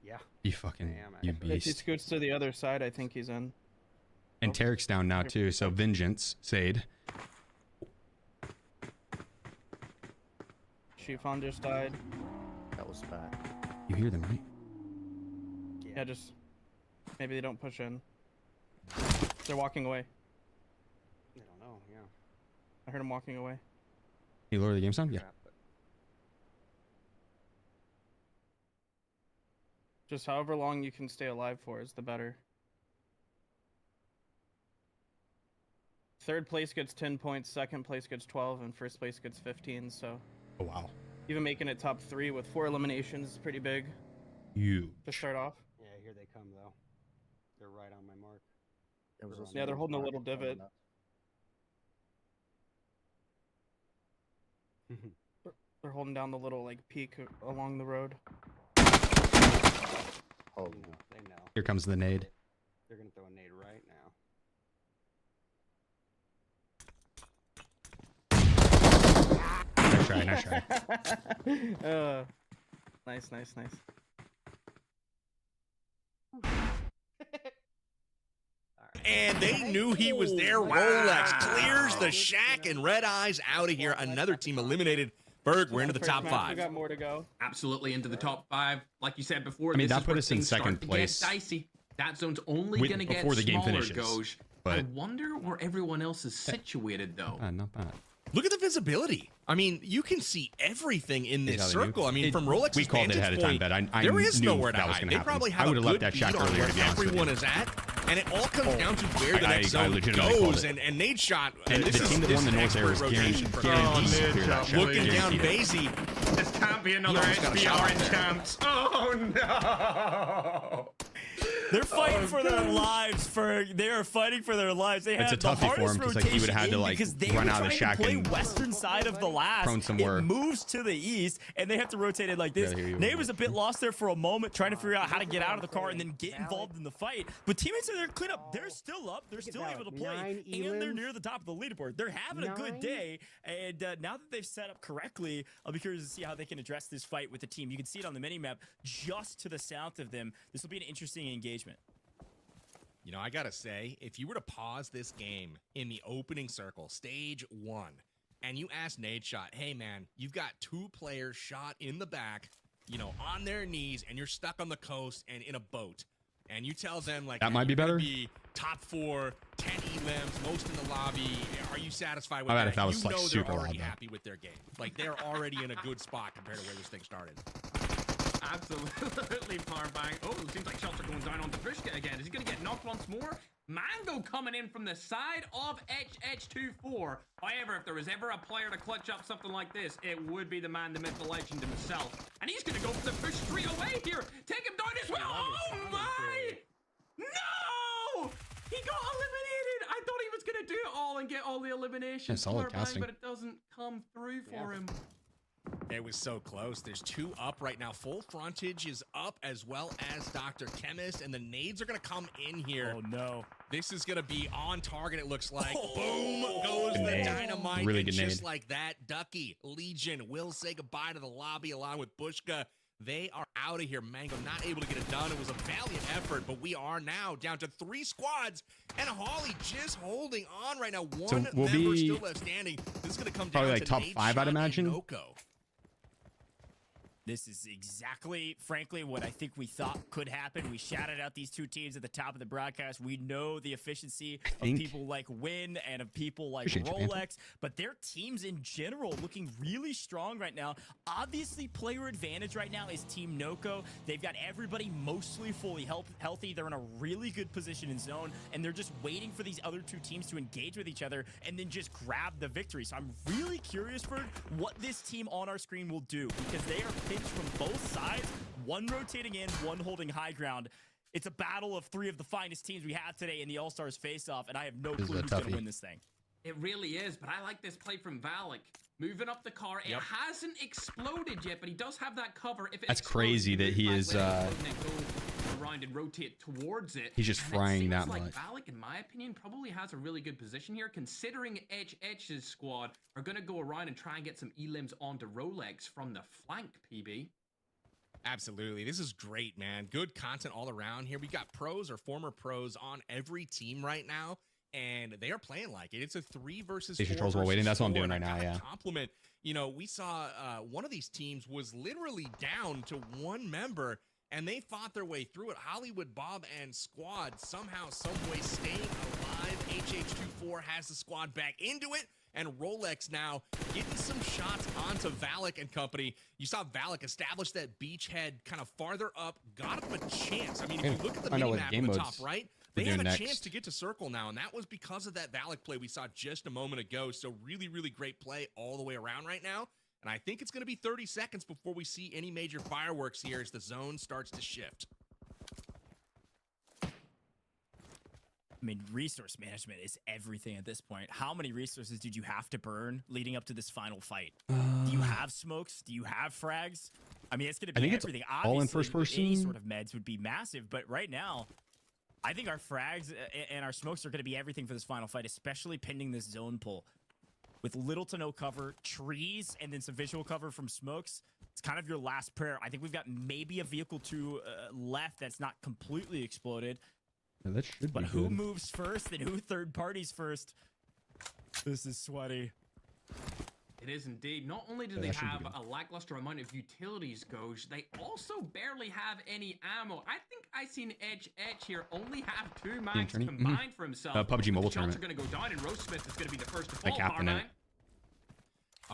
Yeah. You fucking you If he beast. scoots to the other side, I think he's in. And Tarek's down now too. So Vengeance, Sade. Chiffon just died. That was bad. You hear them, right? Yeah, just maybe they don't push in. They're walking away. I don't know. Yeah. I heard him walking away. Can you lower the game sound? Yeah. Just however long you can stay alive for is the better. Third place gets 10 points, second place gets 12, and first place gets 15, so... Oh, wow. Even making it top 3 with 4 eliminations is pretty big. You. To start off. Yeah, here they come, though. They're right on my mark. Yeah, they're holding a little divot. They're holding down the little, peak along the road. Oh, they know. Here comes the nade. They're going to throw a nade right now. Nice try. Nice. And they knew he was there. Rolex clears the shack and Red Eyes out of here. Another team eliminated. Berg, we're into the top 5. We got more to go. Absolutely into the top 5. Like you said before, I mean, this that is put where us in things start second to place. get dicey. That zone's only going to get before the game smaller, finishes, Goj. but- I wonder where everyone else is situated, though. Not bad. Look at the visibility. I mean, you can see everything in this circle. I mean, from Rolex's we called it ahead of time, vantage but I there is knew nowhere to that was hide. gonna They happen. probably I have a would've left good that shack beat on earlier, where to be honest with everyone you. is at. And it all comes down to where the next zone goes. And Nadeshot, and this the team that won the North there was rotation for looking down Faisy. This can't be another HBR in champs. Oh no! They're fighting for their lives. They are fighting for their lives. They had the hardest rotation he would have had to like run out of the shack and western side of the last. It moves to the east, and they have to rotate it like this. Nate was a bit lost there for a moment, trying to figure out how to get out of the car and then get involved in the fight. But teammates are there clean up. They're still up. They're still able to play, and they're near the top of the leaderboard. They're having a good day, and now that they've set up correctly, I'll be curious to see how they can address this fight with the team. You can see it on the mini map just to the south of them. This will be an interesting engagement. You know, I gotta say, if you were to pause this game in the opening circle, stage 1, and you ask Nadeshot, hey man, you've got 2 players shot in the back, you know, on their knees, and you're stuck on the coast and in a boat, and you tell them like that might be better. Top 4, 10 elims, most in the lobby. Are you satisfied with I that? bet if that was you like know super they're already loud, happy with their game. Like they're already in a good spot compared to where this thing started. Absolutely, Powerbang. Oh, it seems like shots are going down on the Bushka again. Is he going to get knocked once more? Mango coming in from the side of HH24. However, if there was ever a player to clutch up something like this, it would be the man, the myth, the legend himself. And he's going to go for the push straight away here. Take him down as well. Oh my! No! He got eliminated. I thought he was going to do it all and get all the eliminations, solid casting, but it doesn't come through for him. It was so close. There's 2 up right now. FullFrontage is up as well as DrChemist, and the nades are going to come in here. Oh, no. This is going to be on target, it looks like. Boom goes the dynamite. Really and good just nade. like that, Ducky, LEGIQN will say goodbye to the lobby along with Bushka. They are out of here. Mango not able to get it done. It was a valiant effort, but we are now down to 3 squads, and Holly just holding on right now. One member still left standing. This is going to come probably down like to top 5, I'd imagine. Noko. This is exactly, frankly, what I think we thought could happen. We shouted out these 2 teams at the top of the broadcast. We know the efficiency of people like Wynn and of people like Rolex, but their teams in general looking really strong right now. Obviously, player advantage right now is Team Noko. They've got everybody mostly fully healthy. They're in a really good position in zone, and they're just waiting for these other 2 teams to engage with each other and then just grab the victory. So I'm really curious, Berg, what this team on our screen will do, because they are from both sides, one rotating in, one holding high ground. It's a battle of 3 of the finest teams we have today in the All-Stars face-off, and I have no clue who's going to win this thing. It really is, but I like this play from Valic. Moving up the car. It hasn't exploded yet, but he does have that cover. If it That's crazy that he is around and rotate towards it. He's just frying that much. Valic, in my opinion, probably has a really good position here, considering HH's squad are going to go around and try and get some elims onto Rolex from the flank, PB. Absolutely. This is great, man. Good content all around here. We got pros or former pros on every team right now, and they are playing like it. It's a 3 versus 4 trolls while waiting. That's what I'm doing right now, yeah. Compliment. You know, we saw one of these teams was literally down to 1 member, and they fought their way through it. HollywoodBob and squad somehow, some way staying alive. HH24 has the squad back into it, and Rolex now getting some shots onto Valic and company. You saw Valic establish that beachhead kind of farther up, got him a chance. I mean, if you look at the mini-map in the top right, they have a chance to get to circle now, and that was because of that Valic play we saw just a moment ago. So really, really great play all the way around right now. And I think it's going to be 30 seconds before we see any major fireworks here as the zone starts to shift. I mean, resource management is everything at this point. How many resources did you have to burn leading up to this final fight? Do you have smokes? Do you have frags? I mean, it's going to be everything. Obviously, all in first person. Any sort of meds would be massive, but right now, I think our frags and our smokes are going to be everything for this final fight, especially pending this zone pull. With little to no cover, trees, and then some visual cover from smokes, it's kind of your last prayer. I think we've got maybe a vehicle 2 left that's not completely exploded. Yeah, that should but be who good. moves first and who third parties first? This is sweaty. It is indeed. Not only do they have a lackluster amount of utilities, Goj, they also barely have any ammo. I think I seen Edge here only have 2 mags combined for himself. PUBG Mobile Shots tournament. are going to go down, and RoastSmith is going to be the first to fall. Like captain it.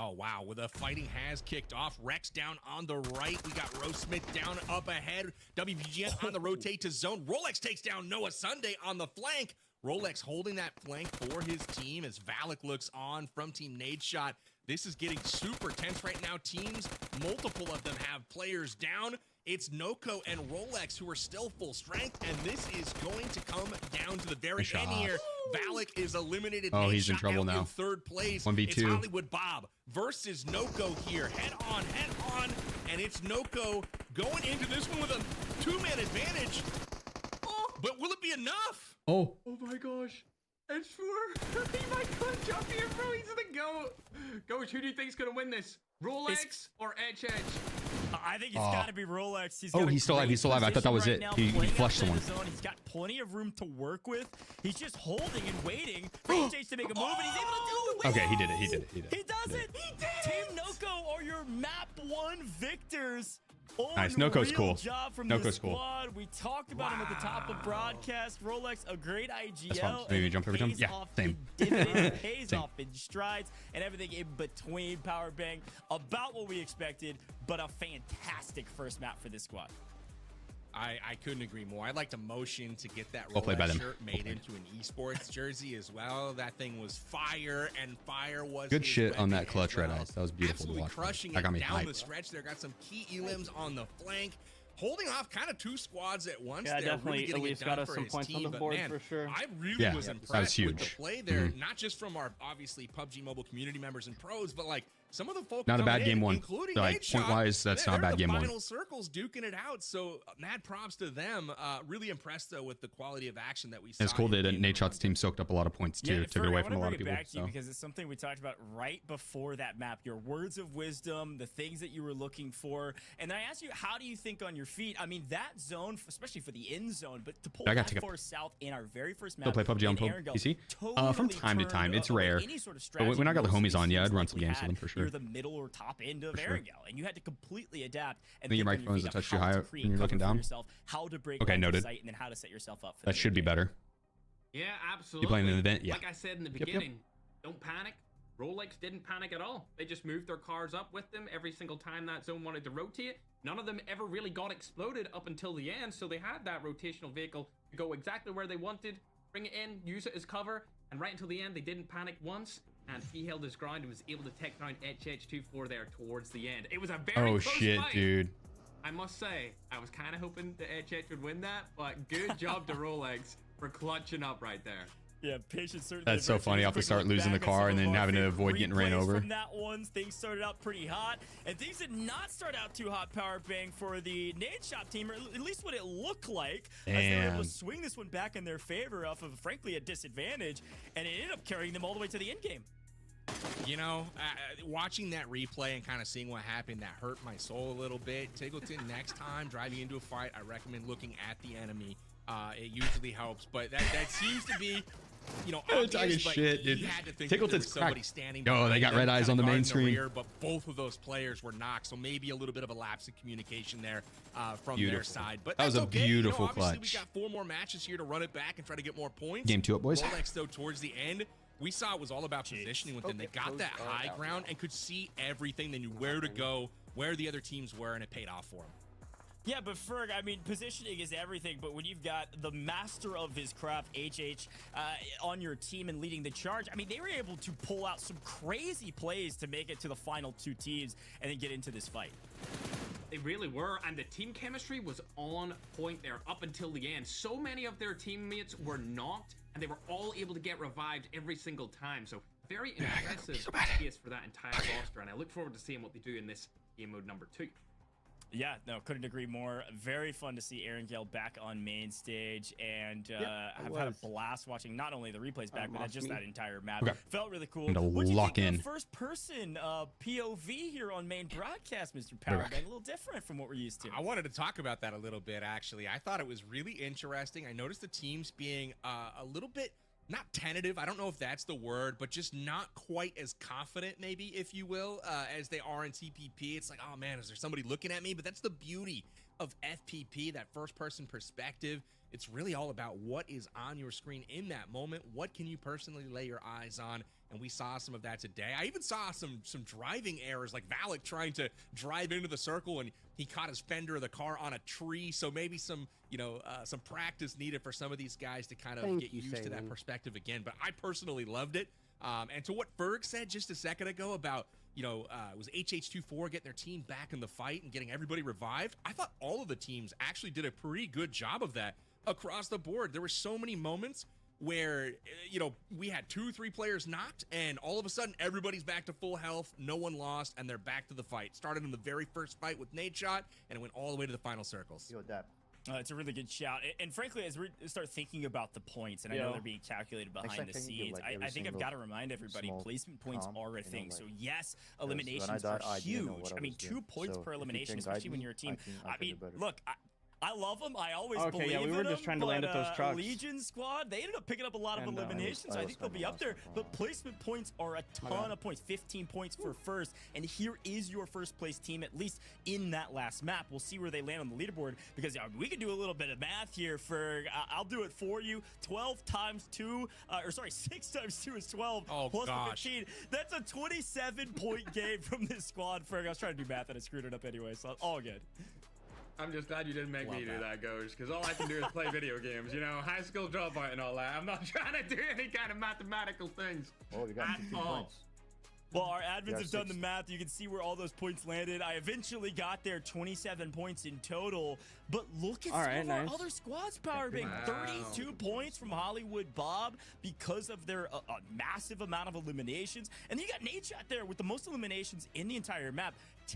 Oh, wow. Well, the fighting has kicked off. Rex down on the right. We got RoastSmith down up ahead. WPGN on the rotate to zone. Rolex takes down NoahSunday on the flank. Rolex holding that flank for his team as Valic looks on from Team Nadeshot. This is getting super tense right now. Teams, multiple of them have players down. It's Noko and Rolex who are still full strength, and this is going to come down to the very end here. Valic is eliminated. Oh, he's in trouble now. In third place. 1v2. It's HollywoodBob versus Noko here. Head on, and it's Noko going into this one with a 2-man advantage. Oh, but will it be enough? Oh. Oh my gosh. It's for he might clutch up here, bro. He's gonna go. Gosh, who do you think's gonna win this? Rolex or HH? I think it's got to be Rolex. He's still alive. He's still alive. I thought that was it. He flushed someone. He's got plenty of room to work with. He's just holding and waiting for HH to make a move, and he's able to do it. Okay, he did it. He does it. Team Noko are your map 1 victors. Nice. Noko's cool. Job from Noko's the squad. We talked about him at the top of broadcast. Rolex, a great IGL. Maybe jump every time. Yeah, same. Pays off in strides and everything in between. Power bang, about what we expected, but a fantastic first map for this squad. I couldn't agree more. I'd like to motion to get that Well played by Rolex them. shirt made into an esports jersey as well. That thing was fire, and fire was Good his shit on that weapon clutch as red well. eyes. That was beautiful Absolutely to watch. Crushing That got it me down the hyped. stretch. There got some key elims on the flank. Holding off kind of 2 squads at once. Yeah, They're definitely really getting at least it done got us for some his points on team, the board but man, for sure. I really was impressed that was huge. with the play there, not just from our obviously PUBG Mobile community members and pros, but like some of the folks Not a bad coming game in, one. including Like Nadeshot, point wise, that's not a bad game one. Final circles duking it out. So mad props to them. Really impressed though with the quality of action that we saw. It's cool that Nadeshot's team soaked up a lot of points too. Took it away from a lot of people. Back to you because it's something we talked about right before that map. Your words of wisdom, the things that you were looking for, and I asked you, how do you think on your feet? I mean, that zone, especially for the end zone, but to pull that far south in our very first map. Still play PUBG on PC? From time to time, it's rare. But when I got the homies on, yeah, I'd run some games with them for sure. You're the middle or top end of Erangel, and you had to completely adapt. And I think your microphone is a touch too high when you're looking down. How to break okay, noted. sight, and then how to set yourself up. For that should be better. Yeah, absolutely. You playing an event? Yeah. Like I said in the beginning, don't panic. Rolex didn't panic at all. They just moved their cars up with them every single time that zone wanted to rotate. None of them ever really got exploded up until the end, so they had that rotational vehicle to go exactly where they wanted, bring it in, use it as cover, and right until the end, they didn't panic once, and he held his ground and was able to take down HH24 there towards the end. It was a very close fight. Dude. I must say, I was kind of hoping that HH would win that, but good job to Rolex for clutching up right there. Yeah, patience certainly. That's so funny. Off to start losing the car and then having to avoid getting ran over. From that one, things started out pretty hot, and things did not start out too hot. Power bang for the Nadeshot team, or at least what it looked like. As they were able to swing this one back in their favor off of, frankly, a disadvantage, and it ended up carrying them all the way to the end game. You know, watching that replay and kind of seeing what happened, that hurt my soul a little bit. Tiggleton, next time driving into a fight, I recommend looking at the enemy. It usually helps, but that seems to be, you know, obvious, but shit, he dude. had to think Tiggleton's that there was somebody cracked. standing. Oh, they got red eyes on the main screen. But both of those players were knocked, so maybe a little bit of a lapse in communication there from Beautiful. their side. But that was a okay. beautiful you know, obviously clutch. We got 4 more matches here to run it back and try to get more points. Game 2 up, boys. Rolex, though, towards the end, we saw it was all about positioning with them. They got that high ground and could see everything. They knew where to go, where the other teams were, and it paid off for them. Yeah, but Ferg, I mean, positioning is everything, but when you've got the master of his craft, HH, on your team and leading the charge, I mean, they were able to pull out some crazy plays to make it to the final 2 teams and then get into this fight. They really were, and the team chemistry was on point there up until the end. So many of their teammates were knocked, and they were all able to get revived every single time. So very impressive case for that entire roster, and I look forward to seeing what they do in this game mode number 2. Yeah, no, couldn't agree more. Very fun to see Erangel back on main stage, and I've had a blast watching not only the replays back, but just that entire map. Okay. Felt really cool. To What'd you lock think in. of the first person POV here on main broadcast, Mr. Powerbang? A little different from what we're used to. I wanted to talk about that a little bit, actually. I thought it was really interesting. I noticed the teams being a little bit, not tentative, I don't know if that's the word, but just not quite as confident, maybe, if you will, as they are in TPP. It's like, oh man, is there somebody looking at me? But that's the beauty of FPP, that first-person perspective. It's really all about what is on your screen in that moment. What can you personally lay your eyes on? and we saw some of that today. I even saw some driving errors, like Valic trying to drive into the circle, and he caught his fender of the car on a tree. So maybe some practice needed for some of these guys to kind of get used to that perspective again. But I personally loved it. And to what Ferg said just a second ago about, it was HH24 getting their team back in the fight and getting everybody revived. I thought all of the teams actually did a pretty good job of that across the board. There were so many moments where, we had 2-3 players knocked, and all of a sudden everybody's back to full health, no one lost, and they're back to the fight. Started in the very first fight with Nadeshot, and it went all the way to the final circles. It's a really good shout. And frankly, as we start thinking about the points, and I know they're being calculated behind the scenes, I think I've got to remind everybody, placement points are a thing. So yes, eliminations are huge. I mean, 2 points per elimination, especially when you're a team. I mean, look, I love them. I always believe in them. We were just trying to land at those trucks. Legion squad, they ended up picking up a lot of eliminations. I think they'll be up there. But placement points are a ton of points. 15 points for first. And here is your first place team, at least in that last map. We'll see where they land on the leaderboard, because we can do a little bit of math here. I'll do it for you. 12 times 2, 6 times 2 is 12. Plus the 15. That's a 27-point game from this squad. Ferg, I was trying to do math and I screwed it up anyway, so all good. I'm just glad you didn't make me do that, Gosh, because all I can do is play video games, high school dropout and all that. I'm not trying to do any kind of mathematical things. Oh, you got 15 points. Well, our admins have done the math. You can see where all those points landed. I eventually got there, 27 points in total. But look at some of our other squads, Power Bang. 32 points from HollywoodBob because of their massive amount of eliminations. And then you got Nadeshot there with the most eliminations in the entire map.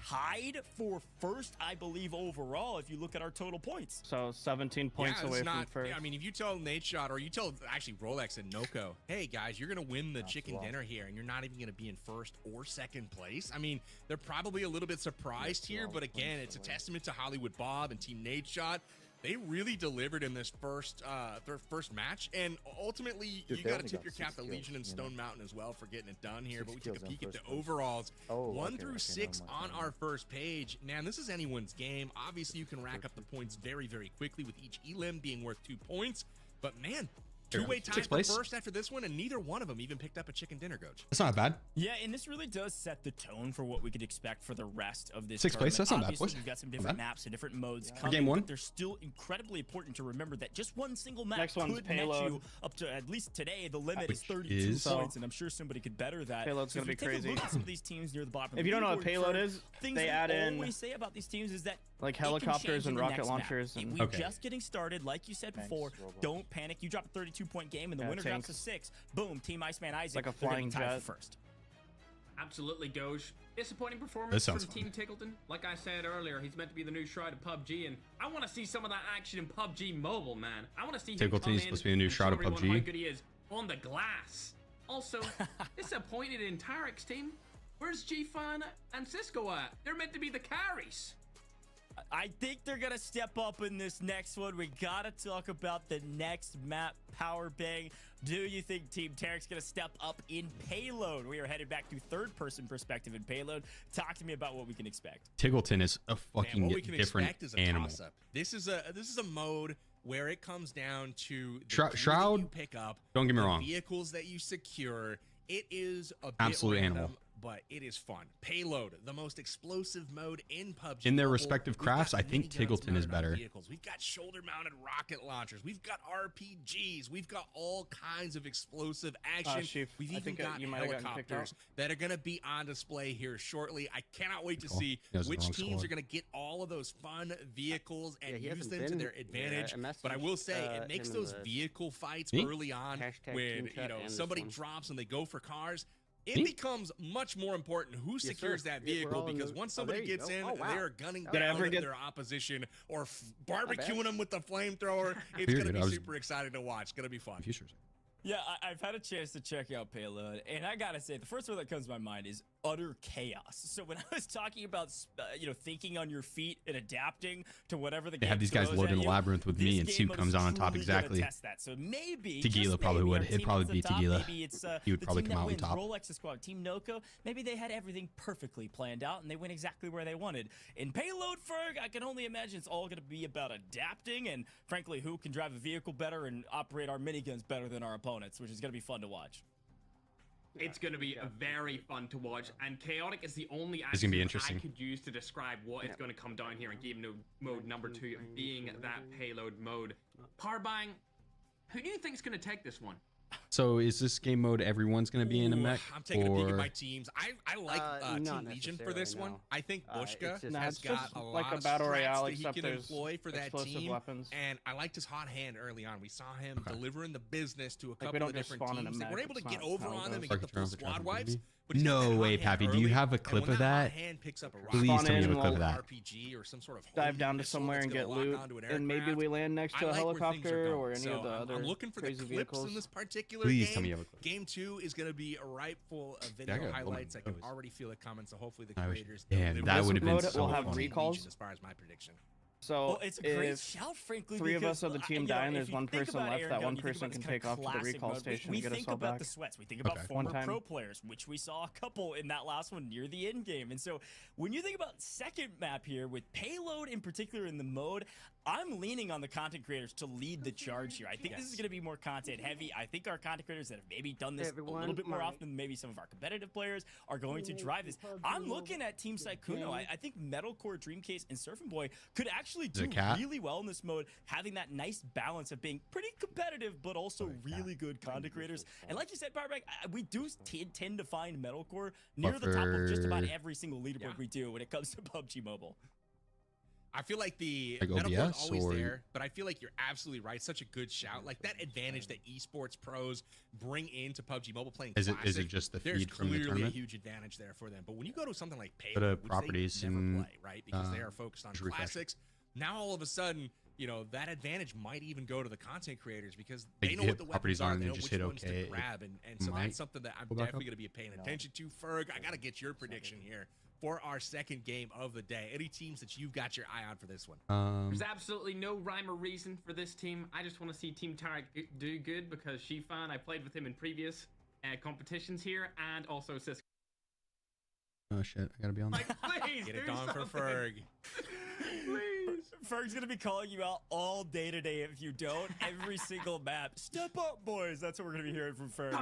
Tied for first, I believe, overall, if you look at our total points. So 17 points away from first. Yeah, I mean, if you tell Nadeshot, or you tell actually Rolex and Noko, hey guys, you're gonna win the chicken dinner here, and you're not even gonna be in first or second place. I mean, they're probably a little bit surprised here, but again, it's a testament to HollywoodBob and Team Nadeshot. They really delivered in this their first match, and ultimately, you got to tip your cap to Legion and StoneMountain as well for getting it done here. But we took a peek at the overalls, 1 through 6 on our first page. Man, this is anyone's game. Obviously, you can rack up the points very, very quickly with each elim being worth 2 points. But man, two-way tie for first after this one, and neither one of them even picked up a chicken dinner, Coach. That's not bad. Yeah, and this really does set the tone for what we could expect for the rest of this 6th place, that's not bad, boys. We've got some different maps and different modes coming, game 1. but they're still incredibly important to remember that just one single map Next one's could Payload. net you up to, at least today, the limit is 32 points, and I'm sure somebody could better that. Payload's going to be crazy. Look at some of these teams near the bottom. If you don't know what Payload is, they add in... What we say about these teams is that like helicopters and rocket launchers. And we're just getting started. Like you said before, don't panic. You drop a 32-point game, and the winner drops a 6. Boom, Team Iceman Isaac. Like a flying jet. First. Absolutely, Gauche. Disappointing performance from Team Tickleton. Like I said earlier, he's meant to be the new Shroud of PUBG, and I want to see some of that action in PUBG Mobile, man. I want to see Tickleton is supposed to be the new Shroud of PUBG. How good he is on the glass. Also, disappointed in Tarek's team. Where's G-Fan and Cisco at? They're meant to be the carries. I think they're going to step up in this next one. We got to talk about the next map, Power Bang. Do you think Team Tarek's going to step up in Payload? We are headed back to third-person perspective in Payload. Talk to me about what we can expect. Tickleton is a fucking different animal. This is a mode where it comes down to the Shroud you pick up. Don't get me wrong. Vehicles that you secure. It is a bit absolute random, animal. But it is fun. Payload, the most explosive mode in PUBG. In their respective crafts, I think Tickleton is better. We've got shoulder-mounted rocket launchers. We've got RPGs. We've got all kinds of explosive action. We've even got helicopters that are going to be on display here shortly. I cannot wait to see which teams are going to get all of those fun vehicles and use them to their advantage. But I will say, it makes those vehicle fights early on when somebody drops and they go for cars. It becomes much more important who secures that vehicle, because once somebody gets in, they're gunning down their opposition or barbecuing them with the flamethrower. It's going to be super exciting to watch. It's going to be fun. Yeah, I've had a chance to check out Payload, and I gotta say, the first one that comes to my mind is utter chaos. So when I was talking about, thinking on your feet and adapting to whatever the game have these guys loaded in the Labyrinth with me, and Sue comes on top exactly. Test that. So maybe Tequila probably would. It'd probably be Tequila. Maybe it's he would probably come out on top. Rolex's squad, Team Noko. Maybe they had everything perfectly planned out, and they went exactly where they wanted. In Payload, Ferg, I can only imagine it's all going to be about adapting, and frankly, who can drive a vehicle better and operate our miniguns better than our opponents, which is going to be fun to watch. It's going to be very fun to watch, and chaotic is the only It's gonna be adjective interesting. I could use to describe what is going to come down here in game mode number 2, being that payload mode. Powerbang, who do you think is going to take this one? So is this game mode everyone's going to be in a mech? I'm taking a peek at or- my teams. I like Team Legion for this one. I think Bushka has got a lot of battle strats royale, that he except can there's employ for that explosive team. weapons. And I liked his hot hand early on. We saw him delivering the business to a couple don't of just different spawn in a teams. They mech, were able to it's get not over how it on them and goes. get the full squad wipes. No way, Pappy. Do you have a clip of that? Please tell me you have a clip of that. RPG or some sort of Dive down to somewhere and get loot, and maybe we land next to a helicopter or any of the other I'm looking for the crazy clips vehicles. in this particular Please game. tell me you have a clip. Game 2 is going to be ripe full of I video got highlights. I can those. already feel it coming, so hopefully the I wish- creators Damn, deliver. that would have been Mode so will have funny. recalls. As far as my prediction. So Well, it's a great if shout, frankly. 3 of because, us of the team you die know, and if there's you one think person about left, that Erangel, one you think person about can this take kind off to the classic recall mode. station We and get us think all about back. the sweats. We think about Okay. former One time. pro players, which we saw a couple in that last one near the end game. And so when you think about second map here with Payload in particular in the mode, I'm leaning on the content creators to lead the charge here. I think this is going to be more content heavy. I think our content creators that have maybe done this a little bit more often than maybe some of our competitive players are going to drive this. I'm looking at Team Sykkuno. I think Medalcore, Dreamcase, and SurfnBoy could actually do really well in this mode, having that nice balance of being pretty competitive, but also really good content creators. And like you said, Powerbank, we do tend to find Medalcore near the top of just about every single leaderboard we do when it comes to PUBG Mobile. I feel like the Like metaphor is OBS always or- there, but I feel like you're absolutely right. Such a good shout. Like that advantage that esports pros bring into PUBG Mobile playing Is it Classic, just the there's feed from the clearly a tournament? huge advantage there for them. But when you go to something like Go to Payload, which properties they never and, play, right? Because they are focused on just refresh. classics. Now all of a sudden, you know, that advantage might even go to the content creators because Like, they you know hit what the properties weapons are, on they and know just which hit ones okay, to grab, and so might that's something that I'm go back definitely up. going to be paying attention to. Ferg, I got to get your prediction here for our second game of the day. Any teams that you've got your eye on for this one? There's absolutely no rhyme or reason for this team. I just want to see Team Tarek do good because Shifan, I played with him in previous competitions here, and also Sykkuno. Oh shit, I gotta be on that. Please Get it do on for something. Ferg. Please. Ferg's gonna be calling you out all day today if you don't. Every single map. Step up, boys. That's what we're gonna be hearing from Ferg.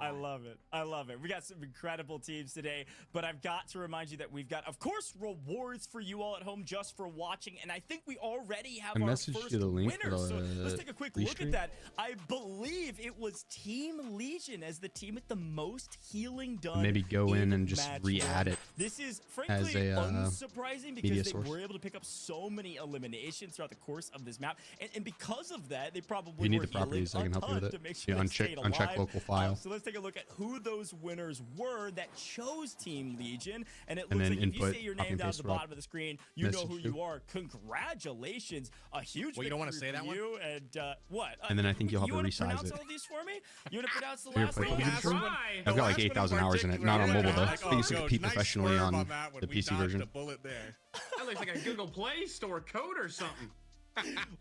I love it. I love it. We got some incredible teams today, but I've got to remind you that we've got, of course, rewards for you all at home just for watching, and I think we already have I our messaged first you the link for winner. So the let's take a quick look restream. at that. I believe it was Team Legion as the team with the most healing done. Maybe go in and just match re-add one. it This is as frankly a, unsurprising media because they source. were able to pick up so many eliminations throughout the course of this map, and because of that, they probably If you need were the properties, I healing can a help you with ton it. to make sure You they stayed uncheck alive. local file. So let's take a look at who those winners were that chose Team Legion, and it And looks then like if you input, say your copy name and down at paste the what bottom of the screen, you know message who to. you are. Congratulations, a huge Well, you don't wanna victory say that for one? you, and what? And then I think you'll have you to wanna resize pronounce it. all these for me? You want to pronounce the Here, last play one? PUBG The Mobile? last one? I've got like 8,000 hours in it. Not on mobile though. I think it's compete professionally on the PC version. Bullet there. That looks like a Google Play Store code or something.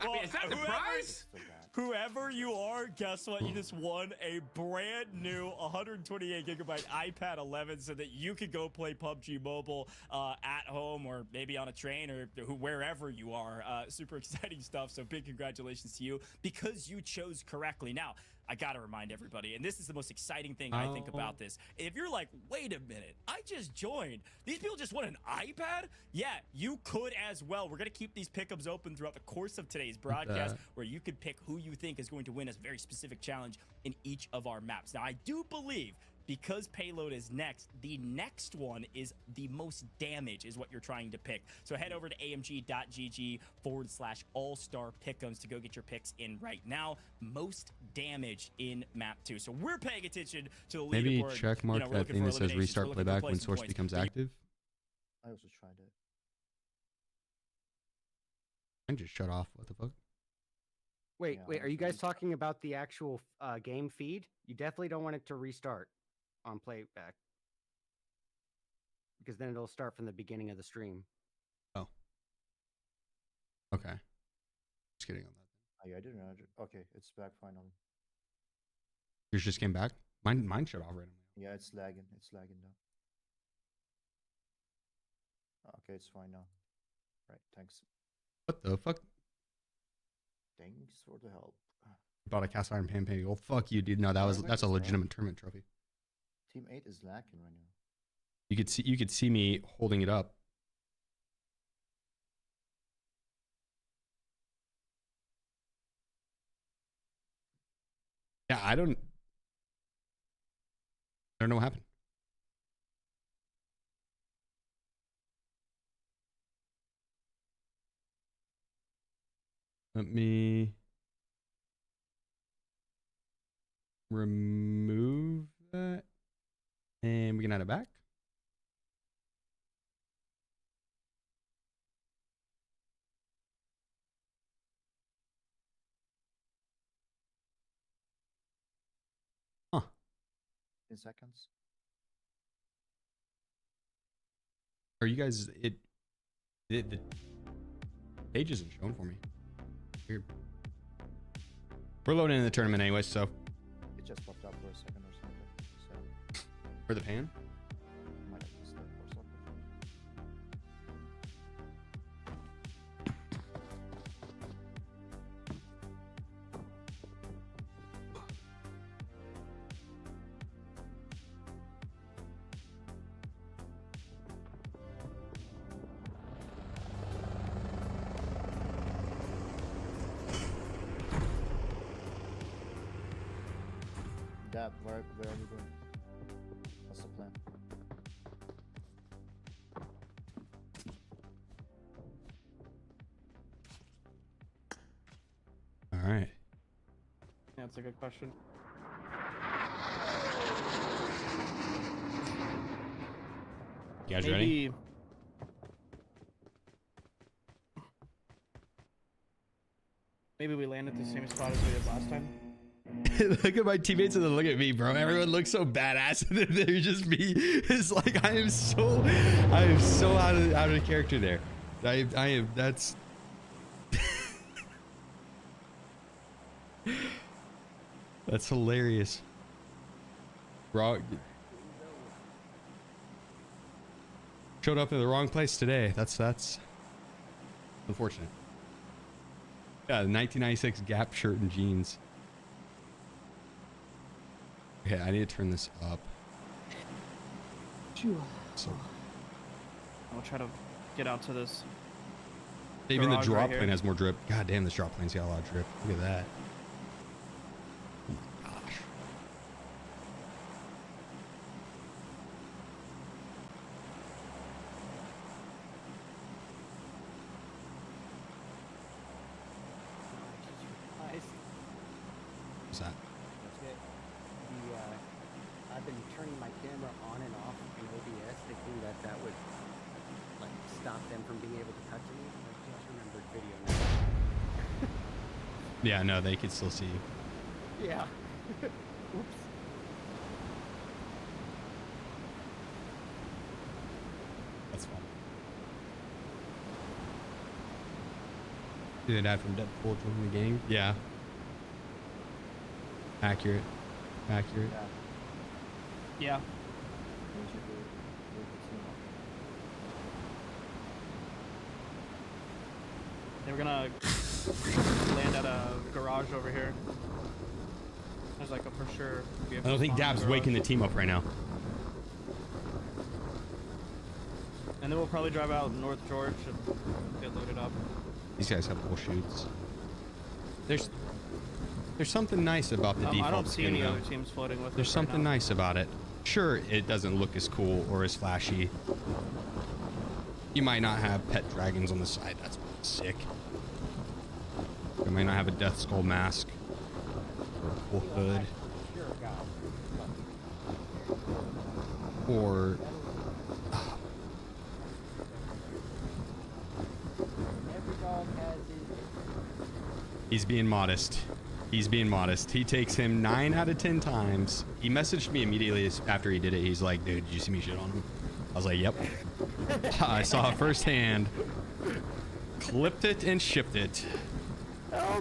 Well, is that the prize? Whoever you are, guess what? You just won a brand new 128 gigabyte iPad 11 so that you could go play PUBG Mobile at home or maybe on a train or wherever you are. Super exciting stuff. So big congratulations to you because you chose correctly. Now, I got to remind everybody, and this is the most exciting thing I think about this. If you're like, wait a minute, I just joined. These people just won an iPad? Yeah, you could as well. We're going to keep these pickups open throughout the course of today's broadcast where you could pick who you think is going to win a very specific challenge in each of our maps. Now, I do believe because Payload is next, the next one is the most damage is what you're trying to pick. So head over to amg.gg/all-star pick'ems to go get your picks in right now. Most damage in map 2. So we're paying attention to the leaderboard. Maybe check mark we're that looking thing for that says eliminations. restart We're looking for playback when placing source points. becomes But active. I also tried it. I just shut off. What the fuck? Wait, are you guys talking about the actual game feed? You definitely don't want it to restart on playback because then it'll start from the beginning of the stream. Oh. Okay. Just kidding on that. Oh, yeah, I didn't know. Okay, it's back finally. Yours just came back? Mine shut off randomly. Yeah, it's lagging. It's lagging now. Okay, it's fine now. Right, thanks. What the fuck? Thanks for the help. Bought a cast iron pan. Oh fuck you, dude. No, that's a legitimate tournament trophy. Team 8 is lacking right now. You could see me holding it up. Yeah, I don't know what happened. Let me remove that, and we can add it back. Huh. 10 seconds. Are you guys the page isn't showing for me. Weird. We're loading in the tournament anyway, so It just popped up for a second or something. So for the pan. might have missed it or something. Dab, where are you going? What's the plan? All right. Yeah, that's a good question. You guys ready? Maybe we land at the same spot as we did last time. Look at my teammates and then look at me, bro. Everyone looks so badass, and then there's just me. It's like I am so out of character there. I am. That's. That's hilarious, bro. Showed up in the wrong place today. That's unfortunate. Yeah, the 1996 Gap shirt and jeans. Okay, I need to turn this up. So I'll try to get out to this. even the garage drop right plane here. has more drip. God damn, this drop plane's got a lot of drip. Look at that. Oh my gosh. What's that? I've been turning my camera on and off in OBS, thinking that would like stop them from being able to cut to me. I just remembered video now. Yeah, no, they can still see you. Yeah. Oops. That's fun. Did that from Deadpool joining the game? Yeah. Accurate. Accurate. Yeah. They were gonna land at a garage over here. There's like a for sure. I don't think Dab's waking the team up right now. And then we'll probably drive out North George and get loaded up. These guys have full shoots. There's something nice about the default I don't see skin, any though. other teams floating with There's us something right now. nice about it. Sure, it doesn't look as cool or as flashy. You might not have pet dragons on the side. That's sick. You might not have a death skull mask or a cool hood. Or he's being modest. He's being modest. He takes him 9 out of 10 times. He messaged me immediately after he did it. He's like, dude, did you see me shit on him? I was like, yep. I saw it firsthand. Clipped it and shipped it. I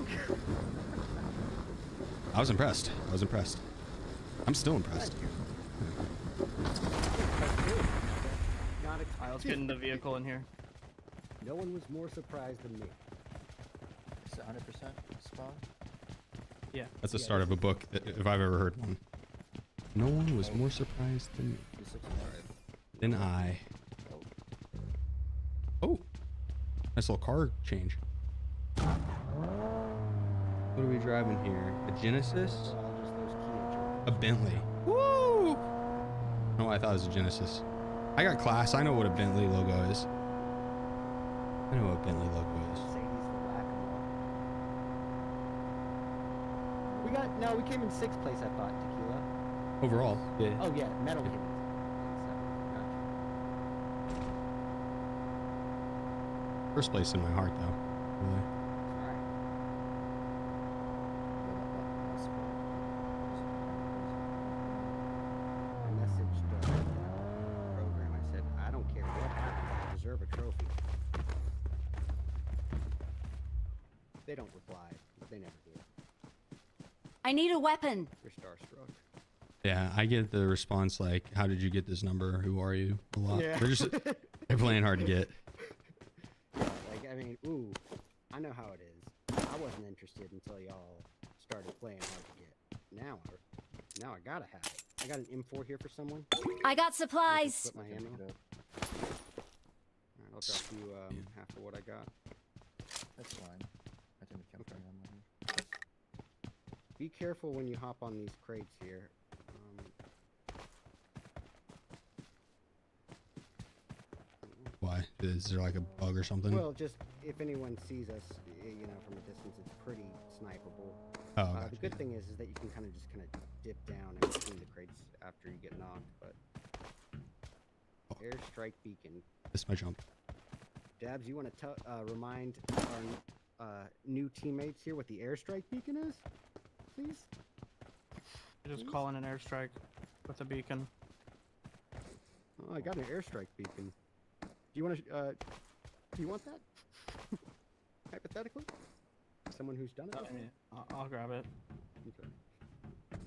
was impressed. I was impressed. I'm still impressed. Let's get in the vehicle in here. No one was more surprised than me. Is it 100% spawn? Yeah. That's the start of a book, if I've ever heard one. No one was more surprised than me. Than I. Oh, nice little car change. What are we driving here? A Genesis? A Bentley. Woo! No, I thought it was a Genesis. I got class. I know what a Bentley logo is. I know what a Bentley logo is. We came in 6th place, I thought, Tequila. Overall, yeah. Oh yeah, medal Yeah. came in 7th. Gotcha. First place in my heart, though. Really. I messaged the program. I said, I don't care what happens. I deserve a trophy. They don't reply. They never do. I need a weapon. You're starstruck. Yeah, I get the response like, "How did you get this number? Who are you?" A lot. Yeah. They're playing hard to get. Like, I mean, ooh, I know how it is. I wasn't interested until y'all started playing hard to get. Now I gotta have it. I got an M4 here for someone. I got supplies. Put my ammo. Alright, I'll drop you half of what I got. That's fine. I think we can find ammo here. Be careful when you hop on these crates here. Why? Is there like a bug or something? Well, just if anyone sees us, you know, from a distance, it's pretty snipeable. Oh, gotcha. The good thing is that you can kind of dip down in between the crates after you get knocked. But airstrike beacon. This is my jump. Dabs, you want to remind our new teammates here what the airstrike beacon is, please? You're just calling an airstrike with a beacon. Oh, I got an airstrike beacon. Do you want to? Do you want that? Hypothetically, someone who's done it. I mean, I'll grab it. Okay.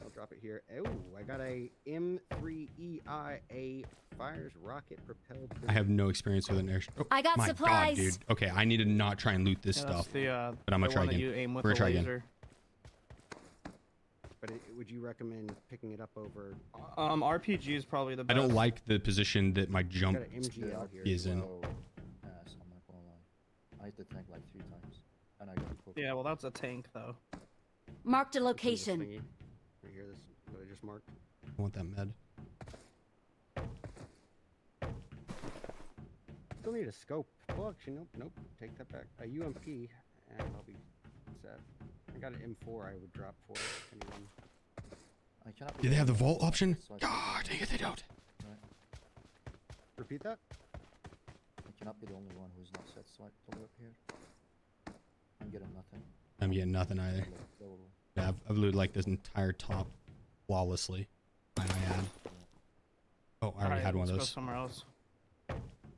I'll drop it here. Oh, I got a M3EIA fires rocket propelled. I have no experience with an airstrike. Oh, I got my supplies. God, dude. Okay, I need to not try and loot this Yeah, stuff. that's but I'm gonna try one that again. you aim with We're a gonna try laser. again. But would you recommend picking it up over? RPG is probably the I best. don't like the position that my jump Got an MGL here is in. So I'm not gonna lie. I hit the tank like 3 times, and I got a Yeah, well, that's a tank though. Marked a This location. thingy. Right here, this what I just marked. I want that med. Still need a scope. Well, actually, nope. Take that back. A UMP, and I'll be set. I got an M4 I would drop for it, if anyone. I cannot. Do they have the vault option? So I God, dang it, they don't. Right. Repeat that? I cannot be the only one who's not set, so I pull it up here. I'm getting nothing. I'm getting nothing either. Yeah, I've looted like this entire top flawlessly. I might add. Oh, I already had one of Let's those. go somewhere else.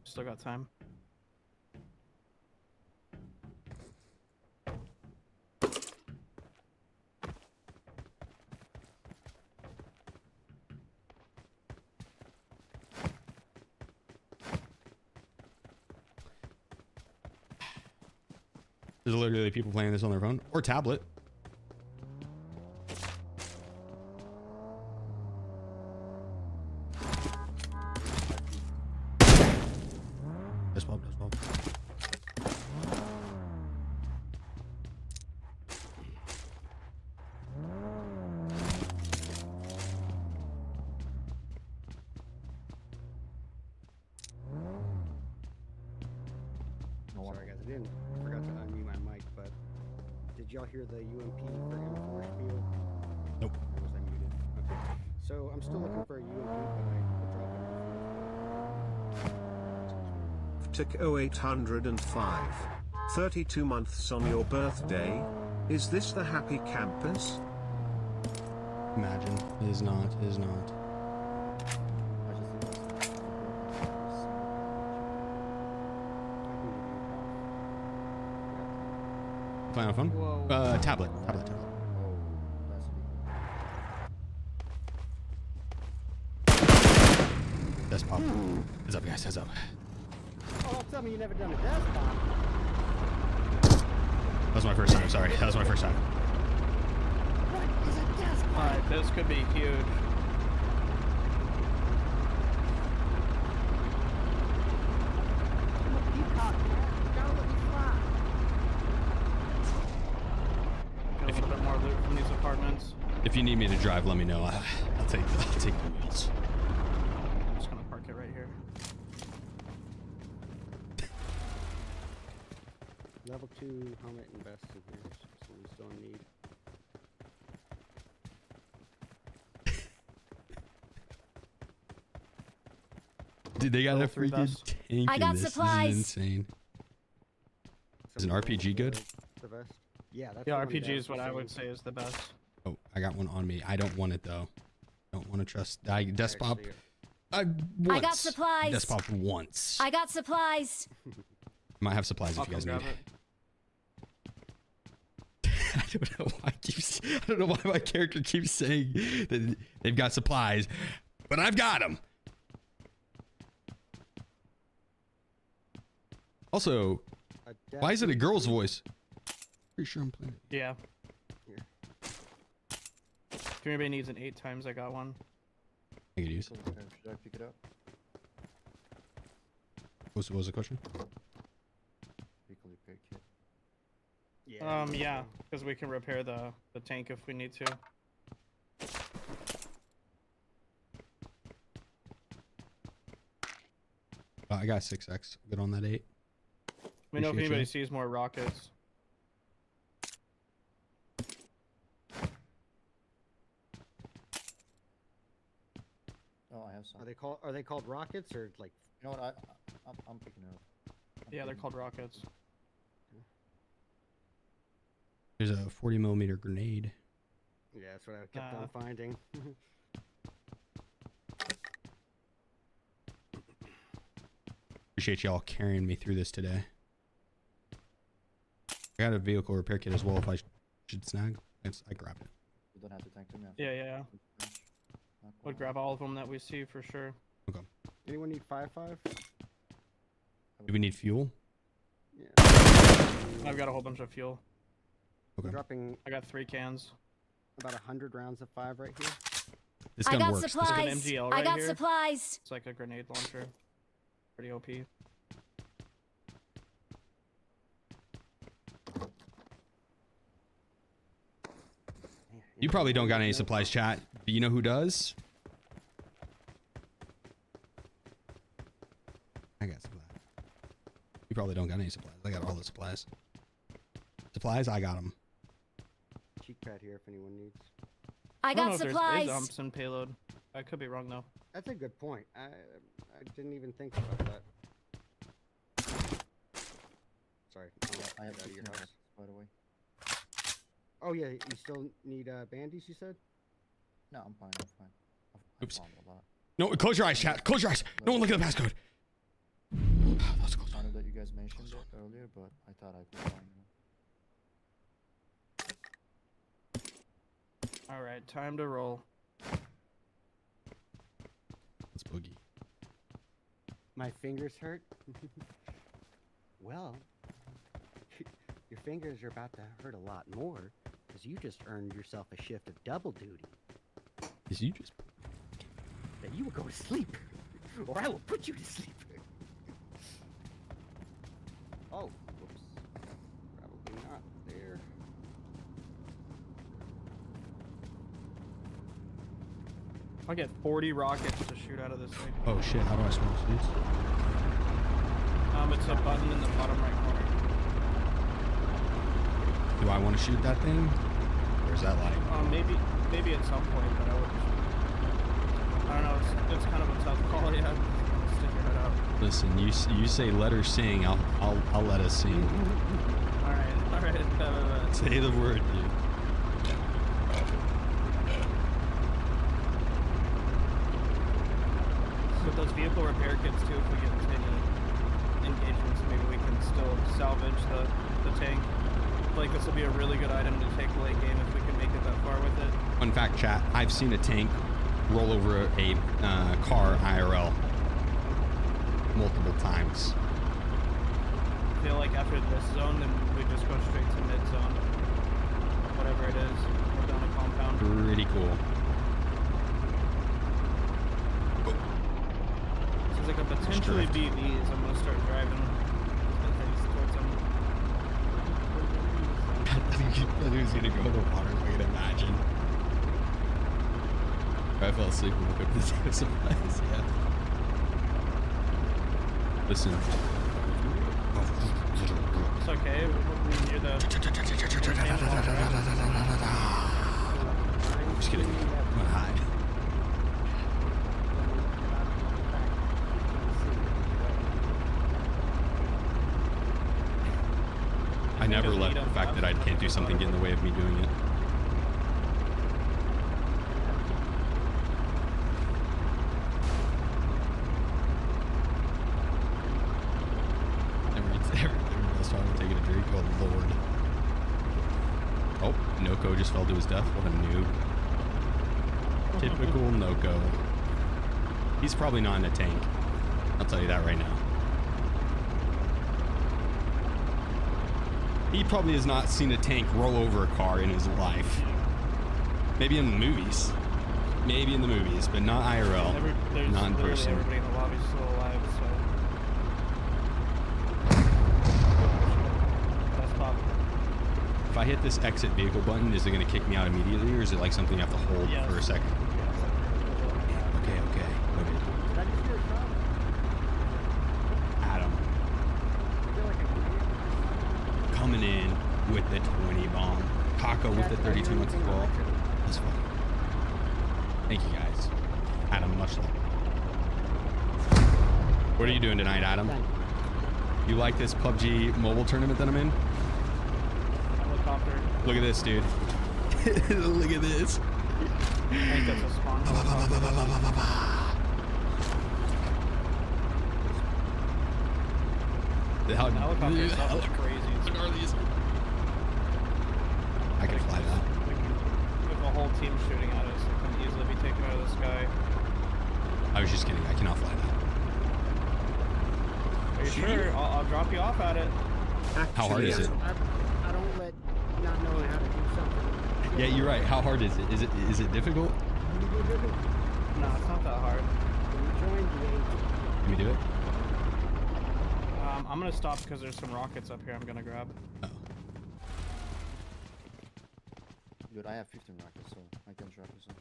Still got time. There's literally people playing this on their phone or tablet. That's Bob. Sorry guys, I forgot to unmute my mic, but did y'all hear the UMP for M4 spiel? Nope. Or was I muted? Okay. So I'm still looking for a UMP, but I will drop it. Tick 0805. 32 months on your birthday. Is this the happy campus? Imagine. It is not. It is not. Playing on phone? Whoa. Tablet. That's Bob. Heads up, guys. Heads up. Oh, don't tell me you never done a desktop. That was my first time. Sorry. That was my first time. What is a desktop? Alright, this could be huge. If you need me to drive, let me know. I'll take the wheels. I'm just gonna park it right here. Level 2 helmet and vest in here, so we still need. Dude, they got a Level 3 freaking vest. tank I in got this. supplies. This is insane. Is an RPG good? The vest. Yeah, that's Yeah, the one RPG down is what the I same. would say is the best. Oh, I got one on me. I don't want it though. Don't want to trust. Despop. Actually, I got supplies. Despop once. I got supplies. Might have supplies I'll if you guys come need. grab it. I don't know why I don't know why my character keeps saying that they've got supplies, but I've got them. Also, why is it a girl's voice? Pretty sure I'm playing it. Yeah. Here. If anybody needs an 8 times, I got one. I could use. Should I pick it up? What was the question? Vehicle repair kit. Yeah, because we can repair the tank if we need to. I got 6x. Good on that 8. Let me know if Appreciate anybody you. sees more rockets. Oh, I have some. Are they called rockets or like? You know what? I'm picking it up. Yeah, they're called rockets. There's a 40mm grenade. Yeah, that's what I kept on finding. Appreciate y'all carrying me through this today. I got a vehicle repair kit as well if I should snag. I grabbed it. You don't have to tank them. Yeah. Would grab all of them that we see for sure. Okay. Anyone need 5.5? Do we need fuel? Yeah. I've got a whole bunch of fuel. Okay. Dropping. I got 3 cans. About 100 rounds of 5 right here. This I gun got works. This supplies. There's an MGL right I got here. supplies. It's like a grenade launcher. Pretty OP. You probably don't got any supplies, chat. But you know who does? I got supplies. You probably don't got any supplies. I got all the supplies. Supplies, I got them. Cheek pad here if anyone needs. I don't know got if there's supplies. dumps in payload. I could be wrong though. That's a good point. I didn't even think about that. Sorry. I have out of your house. by the way. Oh yeah, you still need bandies, you said? No, I'm fine. Oops. found a lot. No, close your eyes, chat. Close your eyes. No one look at the passcode. That's close. I know that you guys mentioned it earlier, but I thought I could find it. Alright, time to roll. Let's boogie. My fingers hurt? Well, your fingers are about to hurt a lot more, because you just earned yourself a shift of double duty. Is you just... That you will go to sleep, or I will put you to sleep. Oh, whoops. Probably not there. I'll get 40 rockets to shoot out of this thing. Oh shit, how do I smoke these? It's a button in the bottom right corner. Do I want to shoot that thing? Or is that like... Maybe at some point, but I wouldn't. I don't know, it's kind of a tough call, yeah. Stick your head out. Listen, you say let her sing, I'll let us sing. Alright. Say the word, dude. With those vehicle repair kits too, if we get any engagements, maybe we can still salvage the tank. I feel like this will be a really good item to take late game if we can make it that far with it. Fun fact, chat, I've seen a tank roll over a car IRL multiple times. I feel like after this zone, then we just go straight to mid zone. Whatever it is, or down a compound. Pretty cool. Seems like a potentially BVs. I'm gonna start driving towards them. That dude's gonna go in the water, I can imagine. I fell asleep and woke up to this surprise. Yeah. Listen. It's okay. You're the. Just kidding. I'm gonna hide. I never let the fact that I can't do something get in the way of me doing it. Everyone else started taking a drink. Oh lord. Oh, Noko just fell to his death. What a noob. Typical Noko. He's probably not in a tank. I'll tell you that right now. He probably has not seen a tank roll over a car in his life. Maybe in the movies. Maybe in the movies, but not IRL. Not in person. Everybody in the lobby is still alive, so. That's top. If I hit this exit vehicle button, is it going to kick me out immediately, or is it like something you have to hold for a second? Okay, okay. Noted. Adam. Coming in with the 20 bomb. Kako with the 32 months as well. That's fun. Thank you guys. Adam, much love. What are you doing tonight, Adam? You like this PUBG Mobile tournament that I'm in? Helicopter. Look at this, dude. Look at this. I think that's a spawn. The helicopter itself is crazy. I can fly that. With a whole team shooting at us, it can easily be taken out of the sky. I was just kidding. I cannot fly that. Are you sure? I'll drop you off at it. How hard is it? I don't let not knowing how to do something. Yeah, you're right. How hard is it? Is it difficult? No, it's not that hard. Let me do it. I'm gonna stop because there's some rockets up here I'm gonna grab. Oh. Dude, I have 15 rockets, so I can drop you some.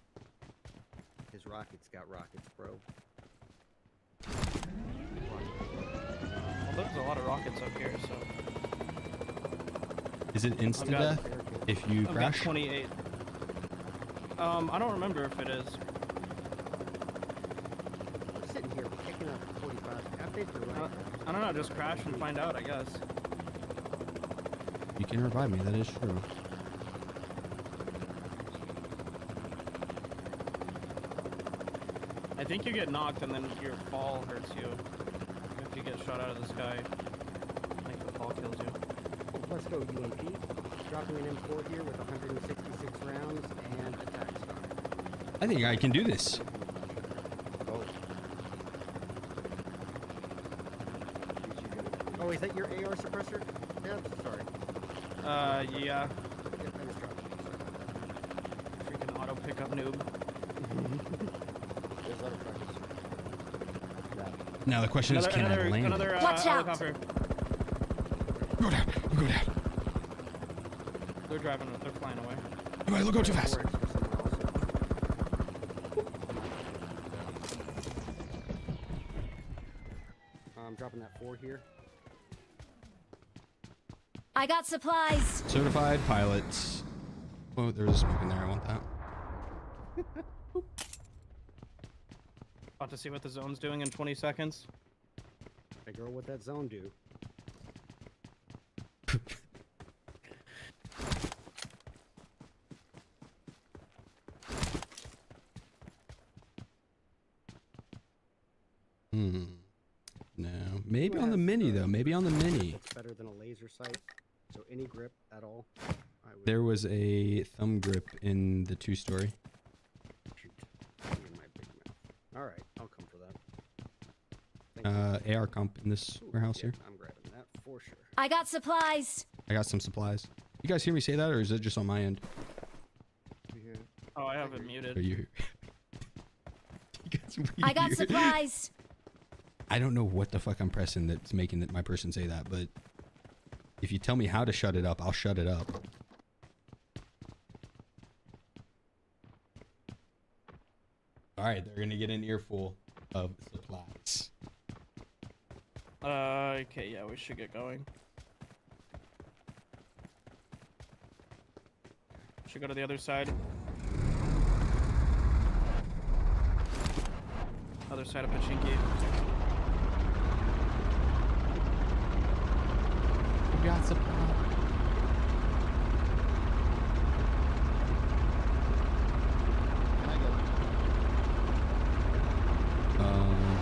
His rockets got rockets, bro. Well, there's a lot of rockets up here, so. Is it instant death if you I've crash? got 28. I don't remember if it is. We're sitting here picking up 45. I think you're right. I don't know, just crash and find out, I guess. You can revive me. That is true. I think you get knocked and then your fall hurts you. If you get shot out of the sky, I think the fall kills you. Let's go, UMP. Dropping an M4 here with 166 rounds and attack star. I think I can do this. Oh, is that your AR suppressor? Yeah, sorry. Yeah. Yep, I just dropped it. Freaking auto pickup noob. There's a lot of practice. Now the question is, can I land another, it? Watch out! Helicopter. Go down. Go down. They're driving. They're flying away. Everybody, look, go too fast. I'm dropping that 4 here. I got supplies. Certified pilots. Oh, there's a smoke in there. I want that. About to see what the zone's doing in 20 seconds. Hey girl, what that zone do? No. Maybe on the mini though. Maybe on the mini. It's better than a laser sight. So any grip at all. There was a thumb grip in the 2-story. All right, I'll come for that. AR comp in this warehouse here. I'm grabbing that for sure. I got supplies. I got some supplies. You guys hear me say that, or is it just on my end? Oh, I have it muted. Are you? I got supplies. I don't know what the fuck I'm pressing that's making my person say that, but if you tell me how to shut it up, I'll shut it up. All right, they're gonna get an earful of supplies. Okay, yeah, we should get going. Should go to the other side. Other side of Pachinki. We got supplies.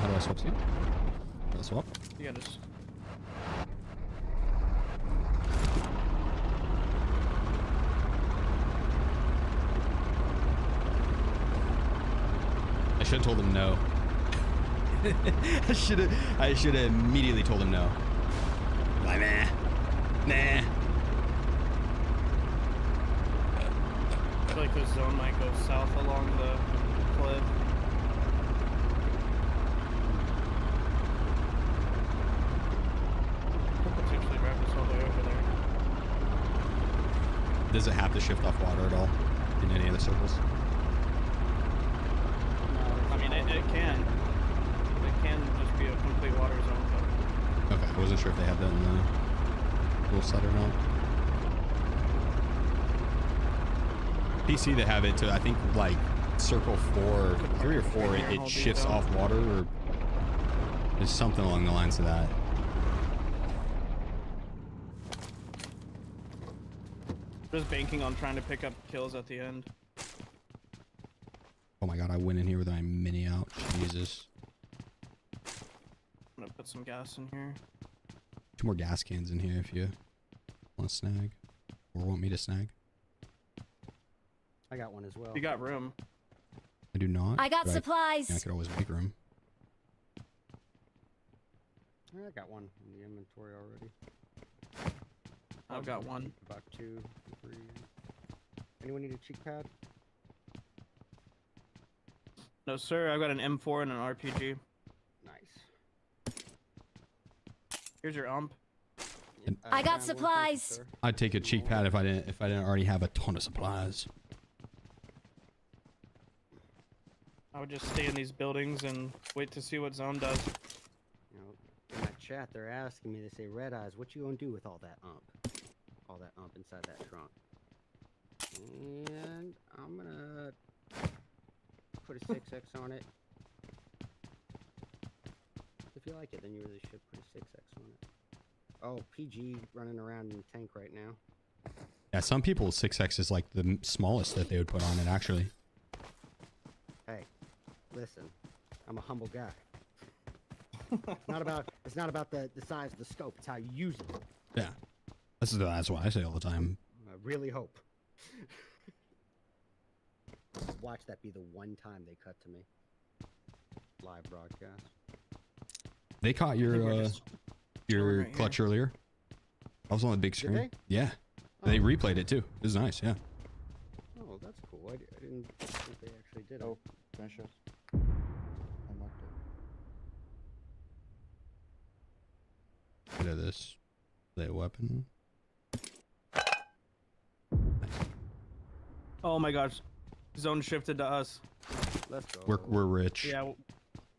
How do I swap skin? How do I swap? Yeah, just. I should have told him no. I should have immediately told him no. Like, nah. I feel like this zone might go south along the cliff. Could potentially drive us all the way over there. Does it have to shift off water at all in any of the circles? I mean, it can. It can just be a complete water zone. But... Okay, I wasn't sure if they had that in the rule set or not. PC, they have it to, I think, like circle 3 or 4, it shifts off water, or there's something along the lines of that. Just banking on trying to pick up kills at the end. Oh my god, I went in here with my mini out. Jesus. I'm gonna put some gas in here. 2 more gas cans in here if you want to snag. Or want me to snag. I got one as well. You got room. I do not. I got supplies. Yeah, I could always make room. I got one in the inventory already. I've got one. About 2, 3. Anyone need a cheek pad? No, sir. I've got an M4 and an RPG. Nice. Here's your ump. I got supplies. I'd take a cheek pad if I didn't already have a ton of supplies. I would just stay in these buildings and wait to see what zone does. You know, in that chat, they're asking me. They say, "Red Eyes, what you gonna do with all that ump? All that ump inside that trunk?" And I'm gonna put a 6x on it. If you like it, then you really should put a 6x on it. Oh, PG running around in the tank right now. Yeah, some people 6x is like the smallest that they would put on it, actually. Hey, listen, I'm a humble guy. It's not about the size of the scope, it's how you use it. Yeah. That's what I say all the time. I really hope. Watch that be the one time they cut to me. Live broadcast. They caught your right clutch here. earlier. I was on the big screen. Did they? Yeah. They replayed it too. It was nice, yeah. Oh, that's cool. I didn't think they actually did it. Oh, finish us. I marked it. Look at this. That weapon. Oh my gosh. Zone shifted to us. Let's go. We're rich. Yeah,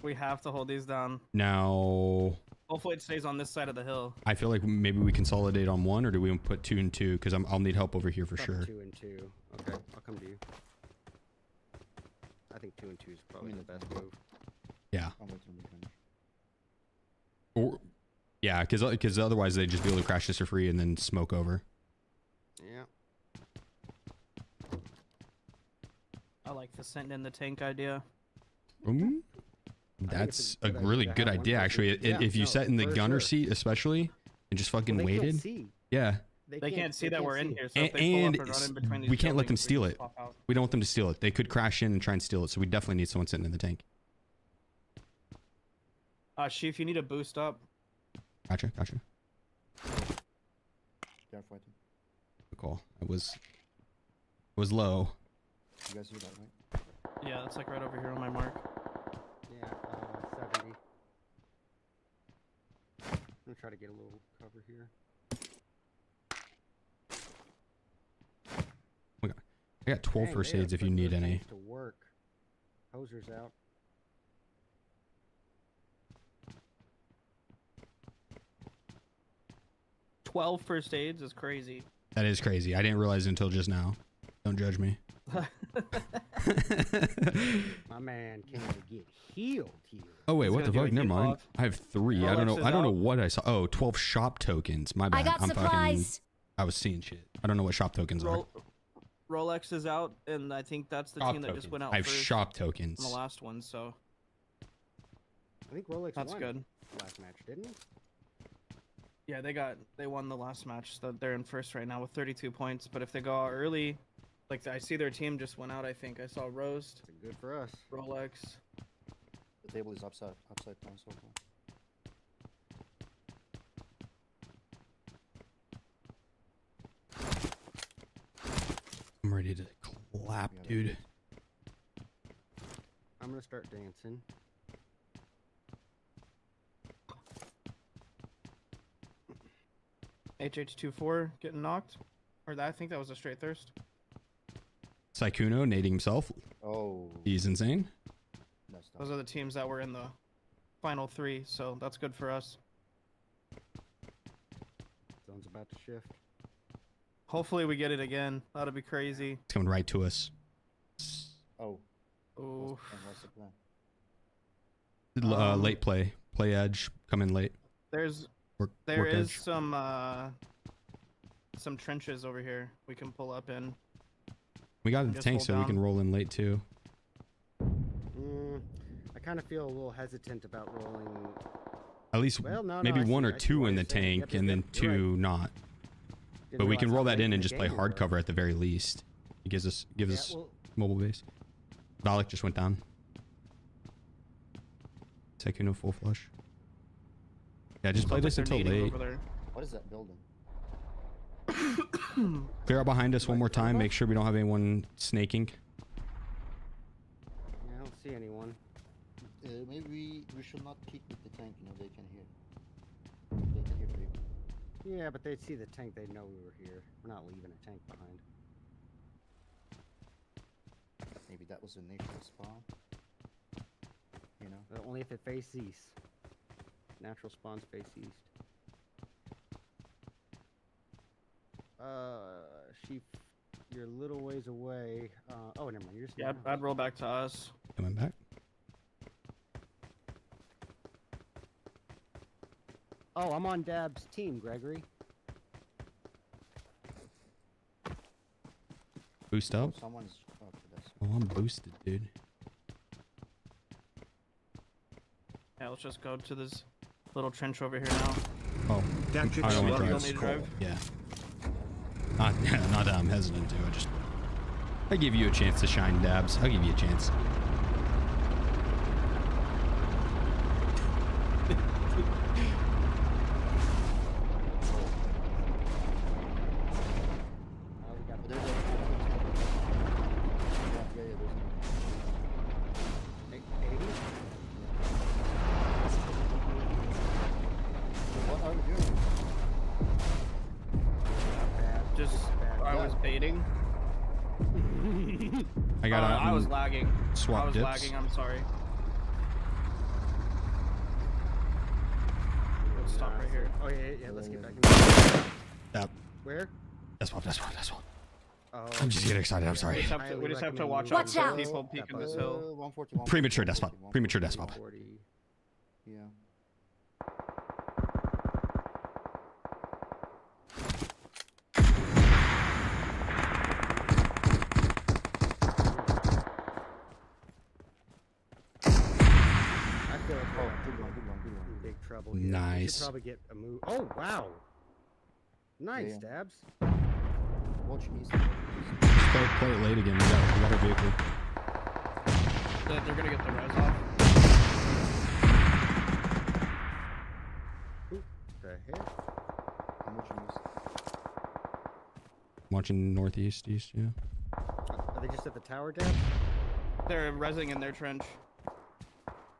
we have to hold these down. Now, Hopefully it stays on this side of the hill. I feel like maybe we consolidate on one, or do we put 2 and 2? Because I'll need help over here for Probably sure. 2 and 2. Okay, I'll come to you. I think 2 and 2 is probably the best move. Yeah. I'll wait till we finish. Or, yeah, because otherwise they'd just be able to crash this for free and then smoke over. Yeah. I like the send in the tank idea. That's a really good idea, actually. If you sat in the gunner seat, especially, and just fucking waited. Yeah. They can't see that we're in here, so if they And pull up and run in between these we can't let them buildings, steal we it. just pop out. We don't want them to steal it. They could crash in and try and steal it, so we definitely need someone sitting in the tank. Sheaf, you need to boost up. Gotcha. Yeah, fighting. Cool. It was low. You guys hear that, right? Yeah, that's like right over here on my mark. Yeah, 70. I'm gonna try to get a little cover here. I got 12 Dang, first they aids if put you need those any. things to work. Hosers out. $12 first aids is crazy. That is crazy. I didn't realize it until just now. Don't judge me. My man can't get healed here. Oh wait, what the fuck? Never mind. I have 3. I don't know. I don't know what I saw. Oh, 12 shop tokens. My bad. I got supplies. I was seeing shit. I don't know what shop tokens are. Rolex is out, and I think that's the Shop team that tokens. just went out I have first shop tokens. on the last one, so I think Rolex that's won good. Last match, didn't he? Yeah, they won the last match, so they're in first right now with 32 points. But if they go out early, like I see their team just went out. I think I saw Roast. Good for us. Rolex. The table is upside down so far. I'm ready to clap, dude. I'm gonna start dancing. HH24 getting knocked, or I think that was a straight thirst. Sykkuno nading himself. Oh. He's insane. Those are the teams that were in the final 3, so that's good for us. Zone's about to shift. Hopefully we get it again. That'd be crazy. It's coming right to us. Oh. Oh. What's the plan? Late play. Play edge. Come in late. There work is edge. some trenches over here we can pull up in. We got the Just tank, hold so we down. can roll in late too. I kind of feel a little hesitant about rolling. At least Well, no, maybe I one see- or I see two what in the you're saying. tank, Yep, and then yep, you're two not. Didn't But we can realize roll how that late in the and just play game we were. hardcover at the very least. It gives us well- mobile base. Valic just went down. Sykkuno full flush. Yeah, just play Sounds this like they're until nading late. over there. What is that building? Clear out behind us one more time. Make sure we don't have anyone snaking. Yeah, I don't see anyone. Maybe we should not kick with the tank. You know, they can hear. They can hear people. Yeah, but they'd see the tank. They'd know we were here. We're not leaving a tank behind. Maybe that was a natural spawn. You know. Only if it faces east. Natural spawns face east. Sheep, you're a little ways away. Oh, never mind. You're just Yeah, I'd roll back to us. Coming back. Oh, I'm on Dab's team, Gregory. Boost up. Someone's. Okay, that's. Oh, I'm boosted, dude. Yeah, let's just go to this little trench over here now. Oh, I don't want to You'll need to drive. drive. Yeah. Not that I'm hesitant to. I give you a chance to shine, Dabs. I'll give you a chance. What are we doing? I was baiting. I got out I was and lagging. swap I was dips. lagging. I'm sorry. Let's stop right here. Oh yeah, let's get back in. That. Where? That's one. Oh, I'm just getting excited. I'm sorry. We just have to watch Watch out out. for people peeking this hill. 140. Premature death spot. Premature death spot. 40. Yeah. I feel like we're Good one. in big trouble here. We Nice. should probably get a move. Oh wow. Nice, Yeah. Dabs. Watch east. Just play it late again. We got our vehicle. They're gonna get the res off. The heck? I'm watching east. Watching northeast, east, yeah. Are they just at the tower, Dabs? They're resing in their trench.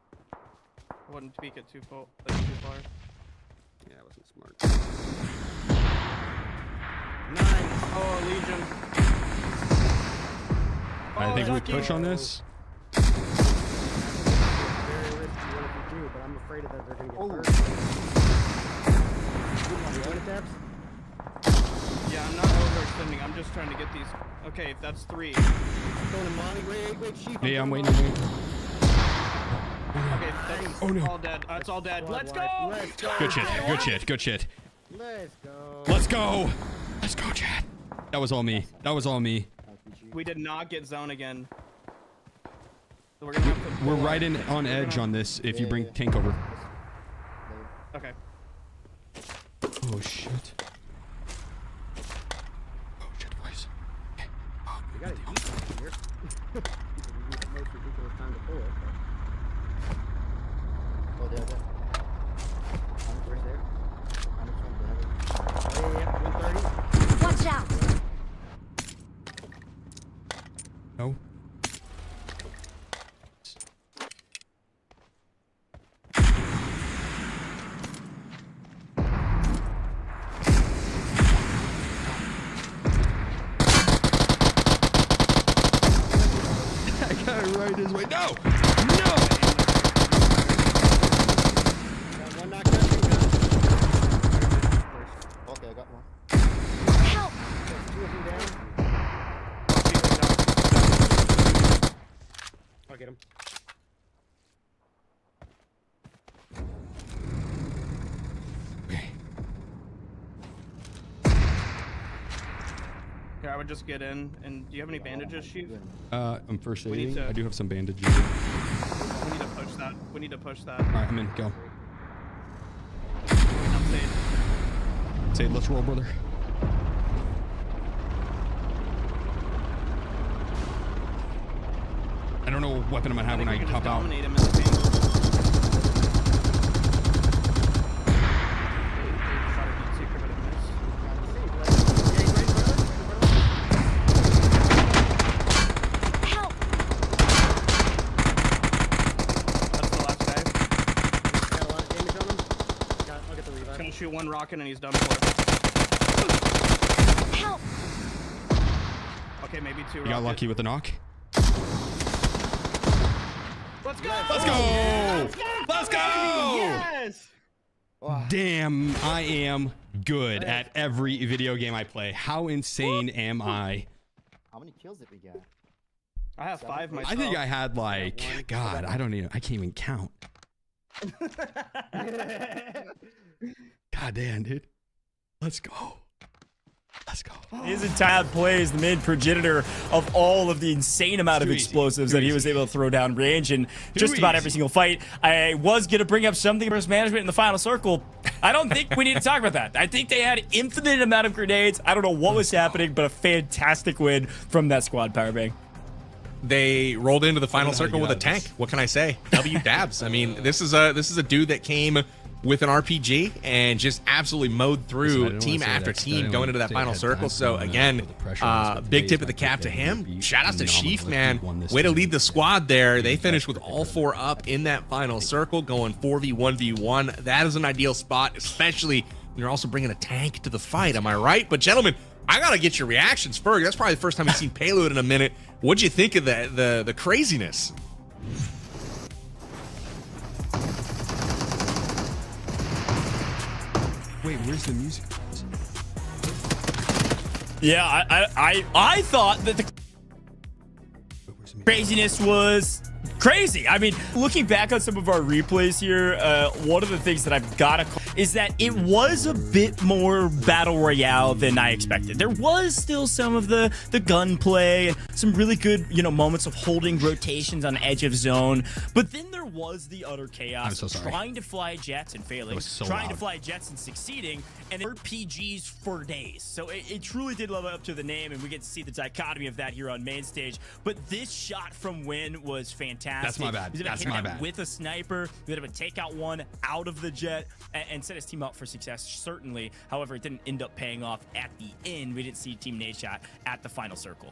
I wouldn't peek it too far. Yeah, that wasn't smart. Nice. Oh, Legion. I think we Ducky. push on this. afraid of that they're gonna get burned. Yeah, I'm not overextending. I'm just trying to get these. Okay, that's 3. Going to Molly. Wait, sheep. Yeah, I'm waiting. Okay, that's all dead. That's all dead. Let's go! Good shit. Good shit. Good shit. Let's go. Let's go. Let's go, chat. That was all me. That was all me. We did not get zone again. So we're gonna have to We're right in on edge on this if you bring tank over. Okay. Oh shit. Oh shit, boys. Okay. Oh, We gotta eat something here. Most ridiculous time to pull it. Oh, there. Where's there? Yeah, 130. Watch out! No. I got it right his way. No! No! One knocked out. Okay, I got one. Help! Two of them down. I'll get him. Here, I would just get in. And do you have any bandages, Chief? I'm first We need aiding. to- I do have some bandages. We need to push that. We need to push that. Alright, I'm in. Go. I'm safe. Say, let's roll, brother. I don't know what weapon I'm gonna have when I we can top just out. dominate him in the paint. Help! That's the last guy. Got a lot of damage on him. I'll get the revive. He's gonna shoot one rocket and he's done for. Help! Okay, maybe 2 You got rockets. lucky with the knock. Let's go! Let's go! Let's go! Yes! Damn, I am good at every video game I play. How insane am I? How many kills did we get? I have 5 myself. I think I had like, God, I can't even count. God damn, dude. Let's go. Let's go. His entire play is the main progenitor of all of the insane amount of explosives that he was able to throw down range in just about every single fight. I was going to bring up something about management in the final circle. I don't think we need to talk about that. I think they had infinite amount of grenades. I don't know what was happening, but a fantastic win from that squad, Powerbang. They rolled into the final circle with a tank. What can I say? W dabs. I mean, this is a dude that came with an RPG and just absolutely mowed through team after team going into that final circle. So again, big tip of the cap to him. Shout outs to Sheaf, man. Way to lead the squad there. They finished with all 4 up in that final circle, going 4v1v1. That is an ideal spot, especially when you're also bringing a tank to the fight. Am I right? But gentlemen, I gotta get your reactions. Ferg, that's probably the first time you've seen Payload in a minute. What'd you think of the craziness? Wait, where's the music? Yeah, I thought that the craziness was crazy. I mean, looking back on some of our replays here, one of the things that I've got to call is that it was a bit more battle royale than I expected. There was still some of the gunplay, some really good, moments of holding rotations on edge of zone, but then there was the utter chaos of trying to fly jets and failing, trying to fly jets and succeeding, and RPGs for days. So it truly did live up to the name, and we get to see the dichotomy of that here on main stage. But this shot from Wynn was fantastic. That's my bad. That's my bad. With a sniper, we had to take out one out of the jet and set his team up for success, certainly. However, it didn't end up paying off at the end. We didn't see Team Nadeshot at the final circle.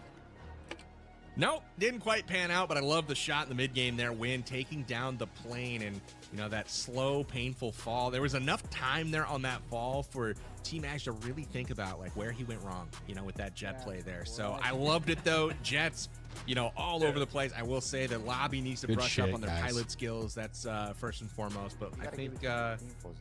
Nope, didn't quite pan out, but I love the shot in the mid game there. Wynn taking down the plane and, you know, that slow, painful fall. There was enough time there on that fall for Team Ash to really think about like where he went wrong, you know, with that jet play there. So I loved it though. Jets, you know, all over the place. I will say the lobby needs to brush up on their pilot skills. That's first and foremost. But I think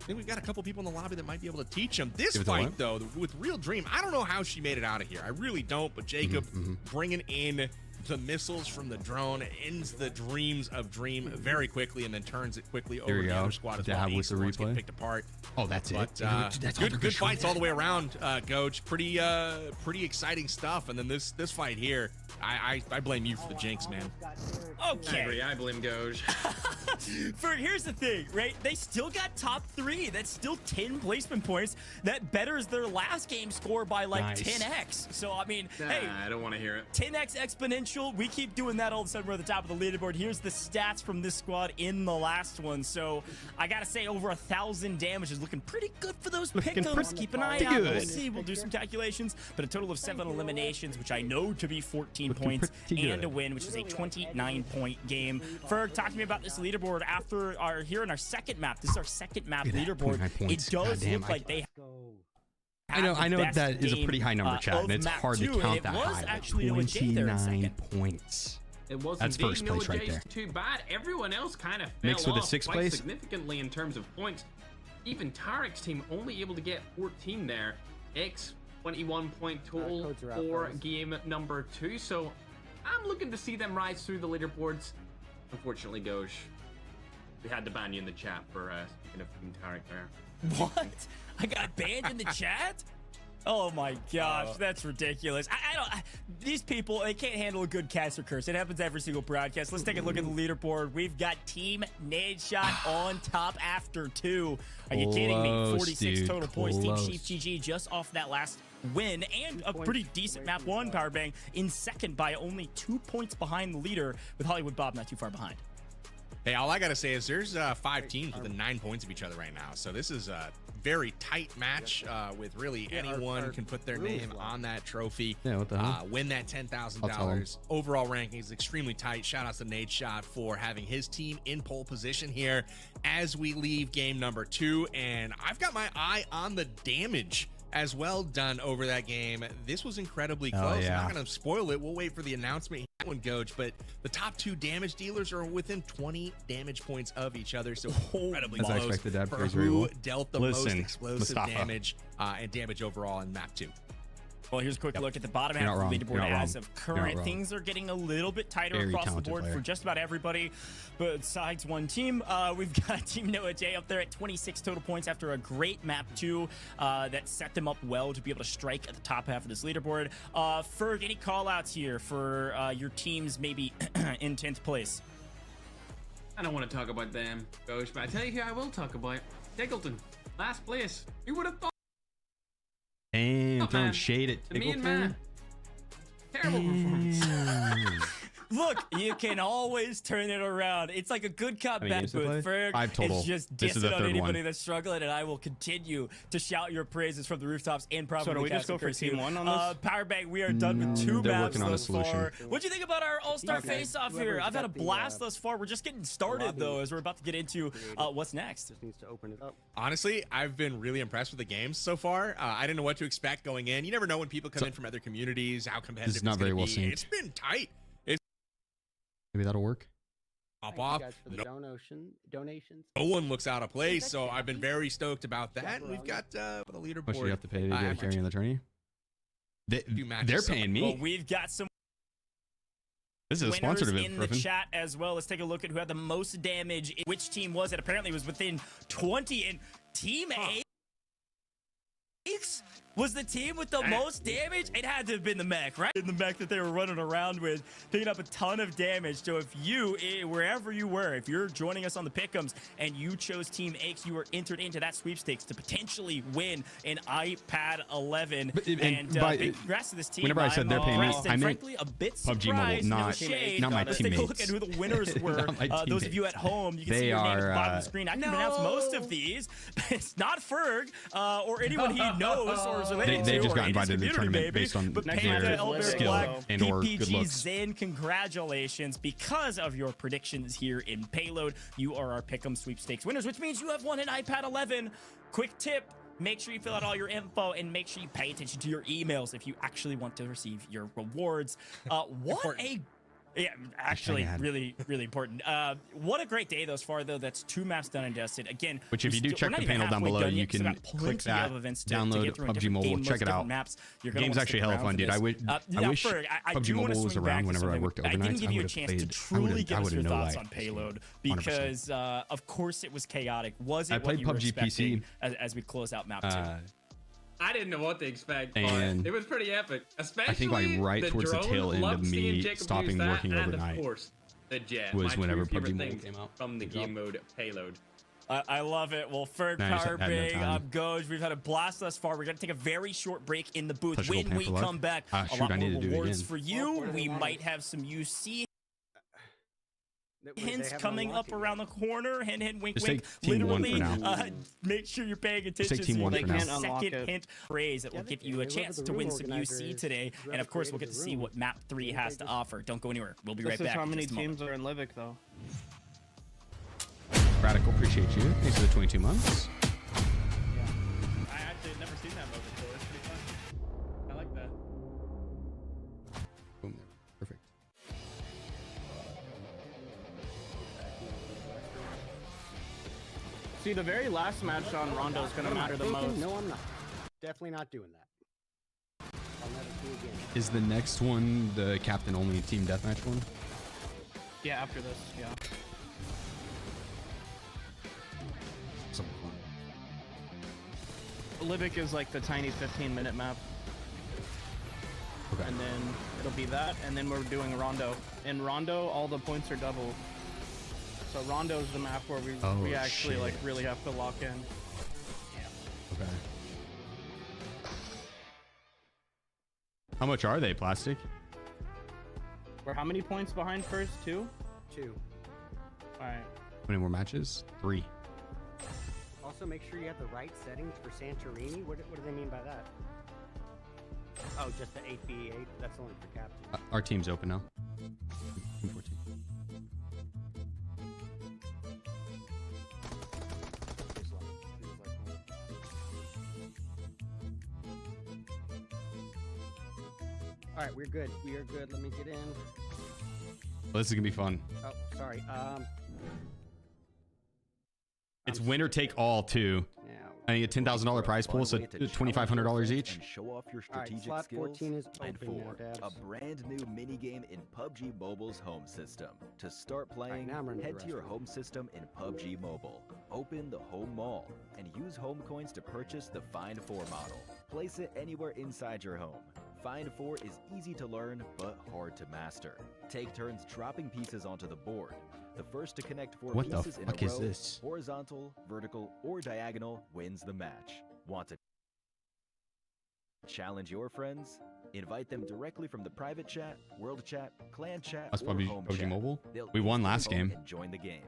we've got a couple people in the lobby that might be able to teach them. This fight though, with Real Dream, I don't know how she made it out of here. I really don't. But Jacob bringing in the missiles from the drone ends the dreams of Dream very quickly and then turns it quickly over to the other squad as well. With the replay. Picked apart. Oh, that's it. That's good fights all the way around, Goach. Pretty exciting stuff. And then this fight here, I blame you for the jinx, man. Okay. I agree. I blame Goach. Here's the thing, right? They still got top 3. That's still 10 placement points. That betters their last game score by like 10x. So I mean, hey, I don't want to hear it. 10x exponential. We keep doing that all of a sudden. We're at the top of the leaderboard. Here's the stats from this squad in the last one. So I gotta say, over 1,000 damage is looking pretty good for those pick'ems. Keep an eye out. We'll see. We'll do some calculations. But a total of 7 eliminations, which I know to be 14 points, and a win, which is a 29-point game. Ferg, talk to me about this leaderboard after here in our second map. This is our second map leaderboard. It does look like they. I know that is a pretty high number, chat, and it's hard to count that high. Actually 29 points. It was That's indeed. first place right there. Too bad. Everyone else kind of fell Mixed with a off 6th quite place significantly in terms of points. Even Tarek's team only able to get 14 there. X 21 point total for game number 2. So I'm looking to see them rise through the leaderboards. Unfortunately, Gosh, we had to ban you in the chat for speaking of Team Tarek there. What? I got banned in the chat? Oh my gosh, that's ridiculous. I don't. These people, they can't handle a good cast or curse. It happens every single broadcast. Let's take a look at the leaderboard. We've got Team Nadeshot on top after 2. Are you kidding me? 46 total points. Team GG just off that last win and a pretty decent map 1 power bang in second by only 2 points behind the leader, with HollywoodBob not too far behind. Hey, all I gotta say is there's 5 teams within 9 points of each other right now. So this is a very tight match with really anyone can put their name on that trophy. Yeah, what the hell? Win that $10,000. Overall ranking is extremely tight. Shout out to Nadeshot for having his team in pole position here as we leave game number 2. And I've got my eye on the damage as well done over that game. This was incredibly close. I'm not gonna spoil it. We'll wait for the announcement one, Goach, but the top 2 damage dealers are within 20 damage points of each other, so incredibly close for who dealt the most explosive damage and damage overall in map 2. Well, here's a quick look at the bottom half of the leaderboard as of current. Things are getting a little bit tighter across the board for just about everybody besides one team. We've got Team Noah J up there at 26 total points after a great map 2 that set them up well to be able to strike at the top half of this leaderboard. Ferg, any call outs here for your teams maybe in 10th place? I don't want to talk about them, Gosh, but I tell you who I will talk about. Diggleton, last place. Who would have thought? And throwing shade at Tiggleton. Terrible performance. Look, you can always turn it around. It's like a good cop bad booth. Ferg is just dissing on anybody that's struggling, and I will continue to shout your praises from the rooftops and probably. So do we just go for team 1 on this? Power Bang, we are done with 2 maps thus far. What'd you think about our all-star face-off here? I've had a blast thus far. We're just getting started though, as we're about to get into what's next. Just needs to open it up. Honestly, I've been really impressed with the games so far. I didn't know what to expect going in. You never know when people come in from other communities, how competitive it's going to be. It's been tight. Maybe that'll work. Pop off. Donations. No one looks out of place, so I've been very stoked about that. And we've got the leaderboard. What should you have to pay to get carrying the tourney? They're paying me. Well, we've got some. This is a sponsored event in the chat as well. Let's take a look at who had the most damage. Which team was it? Apparently, it was within 20. And Team A was the team with the most damage. It had to have been the mech, right? In the mech that they were running around with, picking up a ton of damage. So if you, wherever you were, if you're joining us on the pick'ems and you chose Team X, you were entered into that sweepstakes to potentially win an iPad 11. And big congrats to this team. Whenever I said they're paying me, I meant frankly a bit PUBG Mobile, not my Let's teammates. take a look at who the winners were. Those of you at home, you can see your name at the bottom of the screen. I can pronounce most of these. It's not Ferg or anyone he knows or They just got invited to the tournament based on their skill and or good looks. Zin, congratulations. Because of your predictions here in Payload, you are our Pick'em Sweepstakes winners, which means you have won an iPad 11. Quick tip. Make sure you fill out all your info and make sure you pay attention to your emails if you actually want to receive your rewards. Yeah, actually, really, really important. What a great day thus far, though. That's 2 maps done and dusted. Again, which if you do check the panel down below, you can click that, download PUBG Mobile, check it out. The game's actually hella fun, dude. I wish PUBG Mobile was around whenever I worked overnights. I didn't give you a chance to truly give us your thoughts on Payload because, of course, it was chaotic. Was it what you were expecting as we close out map 2? I didn't know what to expect, and but it was pretty epic. Especially I think like right towards the tail end of me stopping working overnight of course, the jet was whenever PUBG Mobile came out. From the game mode Payload. I love it. Well, third power big goes. We've had a blast thus far. We're going to take a very short break in the booth. When we come back, a lot more rewards for you. We might have some UC hints coming up around the corner. Hint, hint, wink, wink. Literally, make sure you're paying attention. Second hint phrase that will give you a chance to win some UC today. And of course, we'll get to see what map 3 has to offer. Don't go anywhere. We'll be right back. This is how many teams are in Livik, though. Radical, appreciate you. Thanks for the 22 months. Yeah. I actually had never seen that mode before. It's pretty fun. I like that. Boom. Perfect. See, the very last match on Rondo is going to matter the most. No, I'm not. Definitely not doing that. I'll never do it again. Is the next one the captain only team deathmatch one? Yeah, after this, yeah. Livik is like the tiny 15-minute map. Okay. And then it'll be that, and then we're doing Rondo. In Rondo, all the points are double. So Rondo's the map where we actually like really have to lock in. Okay. How much are they, Plastic? We're how many points behind first? 2? 2. All right. How many more matches? 3. Also, make sure you have the right settings for Santorini. What do they mean by that? Oh, just the 8v8. That's only for captains. Our team's open now. Team 14. All right, we're good. We are good. Let me get in. Well, this is gonna be fun. Oh, sorry. It's winner take all too. Yeah. I think a $10,000 prize pool, so $2,500 each. Show off your strategic slot skills. 14 is And open now, 4, Dabs. a brand new minigame in PUBG Mobile's home system. To start playing, now I'm running head the to your restaurant. home system in PUBG Mobile. Open the home mall and use home coins to purchase the Find 4 model. Place it anywhere inside your home. Find 4 is easy to learn, but hard to master. Take turns dropping pieces onto the board. The first to connect 4 What the pieces in fuck a is row, this? horizontal, vertical, or diagonal, wins the match. Want to challenge your friends? Invite them directly from the private chat, world chat, clan chat, That's or home PUBG chat. Mobile. They'll We won instantly last vote game. and join the game.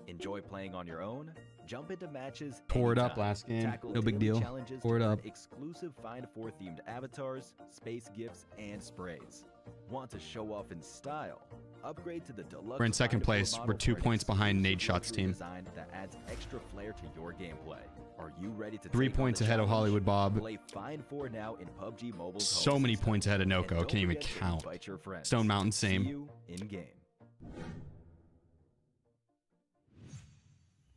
Enjoy playing on your own? Jump into matches. Tore it up anytime. last game. Tackle No big daily deal. challenges Tore it to earn up. exclusive Find 4 themed avatars, space gifts, and sprays. Want to show off in style? Upgrade to the deluxe. We're in second Find 4 place. model We're 2 for an points behind exclusive Nadeshot's luxury team. design that adds extra flair to your gameplay. Are you ready to 3 take on points the ahead of challenge? HollywoodBob. Play Find 4 now in PUBG Mobile's So home many system. points ahead of Noko. And Can't even don't forget to count. invite your friends. StoneMountain, See same. you in game.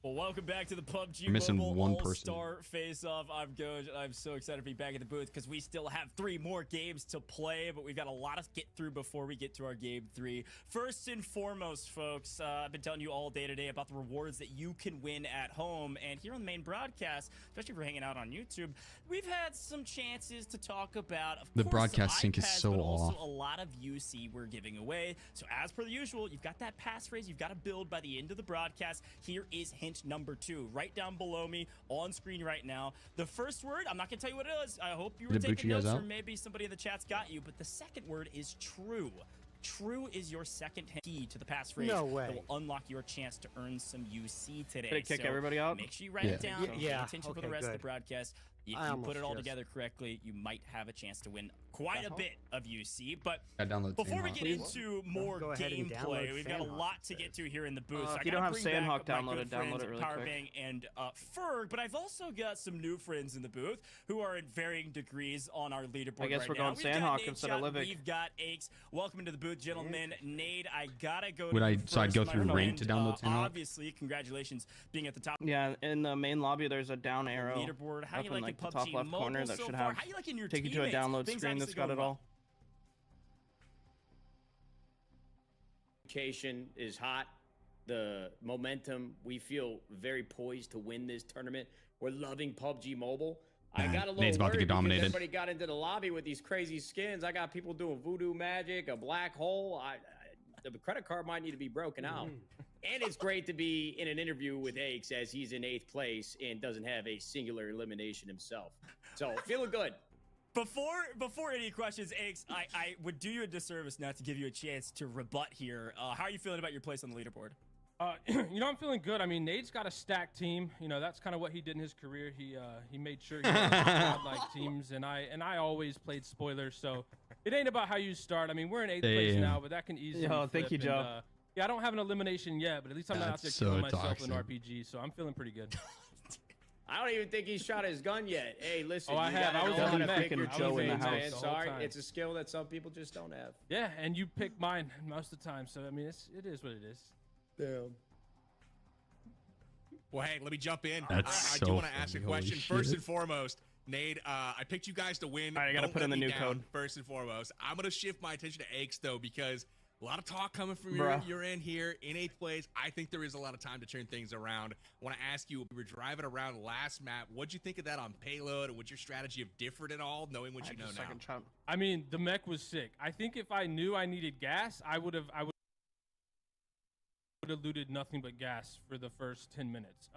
Well, welcome back to the PUBG We're missing Mobile one person. All-Star Face-Off. I'm Goj, and I'm so excited to be back in the booth because we still have 3 more games to play, but we've got a lot to get through before we get to our game 3. First and foremost, folks, I've been telling you all day today about the rewards that you can win at home, and here on the main broadcast, especially if you're hanging out on YouTube, we've had some chances to talk about, of The course, broadcast some sync is iPads, so but also off. a lot of UC we're giving away. So as per the usual, you've got that passphrase you've got to build by the end of the broadcast. Here is hint number 2. Right down below me on screen right now. The first word, I'm not gonna tell you what it is. I hope you were Did it boot taking you guys notes, or out? maybe somebody in the chat's got you. But the second word is true. True is your second key to the passphrase. No way. That will unlock your chance to earn some UC today. Did it kick So everybody out? Make sure you write it down. Pay attention for the rest of the broadcast. if you put it all together correctly, you might have a chance to win quite a bit of UC. But before we get into more gameplay, we've got a lot to get to here in the booth. So if you don't have Sandhawk downloaded, download it really quick. And Ferg, but I've also got some new friends in the booth who are in varying degrees on our leaderboard. I guess we're going Sandhawk instead of Livik. We've got Aches. Welcome into the booth, gentlemen. Nade, I gotta go. So I'd go through rank to download Sandhawk? Obviously, congratulations being at the top. Yeah, in the main lobby, there's a down arrow leaderboard. How up you in like the top left corner that should have your take you to a download screen that's got it all. Education is hot. The momentum, we feel very poised to win this tournament. We're loving PUBG Mobile. I got a little Nade's about to get dominated. Everybody got into the lobby with these crazy skins. I got people doing voodoo magic, a black hole. The credit card might need to be broken out. And it's great to be in an interview with Aches as he's in 8th place and doesn't have a singular elimination himself. So feeling good. Before any questions, Aches, I would do you a disservice not to give you a chance to rebut here. How are you feeling about your place on the leaderboard? You know, I'm feeling good. I mean, Nade's got a stacked team. You know, that's kind of what he did in his career. He made sure he had like teams, and I always played spoilers. So it ain't about how you start. I mean, we're in 8th place now, but that can easily. Thank you, Joe. And, yeah, I don't have an elimination yet, but at least I'm not out there killing myself in RPG. So I'm feeling pretty good. I don't even think he shot his gun yet. Hey, listen. Oh, I have. I was on picking Joe in the house. Sorry, it's a skill that some people just don't have. Yeah, and you pick mine most of the time. So I mean, it is what it is. Damn. Well, hey, let me jump in. I do want to ask a question. First and foremost, Nade, I picked you guys to win. All right, I got to put in the new code. First and foremost, I'm going to shift my attention to Aches, though, because a lot of talk coming from your end here in 8th place. I think there is a lot of time to turn things around. I want to ask you, we were driving around last map. What'd you think of that on Payload? And would your strategy have differed at all, knowing what you know now? I mean, the mech was sick. I think if I knew I needed gas, I would have looted nothing but gas for the first 10 minutes.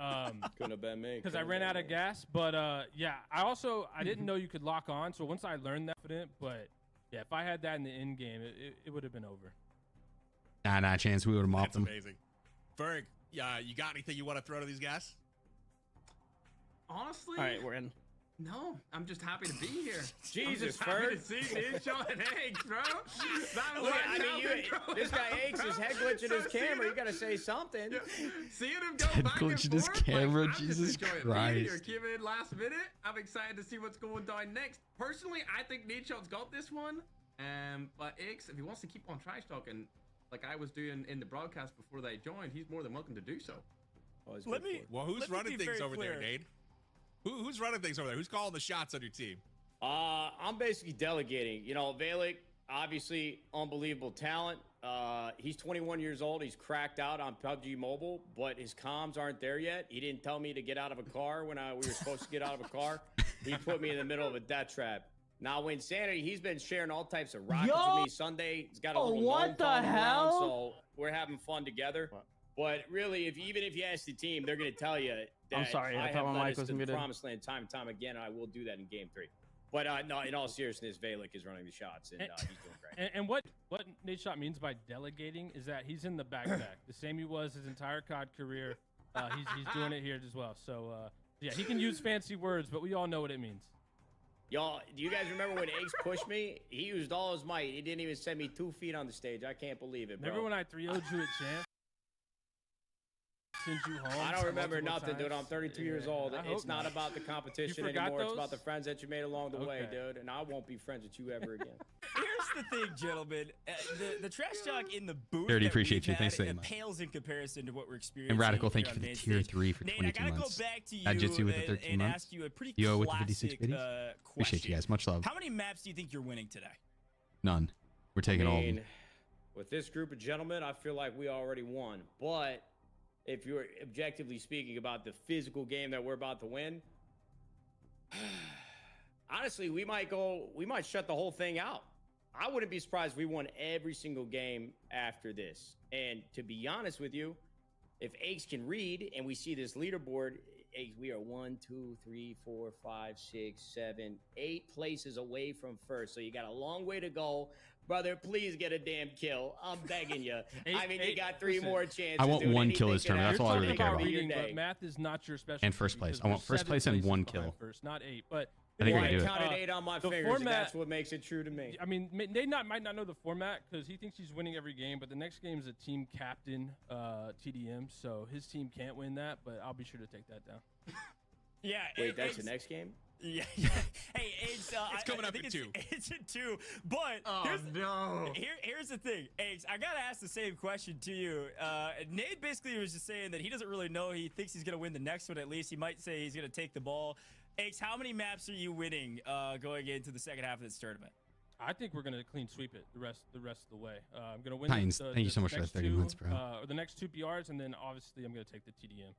Couldn't have been me. Because I ran out of gas. But yeah, I didn't know you could lock on. So once I learned that, but yeah, if I had that in the end game, it would have been over. Nah, chance we would have mopped them. That's amazing. Ferg, you got anything you want to throw to these guys? Honestly, all right, we're in. No, I'm just happy to be here. Jesus, Ferg. To see Nadeshot and Aches, bro. This guy Aches is head glitching his camera. You gotta say something. Yeah. Seeing him go head back glitching and his forth, camera, like, Jesus Christ. Came in last minute. I'm excited to see what's going down next. Personally, I think Nadeshot's got this one. But Aches, if he wants to keep on trash talking, like I was doing in the broadcast before they joined, he's more than welcome to do so. Who's running things over there, Nade? Who's running things over there? Who's calling the shots on your team? I'm basically delegating. You know, Valic, obviously unbelievable talent. He's 21 years old. He's cracked out on PUBG Mobile, but his comms aren't there yet. He didn't tell me to get out of a car when we were supposed to get out of a car. He put me in the middle of a death trap. Now, Wynnsanity, he's been sharing all types of rockets with me. Sunday, he's got a little what the hell? So we're having fun together. What? But really, even if you ask the team, they're going to tell you that I'm sorry, I thought my mic was muted. Promised Land time and time again, and I will do that in Game 3. But no, in all seriousness, Valic is running the shots, and he's doing great. And what Nadeshot means by delegating is that he's in the backpack, the same he was his entire COD career. He's doing it here as well. So yeah, he can use fancy words, but we all know what it means. Y'all, do you guys remember when Aches pushed me? He used all his might. He didn't even send me 2 feet on the stage. I can't believe it, bro. Remember when I 3-0'd you at champ? Send you home. I don't remember nothing, dude. I'm 32 years old. It's not about the competition anymore. It's about the friends that you made along the way, dude. And I won't be friends with you ever again. Here's the thing, gentlemen. The trash talk in the booth. Dirty, appreciate you. Thanks so much. Pales in comparison to what we're experiencing. And Radical, thank you for the tier 3 for 22 months. I gotta go back to you Jitsu with the 13 and months. ask you a pretty Yo with the classic 56 biddies. question. Appreciate you guys. Much love. How many maps do you think you're winning today? None. We're taking all of them. With this group of gentlemen, I feel like we already won. But if you're objectively speaking about the physical game that we're about to win, honestly, we might shut the whole thing out. I wouldn't be surprised if we won every single game after this. And to be honest with you, if Aches can read and we see this leaderboard, we are 1, 2, 3, 4, 5, 6, 7, 8 places away from first. So you got a long way to go. Brother, please get a damn kill. I'm begging you. I mean, you got 3 more chances. I want 1 kill this tournament. That's all I really care about. But math is not your specialty. And first place. I want first place and 1 kill. First, not 8. But I think we can do it. I counted 8 on my fingers. Format, that's what makes it true to me. I mean, Nate might not know the format because he thinks he's winning every game, but the next game is a team captain TDM, so his team can't win that, but I'll be sure to take that down. Yeah. Wait, that's the next game? Yeah. Hey, it's coming up in 2. It's in 2. But here's the thing. Eggs, I gotta ask the same question to you. Nate basically was just saying that he doesn't really know. He thinks he's gonna win the next one at least. He might say he's gonna take the ball. Eggs, how many maps are you winning going into the second half of this tournament? I think we're gonna clean sweep it the rest of the way. I'm gonna win. Titans, thank you so much for that 30 months, bro. The next 2 PRs, and then obviously I'm gonna take the TDM.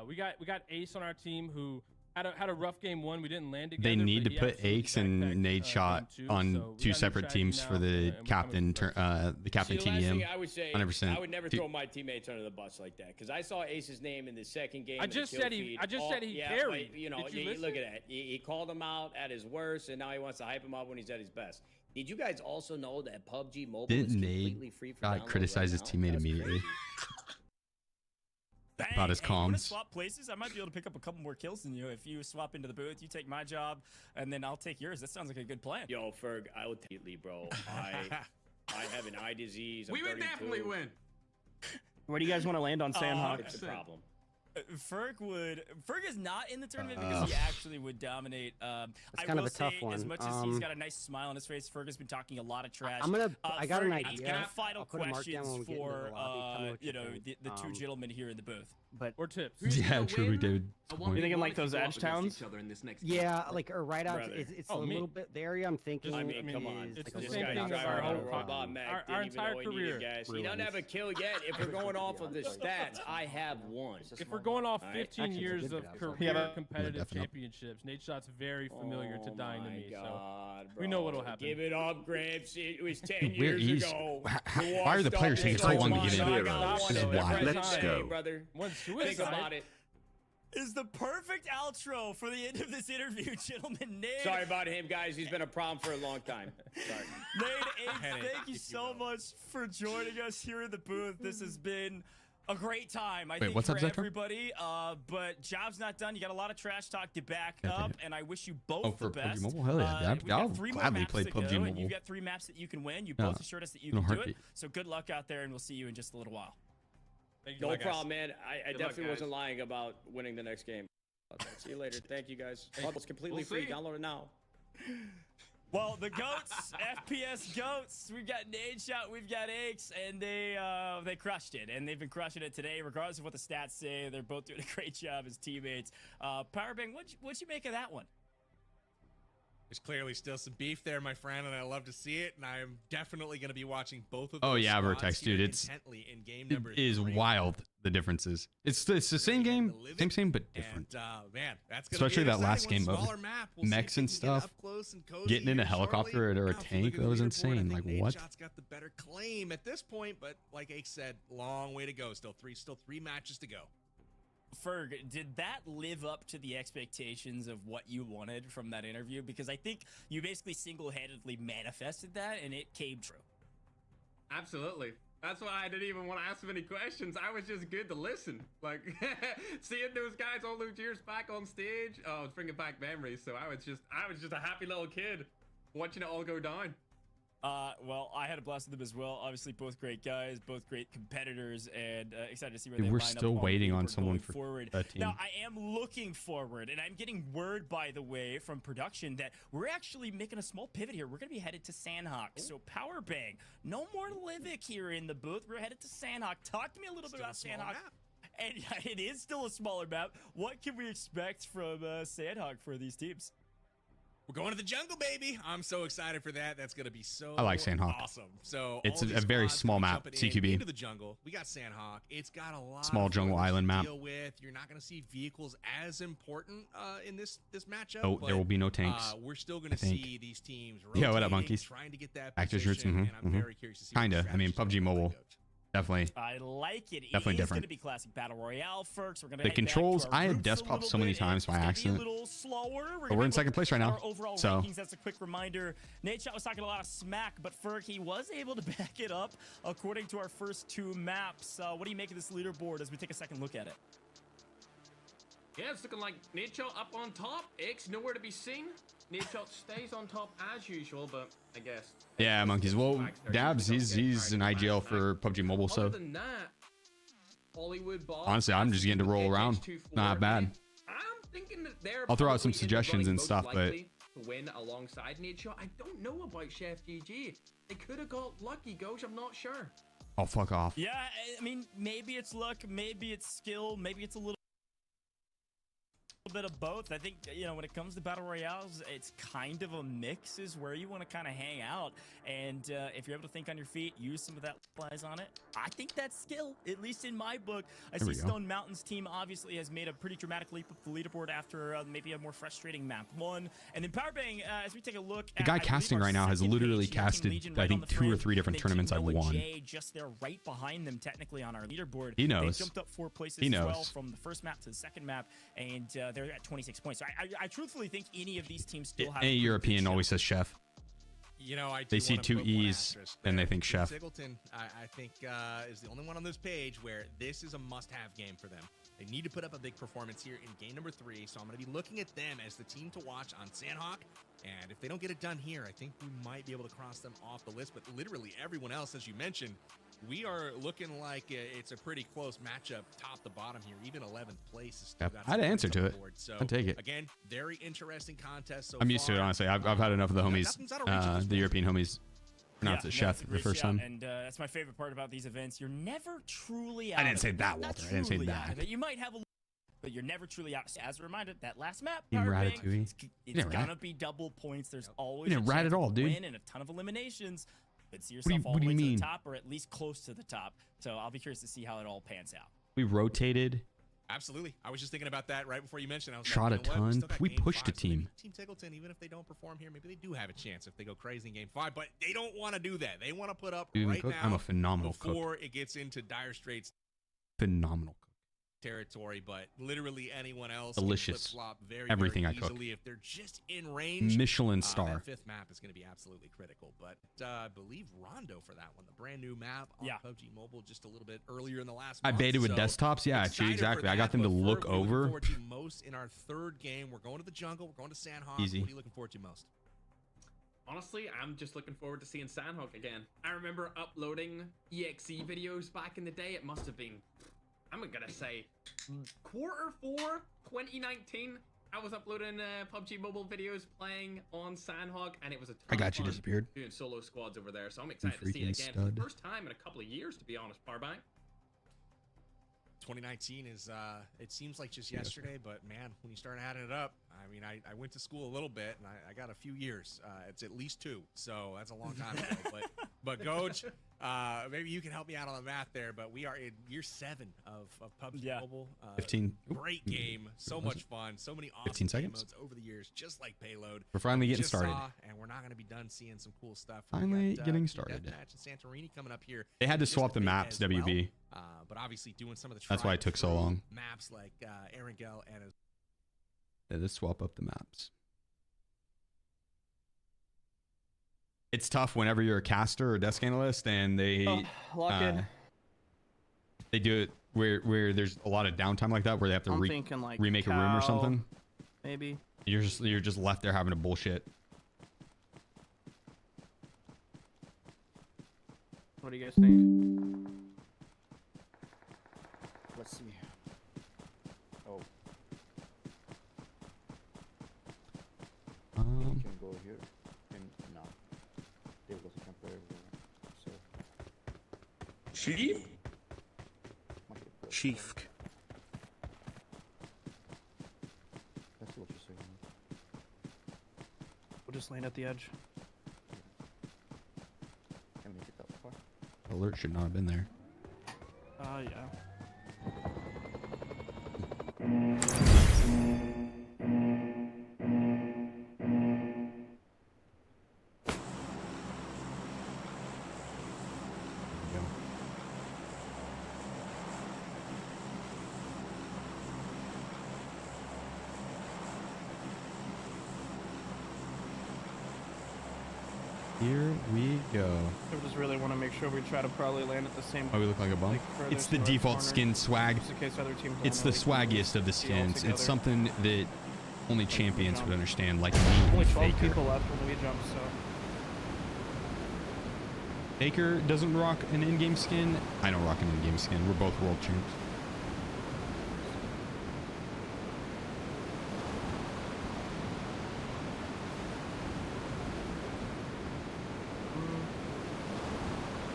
We got Ace on our team who had a rough game 1. We didn't land together. They need to put Aches and Nadeshot on 2 separate teams for the captain TDM. I would say 100%. I would never throw my teammates under the bus like that because I saw Ace's name in the second game. I just said he carried. But, you know, look at that. He called him out at his worst, and now he wants to hype him up when he's at his best. Did you guys also know that PUBG Mobile is completely free for download criticize his teammate immediately? About his comms. Swap places. I might be able to pick up a couple more kills than you if you swap into the booth. You take my job, and then I'll take yours. That sounds like a good plan. Yo, Ferg, I would take it, bro. I have an eye disease. We would definitely win. Where do you guys want to land on Sandhawk? It's a problem. Ferg is not in the tournament because he actually would dominate. It's kind of a tough one. As much as he's got a nice smile on his face, Ferg has been talking a lot of trash. I got an idea. Final questions for the 2 gentlemen here in the booth. Or tips. Yeah, true, David. You thinking like those edge towns? Yeah, like or right out. It's a little bit the area I'm thinking. I mean, come on. It's this the same guy's thing as driving our a robot Mac. our entire career. He doesn't have a kill yet. If we're going off of the stats, I have 1. If we're going off 15 years of career competitive definitely. championships, Nadeshot's very familiar to dying to me. God, so we know what'll happen. Give it up, Gramps. It was 10 years ago. Why are the players taking so long to get in? This is wild. Let's go, brother. Think about it. Is the perfect outro for the end of this interview, gentlemen. Nate. Sorry about him, guys. He's been a problem for a long time. Sorry. Nate, thank you so much for joining us here in the booth. This has been a great time, I think, what's for up, everybody. But job's not done. You got a lot of trash talk to back up, and I wish you both the best. PUBG Mobile? Hell yeah. I'll gladly play PUBG Mobile. You've got 3 maps that you can win. You both assured us that you can do it. So good luck out there, and we'll see you in just a little while. No problem, man. I definitely wasn't lying about winning the next game. See you later. Thank you, guys. It's completely free. Download it now. Well, the GOATs, FPS GOATs, we've got Nadeshot, we've got Aches, and they crushed it, and they've been crushing it today, regardless of what the stats say. They're both doing a great job as teammates. Powerbang, what'd you make of that one? There's clearly still some beef there, my friend, and I love to see it. And I'm definitely going to be watching both of those. Oh yeah, Vertex, dude, it is wild. The differences. It's the same game, same, but different. And, man, that's especially that last game of mechs and stuff. Getting in a helicopter or a tank, that was insane. Like what? Nadeshot's got the better claim at this point, but like Ake said, long way to go. Still three matches to go. Ferg, did that live up to the expectations of what you wanted from that interview? Because I think you basically single-handedly manifested that, and it came true. Absolutely. That's why I didn't even want to ask him any questions. I was just good to listen. Like, seeing those guys all those years back on stage, oh, it's bringing back memories. So I was just a happy little kid watching it all go down. Well, I had a blast with them as well. Obviously, both great guys, both great competitors, and excited to see where dude, they we're line still up waiting on someone for forward. That team. Now, I am looking forward, and I'm getting word, by the way, from production that we're actually making a small pivot here. We're going to be headed to Sandhawk. So, Power Bang, no more Livik here in the booth. We're headed to Sandhawk. Talk to me a little bit about Sandhawk. And it is still a smaller map. What can we expect from Sandhawk for these teams? We're going to the jungle, baby. I'm so excited for that. That's going to be so I like Sandhawk. Awesome. So it's a very small map, CQB. Into the jungle. We got Sandhawk. It's got a lot small jungle island map. Deal with. You're not going to see vehicles as important in this matchup. Oh, there will be no tanks. We're still going to see these teams yeah, what up, monkeys? Trying to get that Actors roots. and I'm very curious to see kinda. I mean, PUBG Mobile. Definitely. I like it. Definitely It is different. going to be classic battle royale, folks. We're going to The controls, I had desktop so many times by accident. But we're in second place right now. So rankings, that's a quick reminder. Nadeshot was talking a lot of smack, but Ferg, he was able to back it up according to our first 2 maps. What do you make of this leaderboard as we take a second look at it? Yeah, it's looking like Nadeshot up on top. X nowhere to be seen. Nadeshot stays on top as usual, but I guess. yeah, monkeys. Well, Dabs, he's an IGL for PUBG Mobile, so Other than that, HollywoodBob. honestly, I'm just getting to roll around. Not bad. I'm thinking that they're I'll throw out some probably in the suggestions running and most stuff, but likely to win alongside Nadeshot. I don't know about Chef GG. They could have got lucky, Ghost. I'm not sure. oh, fuck off. Yeah, I mean, maybe it's luck, maybe it's skill, maybe it's a little bit of both. I think, you know, when it comes to battle royales, it's kind of a mix is where you want to kind of hang out. And if you're able to think on your feet, use some of that flies on it. I think that's skill, at least in my book. I see StoneMountain's team obviously has made a pretty dramatic leap up the leaderboard after maybe a more frustrating map 1. And then Powerbang, as we take a look, The guy casting right now has literally casted, I think, 2 or 3 different tournaments I've won. Just there right behind them technically on our leaderboard. He knows. They jumped up 4 places He knows. as well from the first map to the second map, and they're at 26 points. So I truthfully think any of these teams still have. Any European always says chef. You know, They see 2 E's and they think chef. Singleton, I think, is the only one on this page where this is a must-have game for them. They need to put up a big performance here in game number 3, so I'm going to be looking at them as the team to watch on Sandhawk. And if they don't get it done here, I think we might be able to cross them off the list. But literally everyone else, as you mentioned, we are looking like it's a pretty close matchup top to bottom here. Even 11th place is still got I'd answer to it. board. So, I'd take it. Again, very interesting contest so I'm used to it, far. honestly. I've had enough of the homies, the European homies, pronounce it chef the first time. And that's my favorite part about these events. You're never truly out. I didn't say that, Walter. I didn't say that. You might have a, but you're never truly out. As a reminder, that last map, Team Powerbang, Ratatouille. it's gonna be double points. There's always You didn't a rat chance at all, to dude. win and a ton of eliminations. But see yourself all what the do way you to mean? the top, or at least close to the top. So I'll be curious to see how it all pans out. We rotated. Absolutely. I was just thinking about that right before you mentioned. I was Shot like, a you know what? ton. Still got We game pushed 5, a so maybe team. Team Tiggleton, even if they don't perform here, maybe they do have a chance if they go crazy in game 5. But they don't want to do that. They want to put up Dude, right cook? now I'm a phenomenal cook. before it gets into dire straits Phenomenal cook. territory. But literally anyone else Delicious. can flip-flop very, Everything very I cook. easily if they're just in range. Michelin star. That 5th map is going to be absolutely critical. But I believe Rondo for that one, the brand new map on PUBG Mobile just a little bit earlier in the last I month. baited with So desktops. Yeah, excited for exactly. I that, got them to but look Ferg, what are you looking over. forward to most in our 3rd game? We're going to the jungle. We're going to Sandhawk. Easy. What are you looking forward to most? Honestly, I'm just looking forward to seeing Sandhawk again. I remember uploading EXE videos back in the day. It must have been, I'm gonna say, Q4 2019. I was uploading PUBG Mobile videos playing on Sandhawk, and it was a ton I got of you fun disappeared. doing solo squads over there. So I'm excited to see freaking it again for the stud. first time in a couple of years, to be honest. Powerbank. 2019 is, it seems like just yesterday, but man, when you start adding it up, I mean, I went to school a little bit, and I got a few years. It's at least 2, so that's a long time ago. But Goj, maybe you can help me out on the math there, but we are in year 7 of PUBG Mobile. 15. Great game, so much fun, so many awesome 15 game seconds? modes over the years, just like Payload. We're finally We getting just started. saw, and we're not going to be done seeing some cool stuff. We Finally got, getting Team started. Deathmatch and Santorini coming up here. They had to just swap a the bit maps, as WB. well. But obviously doing some of the That's why it took so long. maps like Erangel and Yeah, let's swap up the maps. It's tough whenever you're a caster or desk analyst and they lock in. They do it where there's a lot of downtime like that where they have to I'm thinking like remake a room or cow, something. Maybe. You're just left there having to bullshit. What do you guys think? Let's see. Oh. You can go here. And no. There was a camper everywhere. So. Chief? Chief. That's what you're saying. We'll just land at the edge. Can make it that far. Alert should not have been there. Yeah. Yo. I just really want to make sure we try to probably land at the same. Oh, we look like a bum. furthest It's the north default corner, skin swag. just in case other teams don't It's know the they can swaggiest of the be all skins. together. It's something that only champions would understand, like me Only and 12 Faker. people left when we jumped, so. Faker doesn't rock an in-game skin. I don't rock an in-game skin. We're both world champs.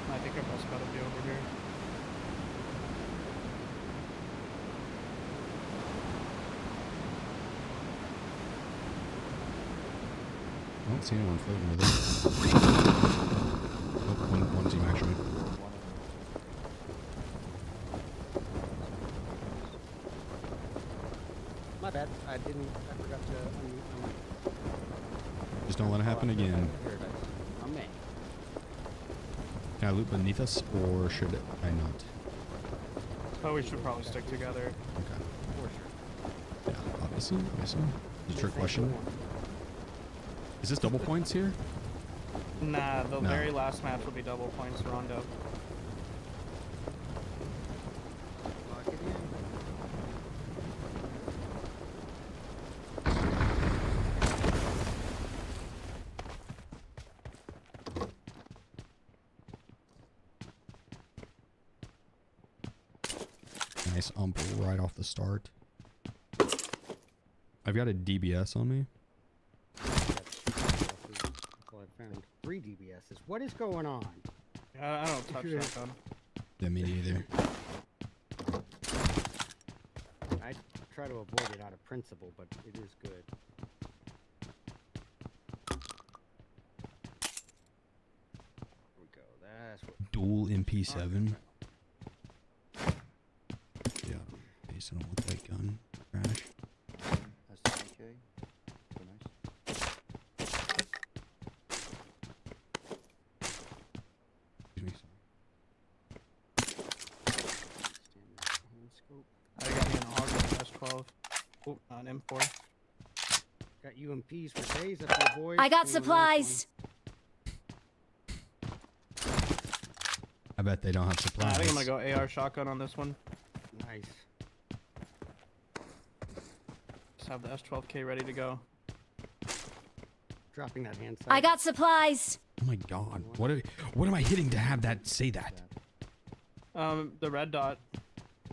I think our bus got to be over here. I don't see anyone floating with it. Oh, one team actually. My bad. I forgot to unmute. Just don't let it happen again. I'm in. Can I loot beneath us, or should I not? Oh, we should probably stick together. Okay. For sure. Yeah, obviously. It's a trick question. Is this double points here? Nah, the No. very last match will be double points Rondo. Lock it in. Nice ump right off the start. I've got a DBS on me. Well, I found 3 DBSs. What is going on? I don't touch shotgun. Yeah, me neither. I try to avoid it out of principle, but it is good. There we go. That's what. Dual MP7. Yeah, base, I don't want that gun. Crash. That's the AK. So nice. Excuse me, I got me an AUG and an S12. Oh, an M4. Got UMPs for days up here, boys. I got Doing a nice supplies. I bet they don't have I supplies. think I'm gonna go AR shotgun on this one. one. Nice. Just have the S12K ready to go. Dropping that hand sight. I got supplies. Oh my god. What am I hitting to have that say that? The red dot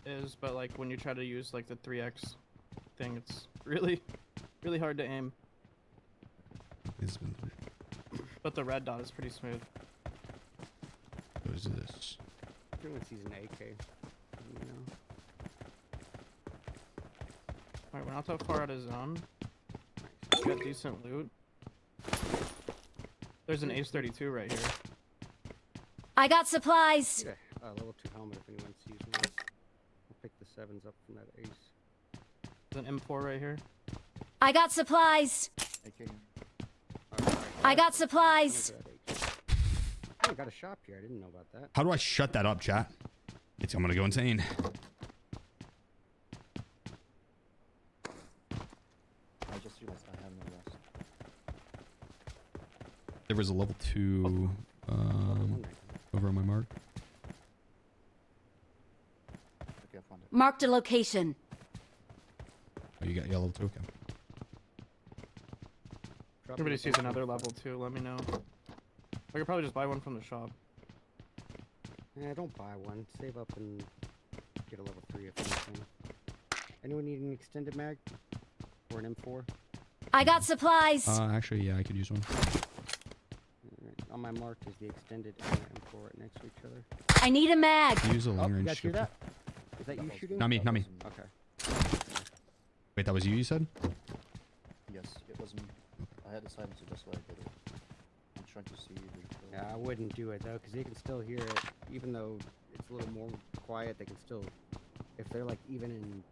is, but like when you try to use like the 3x thing, it's really hard to aim. But the red dot is pretty smooth. What is this? Everyone sees an AK. You know. Alright, we're not that far out of zone. We got decent loot. There's an Ace 32 right here. I got supplies. Get a level 2 helmet if anyone sees one. I'll pick the 7s up from that Ace. There's an M4 right here. I got supplies. AK. I got supplies. Oh, I got a shop here. I didn't know about that. How do I shut that up, chat? I'm gonna go insane. I just realized I have no rest. There was a level 2 over on my mark. Okay, I found it. Marked a location. Oh, you got level 2? Okay. Everybody sees another level 2, let me know. I could probably just buy one from the shop. Yeah, don't buy one. Save up and get a level 3 if anything. Anyone need an extended mag? Or an M4? I got supplies. Actually, yeah, I could use one. On my mark is the extended and the M4 right next to each other. I need a mag. Use a long You range guys hear scope. that? Is that you shooting? Not me, not me. Okay. Wait, that was you said? Yes, it was me. I had a silencer, that's why I did it. I'm trying to see the... Yeah, I wouldn't do it though, because they can still hear it. Even though it's a little more quiet, they can still... If they're like even in...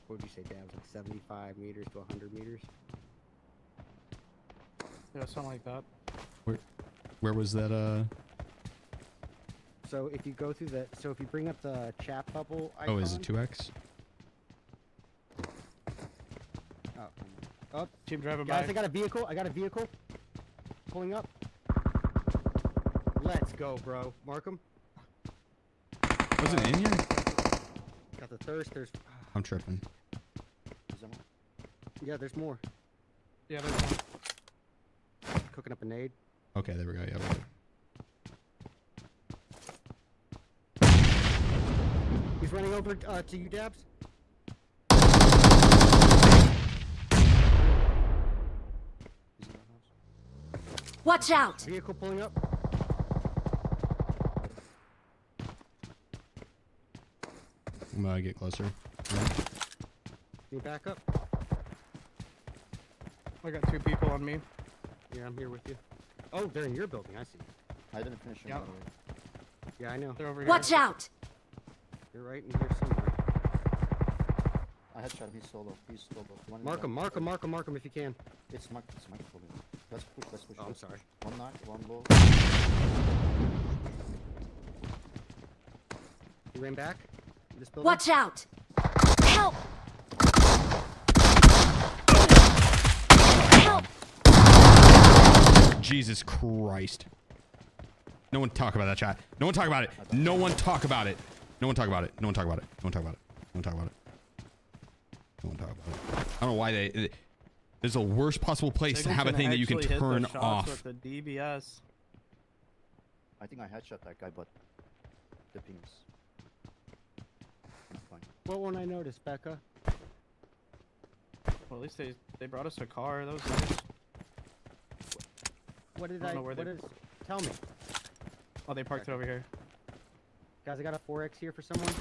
What would you say, Dabs? Like 75 meters to 100 meters? Yeah, something like that. Where was that, So if you go through the... So if you bring up the chat bubble icon... Oh, is it 2x? Oh, keep driving guys, by. I got a vehicle. Pulling up. go, bro. Mark him. Was it in here? Got the thirst. There's. I'm tripping. Is there more? Yeah, there's more. Yeah, there's one. Cooking up a nade. Okay, there we go. Yeah. He's running over to you, Dabs. Watch out! Vehicle pulling up. I'm gonna get closer. Can you back up? I got 2 people on me. Yeah, I'm here with you. Oh, they're in your building. I see. I didn't finish him, Yep. by the way. Yeah, I know. They're over here. Watch out! You're right in here somewhere. I headshot him. He's solo. He's solo. One in Mark the him, back. mark him, mark him, mark him if you can. It's Mike. It's Mike. Let's push. Let's push. Oh, I'm let's sorry. push. One knock. One low. He ran back. This building. Watch out! Help! Help! Jesus Christ. No one talk about that, chat. No one talk about it. No one talk about it. No one talk about it. No one talk about it. No one talk about it. No one talk about it. No one talk about it. I don't know why they... This is the worst possible place to have a thing that you can turn off. With the DBS. I think I headshot that guy, but the pings. I'm fine. What won't I notice, Becca? Well, at least they brought us a car. That was nice. What did I I? don't know where What they- is? Tell me, Oh, they parked it over here. guys. I got a 4X here for someone.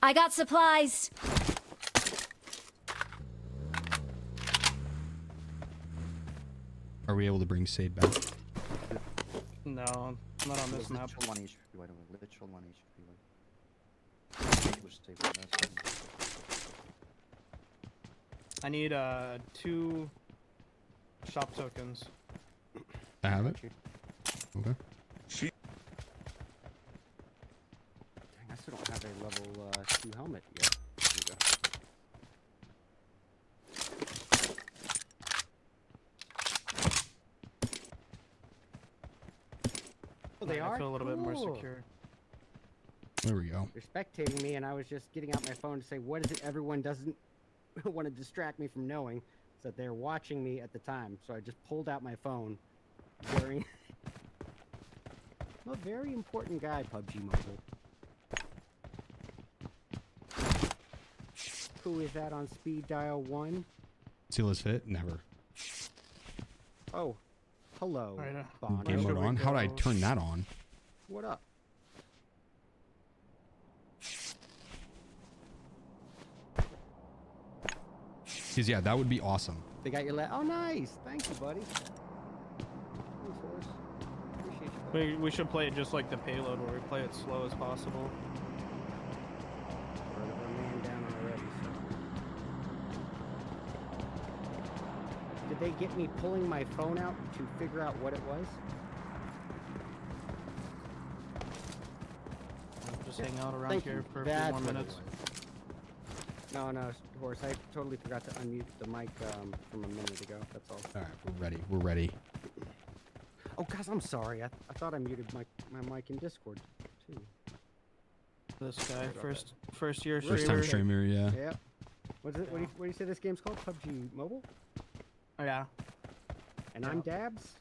I got supplies. Are we able to bring Sade back? No, not on this map. Literal 1 HP, by the way. Literal 1 HP. Like. Was safe on that side. I need 2 shop tokens. I have it. Okay. Dang, I still don't have a level 2 helmet yet. There you go. Oh, they I are. feel a little bit more Cool. secure. There we go. They're spectating me, and I was just getting out my phone to say, what is it everyone doesn't want to distract me from knowing? Is that they're watching me at the time. So I just pulled out my phone during... I'm a very important guy, PUBG Mobile. Who is that on speed dial 1? Seal his fit? Never. Oh, hello, Alright, Bono. Game mode on? How'd I turn that on? What up? Because yeah, that would be awesome. They got your oh, nice. Thank you, buddy. Thanks, Horse. Appreciate you, buddy. We should play it just like the Payload, where we play it slow as possible. We're a man down already, so. Did they get me pulling my phone out to figure out what it was? I'll just hang out around Thank here you. for a few That's more what it minutes. was. No, Horse, I totally forgot to unmute the mic from a minute ago. That's all. All right, we're ready. We're ready. Oh, guys, I'm sorry. I thought I muted my mic in Discord, too. This guy, first year First time streamer, yeah. Yep. What is it? What do you say this game's called? PUBG Mobile? Oh, yeah. And I'm Dabs?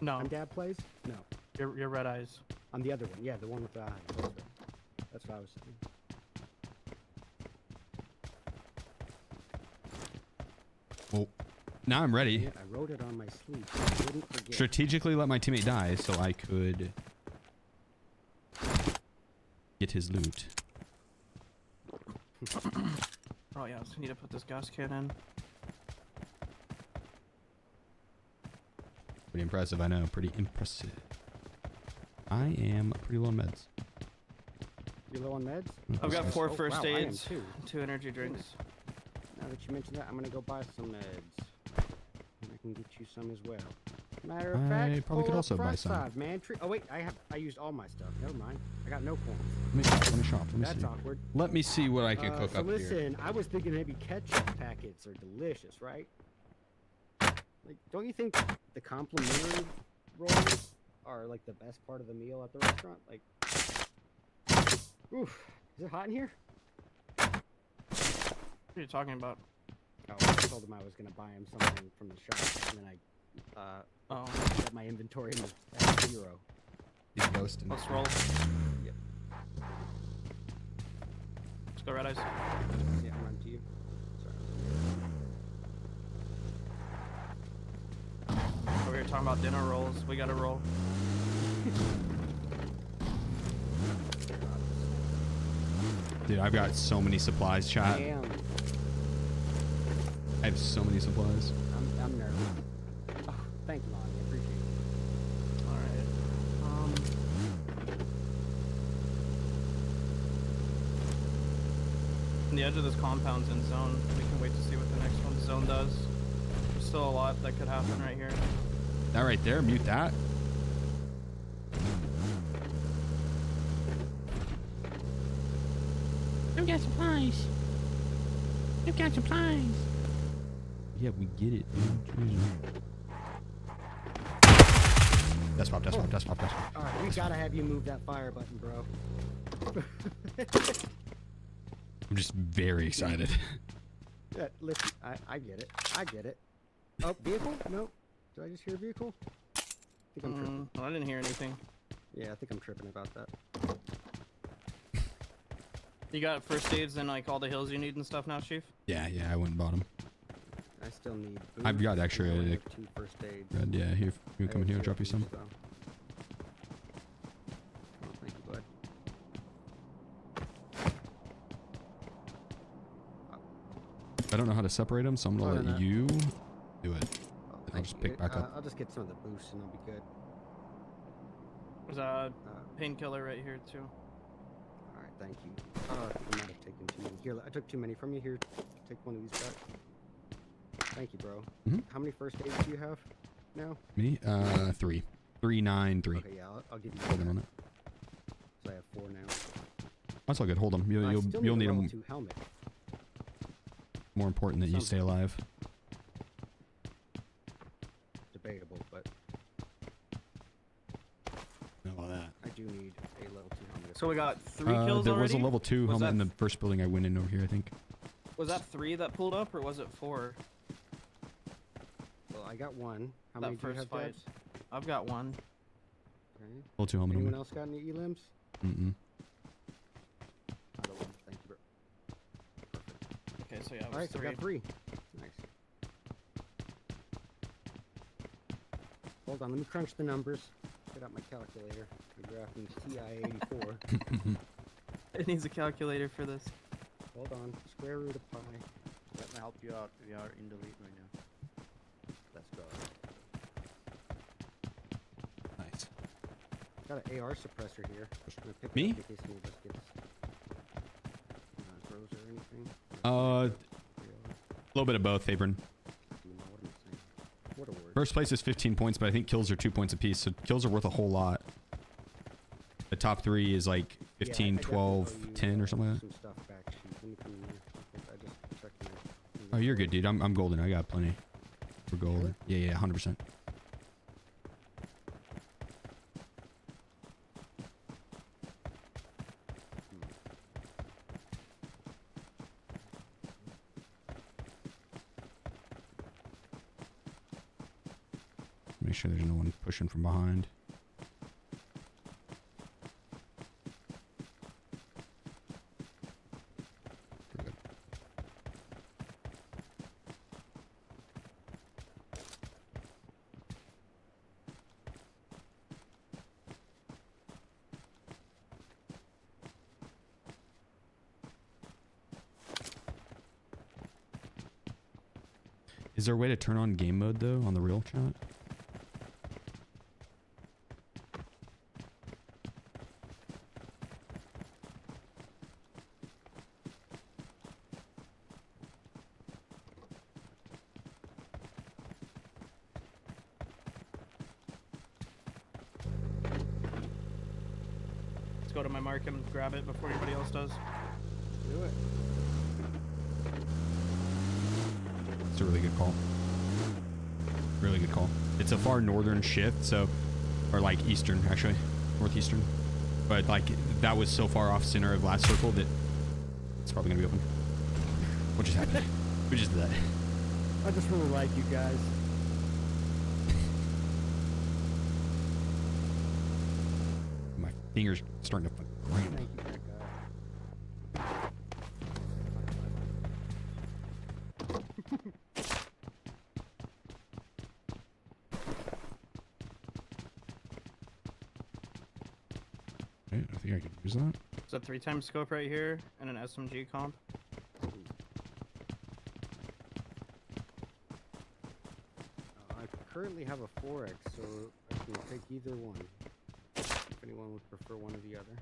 No. I'm Dab Plays? No. You're Red Eyes. I'm the other one. Yeah, the one with the eyes. That's what I was saying. Well, now I'm ready. Yeah, I wrote it on my sleeve so I wouldn't forget. Strategically let my teammate die so I could get his loot. Oh, yeah, so we need to put this gas can in. Pretty impressive, I know. Pretty impressive. I am pretty low on meds. You're low on meds? I've got 4 first wow, I am aids, too. 2 energy drinks. Now that you mentioned that, I'm gonna go buy some meds. And I can get you some as well. Matter of fact, I probably could pull also up buy front some. side, man. Oh wait, I used all my stuff. Never mind. I got no coins. Let me shop. Let me That's see. awkward. Let me see what I can cook so up listen, here. I was thinking maybe ketchup packets are delicious, right? Like, don't you think the complimentary rolls are like the best part of the meal at the restaurant? Like, oof, is it hot in here? What are you talking about? Oh, I told him I was gonna buy him something from the shop, and then I got my inventory and was at 0. He's ghosting. Let's roll. Yep. Let's go red eyes. Yeah, run to you. Over here talking about dinner rolls. We gotta roll. Dude, I've got so many supplies, chat. Damn. I have so many supplies. I'm nervous. Oh, thank you, Lonnie. I appreciate it. Alright. The edge of this compound's in zone. We can wait to see what the next one zone does. There's still a lot that could happen right here. That right there, mute that. I've got supplies. I've got supplies. Yeah, we get it, dude. That's pop. Alright, we gotta have you move that fire button, bro. I'm just very excited. Yeah, listen, I get it. I get it. Oh, vehicle? No. Did I just hear a vehicle? I think I'm tripping. Well, I didn't hear anything. Yeah, I think I'm tripping about that. You got first aids and like all the hills you need and stuff now, Chief? Yeah, I went and bought them. I still need boots. I've got extra. I only have 2 first aids. Red, yeah, here. You come in here, I'll drop you some. Oh, thank you, bud. I don't know how to separate them, so I'm gonna Oh, no. let you do it. Oh, I'll thank just you. pick back up. I'll just get some of the boosts and I'll be good. There's a painkiller right here too. Alright, thank you. I might have taken too many. Here, I took too many from you. Here, take one of these back. Thank you, bro. How many first aids do you have now? Me? 3. 3, 9, 3. Okay, yeah, I'll give you Hold on it. So I have 4 now. That's all good. Hold them. You'll need them. Helmet. More important that you stay alive. Debatable, but How about that? I do need a level 2 helmet. So we got 3 kills there already? was a level 2 Was helmet in that the first building I went in over here, I think. Was that 3 that pulled up, or was it 4? Well, I got 1. How That many do you first have, fight. Debs? I've got 1. Okay. Level 2 helmet. Anyone else got any elims? Mm-mm. Another 1. Thank you, bro. Okay, so yeah, it was Alright, so I 3. got 3. Nice. Hold on, let me crunch the numbers. Get out my calculator. The graphing TI-84. It needs a calculator for this. Hold on. Square root of pi. Let me help you out. We are in the lead right now. Let's go. Nice. Got an AR suppressor here. I'm gonna pick Me? it up in case any of us gets throws or anything. A little bit of both, Abram. What a word. First place is 15 points, but I think kills are 2 points apiece, so kills are worth a whole lot. The top 3 is like 15, Yeah, I 12, definitely owe you, 10 or something like some that. stuff back, Chief. Let me come in here. I just checked my Oh, you're good, dude. I'm golden. I got plenty. We're golden. Yeah, 100%. Make sure there's no one pushing from behind. We're good. Is there a way to turn on game mode though on the real chat? Let's go to my mark and grab it before anybody else does. Do it. It's a really good call. Really good call. It's a far northern shift, so, or like eastern actually, northeastern. But like that was so far off center of last circle that it's probably gonna be open. What just happened? We just did that. I just really like you guys. My fingers starting to cramp. Thank you, that Okay, I think I could use that. It's a 3x scope right here and an SMG comp. I currently have a 4x, so I can take either one. If anyone would prefer one or the other.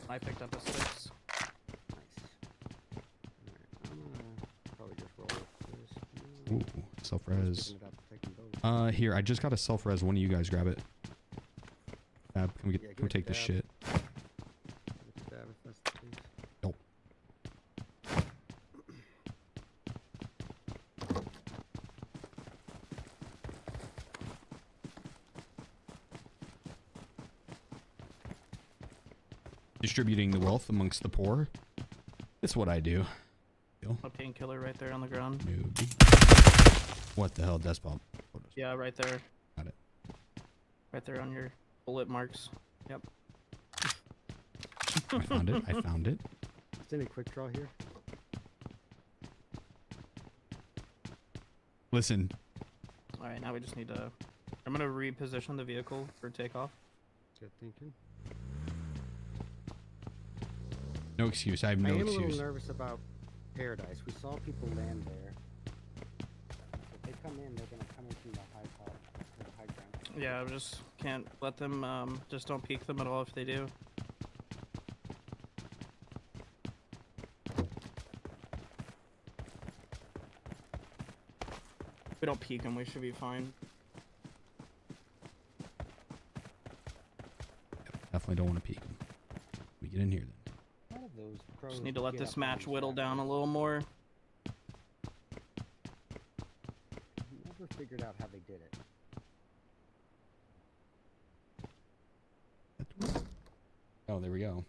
I picked up a 6. Nice. Alright, I'm gonna probably just roll with this. Ooh, self-res. Picking it up, taking both. Here, I just got a self-res. One of you guys grab it. Dab, come take this shit. Dab if that's the case. Nope. Distributing the wealth amongst the poor. It's what I do. A painkiller right there on the ground. What the hell, Despot? Yeah, right there. Got it. Right there on your bullet marks. Yep. I found it. I found it. Is there any quick draw here? Listen. Alright, now we just need to... I'm gonna reposition the vehicle for takeoff. Good thinking. No excuse. I have no I am excuse. a little nervous about Paradise. We saw people land there. If they come in, they're gonna come in from the high top, or the high ground. Yeah, we just can't let them, just don't peek them at all if they do. If we don't peek them, we should be fine. Definitely don't want to peek. We get in here then. Just need to let this match whittle down a little more. Never figured out how they did it. Oh, there we go.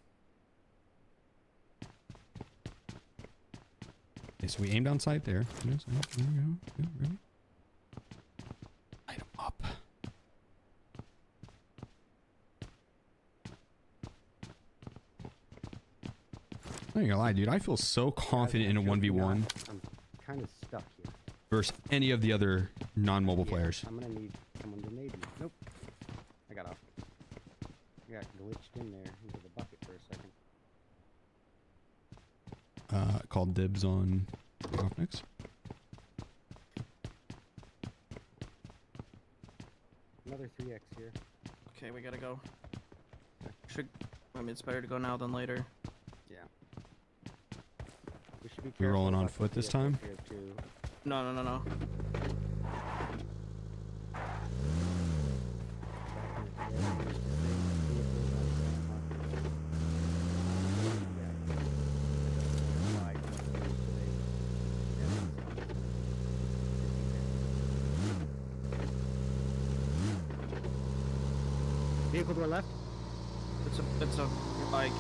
Okay, so we aimed on sight there. Yes, there we go. Yeah, ready? Light him up. I ain't gonna lie, dude. I feel so confident in a 1v1 I'm kind of stuck here. versus any of the other non-mobile players. I'm gonna need someone to nade me. Nope. I got off. I got glitched in there into the bucket for a second. Called dibs on off next. Another 3x here. Okay, we gotta go. I mean, it's better to go now than later. Yeah. We should be We rolling on about foot the this time? here too. No. Vehicle to our left. It's a bike.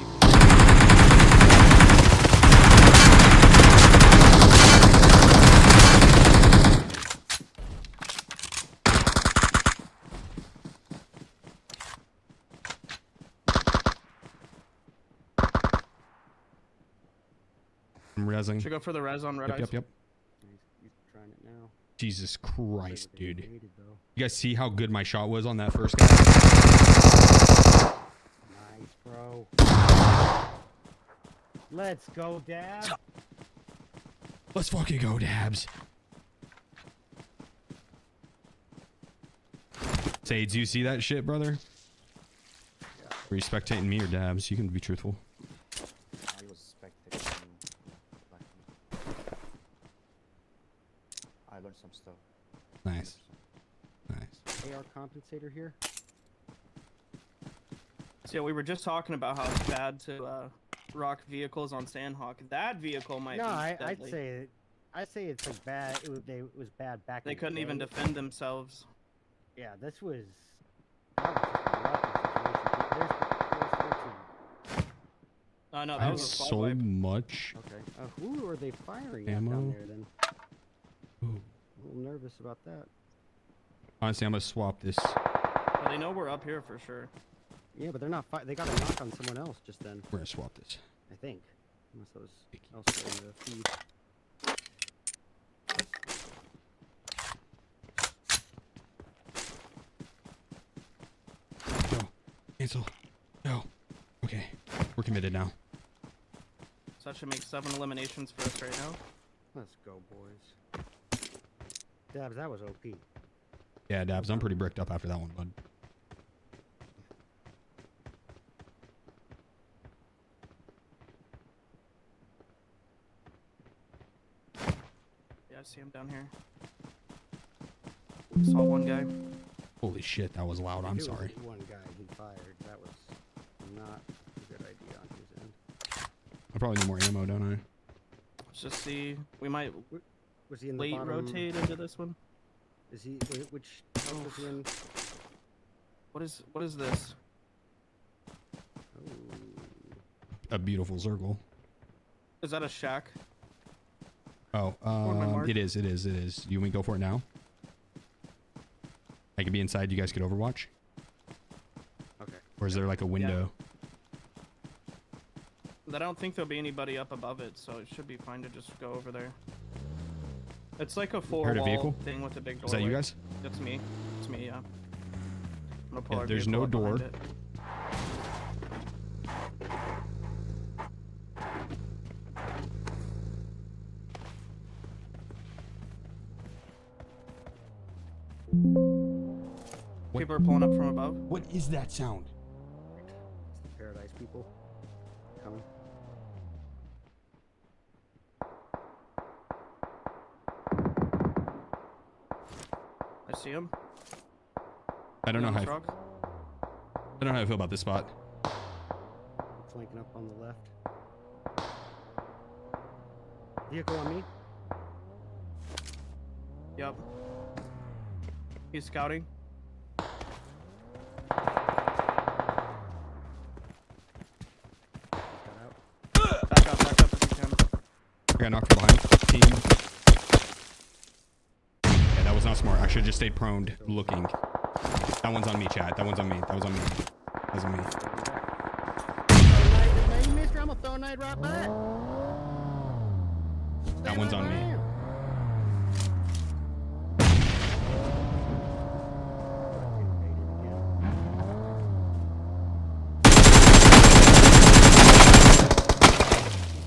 I'm rezzing. Should go for the res on red eyes. Yep. He's trying it now. Jesus Christ, dude. Hated, You guys see how good my shot was on that first guy? Nice, bro. Let's go, Dab. Let's fucking go, Dabs. Sades, you see that shit, brother? Were you spectating me or Dabs? You can be truthful. I was spectating. I learned some stuff. Nice. Nice. AR compensator here. So yeah, we were just talking about how it's bad to rock vehicles on Sandhawk. That vehicle might No, be I'd deadly. say I say it's like bad. It was bad back. They in the couldn't even day. defend themselves. Yeah, this was. That was just a lucky situation. There's 13. Oh no, I that have was a squad so wipe. much. Okay. Who are they firing at Ammo. down there then? Ooh. A little nervous about that. Honestly, I'm gonna swap this. Well, they know we're up here for sure. Yeah, but they're not. They got a knock on someone else just then. We're gonna swap this. I think. Unless that was elsewhere in the feed. Go. Cancel. Go. Okay. We're committed now. So that should make 7 eliminations for us right now. Let's go, boys. Dabs, that was OP. Yeah, Dabs, I'm pretty bricked up after that one, bud. Yeah, I see him down here. Saw one guy. Holy shit, that was loud. I'm If it was sorry. One guy he fired. That was not a good idea on his end. I probably need more ammo, don't I? Let's just see. We might Was he in the late bottom? rotate into this one. Is he? Which house was he in? What is this? A beautiful circle. Is that a shack? Oh, my mark? it is. You want me to go for it now? I could be inside. You guys could overwatch. Okay. Or is there like a window? I don't think there'll be anybody up above it, so it should be fine to just go over there. It's like a full Heard a wall vehicle? thing with a big doorway. Is that you guys? That's me. It's me, yeah. I'm gonna pull Yeah, our there's vehicle no up behind door. it. People are pulling up from above. What is that sound? It's the Paradise people coming. I see him. I don't know how. This rock. I don't know how I feel about this spot. Flanking up on the left. Vehicle on me. Yep. He's scouting. Back up if you can. I got knocked from behind. Team. Yeah, that was not smart. I should have just stayed prone, looking. That one's on me, chat. That one's on me. That was on me. That was on me. You missed her. I'm gonna throw a night right back. That one's on me.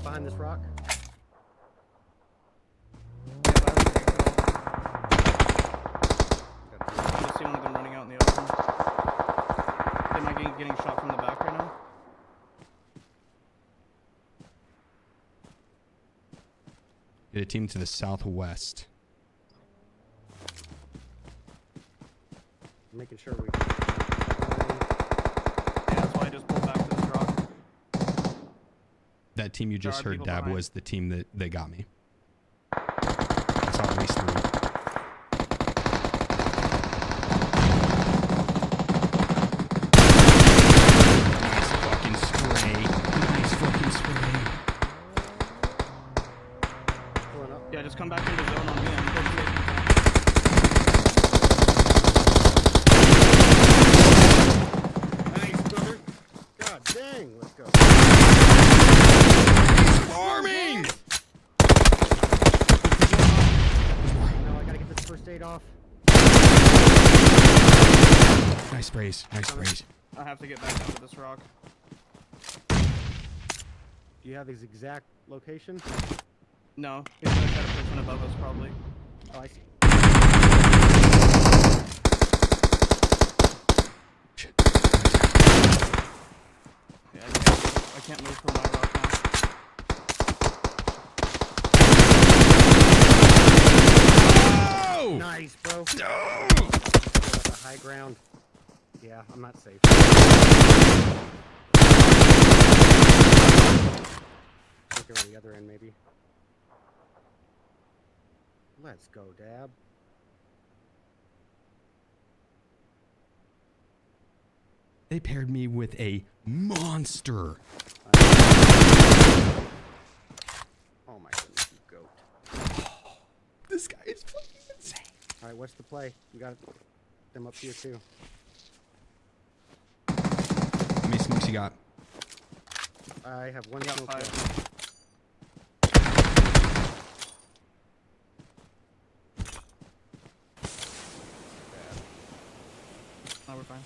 Behind this rock. I just see one of them running out in the open. They might be getting shot from the back right now. Get a team to the southwest. Making sure we. Yeah, that's why I just pulled back to this rock. That team you just There are heard, people Dab, behind. was the team that got me. I saw at least 3. Nice fucking spray. Nice fucking spray. Yeah, just come back into zone on me. I'm Nice, brother. God dang, let's go. Farming! No, I gotta get this first aid off. Nice sprays. Nice sprays. I have to get back onto this rock. Do you have his exact location? No, he's gonna try to push one above us probably. Oh, I see. Yeah, I can't move from my rock now. Oh! Nice, bro. No! The high ground. Yeah, I'm not safe. Look on the other end, maybe. Let's go, Dab. They paired me with a monster. Oh my goodness, you goat. This guy is fucking insane. All right, what's the play? You got them up here too. How many smokes you got? I have one smoke left. No, we're fine.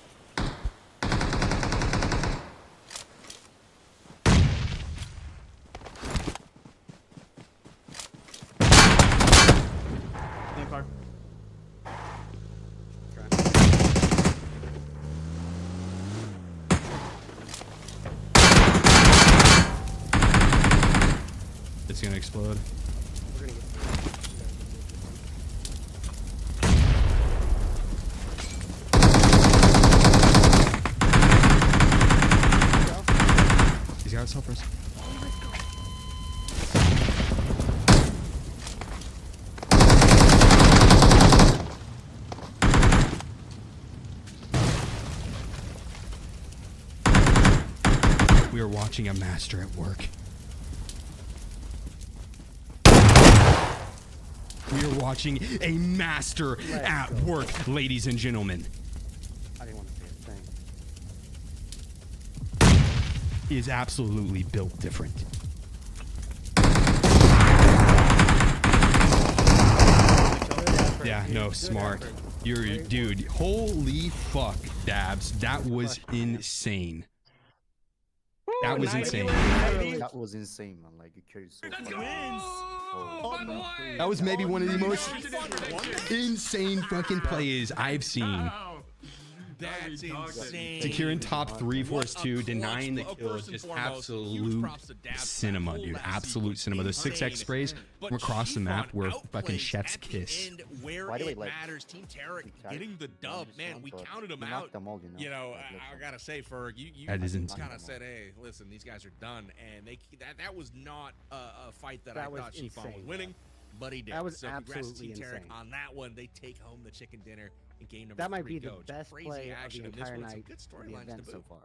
Same car. It's gonna explode. We're gonna get He's got a self-res. We are watching a master at work. We are watching a master at work, ladies and gentlemen. I didn't want to say a thing. He is absolutely built different. Yeah, no, smart. You're, dude, holy fuck, Dabs. That was insane. That was insane. That was insane, man. Like, you carried so far. That was maybe one of the most insane fucking plays I've seen. That's insane. Securing top 3 force 2, denying the kill, just absolute cinema, dude. Absolute cinema. The 6x sprays from across the map were fucking chef's kiss. Where it matters, Team Tarek getting the dub, man. We counted them out. You know, I gotta say, Ferg, you kind of said, hey, listen, these guys are done, and that was not a fight that I thought Chiffon was winning, but he did. That was so congrats to Team absolutely Tarek insane. on that one. They take home the chicken dinner in game number 3. That might be the Go. best Crazy play action of the in this entire one. Some night good of the storylines event to so boot. far.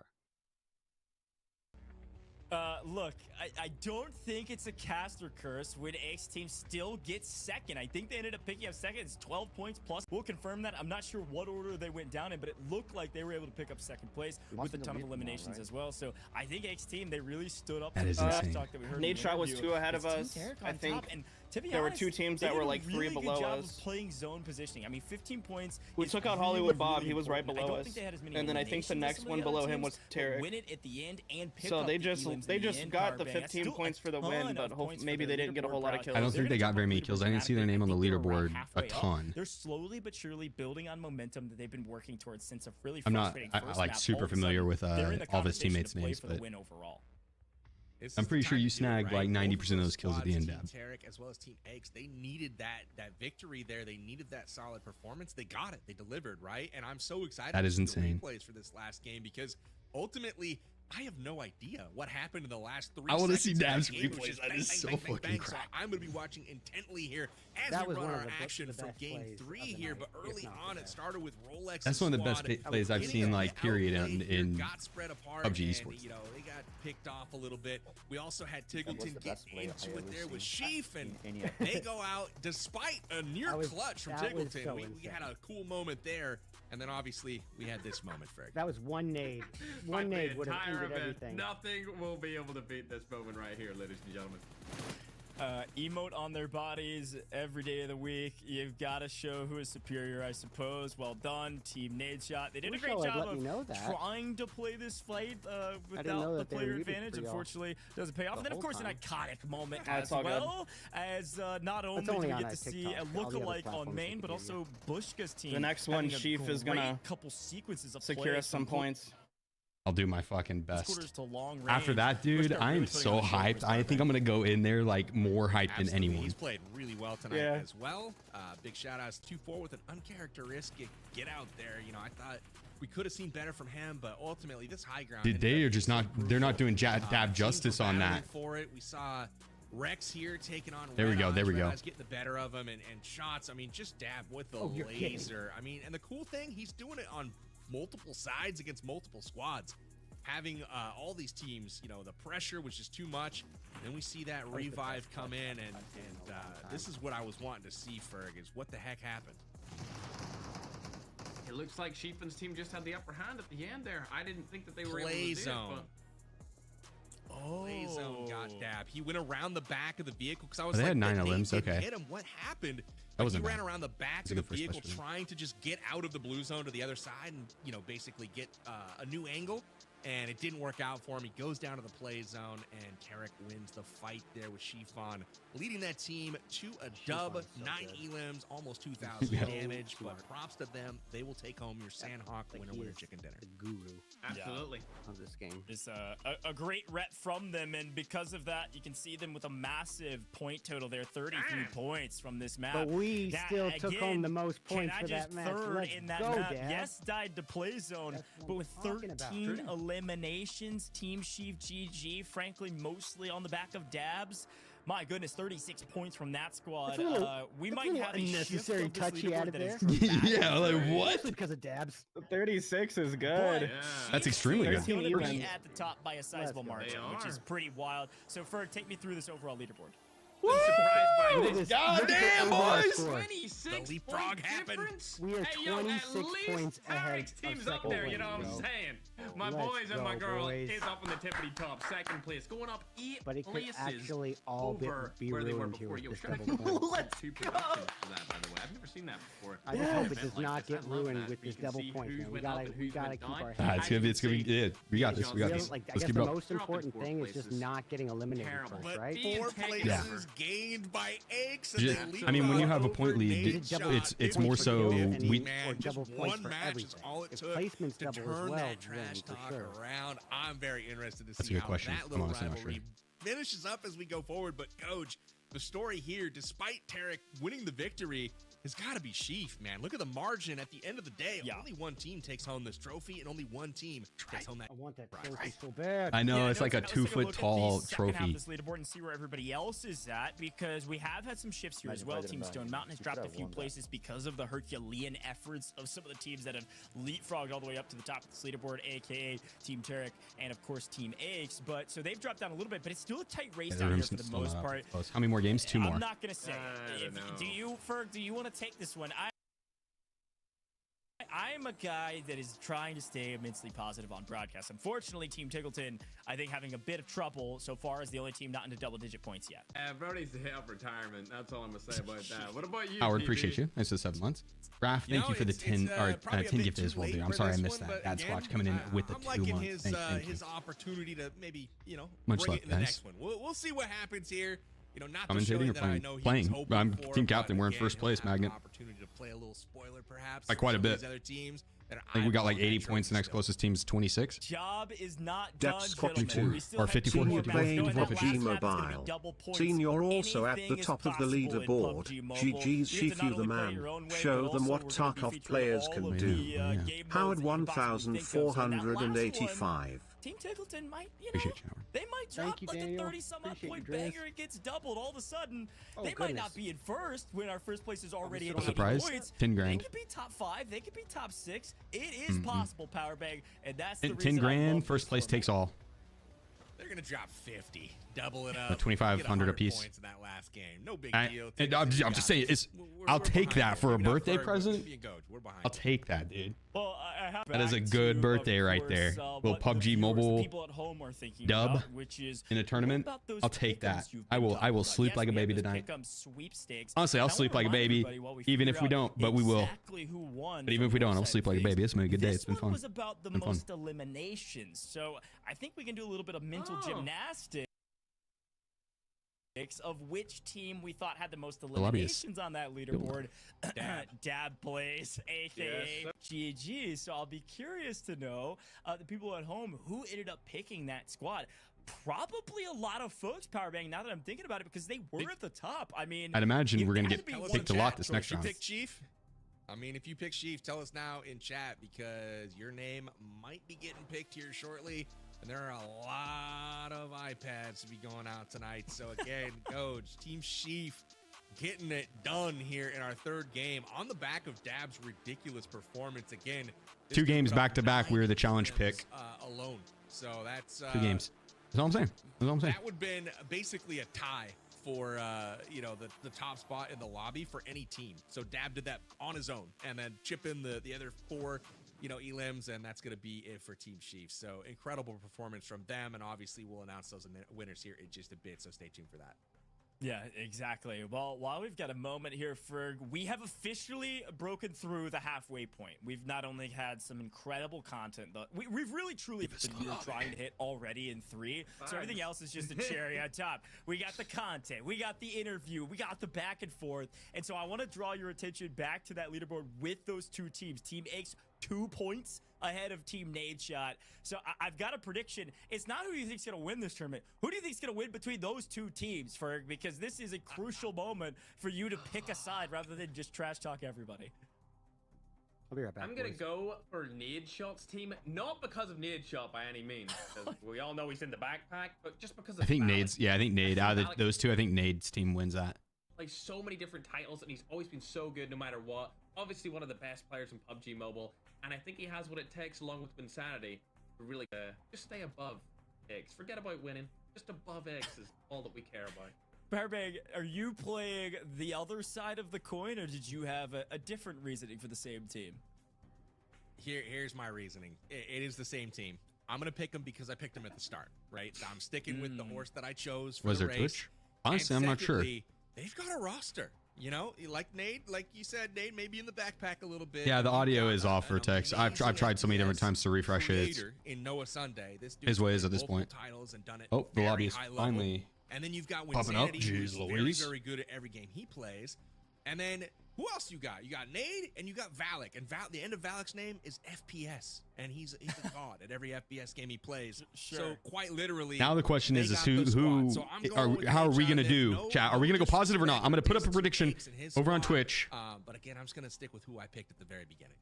Look, I don't think it's a cast or curse when X team still gets second. I think they ended up picking up second. It's 12 points plus. We'll confirm that. I'm not sure what order they went down in, but it looked like they were able to pick up second place with a ton of eliminations as well. So I think X team, they really stood up. That is insane. Nadeshot was 2 ahead of us. I think there were 2 teams that were like 3 below us. Playing zone positioning. I mean, 15 points. We took out HollywoodBob. He was right below us. And then I think the next one below him was Tarek. Win it at the end and pick So up they the just elims they in the just end, got the Carbang. That's 15 still points a for the ton win, of but points maybe for they their didn't get a whole lot of leaderboard kills. I don't think they got very many kills. I didn't see their name on the leaderboard a ton. They're slowly but surely building on momentum that they've been working towards since a really I'm not frustrating first like map. super All of a familiar sudden, with they're in the all of his conversation teammates' to play names, for the but win overall. I'm pretty sure you snagged like 90% of those kills at the end, Team Dab. Tarek as well as Team X, they needed that victory there. They needed that solid performance. They got it. They delivered, right? And I'm so excited That is to see insane. the replays for this last game because ultimately I have no idea what happened in the last 3 I wanna see seconds Dab's of that game. It was replays. just That bang, is bang, so bang, fucking bang, bang. So crap. I'm going to be watching intently here as That we was run one of our the action best for game plays 3 of the here. night, But if early not on, the it best. started with Rolex. That's one of the best plays I've seen, like, period, in got spread apart PUBG and, esports. you know, they got picked off a little bit. We also had Tiggleton the get best play into I it ever there with seen Sheaf, and in any they go out despite a near clutch from that was Tiggleton. so We insane. had a cool moment there, and then obviously we had this moment, Ferg. That was one nade. One Like the nade would have entire ended event, everything. Nothing will be able to beat this moment right here, ladies and gentlemen. Emote on their bodies every day of the week. You've got to show who is superior, I suppose. Well done, Team Nadeshot. They did a Wish great y'all had job let me know of that. trying to play this fight know without the that they player muted advantage. for y'all Unfortunately, doesn't pay off. And then, of whole course, time. an iconic moment That's as all good. well as not only do only we on get to see a TikTok. All the other lookalike on platforms main, they but can hear also Bushka's team. The next one, having a Sheaf is great gonna couple sequences of secure play, us some cool points. I'll do my fucking best. quarters to long After range. that, dude, Bushka I really am putting so on a show for hyped. I think I'm gonna go in there like more hyped than Absolutely. anyone. He's played really well tonight Yeah. as well. Big shout outs 2-4 with an uncharacteristic get out there. You know, I thought we could have seen better from him, but ultimately this high ground. Dude, they ended are up just being not. so They're not crucial. doing Dab Teams justice were on battling that. For it, we saw Rex here taking on There we go, there we go. Red Eyes getting the better of him and shots. I mean, just dab with the laser. I mean, and the cool thing, he's doing it on multiple sides against multiple squads. Having all these teams, you know, the pressure was just too much. Then we see that revive come in, and this is what I was wanting to see, Ferg, is what the heck happened. It looks like Sheepman's team just had the upper hand at the end there. I didn't think that they were able to Play do zone. it, Play zone got dab. He went around the back of the vehicle because I was they like, had 9 the limbs. didn't Okay. hit him. What happened? That wasn't he ran bad. around the back That's of a the good first vehicle question. trying to just get out of the blue zone to the other side and, you know, basically get a new angle. And it didn't work out for him. He goes down to the play zone, and Tarek wins the fight there with Shifan, leading that team to a dub. 9 elims, almost 2,000 damage. But props to them. They will take home your Sandhawk winner chicken dinner. The guru. Absolutely. Of this game. It's a great rep from them, and because of that, you can see them with a massive point total there, 33 points from this map. But we still took home the most points for that match. Third Let's in that go, map. Dad. Yes, died to play zone, but with 13 eliminations, Team Sheev GG, frankly, mostly on the back of dabs. My goodness, 36 points from that squad. We might have a unnecessary shift of this touchy out of leaderboard there. that is Yeah, like what? Because of dabs. 36 is good. That's extremely good. It's going to be 13 at the top by a sizable margin, which is pretty wild. So, Ferg, take me through this overall leaderboard. I'm surprised by this. Goddamn, boys! 26 The leapfrog happened. difference. We are Hey, yo, 26 at least points ahead Tarek's of team's up second there, you place, know what I'm bro. saying? My Let's boys and my go, girl boys. is up in the tippity top, second place, going up 8 But it could places actually all over be where they were ruined here before. with Yo, this should I double do point. two productions for that, by the way? I've never seen that before. I just hope it does Like not this. get I love ruined that. with You this can double see point, who's man. We went up gotta and who's keep our went down. head. It's gonna be, yeah, we got this. We got Yeah, this. like, I Let's guess keep the it up. most important thing is just not getting eliminated Terrible. first, But right? 4 Yeah. places gained by Aches. Ju- I mean, when you have a point lead, it's more so we. Man, just double points one for match is everything. all it If took placement's to double as turn well, that then trash for talk sure. around. I'm very interested to That's a see good how question. that I'm little honestly not sure. rivalry finishes up as we go forward. But Coach, the story here, despite Tarek winning the victory, has got to be Sheaf, man. Look at the margin at the end of the day. Only one team takes home this trophy, and only one team takes home that. I want that trophy so bad. I know, it's like a let's take 2 foot look at tall the second half trophy. of this leaderboard and see where everybody else is at, because we have had some shifts here as well. Team StoneMountain has dropped a few places because of the Herculean efforts of some of the teams that have leapfrogged all the way up to the top of this leaderboard, aka Team Tarek and of course Team Aches. But so they've dropped down a little bit, but it's still a tight race down here for the most part. How many more games? 2 more. I'm not gonna say. Do you, Ferg? Do you want to take this one? I'm a guy that is trying to stay immensely positive on broadcast. Unfortunately, Team Tiggleton, I think, having a bit of trouble so far as the only team not into double-digit points yet. Brody's to hit up retirement. That's all I'm gonna say about that. What about you? Howard, PB? appreciate you. Thanks for the 7 months. Raph, thank you for the 10 gift as well, dude. I'm sorry I missed that. Dad Squatch coming in with the 2 liking months. Thank you. his opportunity to maybe, you know, Much bring luck, it in the guys. next one. We'll see what happens here. You know, not Commentating or that I playing? know he was Playing. hoping I'm for, team but captain. We're in again, first he'll place, have an Magnet. opportunity to play a little spoiler, perhaps. By quite a some of bit. these other teams that I think we got like 80 points. The next closest team is 26. Job is not done, Depth's gentlemen. 42. We still Or have 54. 2 more 54. Playing matches. That last PUBG map is gonna be Mobile. double points. Seen you're also at Anything the is top of the possible in leaderboard. PUBG Mobile. GG's We have to Chief not you the only play man. your own way, Show but them also what we're gonna be Tarkov featuring players all can of do. the, game modes that you Howard can possibly think of. So that last one, 1485. Team Tiggleton might, you know, Appreciate you, Howard. they might drop you, like Daniel. a 30-some-odd Appreciate point you, Driz. banger. It gets doubled all of a sudden. Oh, They might goodness. not be in first when our first place is already at A 80 surprise? points. 10 They grand. could be top 5. They could be top 6. It is possible, Power Bag, and that's the 10 reason I grand, love first this place format. takes all. They're gonna drop 50, double it up. 2,500 get 100 apiece. points in that last game. No big deal. I'm just saying, I'll take that for a birthday present. We're behind. I'll take that, dude. Well, I have That is a back good to, birthday of right course, there. what Little the PUBG viewers, the Mobile people at home are thinking dub about, which is, in a tournament. what about those I'll take that. pick'ems you've I been will talking about? sleep Yes, like a we have baby those tonight. pick'em sweepstakes. Honestly, I'll And I sleep wanna like a remind baby, everybody while we even if figure we out don't, but we will. exactly who won But even from if we don't, both I'll sides sleep of like a things. baby. It's been a good day. This It's been one fun. was about the Been fun. most eliminations, so I think we can do a little bit of mental gymnastics of which team we thought had the most lobbyists. eliminations on that leaderboard. Dab plays, aka GG. So I'll be curious to know the people at home who ended up picking that squad. Probably a lot of folks, Powerbang, now that I'm thinking about it, because they were at the top. I mean, I'd imagine we're going to had get to be picked a lot this next You round. pick Chief? I mean, if you pick Sheaf, tell us now in chat because your name might be getting picked here shortly. And there are a lot of iPads to be going out tonight. So again, Coach, Team Sheaf getting it done here in our third game on the back of Dab's ridiculous performance. Again, 2 games back to back. We were the challenge pick. Alone. So that's 2 games. That's all I'm saying. That's all I'm saying. That would have been basically a tie for the top spot in the lobby for any team. So Dab did that on his own and then chip in the other 4 elims, and that's going to be it for Team Sheaf. So incredible performance from them, and obviously we'll announce those winners here in just a bit, so stay tuned for that. Yeah, exactly. Well, while we've got a moment here, Ferg, we have officially broken through the halfway point. We've not only had some incredible content, but we've really truly been trying to hit already in 3. So everything else is just a cherry on top. We got the content, we got the interview, we got the back and forth. And so I want to draw your attention back to that leaderboard with those 2 teams. Team Aches, 2 points ahead of Team Nadeshot. So I've got a prediction. It's not who you think's going to win this tournament. Who do you think's going to win between those 2 teams, Ferg? Because this is a crucial moment for you to pick a side rather than just trash talk everybody. I'll be right back. I'm going to go for Nadeshot's team, not because of Nadeshot by any means, because we all know he's in the backpack, but just because of I think Valic. Nade's. Yeah, I think Nade. Out of Valic those 2, I think Nade's team wins that. Like so many different titles, and he's always been so good no matter what. Obviously one of the best players in PUBG Mobile, and I think he has what it takes along with Wynnsanity to really just stay above X. Forget about winning. Just above X is all that we care about. Barbag, are you playing the other side of the coin, or did you have a different reasoning for the same team? Here's my reasoning. It is the same team. I'm going to pick him because I picked him at the start, right? So I'm sticking with the horse that I chose for Was the there race. Twitch? Honestly, I'm not sure. They've got a roster. Like Nade, like you said, Nade maybe in the backpack a little bit. Yeah, the audio is off for text. I've tried so many different times to refresh it. In NoahSunday, this His way is at this point. Titles and done it oh, the lobby is high level. finally And then you've got popping up. Wynnsanity, who's Jeez very, Louise. very good at every game he plays. And then who else you got? You got Nade and you got Valic. And the end of Valic's name is FPS. And he's a god at every FPS game he plays. Sure. So quite literally. Now the question is who so how are we gonna do? Chat, are we gonna go positive or not? I'm gonna put up a prediction over on Twitch. But again, I'm just gonna stick with who I picked at the very beginning.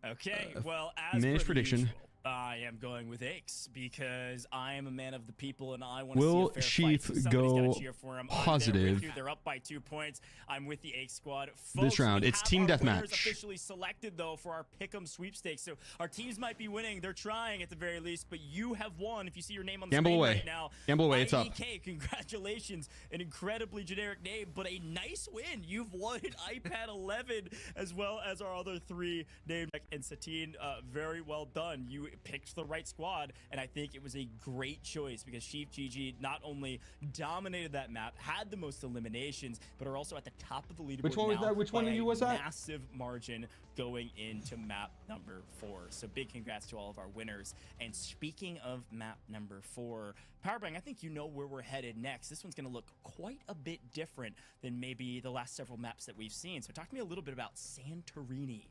Okay, well, as managed per prediction. usual, I am going with Aches because I am a man of the people and I want to Will see a fair Sheaf fight. So somebody's go gotta cheer for him. positive? I'm there with you. They're up by 2 points. I'm with the Aches squad. This Folks, round, we it's have team our deathmatch. winners officially selected though for our pick'em sweepstakes. So our teams might be winning. They're trying at the very least, but you have won. If you see your name on the Gamble screen away. right now, Gamble away. It's up. IDK, congratulations. An incredibly generic name, but a nice win. You've won an iPad 11 as well as our other 3 named and Satine. Very well done. You picked the right squad, and I think it was a great choice because SurfnBoy not only dominated that map, had the most eliminations, but are also at the top of the leaderboard. Which one was now that? Which one by of you was a that? Massive margin going into map number 4. So big congrats to all of our winners. And speaking of map number 4, Powerbang, I think you know where we're headed next. This one's going to look quite a bit different than maybe the last several maps that we've seen. So talk to me a little bit about Santorini.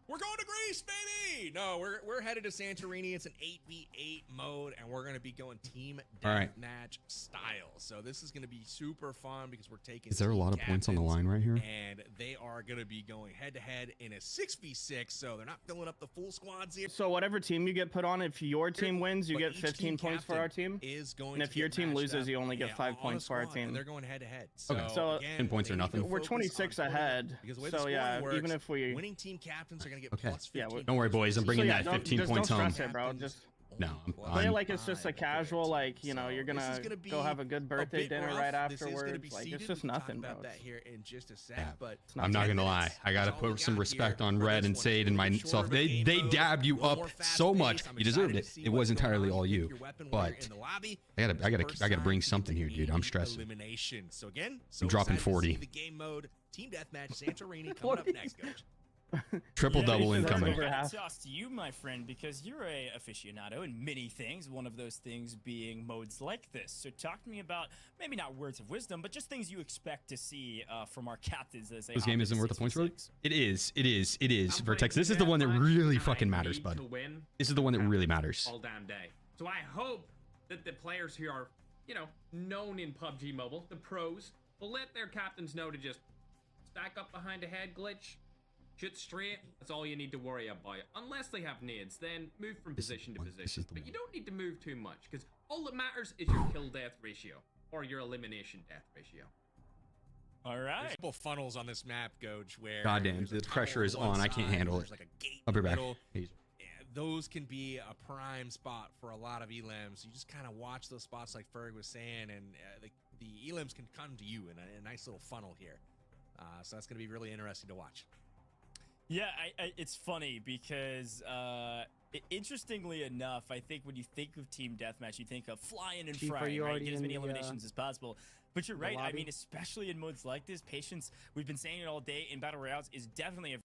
We're going to Greece, baby! No, we're headed to Santorini. It's an 8v8 mode, and we're going to be going team deathmatch style. So this is going to be super fun because we're taking. Is there a lot of points on the line right here? And they are going to be going head-to-head in a 6v6, so they're not filling up the full squads here. So whatever team you get put on, if your team wins, you get 15 points for our team. And if your team loses, you only get 5 points for our team. And they're going head-to-head. Okay. So again, 10 points or nothing. We're 26 ahead. So yeah, even if we winning team captains are going to get Okay. plus 15. Don't worry, boys. I'm bringing that 15 points home. Don't stress it, bro. Just no. play it like it's just a casual, like, you know, you're gonna go have a good birthday dinner right afterwards. Like, it's just nothing, bro. That here in just a sec, Yeah. but I'm not gonna lie. I gotta put some respect on Red and Sade and myself. They dabbed you up so much. You deserved it. It was entirely all you. But I gotta bring something here, dude. I'm stressing. So again, I'm dropping 40. The game mode, team deathmatch, Santorini coming up next, coach. Triple double incoming. Toss to you, my friend, because you're a aficionado in many things. One of those things being modes like this. So talk to me about maybe not words of wisdom, but just things you expect to see from our captains as they. This game isn't worth the points, really. It is. Vertex. This is the one that really fucking matters, bud. This is the one that really matters. All damn day. So I hope that the players who are, you know, known in PUBG Mobile, the pros, will let their captains know to just stack up behind a head glitch. Shoot straight, that's all you need to worry about. Unless they have nades, then move from position to position. But you don't need to move too much, because all that matters is your kill-death ratio, or your elimination death ratio. All right. There's a couple funnels on this map, Goge, where Goddamn, the pressure is on. I can't handle it. Like a gate I'll be back. Yeah, those can be a prime spot for a lot of elims. You just kind of watch those spots like Ferg was saying, and the elims can come to you in a nice little funnel here. So that's going to be really interesting to watch. Yeah, it's funny because interestingly enough, I think when you think of team deathmatch, you think of flying and frying, right? Get as many eliminations as possible. But you're right. I mean, especially in modes like this, patience, we've been saying it all day, in battle royales is definitely a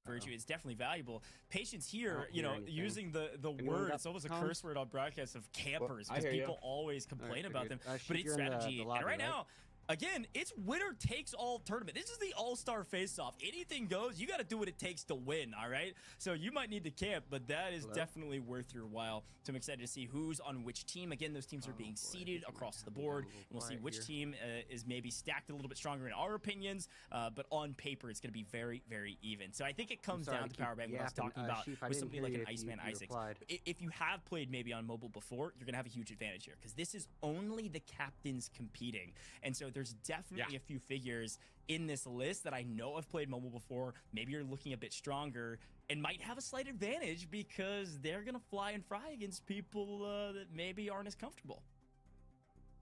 virtue. It's definitely valuable. Patience here, you know, using the word, it's almost a curse word on broadcast of campers, because people always complain about them. But it's strategy. And right now, again, it's winner takes all tournament. This is the all-star face-off. Anything goes. You got to do what it takes to win, all right? So you might need to camp, but that is definitely worth your while. So I'm excited to see who's on which team. Again, those teams are being seeded across the board. And we'll see which team is maybe stacked a little bit stronger in our opinions, but on paper, it's going to be very, very even. So I think it comes down to power bank, what I was talking about with something like an Iceman Isaacs. If you have played maybe on mobile before, you're going to have a huge advantage here, because this is only the captains competing. And so there's definitely a few figures in this list that I know have played mobile before. Maybe you're looking a bit stronger and might have a slight advantage because they're gonna fly and fry against people that maybe aren't as comfortable.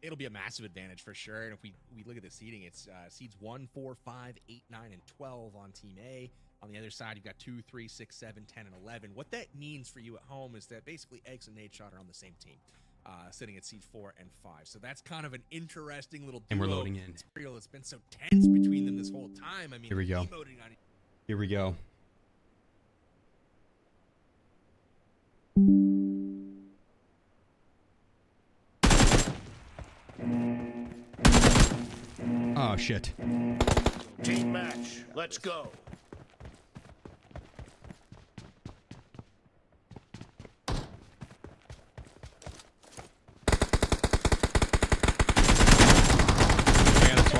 It'll be a massive advantage for sure. And if we look at the seeding, it's seeds 1, 4, 5, 8, 9, and 12 on Team A. On the other side, you've got 2, 3, 6, 7, 10, and 11. What that means for you at home is that basically Eggs and Nadeshot are on the same team. Sitting at seed 4 and 5. So that's kind of an interesting little duo. And we're loading in. It's been so tense between them this whole time. I mean, here we go. Here we go. Oh, shit. Team match. Let's go.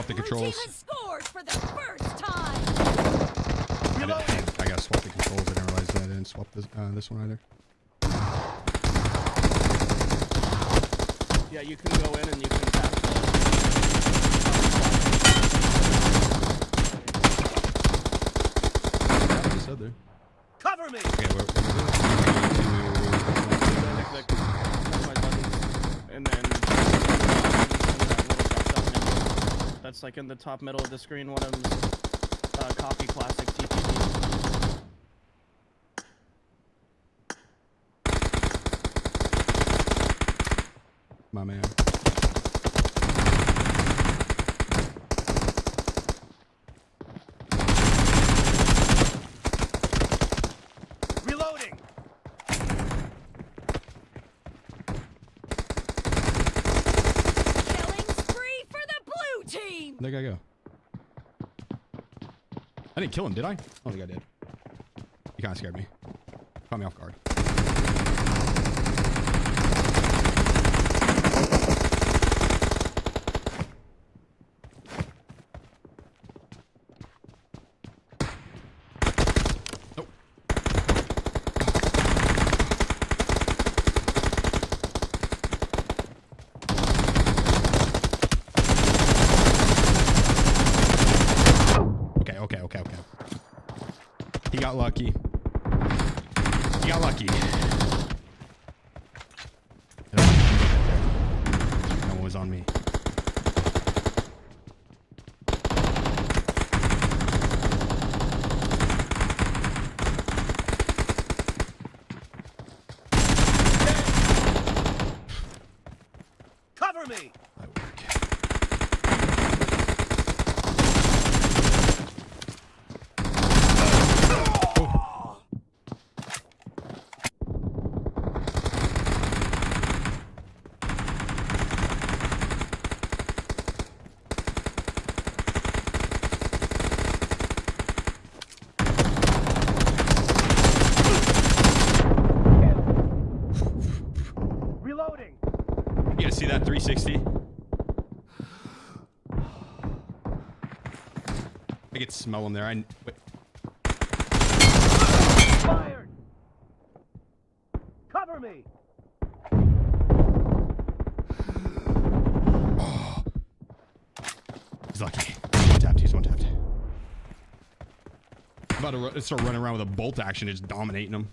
The controls. Scored for the first time. I gotta swap the controls. I didn't realize that I didn't swap this one either. Yeah, you can go in and you can tap. What you said there. Cover me. Okay, we're and then that's like in the top middle of the screen. One of them's Coffee Classic TPD. My man. Reloading. Team. Where'd that guy go? I didn't kill him, did I? I don't think I did. He kind of scared me. Caught me off guard. Okay. He got lucky. He got lucky. No one was on me. Cover me. You guys see that 360? I could smell him there. Wait. Fired! Cover me! Oh. He's lucky. He's one tapped. He's one tapped. I'm about to start running around with a bolt action, just dominating him.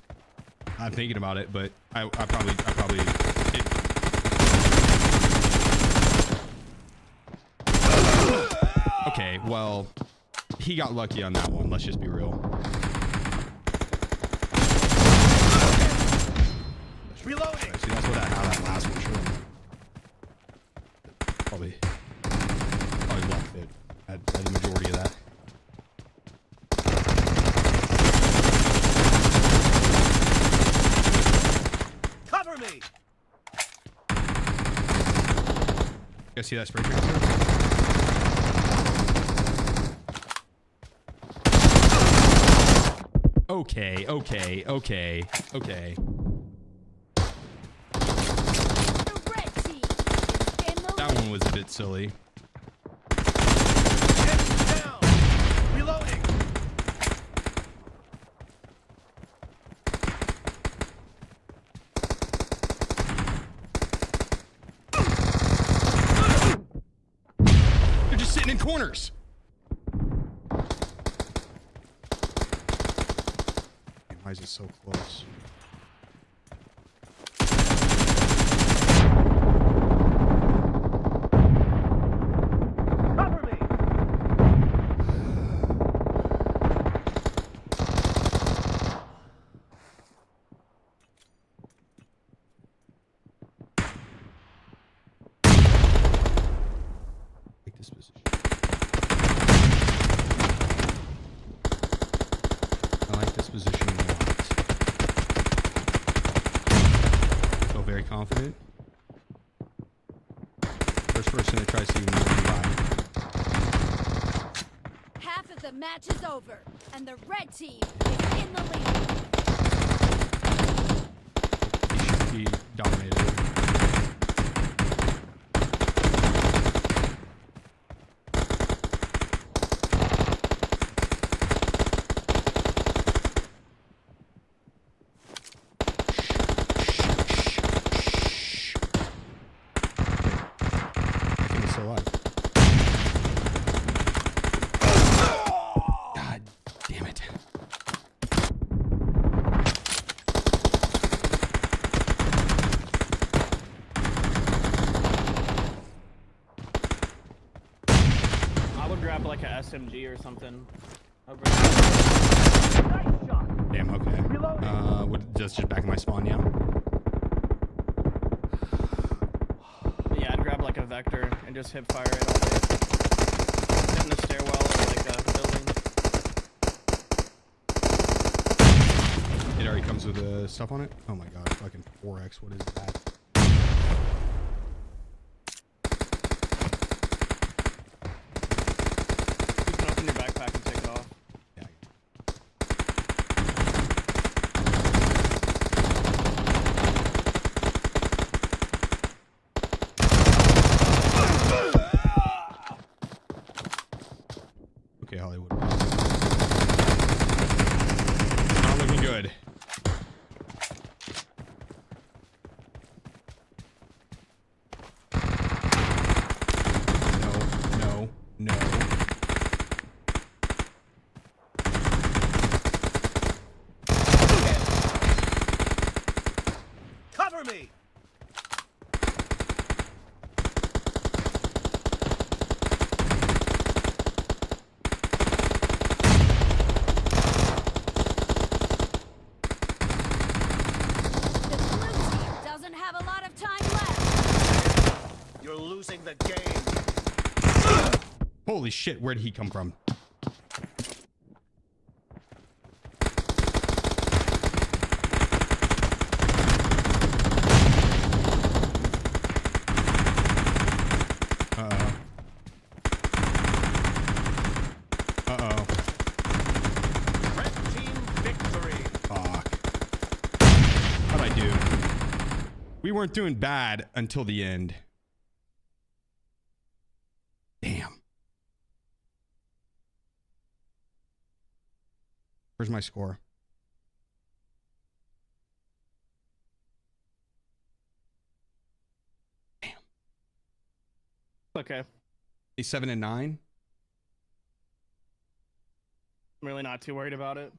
I'm thinking about it, but I probably. Okay, well, he got lucky on that one. Let's just be real. Reloading. See, that's what how that last one should. Probably luck that had the majority of that. Cover me. You guys see that spray transfer? Okay. That one was a bit silly. Down. Reloading. They're just sitting in corners. Why is it so close? Cover me. Take this position. I like this position a lot. Feel very confident. First person that tries to even run by. Half of the match is over, and the red team is in the lead. He should be dominated. God damn it. I would grab like a SMG or something. Damn, okay. Just back in my spawn, yeah. Yeah, I'd grab like a Vector and just hip fire it all day. Sit in the stairwell or like a building. It already comes with the stuff on it? Oh my god, fucking 4x, what is that? You can open your backpack and take it off. Okay, Hollywood. Not looking good. No. Cover me. Doesn't have a lot of time left. You're losing the game. Holy shit, where did he come from? Red team victory. Fuck. How'd I do? We weren't doing bad until the end. Damn. Where's my score? Okay. He's 7 and 9. I'm really not too worried about it.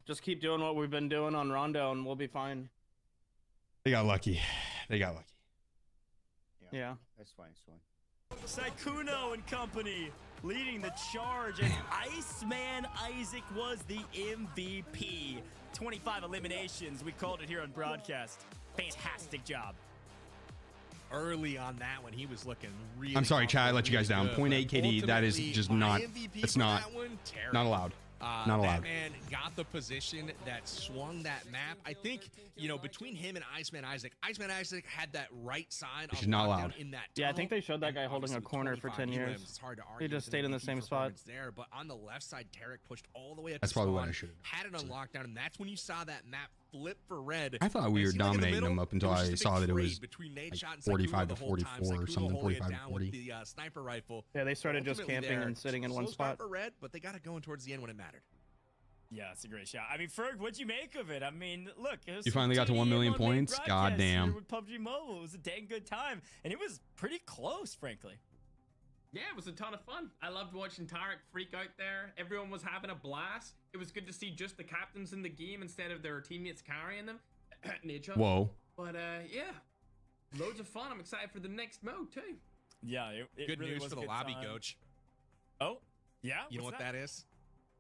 Just keep doing what we've been doing on Rondo and we'll be fine. They got lucky. They got lucky. Yeah. That's fine. It's fine. Sykkuno and company leading the charge, and Iceman Isaac was the MVP. 25 eliminations. We called it here on broadcast. Fantastic job. Early on that one, he was looking really. I'm sorry, Chad. I let you guys down. good, 0.8 KD. That is just not. It's not. Not allowed. Not allowed. That man got the position that swung that map. I think, you know, between him and Iceman Isaac had that right side. Which is not allowed. In that yeah, I think they showed that guy holding a corner for 10 years. It's hard to argue. He just stayed in the same spot. There, but on the left side, Tarek pushed all the way up. That's probably what I should have. Had it on lockdown, and that's when you saw that map flip for red. I thought we were dominating them up until I saw that it was like 45 to 44 or something, 45 to 40. The sniper rifle. Yeah, they started just camping and sitting in one spot. For red, but they got it going towards the end when it mattered. Yeah, it's a great shot. I mean, Ferg, what'd you make of it? I mean, look, it was you finally got to 1 million points. God damn. With PUBG Mobile, it was a dang good time, and it was pretty close, frankly. Yeah, it was a ton of fun. I loved watching Tarek freak out there. Everyone was having a blast. It was good to see just the captains in the game instead of their teammates carrying them. Nature. Whoa. But yeah, loads of fun. I'm excited for the next mode too. Yeah, it good really news was for the lobby, Coach. Oh, yeah. You know what that is?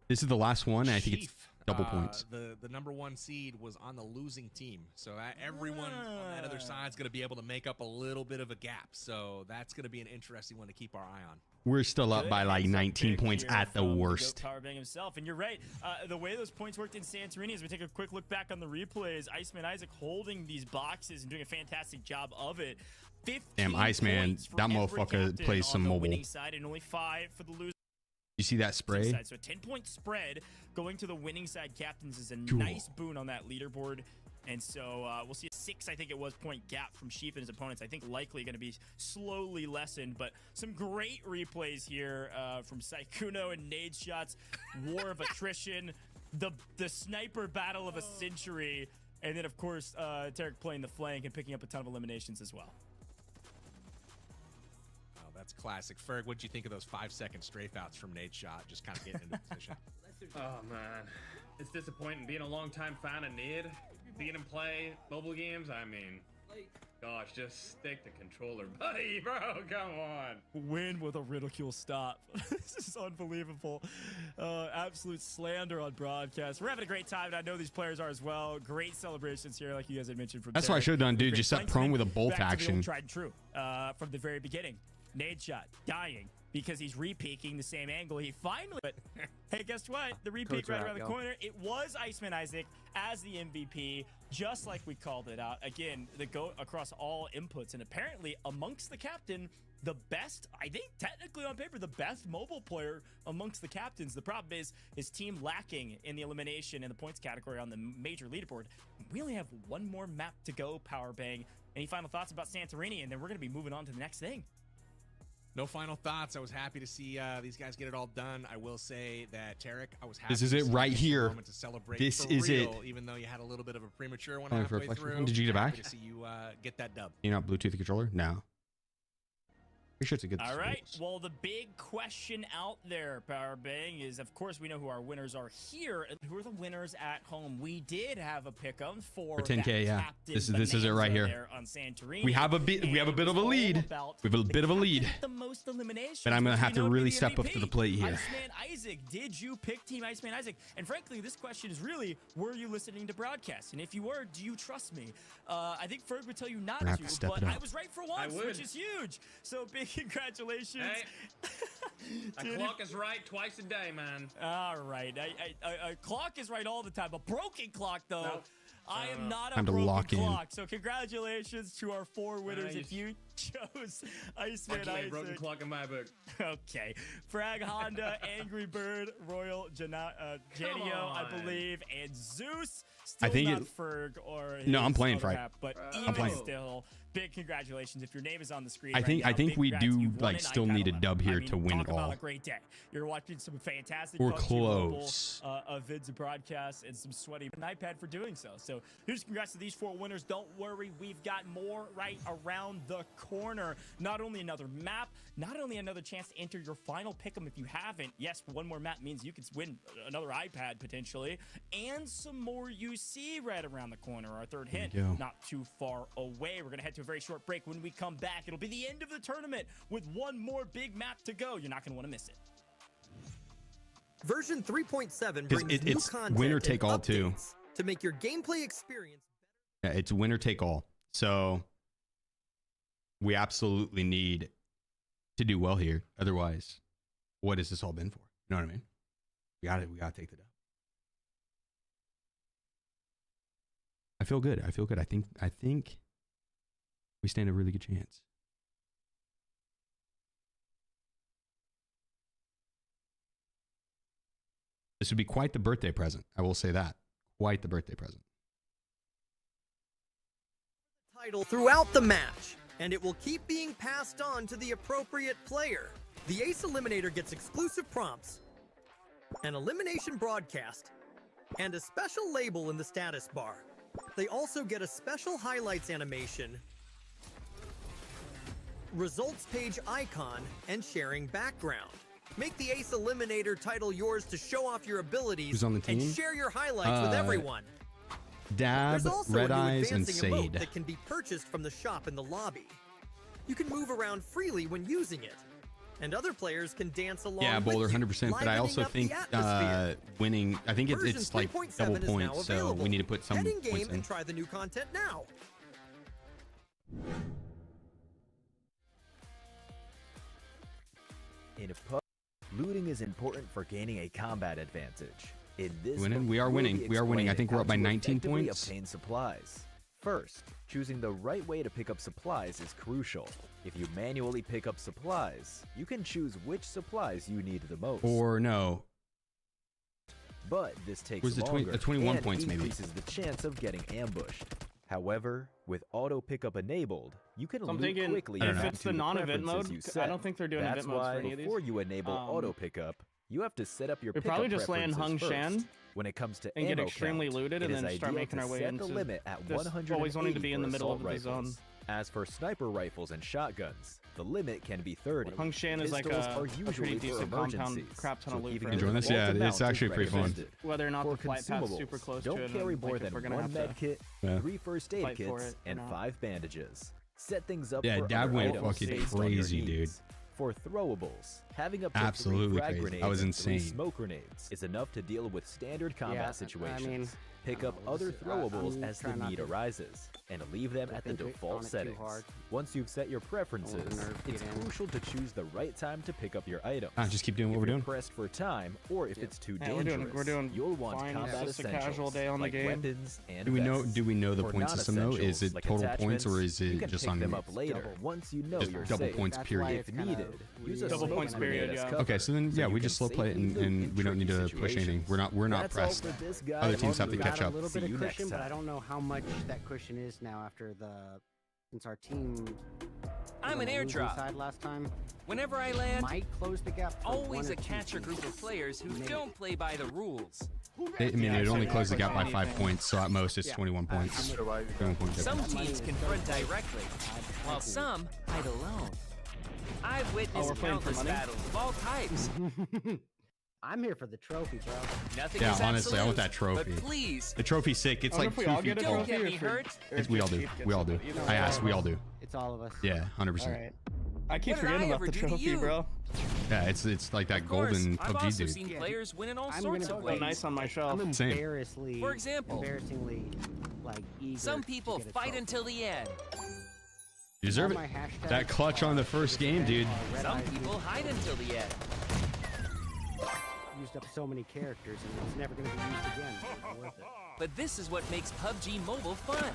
This is the last one, and I think it's double points. The number 1 seed was on the losing team, so everyone on that other side is going to be able to make up a little bit of a gap. So that's going to be an interesting one to keep our eye on. We're still up by like 19 points at the worst. Powerbang himself, and you're right. The way those points worked in Santorini, as we take a quick look back on the replays, Iceman Isaac holding these boxes and doing a fantastic job of it. Damn, Iceman, that motherfucker plays some mobile. Winning side and only 5 for the loser. You see that spray? So a 10-point spread going to the winning side captains is a nice boon on that leaderboard. And so we'll see a 6, I think it was, point gap from Sheep and his opponents. I think likely going to be slowly lessened, but some great replays here from Sykkuno and nade shots, war of attrition, the sniper battle of a century, and then of course Tarek playing the flank and picking up a ton of eliminations as well. That's classic. Ferg, what'd you think of those 5-second strafe outs from Nadeshot? Just kind of getting into position. Oh man, it's disappointing. Being a longtime fan of Nade, seeing him play mobile games, I mean, gosh, just stick the controller, buddy, bro. Come on. Win with a ridicule stop. This is unbelievable. Absolute slander on broadcast. We're having a great time, and I know these players are as well. Great celebrations here, like you guys had mentioned. From That's what I should have done, dude. Just set prone with a bolt action. Tried and true from the very beginning. Nadeshot dying because he's re-peeking the same angle he finally. But hey, guess what? The re-peek right around the corner. It was Iceman Isaac as the MVP, just like we called it out. Again, the GOAT across all inputs, and apparently amongst the captain, the best, I think technically on paper, the best mobile player amongst the captains. The problem is his team lacking in the elimination and the points category on the major leaderboard. We only have one more map to go, Powerbang. Any final thoughts about Santorini? And then we're going to be moving on to the next thing. No final thoughts. I was happy to see these guys get it all done. I will say that, Tarek, I was happy. This is it right here. To celebrate this for is real, it. Even though you had a little bit of a premature one Only for halfway through. Did you get it back? Happy to see you get that dub. You not Bluetooth the controller? No. Pretty sure it's a good. All right. Well, the big question out there, Powerbang, is of course we know who our winners are here. Who are the winners at home? We did have a pick 'em for 10K. Yeah. This is it right here. On Santorini. We have a bit of a lead. We have a bit of a lead. The most eliminations. But I'm gonna have to really step up to the plate here. Iceman Isaac, did you pick Team Iceman Isaac? And frankly, this question is really, were you listening to broadcast? And if you were, do you trust me? I think Ferg would tell you not to, but I was right for once, which is huge. So big congratulations. Hey, a clock is right twice a day, man. All right. A clock is right all the time. A broken clock, though. Nope. I am not a Time to broken lock in. clock. So congratulations to our 4 winners. If you Chose Iceman Actually, Isaac. broken clock in my book. Okay. Frag Honda, Angry Bird, Royal Janio, I believe, and Zeus. Still I think not it- Ferg or his No, I'm playing other Frag. app, but I'm even playing. still, big congratulations. If your name is on the screen, I think right now, I think big we congrats. do You've won like an still iPad need a 11. dub here I mean, to win talk it about all. a great day. You're watching some fantastic We're PUBG Mobile, close. vids and broadcasts and some sweaty an iPad for doing so. So here's congrats to these 4 winners. Don't worry, we've got more right around the corner. Not only another map, not only another chance to enter your final pick'em if you haven't. Yes, one more map means you could win another iPad potentially, and some more UC right around the corner. Our third hint, go. not too far away. We're gonna head to a very short break. When we come back, it'll be the end of the tournament with one more big map to go. You're not gonna want to miss it. Version 3.7 'Cause brings new it's content winner and take all too. updates to make your gameplay experience. Yeah, it's winner take all. So we absolutely need to do well here. Otherwise, what has this all been for? You know what I mean? We gotta take the dub. I feel good. I feel good. I think we stand a really good chance. This would be quite the birthday present. I will say that. Quite the birthday present. Title throughout the match, and it will keep being passed on to the appropriate player. The Ace Eliminator gets exclusive prompts, an elimination broadcast, and a special label in the status bar. They also get a special highlights animation, results page icon, and sharing background. Make the Ace Eliminator title yours to show off your abilities Who's on the team? and share your highlights with everyone. Dab, There's also Red a new Eyes, and advancing emote Sade. that can be purchased from the shop in the lobby. You can move around freely when using it, and other players can dance along Yeah, Boulder, with you, 100%. But I livening also up the think atmosphere. winning, I think Version it's like 3.7 double is now points, so available. we need to put some Head in points game in. and try the new content now. In a pub, looting is important for gaining a combat advantage. In this Winning? one, We are we'll winning. be We are winning. I explaining think we're how up by to 19 effectively points. Obtain supplies. First, choosing the right way to pick up supplies is crucial. If you manually pick up supplies, you can choose which supplies you need the most. Or no. But this takes Where's the longer 21 and points maybe? increases the chance of getting ambushed. However, with auto pickup enabled, you can So I'm loot thinking quickly if and it's to the non-event preferences mode, you I set. don't think they're doing That's event modes for why any of these. before you enable auto pickup, you have to set up your We're pickup probably just land preferences Hung first. Shan When it comes to and get ammo extremely count, looted it and is then start ideal making to our way set into the limit at this 180 always wanting to be in the for middle of assault the zone. rifles. As for sniper rifles and shotguns, the limit can be 30. Hung Shan is like Pistols a are pretty usually for decent compound, emergencies, crap ton so of loot keeping for it Enjoying this? small Yeah, amount it's is actually pretty fun. recommended. Whether or not For the flight path's consumables, super close don't to it, carry and, more like, if than we're gonna one have med to kit, Yeah. 3 first aid fight for kits, it or and not. 5 bandages. Set things up Yeah, for Dad other went items fucking based on your crazy, dude. needs. For throwables, having up to Absolutely 3 frag crazy. grenades That was and 3 insane. smoke grenades is enough to deal with standard combat Yeah, I situations. mean, Pick I up don't know, other this is- throwables I'm as the trying not need to arises, and leave them at the overthink it, default on it too settings. hard. Once you've set your preferences, nerve it's get in. crucial to choose the right time to pick up your items. Just keep doing what If we're you're doing. pressed for time, or if it's too Yeah, dangerous, we're doing you'll want fine. combat It's just a essentials casual day on the like game. weapons and Do we know vests. the For point system though? Is it non-essentials, like total points or attachments, is you it can just pick on them up later double? once you know Just you're double safe. points period. If needed, use a Double smoke points grenade period, as yeah. cover, Okay, so then so yeah, you we can just slow play it safely and, loot and in we don't need to tricky push anything. situations. We're not That's all pressed. for this guide Other teams on have to the catch got up. a little See bit you of next cushion, but I time. don't know how much that cushion is now after since our team. I'm was an on the losing airdrop. side last time. Whenever I land, Might close the gap. for always one a or two catcher teams. group of players who Maybe. don't play by the rules. I mean, it only closed the gap by 5 points, so at most it's 21 points. 21 points. Some teams confront directly, while some fight alone. I've witnessed we're playing for countless money? battles of all types. I'm here for the trophy, bro. Nothing Yeah, is honestly, I want that absolute, trophy. But please, The trophy's sick. It's I like wonder if 2 we all feet get a tall. don't get me trophy or hurt. We all do. Chief gets We all do. it, either I way. asked. We all do. It's all of us. Yeah, 100%. All right. I keep What did forgetting I about ever the do to trophy, you? bro. Yeah, it's like that Of course, golden I've PUBG also dude. seen players win in all I'm sorts gonna of go Go ways. nice on my shelf. I'm Same. embarrassingly, For example, like eager. Some to people get a fight trophy. until the end. You deserve All it. my hashtags That clutch on the first game, dude. Red Some Eyes people hide until the end. used up so many characters, and it's never going to be used again. So it's worth it. But this is what makes PUBG Mobile fun.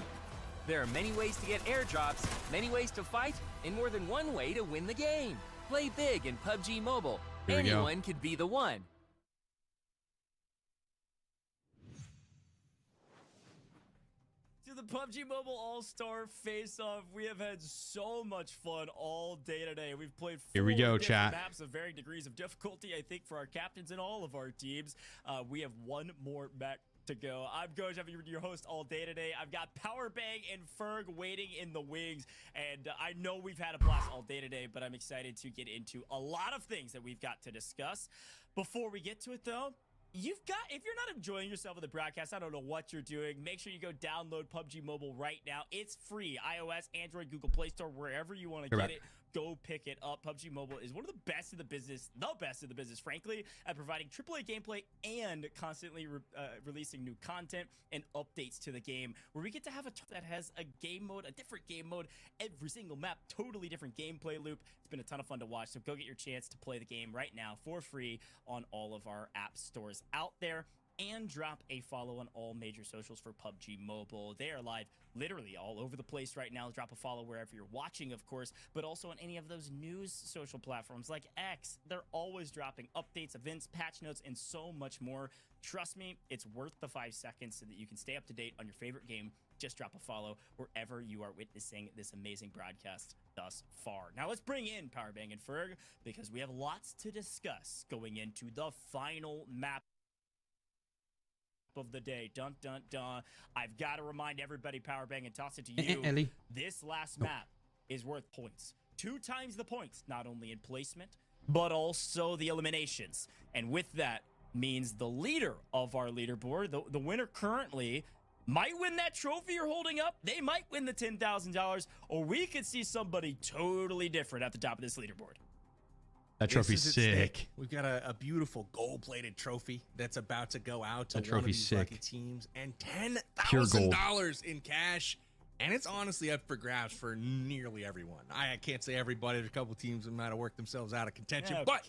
There are many ways to get airdrops, many ways to fight, and more than one way to win the game. Play big in PUBG Mobile. Here we go. Anyone could be the one. To the PUBG Mobile All-Star Face-Off. We have had so much fun all day today. We've played Here we 4 go, different chat. maps of varying degrees of difficulty, I think, for our captains and all of our teams. We have one more map to go. I'm Goj, I'm your host all day today. I've got Powerbang and Ferg waiting in the wings, and I know we've had a blast all day today, but I'm excited to get into a lot of things that we've got to discuss. Before we get to it, though, if you're not enjoying yourself with the broadcast, I don't know what you're doing. Make sure you go download PUBG Mobile right now. It's free. iOS, Android, Google Play Store, wherever you want to get it. Go pick it up. PUBG Mobile is one of the best in the business, frankly, at providing AAA gameplay and constantly releasing new content and updates to the game, where we get to have that has a game mode, a different game mode, every single map, totally different gameplay loop. It's been a ton of fun to watch, so go get your chance to play the game right now for free on all of our app stores out there. And drop a follow on all major socials for PUBG Mobile. They are live literally all over the place right now. Drop a follow wherever you're watching, of course, but also on any of those news social platforms like X. They're always dropping updates, events, patch notes, and so much more. Trust me, it's worth the 5 seconds so that you can stay up to date on your favorite game. Just drop a follow wherever you are witnessing this amazing broadcast thus far. Now let's bring in Powerbang and Ferg, because we have lots to discuss going into the final map of the day. Dun dun dun. I've got to remind everybody, Powerbang, and toss it to you. Ellie. This last map is worth points. 2 times the points, not only in placement, but also the eliminations. And with that means the leader of our leaderboard, the winner currently, might win that trophy you're holding up. They might win the $10,000, or we could see somebody totally different at the top of this leaderboard. That trophy's sick. We've got a beautiful gold-plated trophy that's about to go out to That one of trophy's these lucky sick. teams, and Pure gold. $10,000 in cash. And it's honestly up for grabs for nearly everyone. I can't say everybody. There's a couple teams that might have worked themselves out of contention, but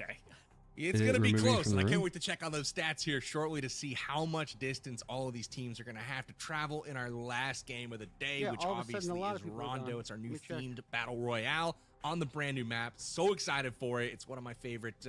it's going to be close. And I can't wait to check on those stats here shortly to see how much distance all of these teams are going to have to travel in our last game of the day, which obviously is Rondo. It's our new themed battle royale on the brand new map. So excited for it. It's one of my favorite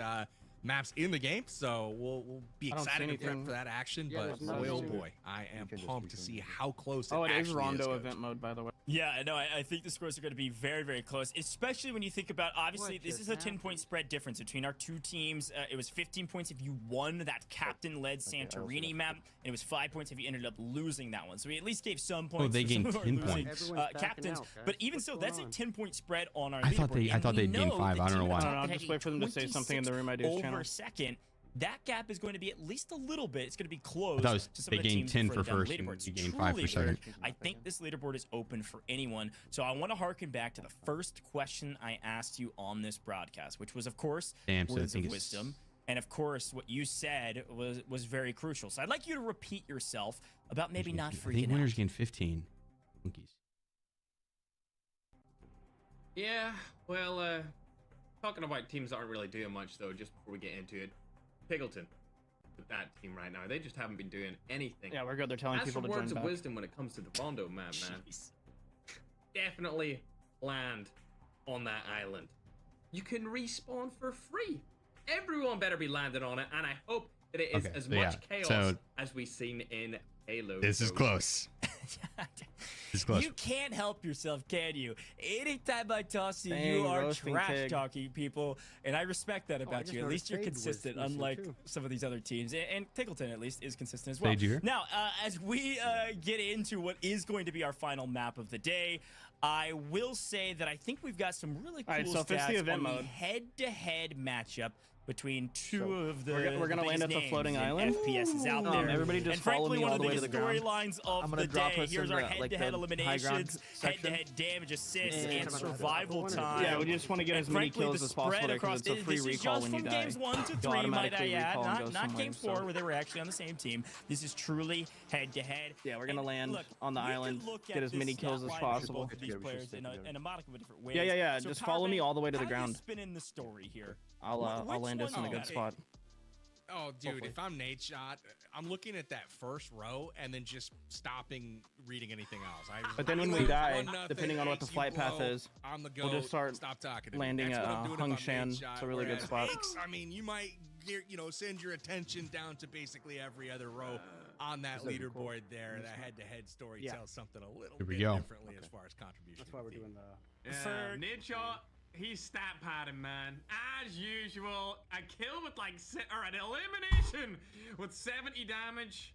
maps in the game, so we'll be excited for that action. But boy, oh boy, I am pumped to see how close it is Rondo event mode, by the way. Yeah, no, I think the scores are going to be very, very close, especially when you think about, obviously, this is a 10-point spread difference between our two teams. It was 15 points if you won that captain-led Santorini map, and it was 5 points if you ended up losing that one. So we at least gave some points. Oh, they for gained some 10 of our losing, points. captains. But even so, that's a 10-point spread on our I thought leaderboard. they'd gain 5. I don't know why. I'll just wait for them to say something in the Room I Do's channel. Over second. That gap is going to be at least a little bit. It's going to be close. I thought it was, to some they of the gained teams 10 for further down first, the and leaderboard. you It's gained 5 for truly second. weird. I think this leaderboard is open for anyone. So I want to harken back to the first question I asked you on this broadcast, which was, of course, words of wisdom. And of course, what you said was very crucial. So I'd like you to repeat yourself about maybe not I think freaking winners out. gain 15. Monkeys. Yeah, well, talking about teams that aren't really doing much, though, just before we get into it, Piggleton, with that team right now, they just haven't been doing anything. Yeah, we're good. They're telling people to join words of back. wisdom when it comes to the Rondo map, man. Definitely land on that island. You can respawn for free. Everyone better be landing on it, and I hope that it is Okay, as so much yeah, chaos so as we've seen in Payload. This is close. This is close. You can't help yourself, can you? Anytime I toss you, Dang, you are roasting trash pig. talking people, and I respect that I about just you. At noticed least you're Fade was consistent, missing unlike too. some of these other teams. And Tickleton, at least, is consistent as well. Fade, you here? Now, as we get into what is going to be our final map of the day, I will say that I think we've got some really cool All right, so if it's stats the event on mode. the head-to-head matchup between two of the we're gonna land at the biggest floating names in island. FPS is out there. Everybody just and follow frankly, me one all of the the way to biggest the ground. storylines I'm of gonna the drop day. us Here's in our the, like, head-to-head the high ground eliminations, section. head-to-head damage assists, Yeah. and survival time. Yeah, we just want to get And as many frankly, kills the as possible spread there across because it's a free this is recall just when you from die. games 1 to You 3, might I automatically add, recall and go not game somewhere, 4 where they were actually on the same team. This is truly head-to-head. Yeah, we're gonna And land look, on the we can island, look get at as many this kills stat as line possible. for these players in a modicum of different ways. Yeah. So Just follow me Powerbang, all the way to the how do you ground. spin in the story here? I'll land us in a good spot. Oh, dude, Hopefully. if I'm Nadeshot, I'm looking at that first row and then just stopping reading anything else. But then when we die, depending on what the flight path is, on the go, we'll just start stop talking to landing me. at That's what I'm doing if I'm Hungshan. Nadeshot, It's a really good whereas spot. Aches, I mean, you might send your attention down to basically every other row on that leaderboard there. That head-to-head story tells something a little bit differently as far as contribution. That's why we're doing the. Yeah, Nadeshot, he's stat padding, man. As usual, a kill with like, or an elimination with 70 damage.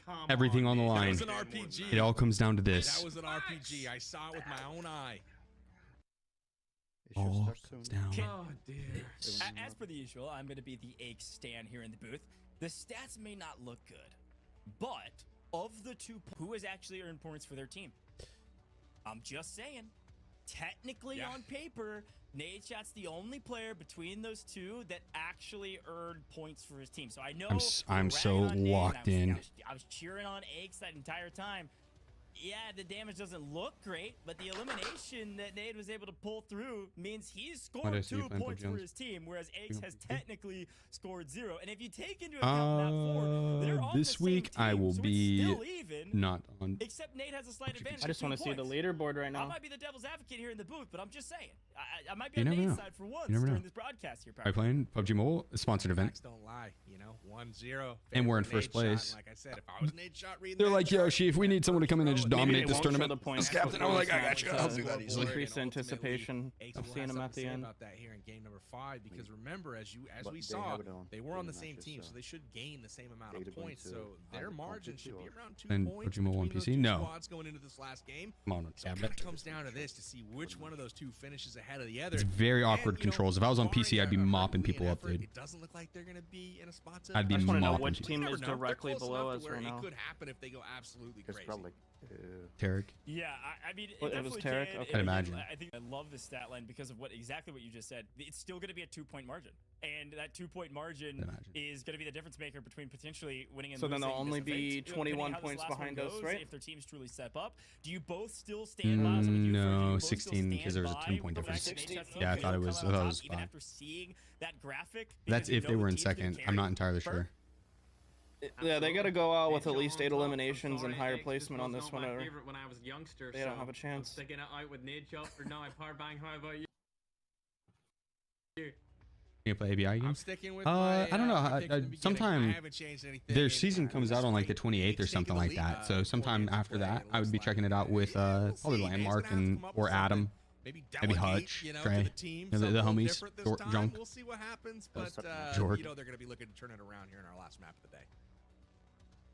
Come Everything on the line. That was an RPG. It all comes down to this. That was an RPG. I saw it with my own eye. All comes down. Oh, dear. As per the usual, I'm going to be the Aches stan here in the booth. The stats may not look good, but of the two, who has actually earned points for their team? I'm just saying. Technically, on paper, Nadeshot's the only player between those two that actually earned points for his team. So I know I'm so locked in. I was cheering on Aches that entire time. Yeah, the damage doesn't look great, but the elimination that Nade was able to pull through means he's scored 2 points for his team, whereas Aches has technically scored 0. And if you take into account that 4, they're on this the week same I team, will so be it's still even, not on. except Nade has a slight advantage. I just want to see the leaderboard right I now. might be the devil's advocate here in the booth, but I'm just saying. I might be You on never Nade's know. side for once You never know. during this broadcast here. Are you playing PUBG Mobile? A sponsored event. Facts don't lie, 1-0. And we're in Nadeshot, first place. Like I said, if I was Nadeshot reading They're that like, Yoshi, if we need someone to come in and just Maybe dominate they this won't show tournament, the points as captain, I'm before like, I it's got you. not, I'll do that easily. Increase the anticipation of seeing them at the end. about that here in game number 5, because remember, as we saw, they were on the same team, so they should gain the same amount of points. So their margin should be around 2 And points PUBG Mobile on between those PC? two No. squads going into this last game. Come on, So it tablet. kind of comes down to this to see which one of those two finishes ahead of the other. It's very awkward controls. If I was on PC, I'd be mopping people up, dude. It doesn't look like they're going to be in a spot to. I'd be I just want to know mopping which people. team You is never know. They're directly close below enough us to where right now. it could happen if they go absolutely crazy. Tarek. Yeah, I mean, Well, it was definitely Tarek? can. Okay. And I'd imagine. I think I love this stat line because of exactly what you just said. It's still going to be a 2-point margin, and that 2-point margin is going to be the difference maker between potentially winning and So then losing. they'll only this be event, depending 21 how this points last one behind us, goes, right? If their teams truly step up, do you both still stand by? No, 16 because there was a 10-point difference. Yeah, I thought it was. I thought it was even 5. after seeing that graphic. That's if they were in second. I'm not entirely sure. Yeah, they got to go out with at least 8 eliminations and higher placement on this one. My Or favorite when I was a youngster. they don't have a chance. Sticking it out with Nadeshot for now. I power bang. How about you? You play ABI games? I'm sticking with my, I don't know. my picks in the beginning. Sometime I haven't changed anything. their season comes out on like the 28th or something like that. So sometime after that, I would be checking it out with probably Landmark and or Adam, maybe Hutch, Trey, the homies, Junk. We'll see what happens, but Jordan. they're going to be looking to turn it around here in our last map of the day.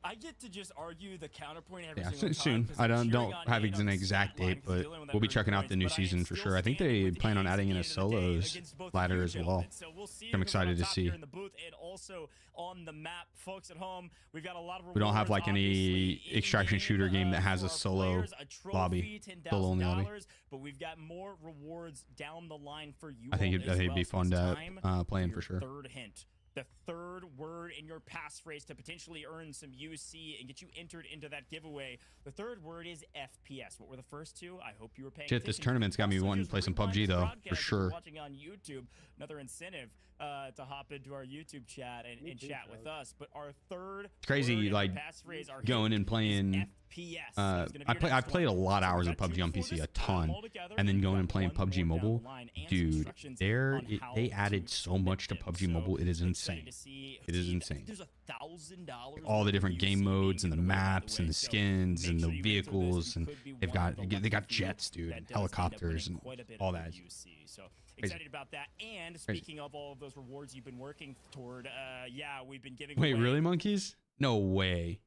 I get to just argue the counterpoint every Yeah, single time. soon. 'cause I I'm don't cheering on have Nate on an the exact sideline date, 'cause he's but dealing with we'll be that checking out points, the new but I am season for still sure. I think standing they with plan on Ace adding in a at the end of the day solos against both of ladder you as well. gentlemen. So we'll see I'm who's excited on to top see. here in the booth and also on the map, folks at home. We've got a lot of We don't have rewards, like any obviously, extraction shooter game that has for a our solo players, a trophy, lobby, solo only lobby. $10,000, but we've got more rewards down the line for you. I think all as it'd well. be So fun it's to time play in your for sure. Third hint. The third word in your passphrase to potentially earn some UC and get you entered into that giveaway. The third word is FPS. What were the first two? I hope you were paying Shit, this attention. tournament's got me Also, wanting just to play some rewind PUBG this though, broadcast for if you're sure. Watching on YouTube, another incentive to hop into our YouTube chat and chat with us. But our third It's crazy, word in like our passphrase, our going hint and playing. is FPS. So it's gonna be your I next played a one. lot of So hours we've of got PUBG two on for PC, this, a put them ton, all together, and then we've going got and playing one more PUBG down the Mobile. line and some Dude, instructions on how they to added so much to PUBG Mobile. It is insane. It is insane. There's $1,000 All the different UC game being modes and the given away, by maps and way. the So skins make and sure the you enter this. vehicles, You and could be they've one got of the they got lucky few jets, dude, that and does end up helicopters winning and quite a bit all of that. UC. So excited about that. And speaking of all of those rewards you've been working toward, yeah, we've been giving Wait, away really, monkeys? No way.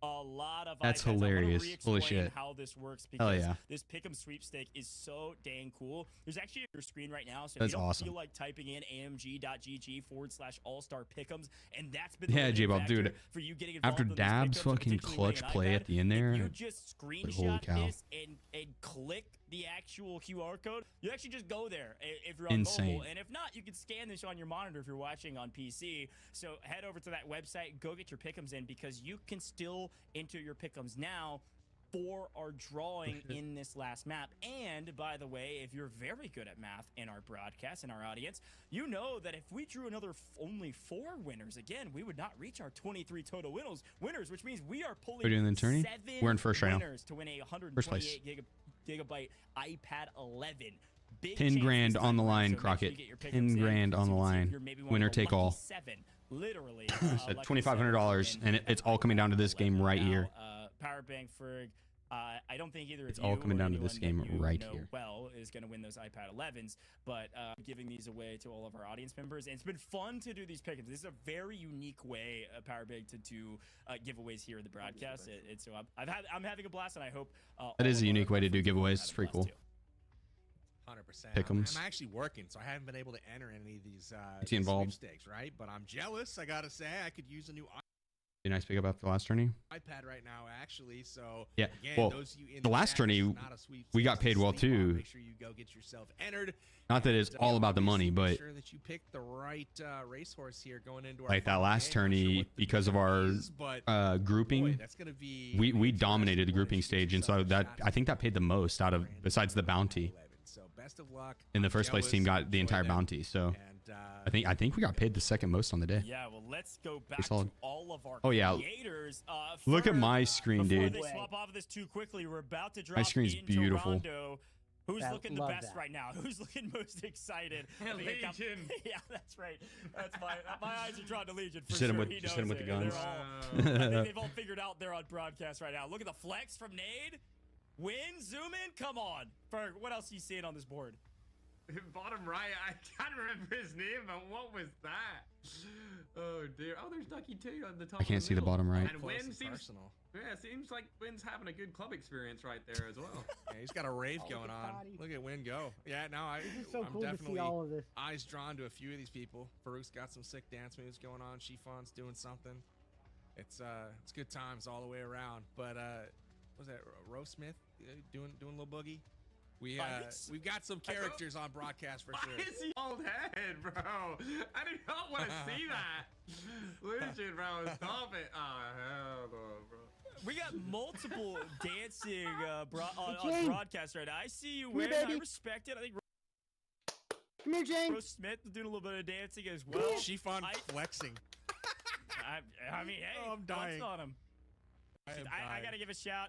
a lot of That's iPads. I wanna hilarious. Holy re-explain shit. how this works Hell because yeah. this pick'em sweepstake is so dang cool. There's actually your screen right now, so if That's you don't awesome. feel like typing in amg.gg/all-star pick'ems, and that's been the Yeah, limiting J-Bob, factor dude. for you getting involved After in these Dab's pick'ems and fucking potentially clutch winning an play iPad. at the end there, If you like, just holy screenshot cow. this and click the actual QR code, you actually just go there if you're on Insane. mobile. And if not, you can scan this on your monitor if you're watching on PC. So head over to that website, go get your pick'ems in because you can still enter your pick'ems now for our drawing in this last map. And by the way, if you're very good at math in our broadcast, in our audience, you know that if we drew another only 4 winners, again, we would not reach our 23 total winners, which means we are pulling We're doing the tourney? 7 We're in first right now. winners to win a First place. 128 gigabyte iPad 11. Big 10 chance grand this on the time around, line, so make sure Crockett. you get your 10 pickups in, grand on the so you can see if line. you're maybe one of Winner the take lucky all. 7, literally. Said $2,500, and it's all coming down to this game right here. Power Bank Ferg. I don't think either It's of you all coming or down to this anyone game that you right know here. well is going to win those iPad 11s, but giving these away to all of our audience members. And it's been fun to do these pickups. This is a very unique way, Power Bank, to do giveaways here in the broadcast. So I'm having a blast, and I hope That is a unique way to do giveaways. It's pretty cool. 100%. Pick'ems. I'm actually working, so I haven't been able to enter any of these involved? sweepstakes, right? But I'm jealous. I gotta say, I could use a new Be a nice pick up after the last tourney. iPad right now, actually. So Yeah. again, Well, those of you in the last chat, tourney, this is not a sweepstakes, we got paid it's a well sleep on. too. Make sure you go get yourself entered. Not that it's And, all about the obviously money, make but sure that you pick the right racehorse here going into our like that final last game. Not sure tourney, what the because of pickup our is, but grouping, boy, that's gonna be we dominated the grouping stage, and so that I think that paid the most out of besides the bounty. So best of luck. And the I'm first place jealous. team got the Enjoy entire them. bounty. So And, I think we got paid the second most on the day. Yeah, well, let's go back Pretty solid. to all of our Oh, yeah. creators. Look at Ferg, my screen, before dude. they swap off of this too quickly, we're about to drop My screen's into beautiful. Rondo. Who's I looking the love best that. right now? Who's looking most excited? I think it comes- Legion. Yeah, that's right. That's my eyes are drawn to Legion for Just hit sure. him with- He just hit him knows with the it. guns. I think they've all figured out they're on broadcast right now. Look at the flex from Nade. Win, zoom in. Come on, Ferg. What else are you seeing on this board? Bottom right, I can't remember his name, but what was that? Oh dear. Oh, there's Ducky too on the top. I can't of the see the middle. bottom right. And Win seems, seems like Win's having a good club experience right there as well. Yeah, he's got a rave going on. Look at Win go. Yeah, no, I'm so cool to see definitely all of this. eyes drawn to a few of these people. Farouk's got some sick dance moves going on. Chifon's doing something. It's good times all the way around. But what was that RoastSmith doing a little boogie? We've got some characters on broadcast for sure. Why is he old head, bro? I do not want to see that. Legion, bro, stop it. Oh, hell no, bro. We got multiple dancing on Jane. broadcast right now. I see you, Come here, Win. I baby. respect it. I think Come here, Jane. RoastSmith is doing a little bit of dancing as well. Chiffon flexing. I mean, hey, Oh, I'm dying. thoughts on him. I got to give a shout.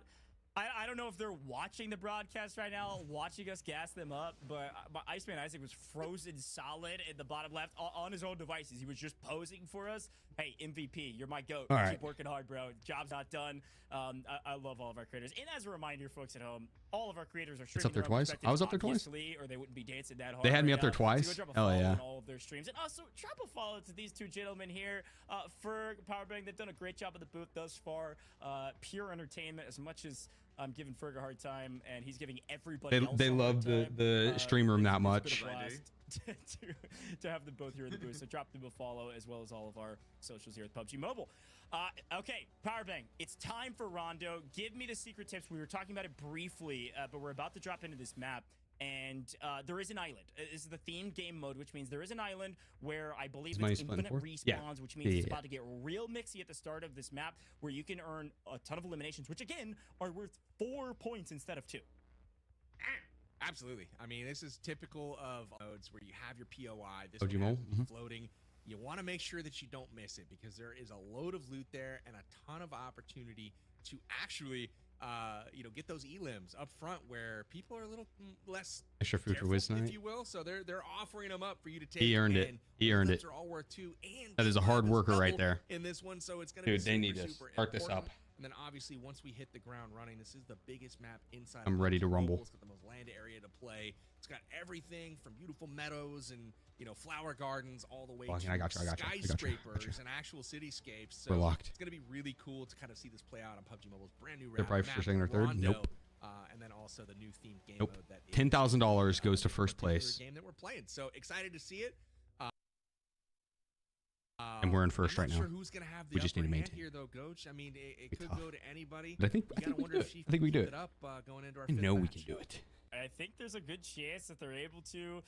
I don't know if they're watching the broadcast right now, watching us gas them up, but Iceman Isaac was frozen solid in the bottom left on his own devices. He was just posing for us. Hey, MVP, you're my GOAT. All Keep right. working hard, bro. Job's not done. I love all of our creators. And as a reminder, folks at home, all of our creators are streaming up there their own twice? respective, I was up there twice? obviously, or they wouldn't be dancing that hard. They had me right up there now. twice? So go drop a Oh, follow yeah. on all of their streams. And also, drop a follow to these two gentlemen here. Ferg, Powerbang, they've done a great job at the booth thus far. Pure entertainment, as much as I'm giving Ferg a hard time, and he's giving everybody else They a hard love the time. stream room that It's much. been a blast to have them both here in the booth. So drop them a follow, as well as all of our socials here at PUBG Mobile. Okay, Powerbang, it's time for Rondo. Give me the secret tips. We were talking about it briefly, but we're about to drop into this map. And there is an island. This is the themed game mode, which means there is an island where I believe Is money it's split in infinite four? respawns, Yeah. which means it's Yeah. about to get real mixy at the start of this map, where you can earn a ton of eliminations, which again are worth 4 points instead of 2. Absolutely. I mean, this is typical of modes where you have your POI. This PUBG one has Mobile? to be Mhm. floating. You want to make sure that you don't miss it because there is a load of loot there and a ton of opportunity to actually, get those elims up front where people are a little less Extra food for careful, Wynnsanity. if you will. So they're offering them up for you to take. He earned it. and He earned those it. Are all worth 2. And That is a keep hard this worker right double there. in this one, so it's going to be Dude, they need super, this. super Start this important. up. And then obviously once we hit the ground running, this is the biggest map inside. I'm of ready to PUBG rumble. Mobile. It's got the most land area to play. It's got everything from beautiful meadows and flower gardens all the way Blocking, to I got you. skyscrapers and actual cityscapes. So We're locked. it's going to be really cool to kind of see this play out on PUBG Mobile's brand new They're probably map, for second or third. Rondo, Nope. and then also the new themed game Nope. mode that is $10,000 goes to first particular place. game that we're playing. So excited to see it. And we're in first I'm right not now. Sure who's gonna have the We just need to upper hand maintain. here, though, Coach. I mean, it Be could tough. go to anybody. But I think You gotta we wonder do if it. she I think we can do keep it. up going into our I fifth know we match. can do it. I think there's a good chance that they're able to.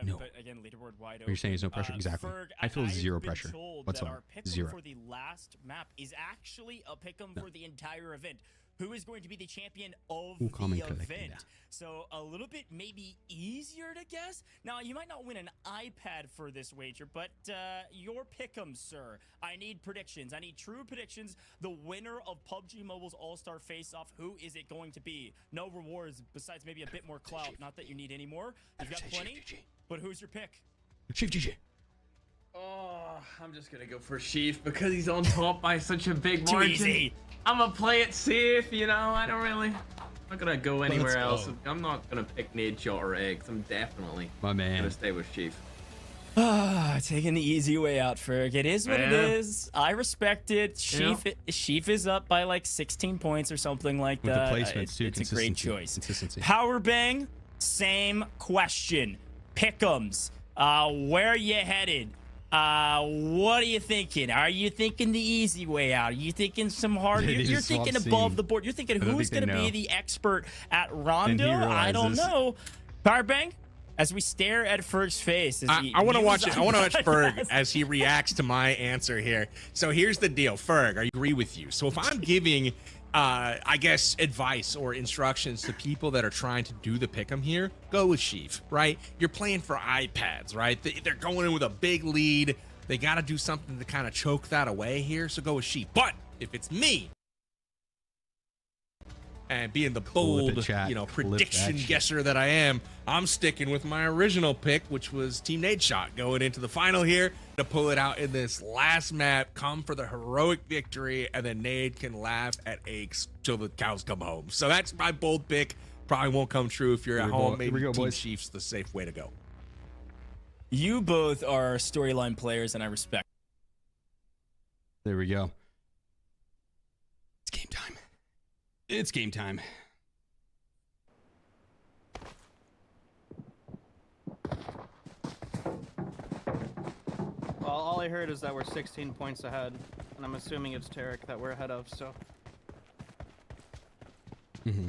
No. But again, leaderboard wide open. You're saying there's no pressure? Exactly. Ferg, I feel have zero been pressure told whatsoever. That our pick'em Zero. for the last map is actually a pick'em for the entire event. who is going to be the champion of Who the commented event. that? So a little bit maybe easier to guess. Now, you might not win an iPad for this wager, but your pick'em, sir. I need predictions. I need true predictions. The winner of PUBG Mobile's All-Star Face-Off, who is it going to be? No rewards besides maybe a bit more clout. Not that you need any more. You've got plenty, but who's your pick? Chief GG. Oh, I'm just gonna go for Sheaf because he's on top by such a big Too margin. easy. I'm gonna play it safe, you know. I don't really. I'm not gonna go anywhere else. go. I'm not gonna pick Nadeshot or Eggs. I'm definitely My man. gonna stay with Sheaf. Taking the easy way out, Ferg. It is what it Yeah. is. I respect it. Sheaf is up by like 16 points or something like With that. the placements, too. It's a great Consistency. choice. Consistency. Power Bang, same question. Pick'ems. Where are you headed? What are you thinking? Are you thinking the easy way out? Are you thinking some hard? They You're just thinking swap above scene. the board. You're thinking I don't who's think going they to be know. the expert at And Rondo? he I don't realizes. know. Power Bang, as we stare at Ferg's face. As he I want to views watch it. I want to watch on Ferg podcast. as he reacts to my answer here. So here's the deal, Ferg. I agree with you. So if I'm giving, I guess, advice or instructions to people that are trying to do the pick'em here, go with Sheaf, right? You're playing for iPads, right? They're going in with a big lead. They got to do something to kind of choke that away here. So go with Sheaf. But if it's me, and being the bold, chat. you know, Clip prediction that shit. guesser that I am, I'm sticking with my original pick, which was Team Nadeshot, going into the final here to pull it out in this last map, come for the heroic victory, and then Nade can laugh at aches till the cows come home. So that's my bold pick. Probably won't come true if you're at home. Maybe go, Team boys. Chiefs the safe way to go. You both are storyline players, and I respect. There we go. It's game time. It's game time. Well, all I heard is that we're 16 points ahead, and I'm assuming it's Tarek that we're ahead of, so. Mm-hmm.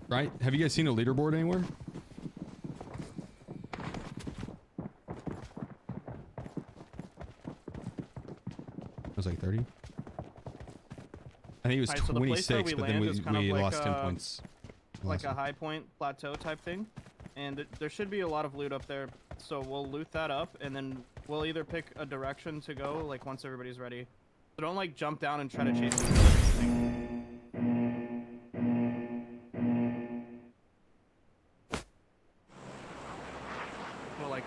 Right? Have you guys seen a leaderboard anywhere? It was like 30. I think it was Alright, so the place where 26, we but then land is kind we of like lost 10 a- points. Like a high point plateau type thing, and there should be a lot of loot up there, so we'll loot that up, and then we'll either pick a direction to go, like once everybody's ready. So don't like jump down and try to chase each other or anything.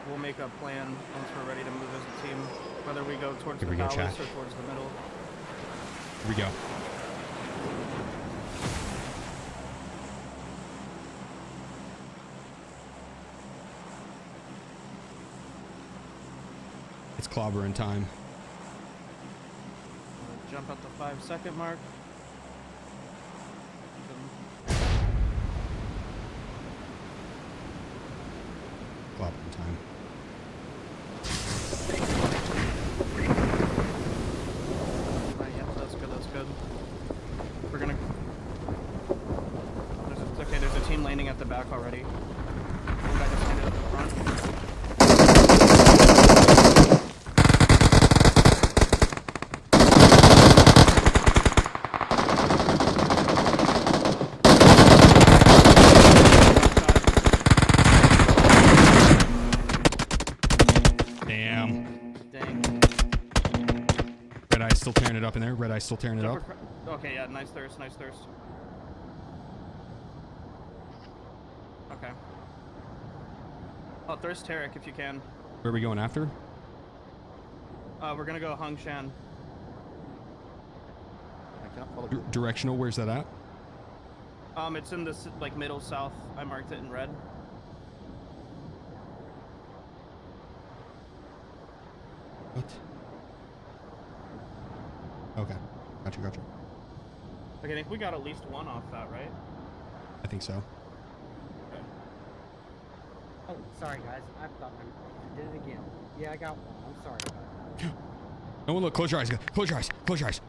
We'll make a plan once we're ready to move as a team, whether we go towards Here the we go, palace chat. or towards the middle. Here we go. It's clobbering time. Jump at the 5-second mark. Clobbering time. Yeah, that's good, that's good. We're gonna... Okay, there's a team landing at the back already. One guy just landed at the front. Damn. Dang. Red Eye's still tearing it up in there. Red Eye's still tearing it up. Okay, yeah, nice thirst, nice thirst. Okay. Oh, thirst Tarek if you can. Where are we going after? We're gonna go Hung Shan. Directional, where's that at? It's in this like middle south. I marked it in red. What? Okay. Gotcha, gotcha. Okay, I think we got at least one off that, right? I think so. Okay. Oh, sorry guys. I thought I did it again. Yeah, I got one. I'm sorry about that. No one look. Close your eyes. Close your eyes. Close your eyes.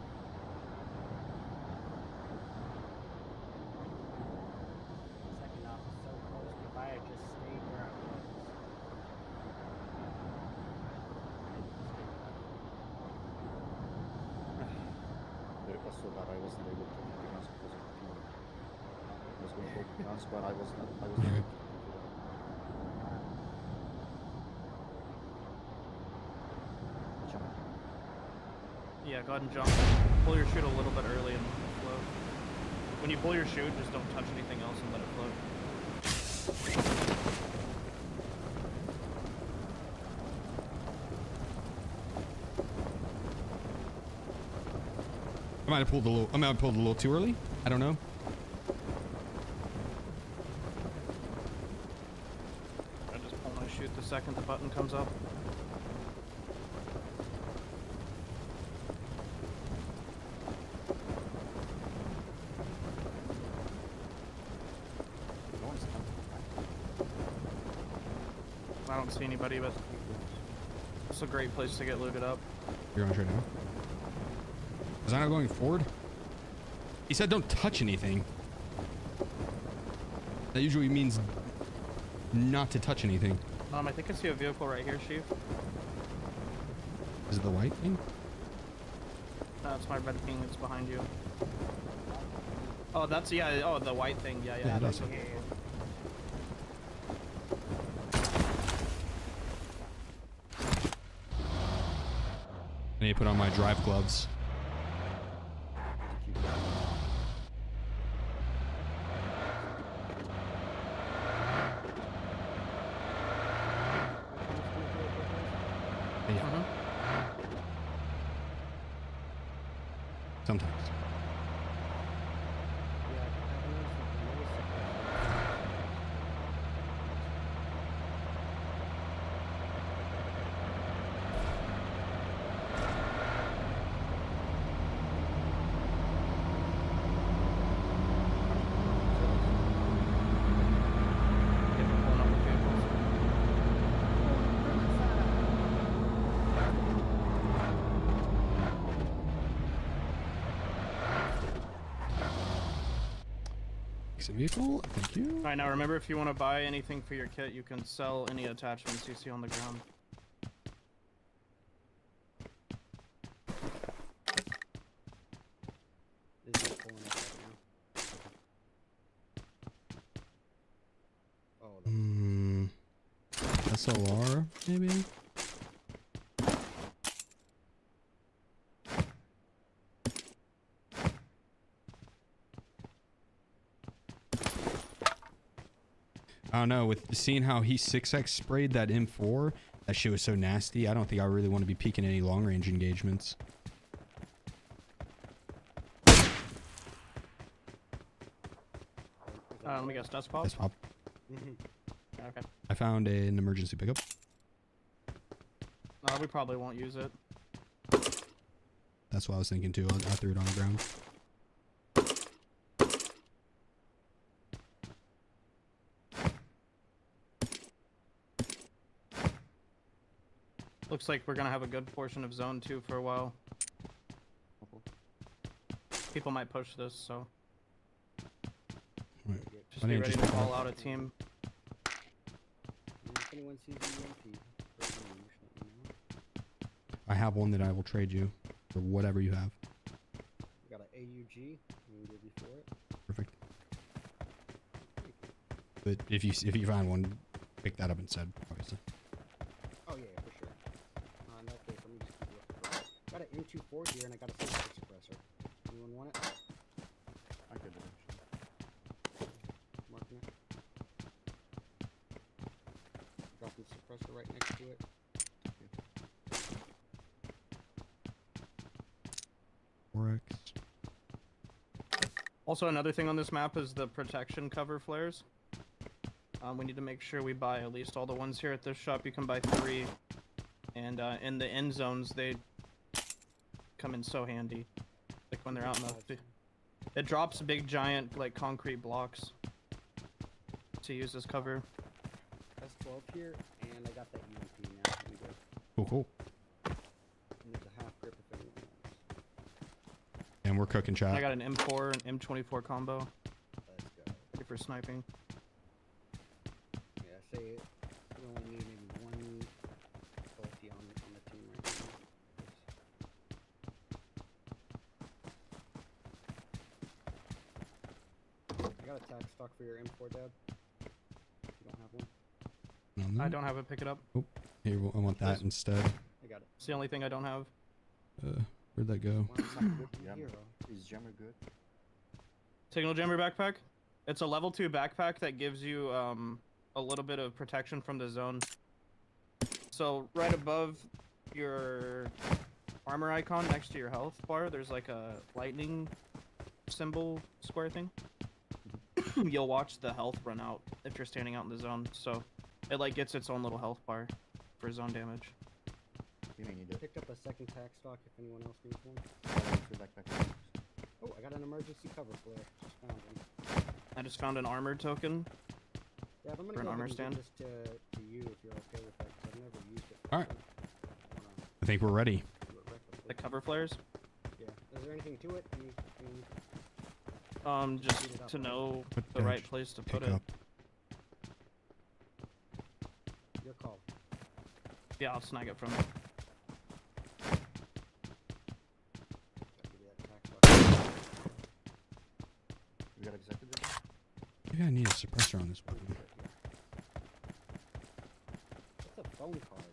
Second off is so close. If I had just stayed where I was. so bad I wasn't able to because it was a team. I was going to go guns, but I wasn't able to do that. Jump. Yeah, go ahead and jump. Pull your chute a little bit early and float. When you pull your chute, just don't touch anything else and let it float. I might have pulled a little too early. I don't know. I just pull my chute the second the button comes up. I don't see anybody, but it's a great place to get looted up. You're on right now. Was I not going forward? He said don't touch anything. That usually means not to touch anything. I think I see a vehicle right here, Chief. Is it the white thing? No, it's my red ping that's behind you. Oh, that's, yeah, oh, the white thing. Yeah, Yeah, that's that's okay. I need to put on my drive gloves. Yeah. Sometimes. Vehicle, thank you. Alright, now remember, if you want to buy anything for your kit, you can sell any attachments you see on the ground. SLR, maybe? I don't know, with seeing how he 6x sprayed that M4, that shit was so nasty. I don't think I really want to be peeking any long range engagements. Let me guess, dust pop? Dust pop. Okay. I found an emergency pickup. We probably won't use it. That's what I was thinking too. I threw it on the ground. Looks like we're gonna have a good portion of zone 2 for a while. People might push this, so right. Just be ready to call out a team. If anyone sees an EMP, I have one that I will trade you for whatever you have. we got an AUG. We can give you for it. Perfect. But if you find one, pick that up instead, obviously. Oh yeah, for sure. In that case, let me just keep looking. Got an M24 here, and I got a safety suppressor. Anyone want it? I could actually. Marking it. Got the suppressor right next to it. Also, another thing on this map is the protection cover flares. We need to make sure we buy at least all the ones here at this shop. You can buy 3. And in the end zones, they come in so handy. Like when they're out in the... It drops big, giant, like, concrete blocks to use as cover. That's 12 here, and I got that UMP now. Here we go. Cool, cool. And there's a half grip if anyone wants. And we're cooking, chat. I got an M4 and M24 combo. Let's go. Ready for sniping. Yeah, I say it. We only need maybe 1 ulti on the team right now. got a tax stock for your M4, Dad. You don't have one. I don't have it. Pick it up. Oh, here, I want that instead. I got it. It's the only thing I don't have. Where'd that go? Is Jammer good? Signal jammer backpack. It's a level 2 backpack that gives you a little bit of protection from the zone. So right above your armor icon next to your health bar, there's like a lightning symbol square thing. You'll watch the health run out if you're standing out in the zone. So it like gets its own little health bar for zone damage. You may need it. Picked up a second tax stock if anyone else needs one. Oh, I got an emergency cover flare. Just found one. I just found an armor token. Yeah, I'm gonna for an go armor ahead and stand. give this to you if you're okay with that, because I've never used it. All right. I think we're ready. The cover flares. Yeah. Is there anything to it? Just to know the right place to put it. Your call. Yeah, I'll snag it from you. You got executive? Maybe I need a suppressor on this weapon. What's a phone card?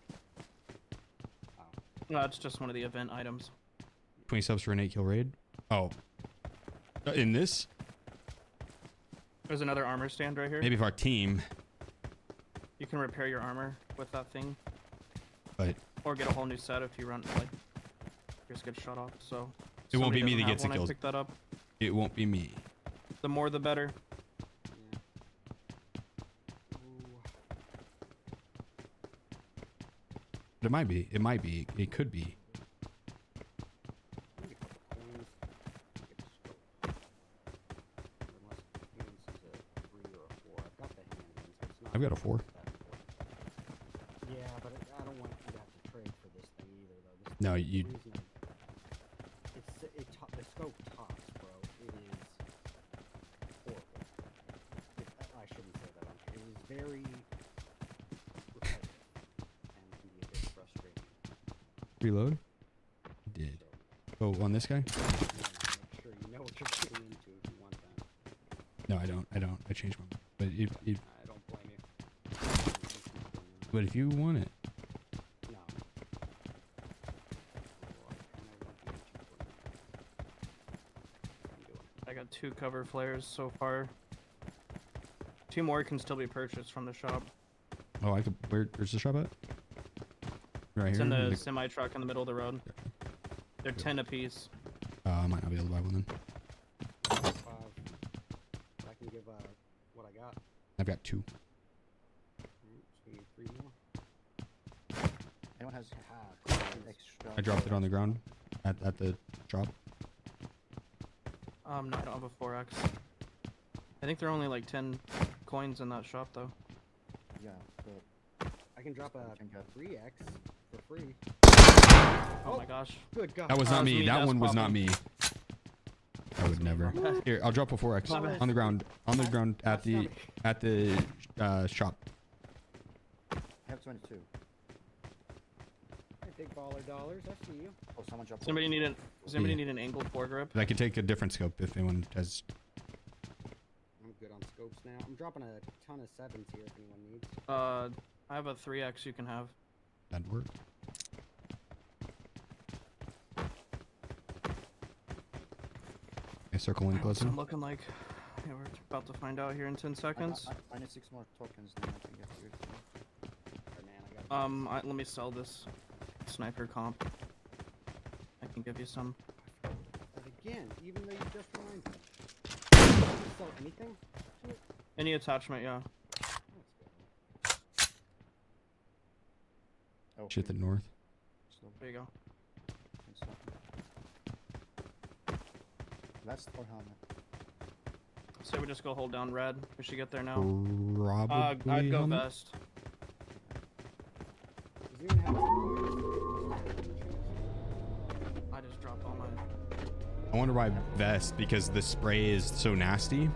No, it's just one of the event items. 20 subs for an 8 kill raid. Oh. In this? There's another armor stand right here. Maybe if our team. You can repair your armor with that thing. But. Or get a whole new set if you run, like, yours gets shut off, so. It won't be me somebody that gets the doesn't have one, I kills. picked that up. It won't be me. The more the better. But it might be. It might be. It could be. I've got a 4. Yeah, but I don't want you to have to trade for this thing either, though. This No, the you. reason the scope tops, bro. It is horrible. I shouldn't say that on here. It is very repetitive and can be a bit frustrating. Reload? Did. Oh, on this guy? Make sure you know what you're getting into if you want that. No, I don't. I don't. I changed my mind. But if I don't blame you. but if you want it, No. I got 2 cover flares so far. 2 more can still be purchased from the shop. oh, I could. Where's the shop at? Right It's here. in the semi truck in the middle of the road. They're 10 apiece. I might not be able to buy one then. 5. I can give what I got. I've got 2. So we need 3 more. Anyone has extra? I dropped it on the ground at the shop. No, I don't have a 4x. I think there are only like 10 coins in that shop though. Yeah, but I can drop a 3x for free. Oh my gosh. Good God. That was not me. That That's one was not popping. me. I would never. Here, I'll drop a 4x on the ground. On the ground at the shop. I have 22. Hey, big baller dollars. I see you. Oh, someone dropped. Does anybody need an angled foregrip? But I could take a different scope if anyone has. I'm good on scopes now. I'm dropping a ton of 7s here if anyone needs. I have a 3x you can have. That'd work. Okay, circle in What's closer. it looking like? Yeah, we're about to find out here in 10 seconds. I need 6 more tokens, then I can get yours. Let me sell this sniper comp. I can give you some. But again, even though you just reminded me. Can you sell anything? Any attachment, yeah. Oh, Shit, the north. There you go. That's Thor helmet. So we just go hold down red. We should get there now. Probably. I'd go helmet? vest. I just dropped all mine. I wonder why vest, because the spray is so nasty.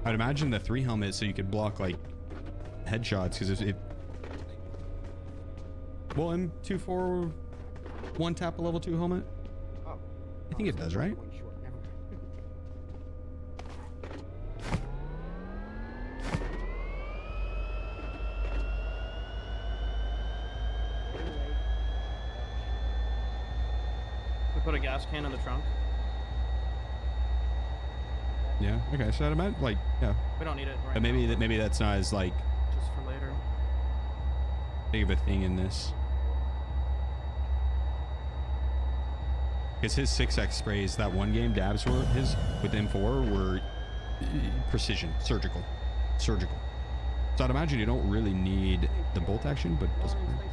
I'd imagine the 3 helmet so you could block like headshots, because it well, M24 one tap a level 2 helmet. I think it does, right? Put a gas can in the trunk. Yeah. Okay. So I'd imagine, like, yeah. We don't need it right But maybe that's not as like just for later. big of a thing in this. Because his 6x sprays, that one game dabs were his with M4 were precision, surgical. So I'd imagine you don't really need the bolt action, but it doesn't hurt.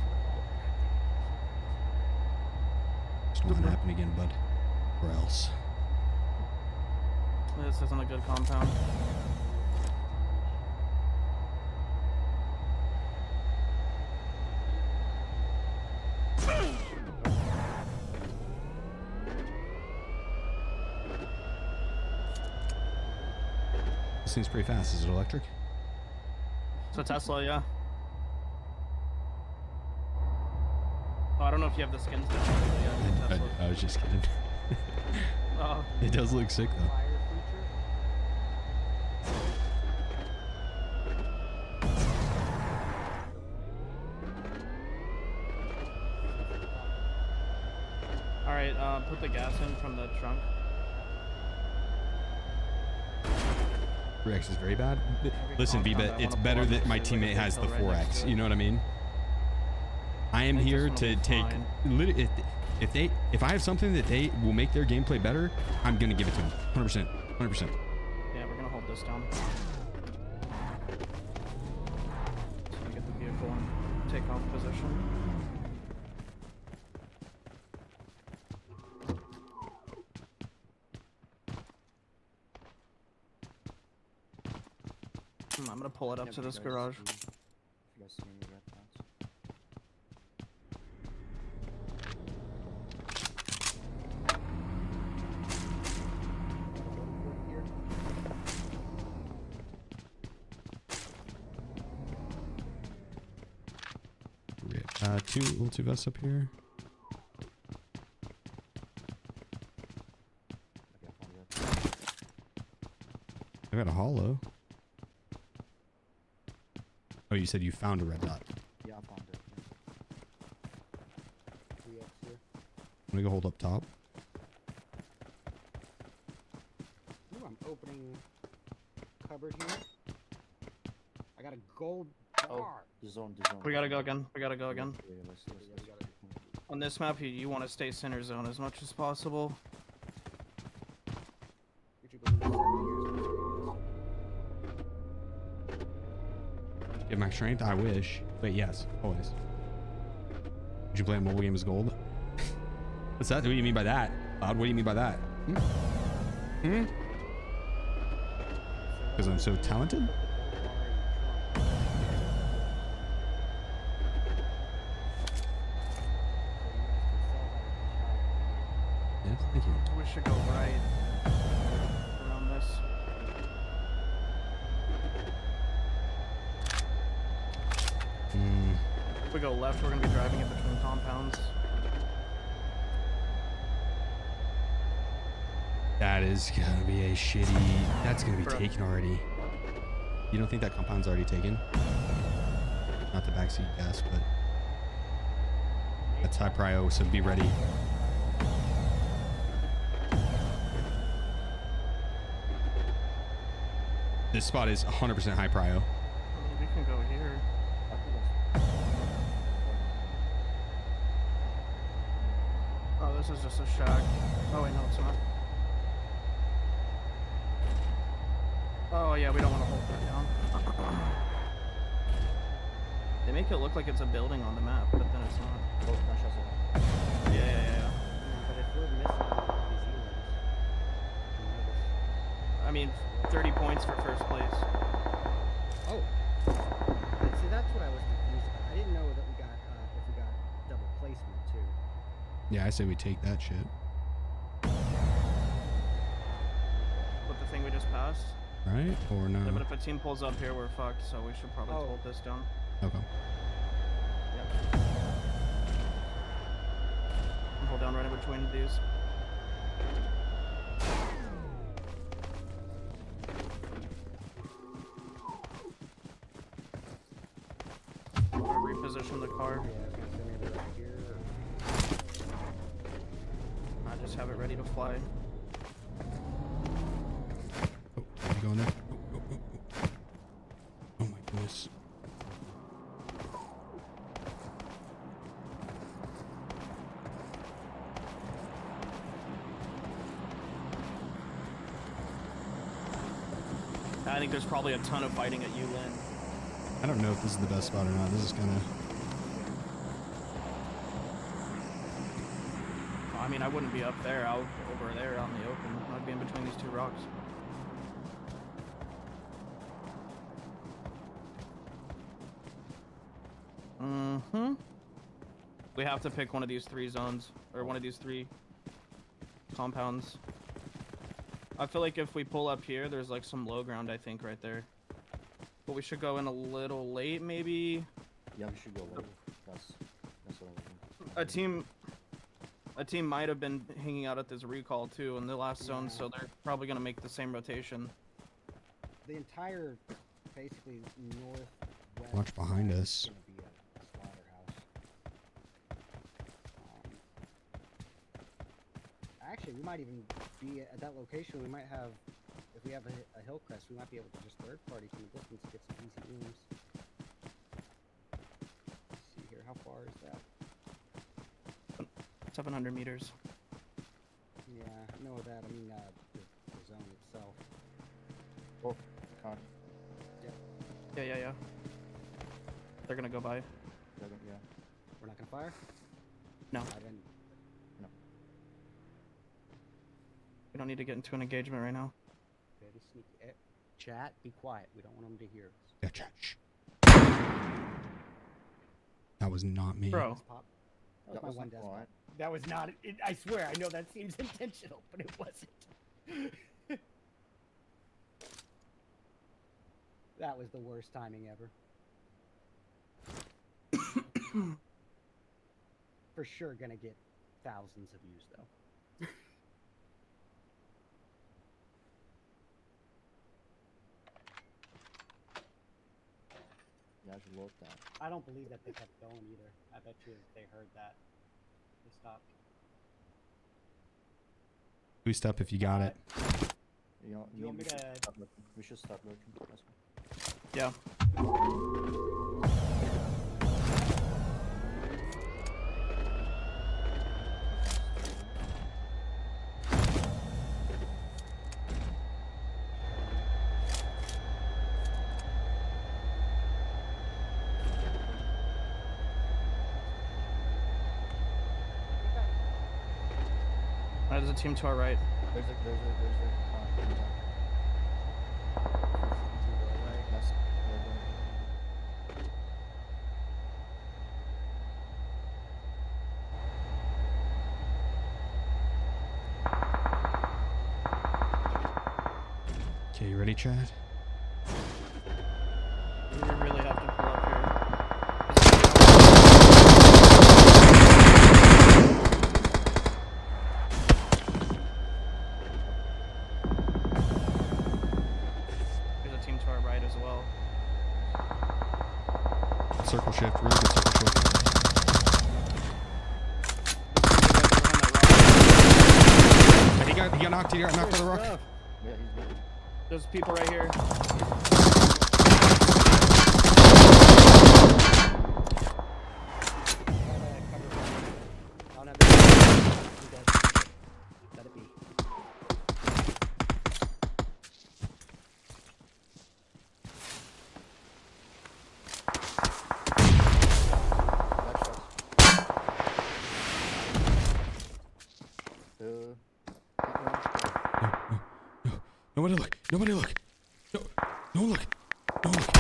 It's not gonna happen again, bud. Or else. This isn't a good compound. This thing's pretty fast. Is it electric? It's a Tesla, yeah. Oh, I don't know if you have the skins down. Yeah, I was just kidding. Oh. It does look sick though. All right, put the gas in from the trunk. 3x is very bad. Listen, Viva, it's better that my teammate has the 4x. You know what I mean? I am here to take. If I have something that they will make their gameplay better, I'm gonna give it to them. 100%. 100%. Yeah, we're gonna hold this down. So we get the vehicle and take off position. I'm gonna pull it up to this garage. Two vests up here. I got a hollow. Oh, you said you found a red dot. Yeah, I found it. Yeah. I'm gonna go hold up top. Ooh, I'm opening cupboard here. I got a gold bar. We gotta go again. On this map, you want to stay center zone as much as possible. Give max strength? I wish. But yes, always. Would you play a mobile game as gold? What's that? What do you mean by that? What do you mean by that? Because I'm so talented? Yes, thank you. We should go right around this. If we go left, we're gonna be driving in between compounds. That is gonna be a shitty. That's gonna be taken already. You don't think that compound's already taken? Not the backseat gas, but that's high prio, so be ready. This spot is 100% high prio. We can go here. Oh, this is just a shack. Oh wait, no, it's not. Oh yeah, we don't want to hold that down. They make it look like it's a building on the map, but then it's not. Yeah. But if we're missing I mean, 30 points for first place. Oh. See, that's what I was confused about. I didn't know that we got if we got double placement too. Yeah, I say we take that shit. With the thing we just passed. Right? Or no? Yeah, but if a team pulls up here, we're fucked, so we should probably hold this down. Okay. Yep. Hold down right in between these. Reposition the car. ready to fly. Oh, are you going there? Oh my goodness. I think there's probably a ton of fighting at Yulin. I don't know if this is the best spot or not. This is kind of... I mean, I wouldn't be up there. Out over there out in the open. I'd be in between these two rocks. Mm-hmm. We have to pick one of these 3 zones, or one of these 3 compounds. I feel like if we pull up here, there's like some low ground, I think, right there. But we should go in a little late, maybe. Yeah, we should go late. That's what I'm A team might have been hanging out at this recall too in the last zone, so they're probably gonna make the same rotation. The entire, basically northwest. Watch behind us. Gonna be a slaughterhouse. Actually, we might even be at that location. We might have, if we have a hill crest, we might be able to just third party from the distance to get some easy rooms. Let's see here, how far is that? 700 meters. Yeah, I know that. I mean, the zone itself. Oh, God. Yeah. They're gonna go by. Yeah. We're not gonna fire? No. I didn't. No. We don't need to get into an engagement right now. Very sneaky. Chat, be quiet. We don't want them to hear us. Yeah, chat. Shh. That was not me. Bro. That was my one death spot. That was not. I swear, I know that seems intentional, but it wasn't. That was the worst timing ever. For sure gonna get thousands of views, though. Yeah, I should load that. I don't believe that they kept going either. I bet you they heard that. They stopped. Boost up if you got it. You know, you want me to... We should start looking. Yeah. There's a team to our right. There's a Okay, you ready, Chad? We really have to pull up here. There's a team to our right as well. Circle shift, really good circle shift. He got knocked. He got knocked on the rock. Yeah, he's good. There's people right here. Let it be. Nobody look. Nobody look. No, no look. No look.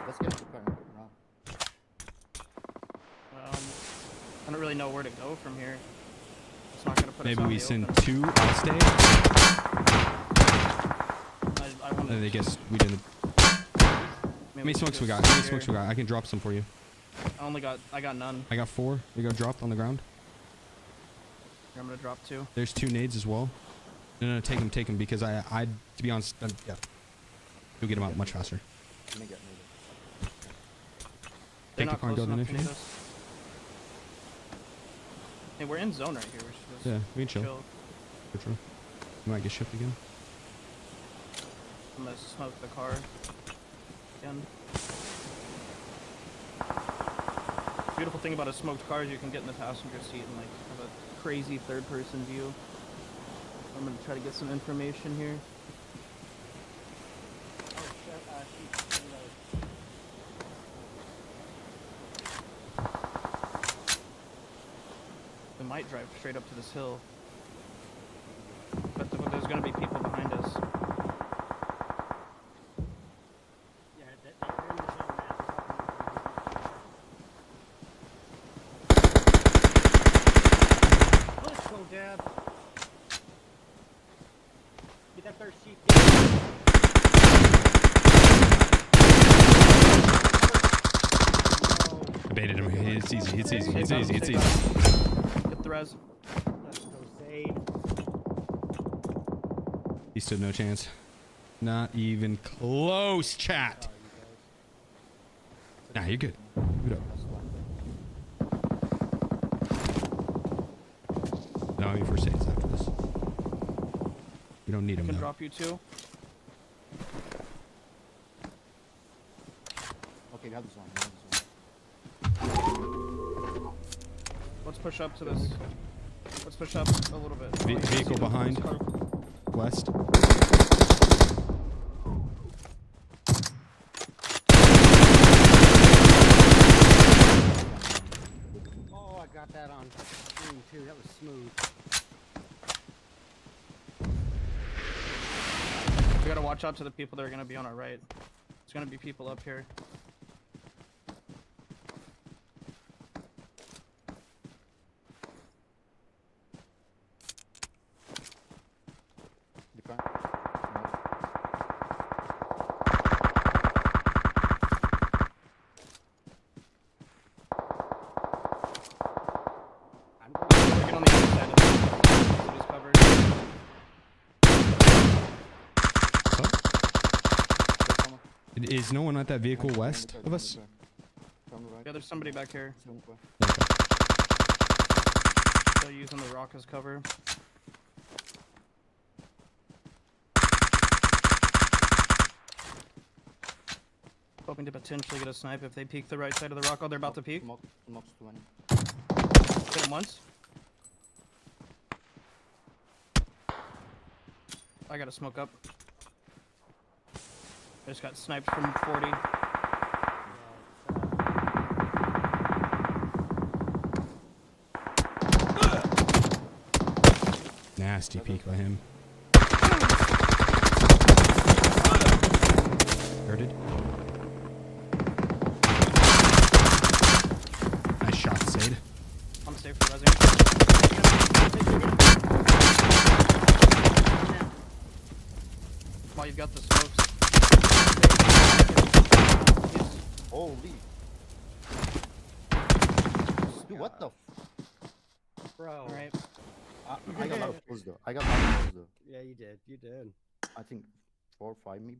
Let's get to the corner. I don't really know where to go from here. It's not gonna put Maybe us on we the send open. 2. I'll stay. I guess we didn't. How many smokes we got? How many smokes we got? I can drop some for you. I got none. I got 4. We got dropped on the ground. Here, I'm gonna drop 2. There's 2 nades as well. No, take him because I to be honest, yeah, you'll get him out much faster. Let me get They're Take the not car and close go to the enough to next need one. us. Hey, we're in zone right here. We should just Yeah, we can chill. For sure. We might get shipped again. I'm gonna smoke the car again. Beautiful thing about a smoked car is you can get in the passenger seat and like have a crazy third-person view. I'm gonna try to get some information here. We might drive straight up to this hill, but there's gonna be people behind us. Let's go, Dad. Get that third sheep. I baited him. It's easy. It's easy. It's easy. It's easy. Get the res. Let's go, save. He stood no chance. Not even close, chat. Nah, you're good. Good up. No, I mean for saves after this. We don't need him. I can though. drop you too. Okay, we have this one. We have this one. Let's push up to this. Let's push up a little bit. Vehicle behind. West. Oh, I got that on screen too. That was smooth. We gotta watch out to the people that are gonna be on our right. There's gonna be people up here. The car. Get on the other side of it. It is covered. Is no one at that vehicle west of us? Yeah, there's somebody back here. Okay. Still using the rock as cover. Hoping to potentially get a snipe if they peek the right side of the rock. Oh, they're about to peek. Smokes 20. Hit him once. I gotta smoke up. I just got sniped from 40. Nasty peek by him. Hurted. Nice shot, Sade. I'm safe for resing. While you've got the smokes. Holy. Dude, what the? Bro. Alright. I got a lot of kills though. I got a lot of kills though. Yeah, you did. You did. I think 4 or 5 maybe.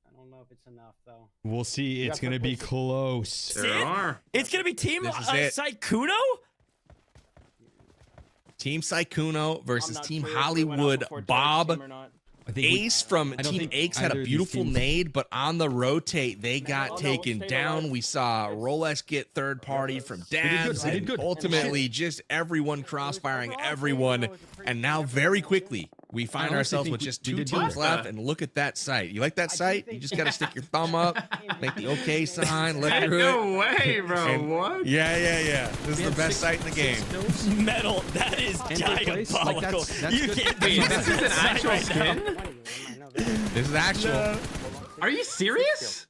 I don't know if it's enough though. We'll see. It's gonna be close. It's gonna be team This is it. Sykkuno? Team Sykkuno versus not Team sure if we went out before HollywoodBob. Team or not. I think Ace from I don't Team think Aches had either a of these beautiful teams- nade, but on the rotate, they got no, taken stay down. alive. We saw Rolex get third party from Dabs, We did and good. ultimately just everyone crossfiring everyone. And now, very quickly, we find honestly ourselves think with just we 2 did teams good. left. And look at that sight. You like that sight? You just got to stick your thumb up, make the OK sign, look through it. No way, bro. And- What? Yeah. This is the best sight in the game. Metal, that is And third place, like, diabolical. that's You good. can't Wait, do this is an actual right now. skin? This is actual. Are you serious?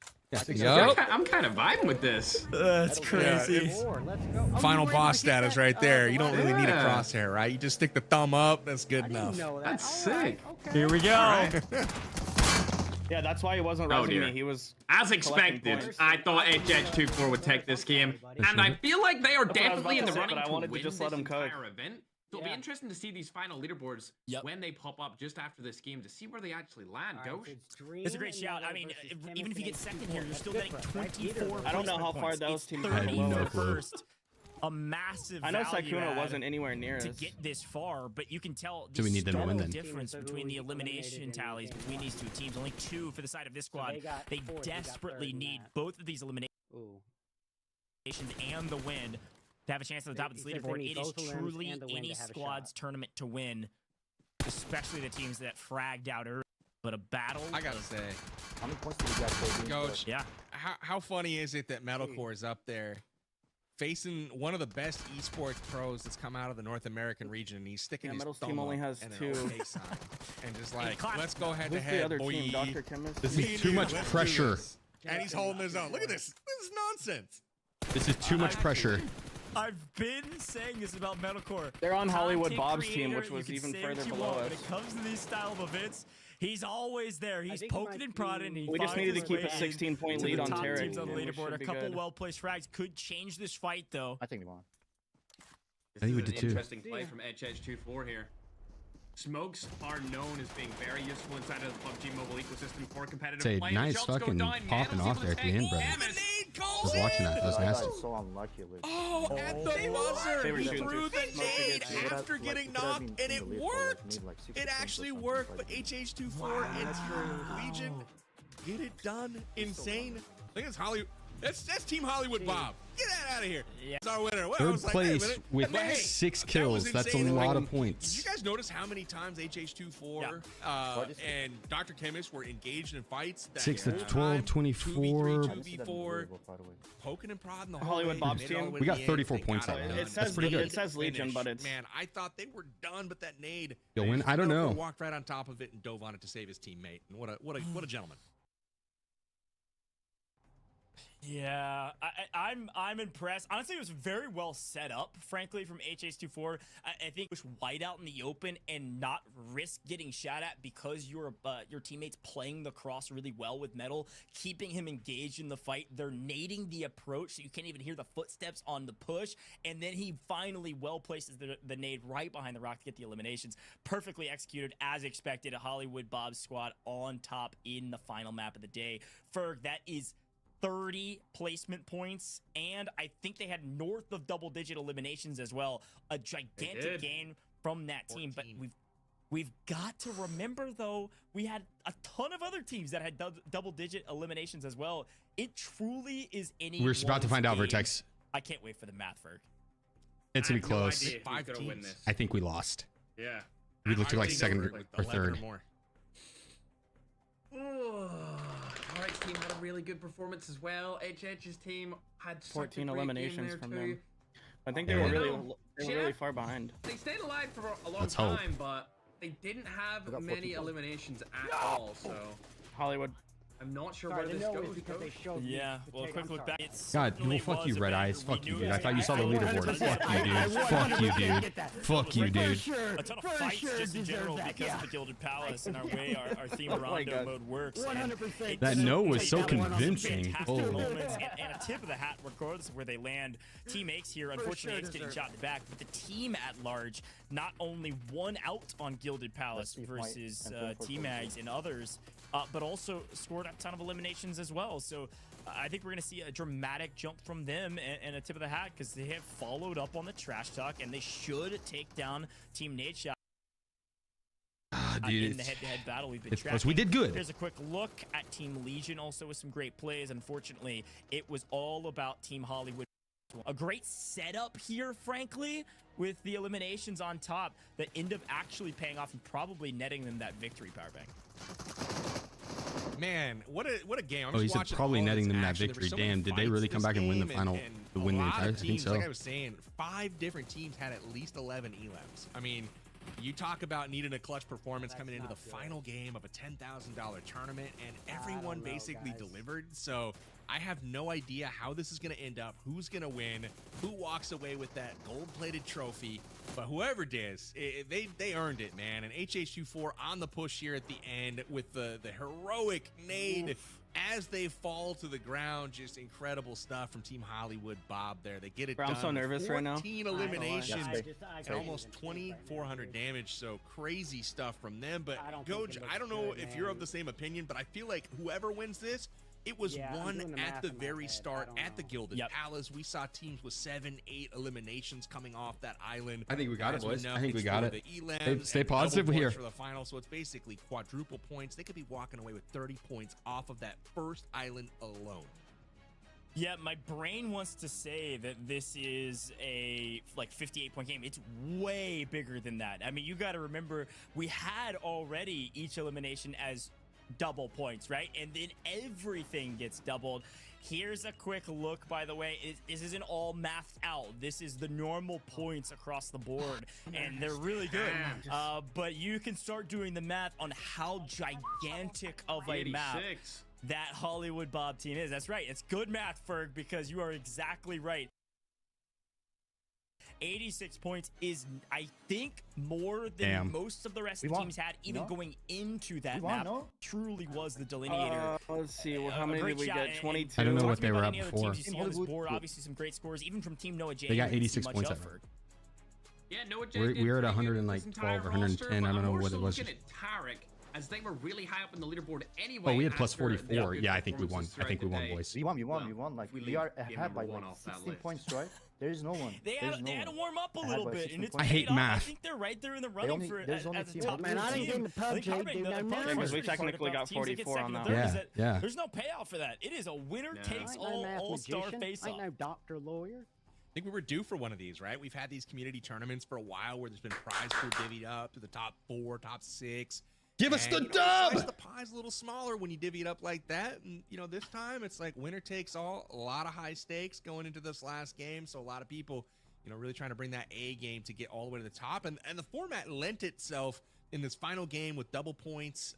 Yup. I'm kind of vibing with this. That's crazy. Let's go. Final boss status right there. You don't really need a Yeah. crosshair, right? You just stick the thumb up. That's good I didn't enough. know that. That's All right, sick. okay. Here we go. Yeah, that's why he wasn't Oh, resing dear. me. He was As collecting expected, points. I thought HH24 would take this game, and I feel like they are That's what I was definitely in about the to say, running but I to wanted to win just this let 'em cook. entire event. So it'll be Yeah. interesting to see these final leaderboards when they pop up just after this game to see where they actually land. All right, Ghost. so it's Dream It's a great and shout. I Noko mean, versus even if you get Timothy second and here, you're That's still good getting for us, right? Either 24. way. I don't know how placement far points. those It's teams 30 are. for No clue. first. a massive. I know value Sykkuno add wasn't anywhere near to us. get this far, but you can tell So we need them to win then. difference between the elimination tallies between these two teams. Only 2 for the side of this squad. They desperately need both of these eliminations and the win to have a chance at the top of this leaderboard. It is truly any squad's tournament to win, especially the teams that fragged out early. But a battle. I gotta say, how many points did you guys play? Coach, yeah. How funny is it that Medalcore is up there facing one of the best esports pros that's come out of the North American region, and he's sticking his Metal's thumb team only up has and an 2. OK sign, and just like, let's go head to Who's the head, other boy. team, DrChemist? This is too much pressure. And he's holding his own. Look at this. This is nonsense. This is too much pressure. I've been saying this about Medalcore. They're on Content HollywoodBob's team, creator, which was you can even say further what you below want. us. When it comes to these style of events, he's always there. He's poking and prodding. And We just needed to keep a 16-point lead on top Terran. teams on the and we leaderboard. should A be couple good. well-placed frags could change this fight, though. I think they won. I think we This did is too. an interesting play from HH24 here. Smokes are known as being very useful inside of the PUBG Mobile ecosystem for competitive Say, play. nice Shots go fucking down, popping Manal's off able there to at the take end, brother. damage. I was watching that. That was nasty. So unlucky. Oh, at the buzzer, he shooting threw through the smoke to nade get you. after getting knocked, and it worked. It actually worked, but HH24 and Team Legion get it done. Insane. I think it's Hollywood. That's Team HollywoodBob. Get that out of here. Yeah. It's our winner. Well, I Third was like, wait a place minute. with But hey, 6 that kills. was That's a insane. lot Like, of points. Did you guys notice how many times HH24 and DrChemist were engaged in fights? That 6 to whole 12, time, 24. 2v4, poking and prodding the whole way. HollywoodBob's Made it all team. the way We to got the 34 end. They points got right it now. done. That's pretty good. It says Legion, Finish. but it's Man, I thought they were done, but that nade. You'll win? I don't know. Walked right on top of it and dove on it to save his teammate. And what a gentleman. Yeah, I'm impressed. Honestly, it was very well set up, frankly, from HH24. I think push wide out in the open and not risk getting shot at because your teammate's playing the cross really well with Metal, keeping him engaged in the fight. They're nading the approach so you can't even hear the footsteps on the push, and then he finally well places the nade right behind the rock to get the eliminations. Perfectly executed as expected. A HollywoodBob squad on top in the final map of the day. Ferg, that is 30 placement points, and I think they had north of double-digit eliminations as well. A gigantic gain from that team, but we've got to remember, though, we had a ton of other teams that had double-digit eliminations as well. It truly is any. We're about to find out, game. Vertex. I can't wait for the math, Ferg. It's gonna be close. No 5 teams. I think we lost. Yeah. We looked like think second they were like or 11 third. more. Alright, team had a really good performance as well. HH's team had 14 such a eliminations from too. them. I think they Yeah. were really far behind. They stayed alive for a long Let's hope. time, but they didn't have got many 14. eliminations at all. So Hollywood. I'm not sure Sorry, where the this no goes. is because they Coach. showed me Yeah, the well, take. quick I'm look sorry. back. It God, certainly well, fuck you, was a Red battle. Eyes. We Fuck you, knew dude. it I was thought you saw the gonna be leaderboard. close. Fuck you, dude. Fuck you, dude. Fuck you, dude. A ton of fights just in general because of the Gilded Palace and our way our theme Rondo mode works. 100%. That no was so They deliver convincing. fantastic Holy. moments and a tip of the hat, regardless of where they land. Team Ace here, unfortunately, it's getting shot in the back, but the team at large not only won out on Gilded Palace versus T-Mags and others, but also scored a ton of eliminations as well. So I think we're going to see a dramatic jump from them and a tip of the hat because they have followed up on the trash talk and they should take down Team Nadeshot. Dude, in the head-to-head battle we've been it's close. tracking. We did good. Here's a quick look at Team Legion also with some great plays. Unfortunately, it was all about Team Hollywood. A great setup here, frankly, with the eliminations on top that end up actually paying off and probably netting them that victory, Powerbank. Man, what a game! I'm Oh, just he said watching probably all netting this them that action. There were victory. so many Damn, did they fights really come this back and win the game, final? and To win the a lot entire? I of think teams, so. Like I was saying, 5 different teams had at least 11 elims. I mean, you talk about needing a clutch performance coming into the final game of a $10,000 tournament, and everyone basically delivered. So I have no idea how this is going to end up, who's going to win, who walks away with that gold-plated trophy. But whoever does, they earned it, man. And HH24 on the push here at the end with the heroic nade as they fall to the ground. Just incredible stuff from Team HollywoodBob there. They get it Bro, done. I'm so nervous right now. 14 eliminations I and almost 2,400 damage. So crazy stuff from them. But Goj, I don't know if you're of the same opinion, but I feel like whoever wins this It was Yeah, I'm won doing the at math the in my very head. I start don't at the know. Gilded Palace. We saw teams with 7, 8 eliminations coming off that island. I think we got it, As we boys. know, I think we it's got for it. the elims Stay and positive double here. points for the final, so it's basically quadruple points. They could be walking away with 30 points off of that first island alone. Yeah, my brain wants to say that this is a 58-point game. It's way bigger than that. I mean, you got to remember we had already each elimination as double points, right? And then everything gets doubled. Here's a quick look, by the way. This isn't all mathed out. This is the normal points across the board, and they're really good. But you can start doing the math on how gigantic of a map 86. that HollywoodBob team is. That's right. It's good math, Ferg, because you are exactly right. 86 points is, I think, more than most of the rest of the teams had, even going into that map. Truly was the delineator. Let's see. Well, how many did we get? 22. I don't know what they were Any up other before. teams you see on this board, obviously some great scores, even from Team Noah J. They got who didn't 86 see much points of at Ferg. Yeah, Noah J. We're at 112 or 110. I don't know what it was. Looking at Tarek, as they were really high up in the leaderboard anyway. Oh, we had plus after 44. the Yeah, I think we won. performances I think we throughout won, the boys. We won. Like, we are ahead by like 16 points, right? There is no one. They had to warm up a little bit, and it's I hate paid off. math. I think they're right there in the running for there's only as a team top Man, I didn't team. get into I think PUBG, Harvey, dude, the I'm PUBG nervous. is We pretty technically hard got about teams that get 44 on second that and one. third is that Yeah. There's no payout for that. It is a winner takes all all-star I face-off. ain't no doctor, lawyer. I think we were due for one of these, right? We've had these community tournaments for a while where there's been prize pool divvied up to the top 4, top 6. Give us the And, dub! The pie's a little smaller when you divvy it up like that. And, this time it's like winner takes all. A lot of high stakes going into this last game. So a lot of people, really trying to bring that A game to get all the way to the top. And the format lent itself in this final game with double points,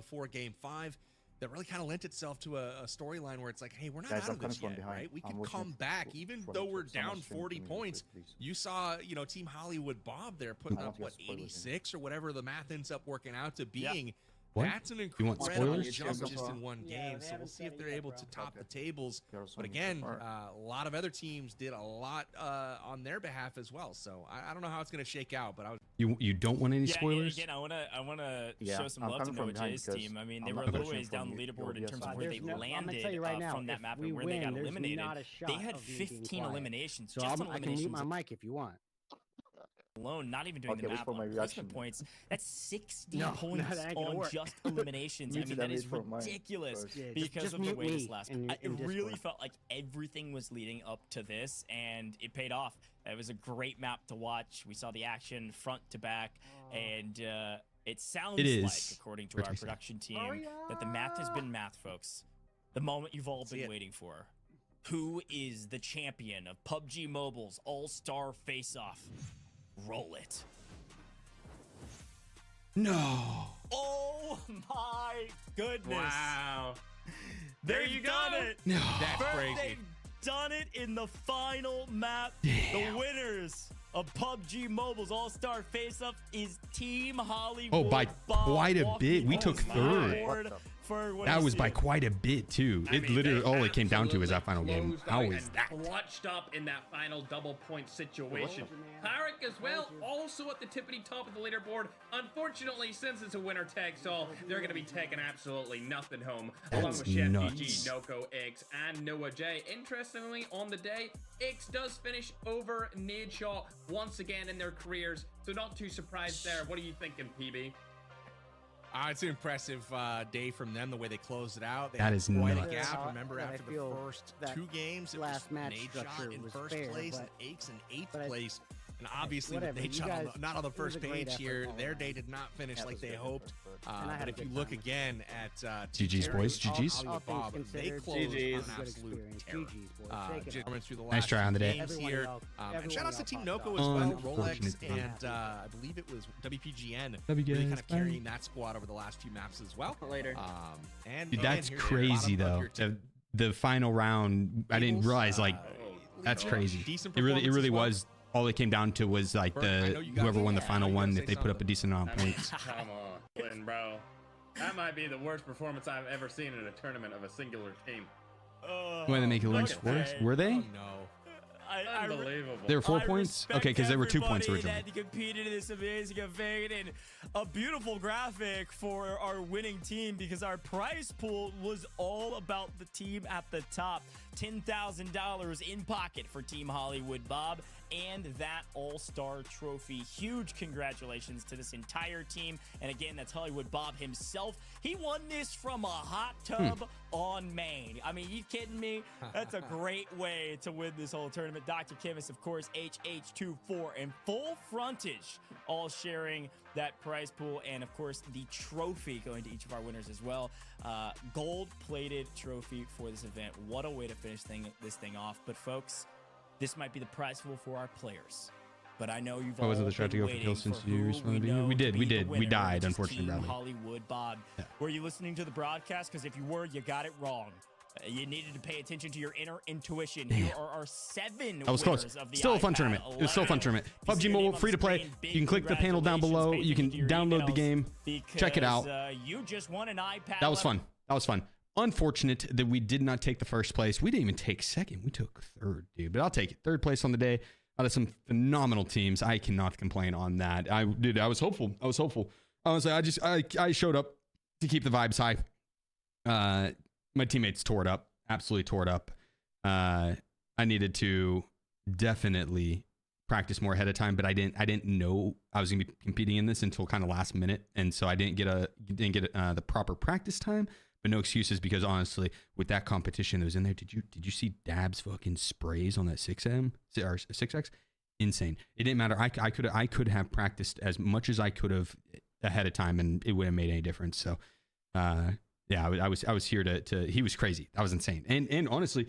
for game 5. That really kind of lent itself to a storyline where it's like, hey, we're not out of this yet, right? We can come back, even though we're down 40 points. You saw, Team HollywoodBob there putting up, 86 or whatever the math ends up working out to being. What? That's an You want incredible spoilers? jump just in one game. So we'll see if they're able to top the tables. But again, a lot of other teams did a lot on their behalf as well. So I don't know how it's going to shake out, but I was. You don't want any spoilers? Again, I wanna show some I'm love to coming from Noah behind J's because team. I mean, they I'm were a not little pushing ways down the from you. leaderboard in You'll terms be of where they I'm gonna landed tell you right now, from that if map we and where they win, got there's eliminated. not a They shot had of me being 15 quiet. eliminations. So Just on I can mute eliminations my mic if you want. alone, not even doing the wait math for my on reaction. placement points. That's 60 No, points that ain't gonna on work. just eliminations. I mean, that is ridiculous because just of the mute way this me last. in It really Discord. felt like everything was leading up to this, and it paid off. It was a great map to watch. We saw the action front to back, and it sounds like, according to our production team, that the math has been math, folks. The moment you've all been waiting for. Who is the champion of PUBG Mobile's All-Star Face-Off? Roll it. No. Oh my goodness. Wow. There you done go. it. No. That's crazy. They've done it in the final map. Damn. The winners of PUBG Mobile's All-Star Face-Off is Team HollywoodBob. Oh, by quite a bit. We took third. That was by quite a bit too. I It mean, literally they all it came down to is that absolutely final game. closed How out is and that? clutched up in that final double point situation. Tarek as well, also at the tippity top of the leaderboard. Unfortunately, since it's a winner takes all, they're going to be taking absolutely nothing home. Along That's with Chef nuts. GG, Noko, X, and Noah J. Interestingly, on the day, X does finish over Nadeshot once again in their careers. So not too surprised there. What are you thinking, PB? It's an impressive day from them, the way they closed it out. They That had is quite nuts. a gap. Yeah, Remember, and I after the feel first that 2 games, it last was match Nadeshot structure in was first fair, place but- and Aches in 8th but I- place. And obviously, with whatever, you Nadeshot guys- not on the it was first a great page effort here, all their around. day did not finish like they hoped. And I had But a if you good look time. again at GG's, boys, GG's. All things HollywoodBob, they considered, closed on GG's. an good absolute experience. terror. GG's, boys. Shake it Just up. coming through the Nice last try on the day. games Everyone here. else- And everyone shout outs to else Team popped Noko off. as well, Rolex, Unfortunately. and I believe it was WPGN W really guys, kind of carrying that squad over the last few maps as well. Later. And Dude, again, that's here's the crazy bottom of though. your team. The final round, I didn't realize like that's crazy. Decent It really performance as well. was. All it came down to was like Bert, I know you got whoever won the I know final you gotta one, say if they put up a something. decent amount of I mean, points. come on, Clinton, bro. That might be the worst performance I've ever seen in a tournament of a singular team. Why they make it look lose at for us? that. Were they? Oh, no. Unbelievable. There were 4 points? Okay, because there were 2 points originally. That competed in this amazing event, and a beautiful graphic for our winning team because our prize pool was all about the team at the top. $10,000 in pocket for Team HollywoodBob and that all-star trophy. Huge congratulations to this entire team. And again, that's HollywoodBob himself. He won this from a hot tub on Maine. I mean, you kidding me? That's a great way to win this whole tournament. DrChemist, of course, HH24 and FullFrontage all sharing that prize pool, and of course the trophy going to each of our winners as well. Gold-plated trophy for this event. What a way to finish this thing off. But folks, this might be the prize pool for our players. But I know you've all wasn't the strat to go for kills since you responded? We did. We died, unfortunately, Bradley. HollywoodBob. Yeah. Were you listening to the broadcast? Because if you were, you got it wrong. You needed to pay attention to your inner intuition. Here are our 7 that was close. Of the Still a fun tournament. It was still a fun tournament. PUBG Mobile, free to play. You can click the panel down below. You can download the game. Check it out. You just won an iPad. That was fun. That was fun. Unfortunate that we did not take the first place. We didn't even take second. We took third, dude. But I'll take it. Third place on the day out of some phenomenal teams. I cannot complain on that. I was hopeful. Honestly, I showed up to keep the vibes high. My teammates tore it up. Absolutely tore it up. I needed to definitely practice more ahead of time, but I didn't know I was gonna be competing in this until kind of last minute, and so I didn't get the proper practice time. But no excuses, because honestly, with that competition that was in there, did you see Dab's fucking sprays on that 6M or 6X? Insane. It didn't matter. I could have practiced as much as I could have ahead of time, and it wouldn't have made any difference. So yeah, I was here to. He was crazy. That was insane. And honestly,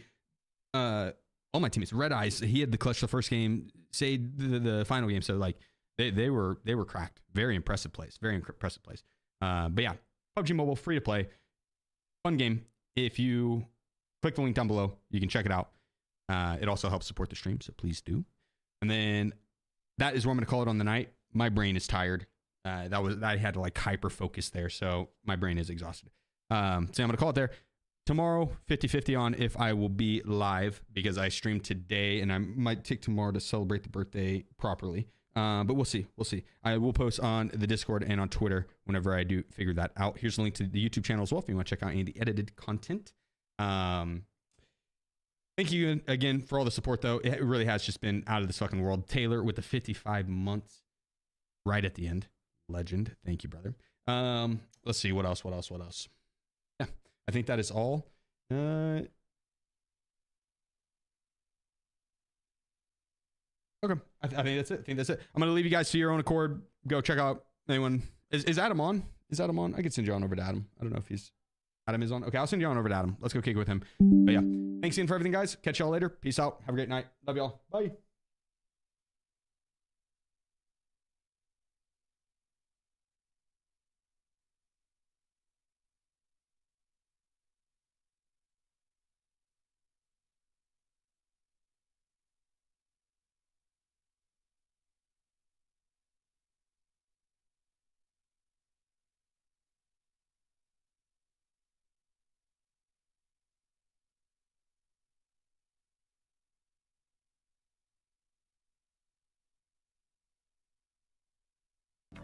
all my teammates, Red Eyes, he had the clutch the first game, say the final game. So like they were cracked. Very impressive plays. Very impressive plays. But yeah, PUBG Mobile, free to play, fun game. If you click the link down below, you can check it out. It also helps support the stream, so please do. And then that is where I'm gonna call it on the night. My brain is tired. I had to like hyper focus there, so my brain is exhausted. So I'm going to call it there. Tomorrow, 50-50 on if I will be live, because I streamed today and I might take tomorrow to celebrate the birthday properly. But we'll see. I will post on the Discord and on Twitter whenever I do figure that out. Here's a link to the YouTube channel as well if you want to check out any of the edited content. Thank you again for all the support, though. It really has just been out of this fucking world. Taylor with the 55 months right at the end. Legend. Thank you, brother. Let's see. What else? Yeah, I think that is all. Okay. I think that's it. I'm going to leave you guys to your own accord. Go check out anyone. Is Adam on? I could send you on over to Adam. I don't know if Adam is on. Okay, I'll send you on over to Adam. Let's go kick it with him. But yeah, thanks again for everything, guys. Catch y'all later. Peace out. Have a great night. Love y'all. Bye.